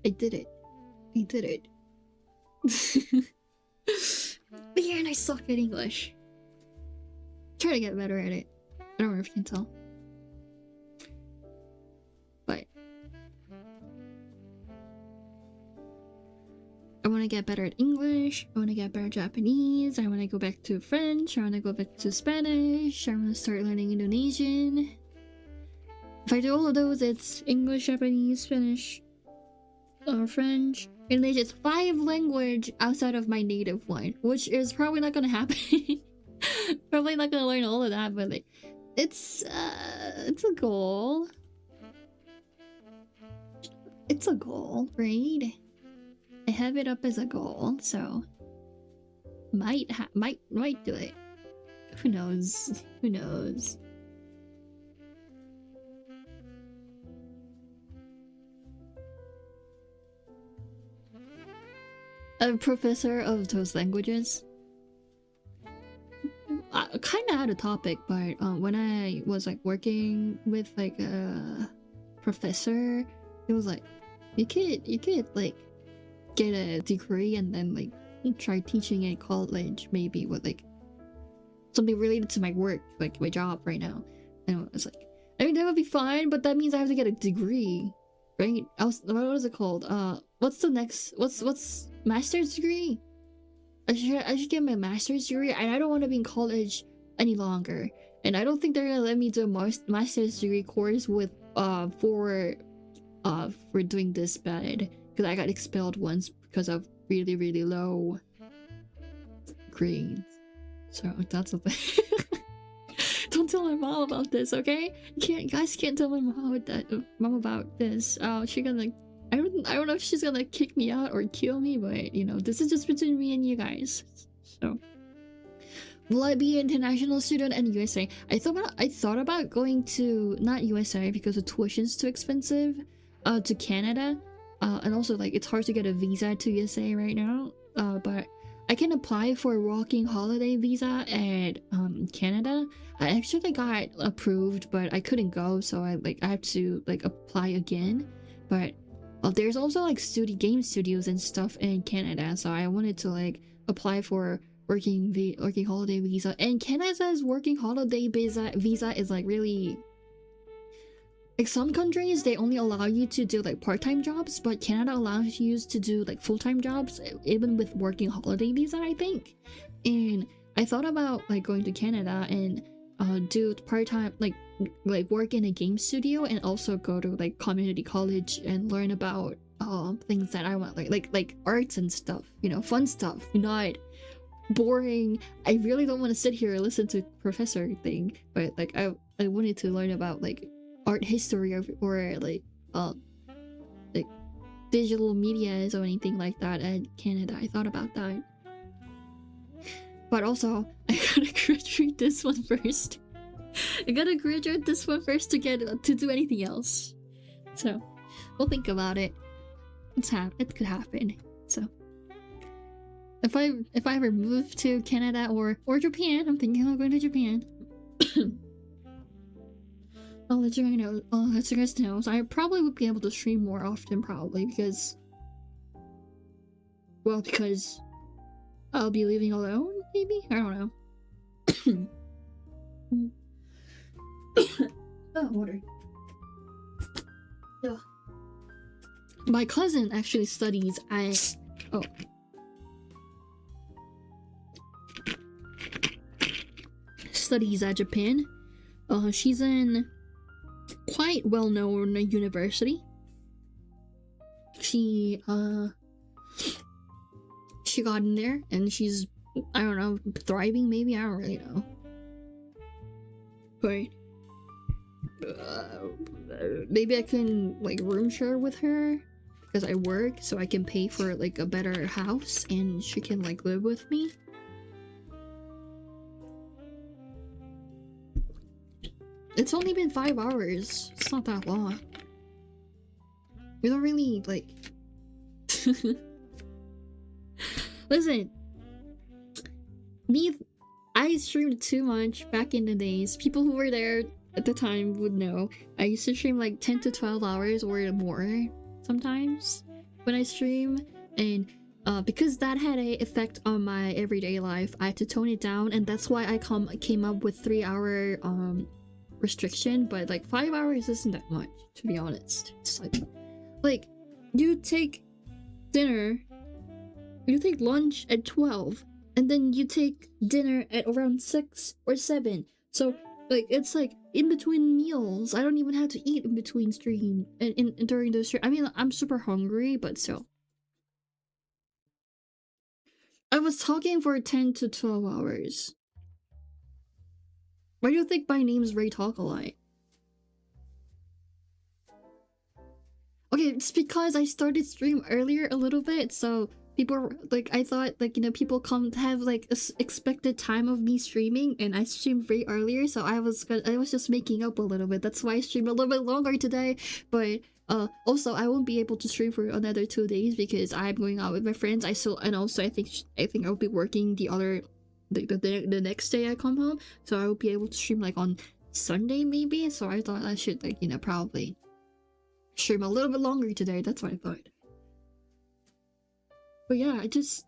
I did it. I did it. Yeah, and I suck at English. Try to get better at it. I don't know if you can tell. But I want to get better at English. I want to get better at Japanese. I want to go back to French. I want to go back to Spanish. I want to start learning Indonesian. If I do all of those, it's English, Japanese, Spanish, French, English. It's 5 language outside of my native one, which is probably not gonna happen. Probably not gonna learn all of that, but like, it's a goal. It's a goal, right? I have it up as a goal, so might do it. Who knows? Who knows? A professor of those languages. Kind of out of topic, but when I was like working with like a professor, it was like you could like get a degree and then like try teaching at college, maybe with like something related to my work, like my job right now. And I was like, I mean that would be fine, but that means I have to get a degree, right? What is it called? What's the next? What's master's degree? I should get my master's degree, and I don't want to be in college any longer. And I don't think they're gonna let me do a master's degree course with for doing this bad, because I got expelled once because of really low grades. So that's a thing. Don't tell my mom about this, okay? Guys can't tell my mom about this. She gonna. I don't know if she's gonna kick me out or kill me, but you know, this is just between me and you guys. So, will I be an international student in USA? I thought about going to not USA because the tuition's too expensive. To Canada, and also like it's hard to get a visa to USA right now. But I can apply for a working holiday visa at Canada. I actually got approved, but I couldn't go, so I have to like apply again. But there's also like game studios and stuff in Canada, so I wanted to like apply for working holiday visa. And Canada's working holiday visa is like really, like some countries they only allow you to do like part-time jobs, but Canada allows you to do like full-time jobs even with working holiday visa, I think. And I thought about like going to Canada and do part-time like work in a game studio and also go to like community college and learn about things that I want, like arts and stuff, you know, fun stuff, not boring. I really don't want to sit here and listen to professor thing, but like I wanted to learn about like art history or like digital media or anything like that at Canada. I thought about that. But also, I gotta graduate this one first. I gotta graduate this one first to do anything else. So, we'll think about it. It could happen. So, if I ever move to Canada or Japan, I'm thinking of going to Japan. I'll let you know. I'll let you guys know. So I probably would be able to stream more often, probably because I'll be living alone, maybe? I don't know. Oh, water. Ugh. My cousin actually studies at... Oh. Studies at Japan. She's in quite well-known university. She got in there and she's, I don't know, thriving maybe? I don't really know. But maybe I can like room share with her because I work, so I can pay for like a better house and she can like live with me. It's only been 5 hours. It's not that long. We don't really like Listen, me, I streamed too much back in the days. People who were there at the time would know. I used to stream like 10 to 12 hours or more sometimes when I stream, and because that had a effect on my everyday life, I had to tone it down, and that's why I came up with 3-hour restriction. But like 5 hours isn't that much, to be honest. It's like you take dinner, you take lunch at 12, and then you take dinner at around 6 or 7. So like it's like in between meals. I don't even have to eat in between stream and during the stream. I mean, I'm super hungry, but still. I was talking for 10 to 12 hours. Why do you think my name's Ray Talkalite? Okay, it's because I started stream earlier a little bit, so people like, I thought like, you know, people come to have like a expected time of me streaming, and I streamed way earlier, so I was just making up a little bit. That's why I streamed a little bit longer today. But also I won't be able to stream for another 2 days because I'm going out with my friends. And also I think I'll be working the next day I come home, so I will be able to stream like on Sunday maybe. So I thought I should, like, you know, probably stream a little bit longer today. That's what I thought. But yeah, I just...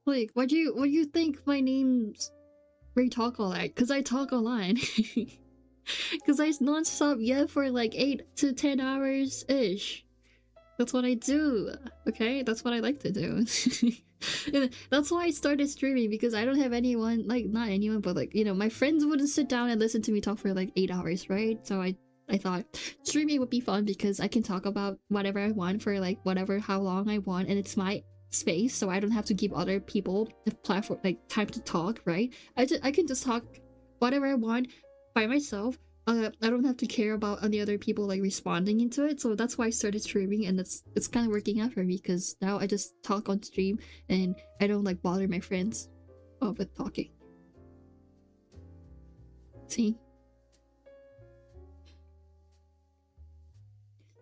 like, what do you think my name's Ray Talkalite? Cause I talk a lot. Cause I non-stop yell for like 8 to 10 hours ish. That's what I do. Okay, that's what I like to do. And that's why I started streaming, because I don't have anyone, like, not anyone, but like, you know, my friends wouldn't sit down and listen to me talk for like 8 hours, right? So I thought streaming would be fun because I can talk about whatever I want for like how long I want, and it's my space, so I don't have to give other people the platform, like, time to talk, right? I can just talk whatever I want by myself. I don't have to care about any other people like responding into it. So that's why I started streaming, and it's kind of working out for me, because now I just talk on stream and I don't like bother my friends with talking. See?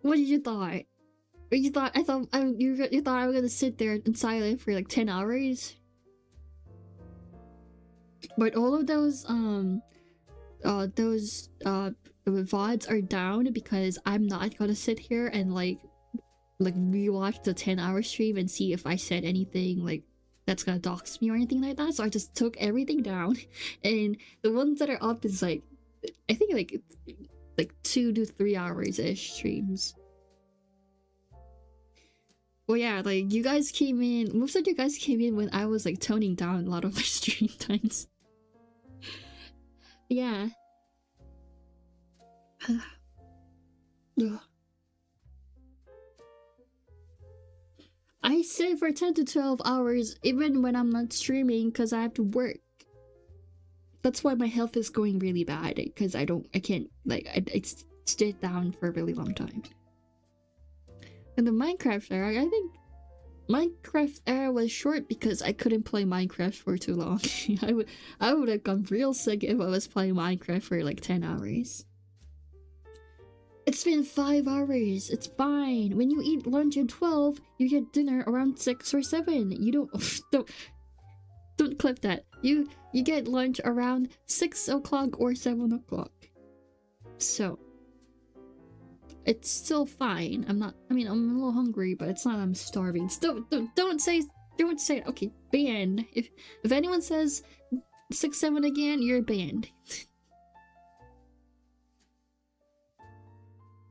What did you thought? You thought you thought I was gonna sit there in silence for like 10 hours? But all of those VODs are down because I'm not gonna sit here and like rewatch the 10-hour stream and see if I said anything like that's gonna dox me or anything like that. So I just took everything down, and the ones that are up is like, I think like 2 to 3 hours ish streams. Well, yeah, like you guys came in, most of you guys came in when I was like toning down a lot of my stream times. Yeah. I sit for 10 to 12 hours even when I'm not streaming because I have to work. That's why my health is going really bad, because I can't, like, I stayed down for a really long time. And the Minecraft era, I think Minecraft era was short because I couldn't play Minecraft for too long. I would have gone real sick if I was playing Minecraft for like 10 hours. It's been 5 hours. It's fine. When you eat lunch at 12, you get dinner around 6 or 7. You don't clip that. You get lunch around 6 o'clock or 7 o'clock. So it's still fine. I'm a little hungry, but it's not I'm starving. Still, don't say it. Okay, banned. If anyone says 6, 7 again, you're banned.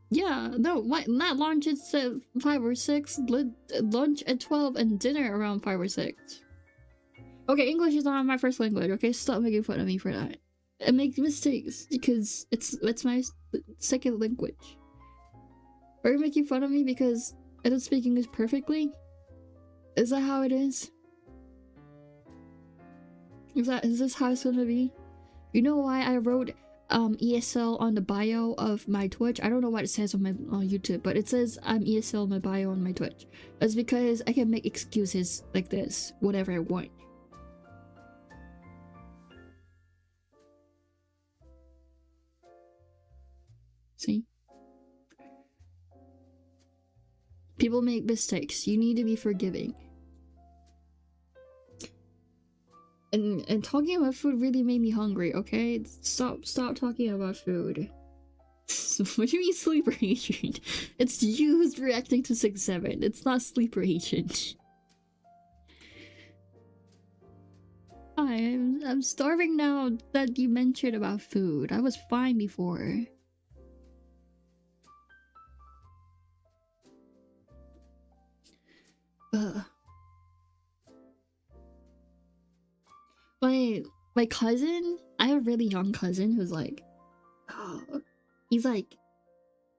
Yeah, no, not lunch at 5 or 6, lunch at 12, and dinner around 5 or 6. Okay, English is not my first language, okay? Stop making fun of me for that. I make mistakes because it's my second language. Are you making fun of me because I don't speak English perfectly? Is that how it is? Is this how it's gonna be? You know why I wrote ESL on the bio of my Twitch? I don't know what it says on my YouTube, but it says I'm ESL on my bio on my Twitch. That's because I can make excuses like this whatever I want. See? People make mistakes. You need to be forgiving. And talking about food really made me hungry, okay? Stop talking about food. What do you mean sleeper agent? It's you who's reacting to 6-7. It's not sleeper agent. I'm starving now that you mentioned about food. I was fine before. My cousin, I have a really young cousin who's like, he's like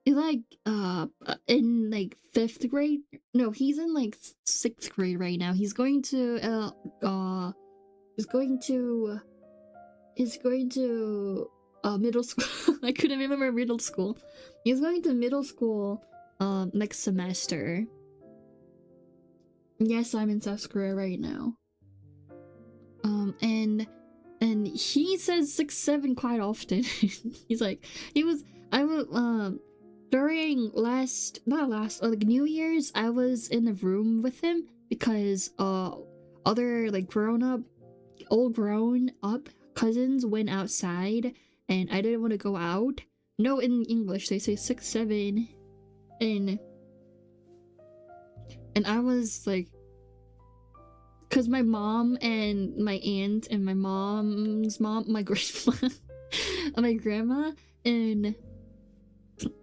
in like 5th grade. No, he's in like 6th grade right now. He's going to middle school. I couldn't remember middle school. He's going to middle school next semester. Yes, I'm in South Korea right now. And he says 6-7 quite often. He's like, during like New Year's, I was in a room with him because other like grown up cousins went outside and I didn't want to go out. No, in English they say 6-7, and I was like, because my mom and my aunt and my mom's mom, my grandma, my grandma, and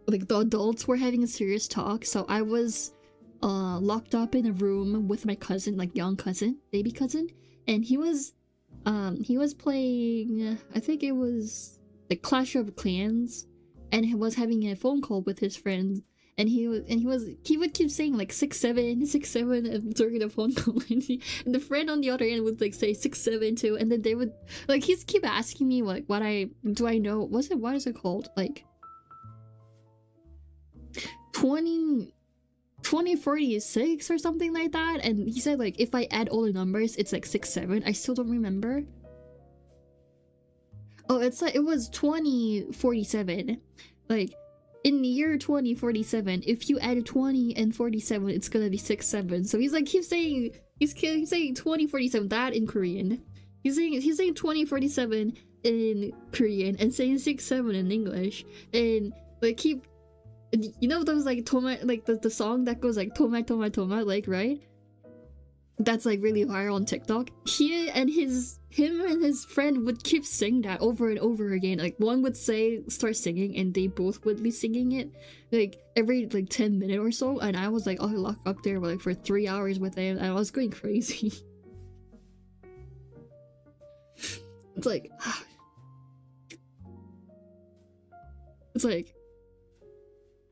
like the adults were having a serious talk, so I was locked up in a room with my cousin, like young cousin, baby cousin, and he was playing, I think it was like Clash of Clans, and he was having a phone call with his friends. And he would keep saying like 6-7 during the phone call, and the friend on the other end would like say 6-7 too, and then they would like he's keep asking me like what I know, what is it called, like 2046 or something like that, and he said like if I add all the numbers it's like 6-7. I still don't remember. Oh, it's like it was 2047, like in the year 2047, if you add 20 and 47, it's gonna be 6-7. So he's like, he's saying 2047, that in Korean. He's saying 2047 in Korean and saying 6-7 in English. And like you know those like toma, like the song that goes like toma toma toma, like, right? That's like really viral on TikTok. Him and his friend would keep singing that over and over again. Like one would start singing and they both would be singing it like every like 10 minutes or so, and I was like locked up there like for 3 hours with them and I was going crazy. It's like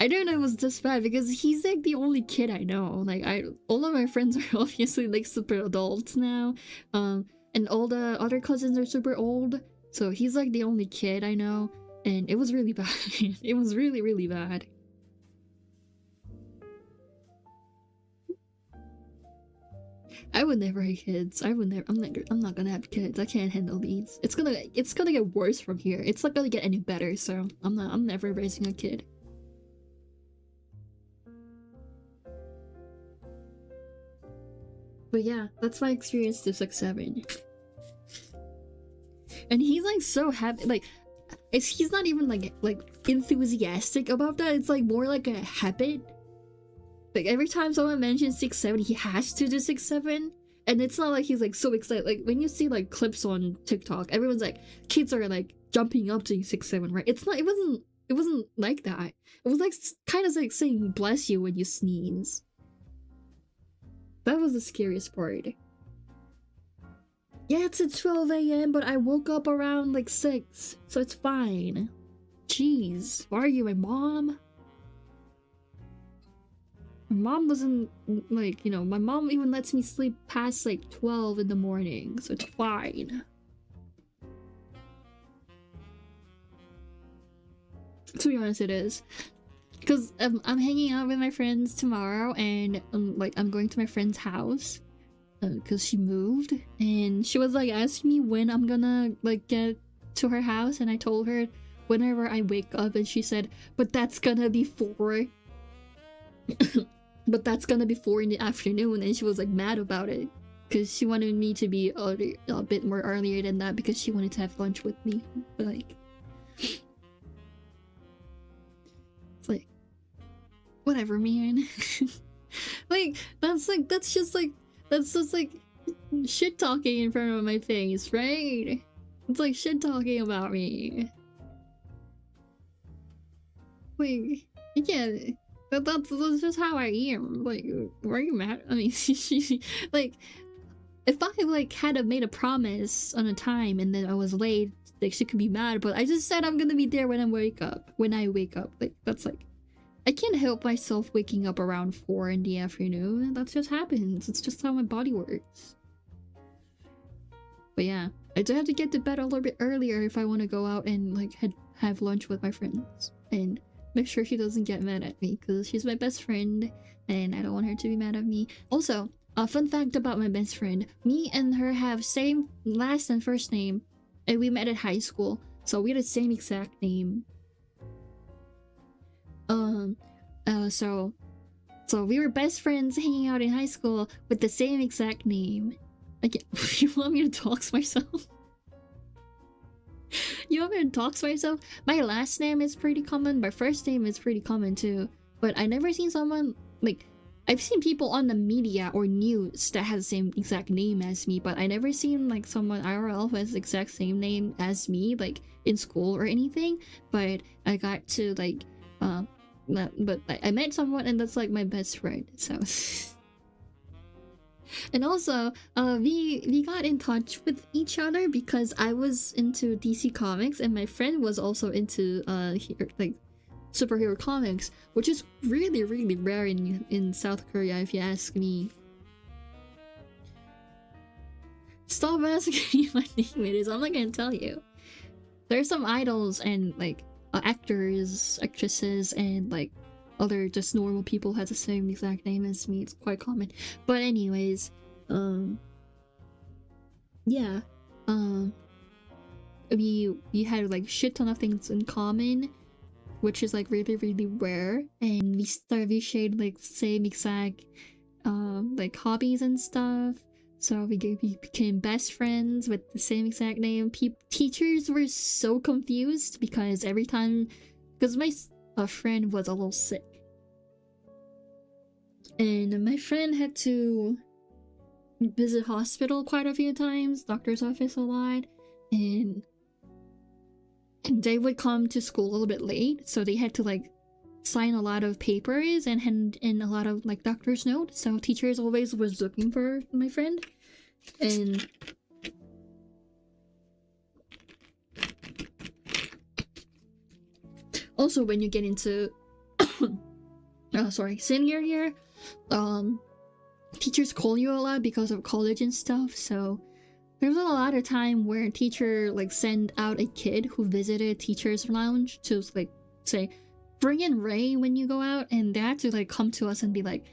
I don't know it was this bad because he's like the only kid I know. Like all of my friends are obviously like super adults now, and all the other cousins are super old, so he's like the only kid I know, and it was really bad. It was really, really bad. I would never have kids. I'm not gonna have kids. I can't handle these. It's gonna get worse from here. It's not gonna get any better, so I'm never raising a kid. But yeah, that's my experience to 6-7. And he's like so happy, like he's not even like enthusiastic about that. It's like more like a habit. Like every time someone mentions 6-7, he has to do 6-7. And it's not like he's like so excited. Like when you see like clips on TikTok, everyone's like, kids are like jumping up to 6-7, right? It wasn't like that. It was like kind of like saying bless you when you sneeze. That was the scariest part. Yeah, it's at 12 a.m, but I woke up around like 6, so it's fine. Jeez, why are you my mom? My mom doesn't, like, you know, my mom even lets me sleep past like 12 in the morning, so it's fine. To be honest, it is. Because I'm hanging out with my friends tomorrow, and like I'm going to my friend's house because she moved, and she was like asking me when I'm gonna like get to her house, and I told her whenever I wake up, and she said, but that's gonna be 4. But that's gonna be 4 in the afternoon, and she was like mad about it because she wanted me to be a bit more earlier than that because she wanted to have lunch with me. But like, it's like, whatever, man. Like that's just like shit talking in front of my face, right? It's like shit talking about me. Like, yeah, that's just how I am. Like, why are you mad? I mean, like, if I like had made a promise on a time and then I was late, like she could be mad. But I just said I'm gonna be there when I wake up. Like that's like, I can't help myself waking up around 4 in the afternoon. That just happens. It's just how my body works. But yeah, I do have to get to bed a little bit earlier if I want to go out and like have lunch with my friends and make sure she doesn't get mad at me because she's my best friend and I don't want her to be mad at me. Also, a fun fact about my best friend: me and her have same last and first name, and we met at high school, so we had the same exact name. So we were best friends hanging out in high school with the same exact name. Like, you want me to dox myself? You want me to dox myself? My last name is pretty common, my first name is pretty common too, but I never seen someone, like, I've seen people on the media or news that has the same exact name as me, but I never seen like someone IRL who has the exact same name as me, like in school or anything. But I got to like but I met someone and that's like my best friend, so and also we got in touch with each other because I was into DC Comics and my friend was also into like superhero comics, which is really rare in South Korea if you ask me. Stop asking me my name, it is, I'm not gonna tell you. There's some idols and like actors, actresses, and like other just normal people have the same exact name as me. It's quite common. But anyways, yeah, we had like shit ton of things in common, which is like really rare, and we shared like same exact like hobbies and stuff. So we became best friends with the same exact name. Teachers were so confused because every time, because my friend was a little sick, and my friend had to visit hospital quite a few times, doctor's office a lot, and they would come to school a little bit late, so they had to like sign a lot of papers and hand in a lot of like doctor's notes. So teachers always was looking for my friend. And also when you get into senior year, teachers call you a lot because of college and stuff, so there's a lot of time where a teacher like send out a kid who visited teacher's lounge to like say, bring in Ray when you go out, and they had to like come to us and be like,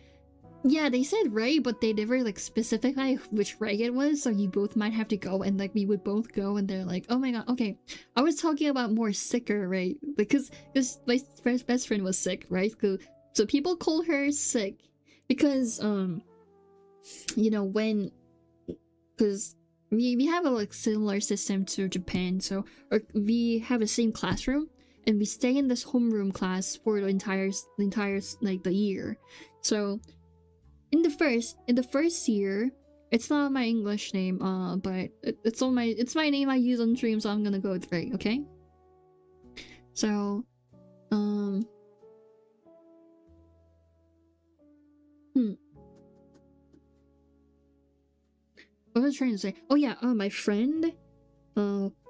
yeah, they said Ray, but they never like specify which Ray it was, so you both might have to go, and like we would both go, and they're like, oh my god, okay, I was talking about more sicker Ray, because my best friend was sick, right? So people call her sick because you know, because we have a like similar system to Japan, so we have the same classroom and we stay in this homeroom class for the entire like the year. So in the first year, it's not my English name, but it's my name I use on stream, so I'm gonna go with Ray, okay? So what was I trying to say? Oh yeah, my friend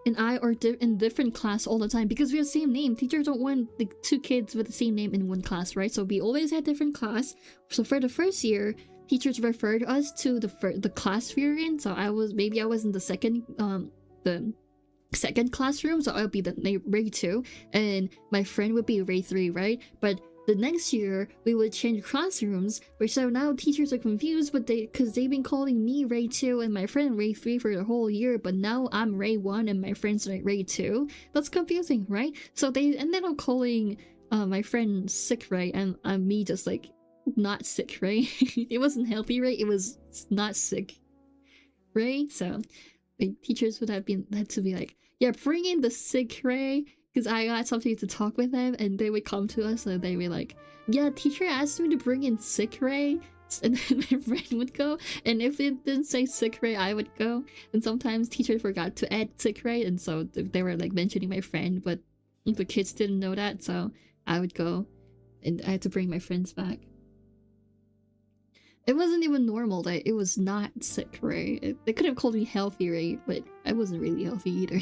and I are in different class all the time because we have the same name. Teachers don't want like two kids with the same name in one class, right? So we always had different class. So for the first year, teachers referred us to the class we were in. So I was in the second classroom, so I'll be the Ray 2, and my friend would be Ray 3, right? But the next year we would change classrooms, which so now teachers are confused, but because they've been calling me Ray 2 and my friend Ray 3 for the whole year, but now I'm Ray 1 and my friend's Ray 2. That's confusing, right? So they ended up calling my friend Sick Ray and me just like not sick Ray. It wasn't healthy Ray, it was not sick Ray. So the teachers would have had to be like, yeah, bring in the sick Ray, because I got something to talk with them, and they would come to us and they would be like, yeah, teacher asked me to bring in sick Ray, and then my friend would go, and if it didn't say sick Ray, I would go. And sometimes teachers forgot to add sick Ray, and so they were like mentioning my friend, but the kids didn't know that, so I would go and I had to bring my friends back. It wasn't even normal that it was not sick Ray. They could have called me healthy Ray, but I wasn't really healthy either.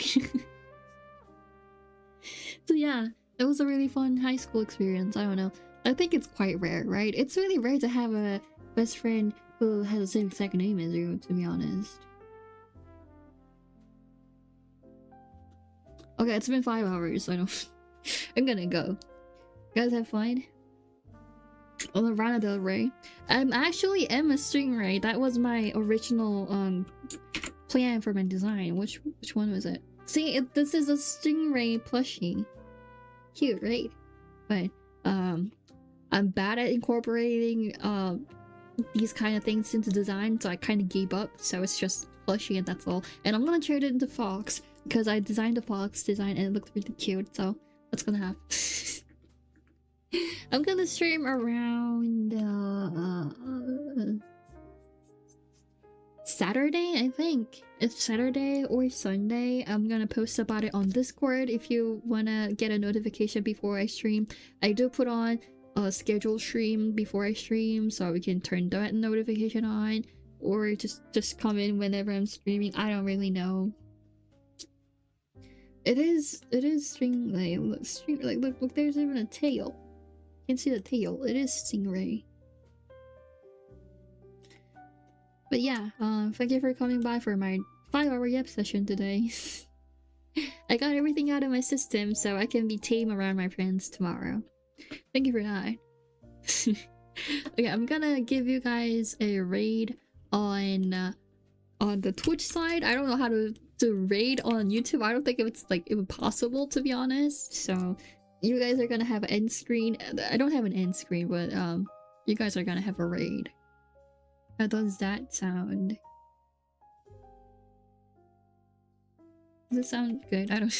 So yeah, it was a really fun high school experience. I don't know. I think it's quite rare, right? It's really rare to have a best friend who has the same exact name as you, to be honest. Okay, it's been 5 hours, so I don't... I'm gonna go. You guys have fun? On the Rana Del Rey. I'm actually a stingray. That was my original plan for my design. Which one was it? See, this is a stingray plushie. Cute, right? But I'm bad at incorporating these kind of things into design, so I kind of gave up. So it's just plushie and that's all. And I'm gonna turn it into fox because I designed the fox design and it looked really cute. So that's gonna happen. I'm gonna stream around Saturday, I think. It's Saturday or Sunday. I'm gonna post about it on Discord if you wanna get a notification before I stream. I do put on a scheduled stream before I stream, so we can turn that notification on, or just come in whenever I'm streaming. I don't really know. It is stingray. Look, there's even a tail. You can see the tail. It is stingray. But yeah, thank you for coming by for my 5-hour yep session today. I got everything out of my system so I can be tame around my friends tomorrow. Thank you for that. Okay, I'm gonna give you guys a raid on the Twitch side. I don't know how to raid on YouTube. I don't think it's like even possible, to be honest. So you guys are gonna have an end screen. I don't have an end screen, but you guys are gonna have a raid. How does that sound? Does it sound good? I don't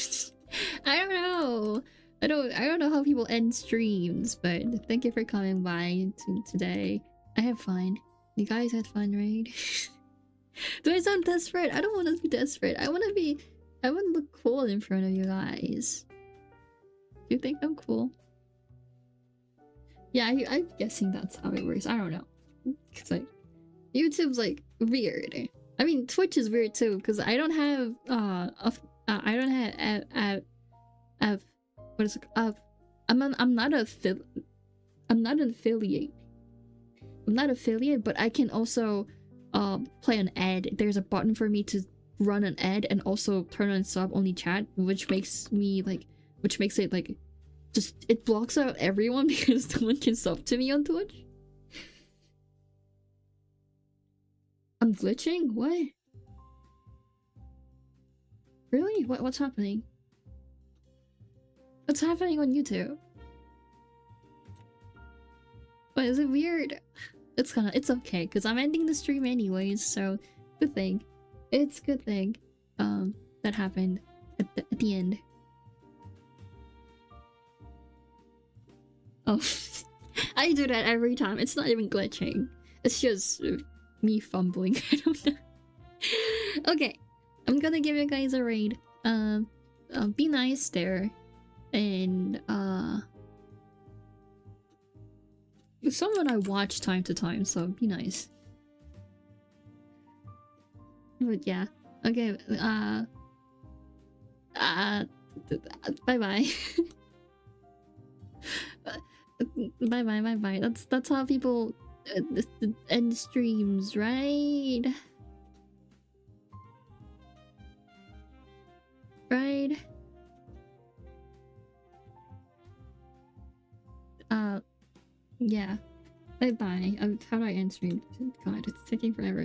know. I don't know how people end streams, but thank you for coming by today. I had fun. You guys had fun, right? Do I sound desperate? I don't want to be desperate. I want to look cool in front of you guys. Do you think I'm cool? Yeah, I'm guessing that's how it works. I don't know. Cause like YouTube's like weird. I mean, Twitch is weird too because I don't have I don't have what is it? I'm not an affiliate. I'm not affiliate, but I can also play an ad. There's a button for me to run an ad and also turn on sub only chat, which makes it like just it blocks out everyone because no one can sub to me on Twitch. I'm glitching? What? Really? What's happening? What's happening on YouTube? What, is it weird? It's okay, because I'm ending the stream anyways, so good thing. It's good thing that happened at the end. Oh, I do that every time. It's not even glitching. It's just me fumbling. I don't know. Okay, I'm gonna give you guys a raid. Be nice there, and someone I watch time to time, so be nice. But yeah, okay. Bye bye. Bye bye. That's how people end streams, right? Right? Yeah. Bye bye. How do I answer? God, it's taking forever.